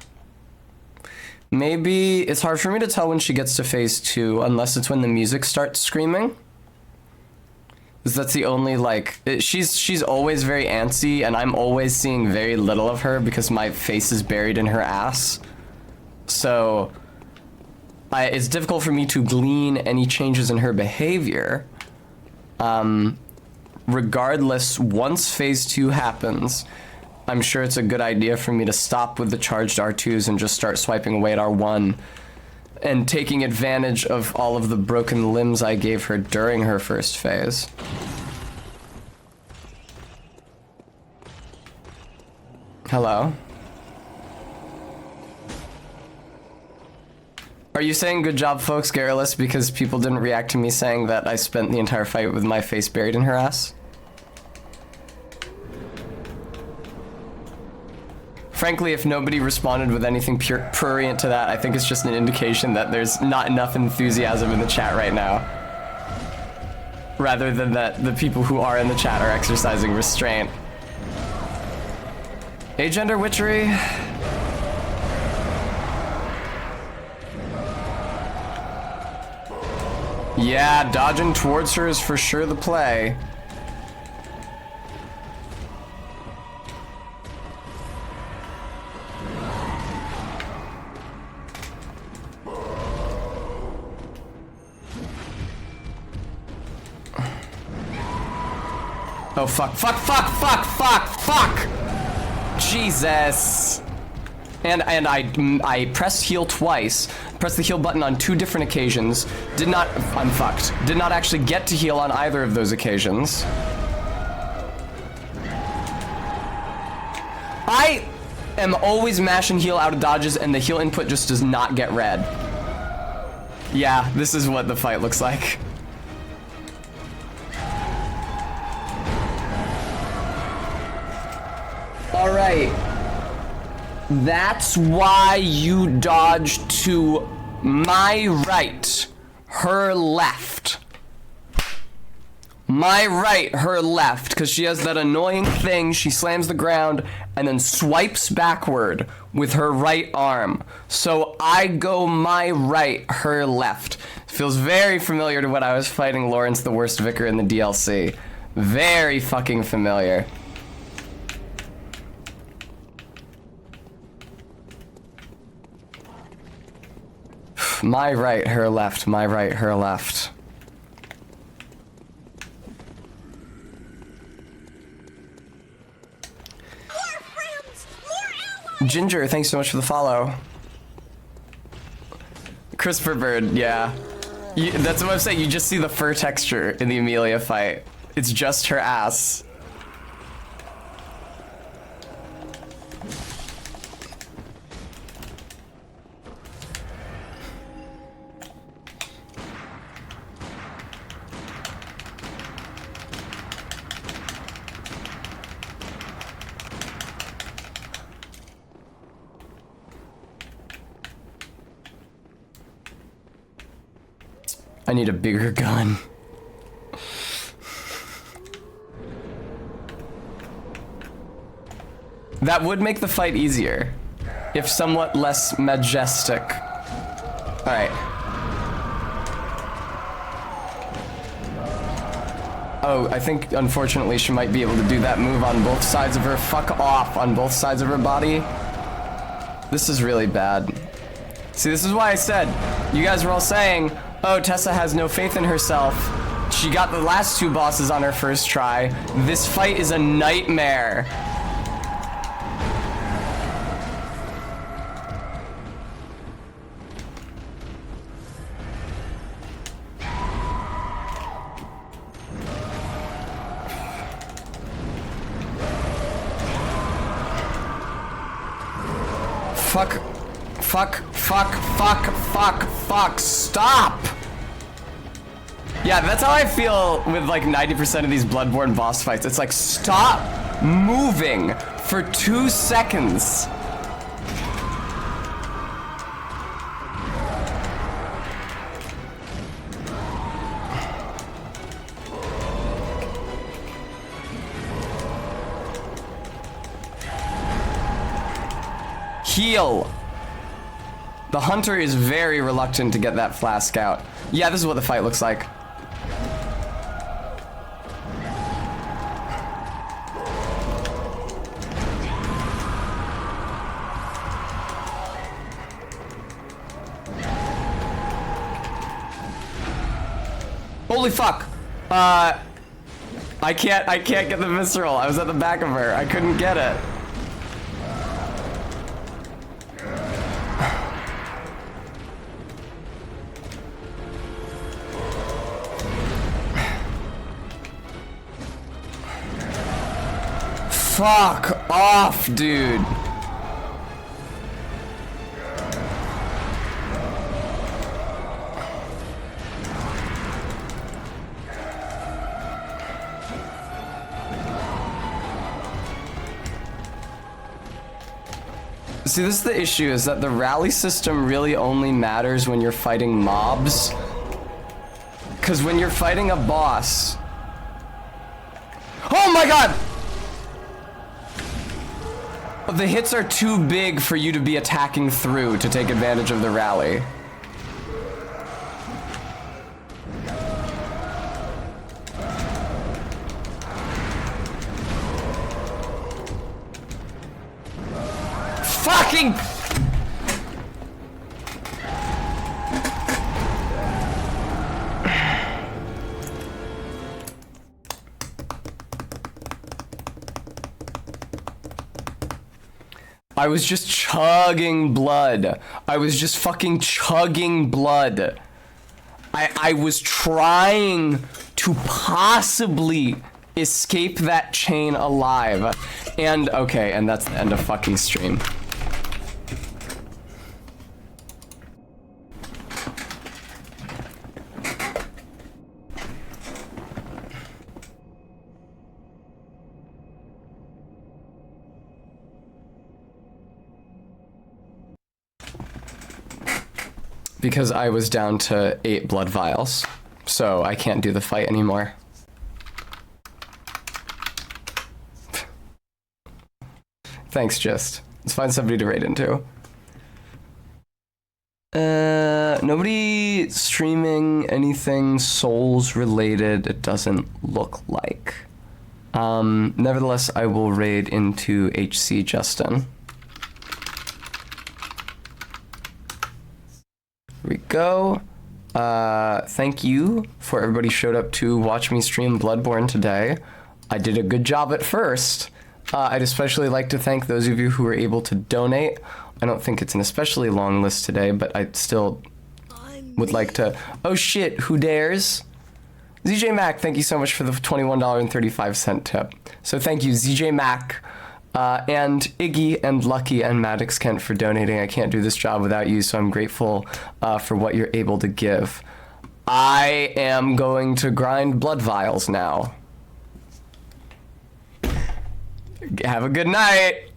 Maybe it's hard for me to tell when she gets to phase 2, unless it's when the music starts screaming. Because that's the only, like, she's always very antsy, and I'm always seeing very little of her because my face is buried in her ass. So, it's difficult for me to glean any changes in her behavior. Regardless, once phase 2 happens, I'm sure it's a good idea for me to stop with the charged R2s and just start swiping away at R1 and taking advantage of all of the broken limbs I gave her during her first phase. Hello? Are you saying good job, folks, Garrulous, because people didn't react to me saying that I spent the entire fight with my face buried in her ass? Frankly, if nobody responded with anything prurient to that, I think it's just an indication that there's not enough enthusiasm in the chat right now. Rather than that the people who are in the chat are exercising restraint. Agender witchery. Yeah, dodging towards her is for sure the play. Oh, fuck, fuck, fuck, fuck, fuck, fuck! Jesus. And I pressed heal twice, pressed the heal button on 2 different occasions, I'm fucked. Did not actually get to heal on either of those occasions. I am always mash and heal out of dodges and the heal input just does not get red. Yeah, this is what the fight looks like. All right. That's why you dodge to my right, her left. My right, her left, because she has that annoying thing. She slams the ground and then swipes backward with her right arm. So I go my right, her left. Feels very familiar to when I was fighting Lawrence the Worst Vicar in the DLC. Very fucking familiar. My right, her left, my right, her left. More friends! More allies! Ginger, thanks so much for the follow. Christopher Bird, yeah. That's what I'm saying, you just see the fur texture in the Amelia fight. It's just her ass. I need a bigger gun. That would make the fight easier, if somewhat less majestic. Alright. Oh, I think, unfortunately, she might be able to do that move on both sides of her. Fuck off on both sides of her body. This is really bad. See, this is why I said, you guys were all saying, oh, Tessa has no faith in herself. She got the last 2 bosses on her first try. This fight is a nightmare. Fuck. Fuck, fuck, fuck, fuck, fuck, stop! Yeah, that's how I feel with like 90% of these Bloodborne boss fights. It's like, stop moving for 2 seconds. Heal. The hunter is very reluctant to get that flask out. Yeah, this is what the fight looks like. Holy fuck! I can't get the visceral. I was at the back of her. I couldn't get it. Fuck off, dude. See, this is the issue, is that the rally system really only matters when you're fighting mobs. Because when you're fighting a boss... Oh my god! The hits are too big for you to be attacking through to take advantage of the rally. Fucking... I was just chugging blood. I was just fucking chugging blood. I was trying to possibly escape that chain alive. And, okay, and that's the end of fucking stream. Because I was down to 8 blood vials, so I can't do the fight anymore. Thanks, Just. Let's find somebody to raid into. Nobody streaming anything Souls related, it doesn't look like. Nevertheless, I will raid into HC Justin. Here we go. Thank you for everybody who showed up to watch me stream Bloodborne today. I did a good job at first. I'd especially like to thank those of you who were able to donate. I don't think it's an especially long list today, but I still would like to... Oh shit, who dares? ZJ Mac, thank you so much for the $21.35 tip. So thank you, ZJ Mac, and Iggy and Lucky and Maddox Kent for donating. I can't do this job without you, so I'm grateful for what you're able to give. I am going to grind blood vials now. Have a good night.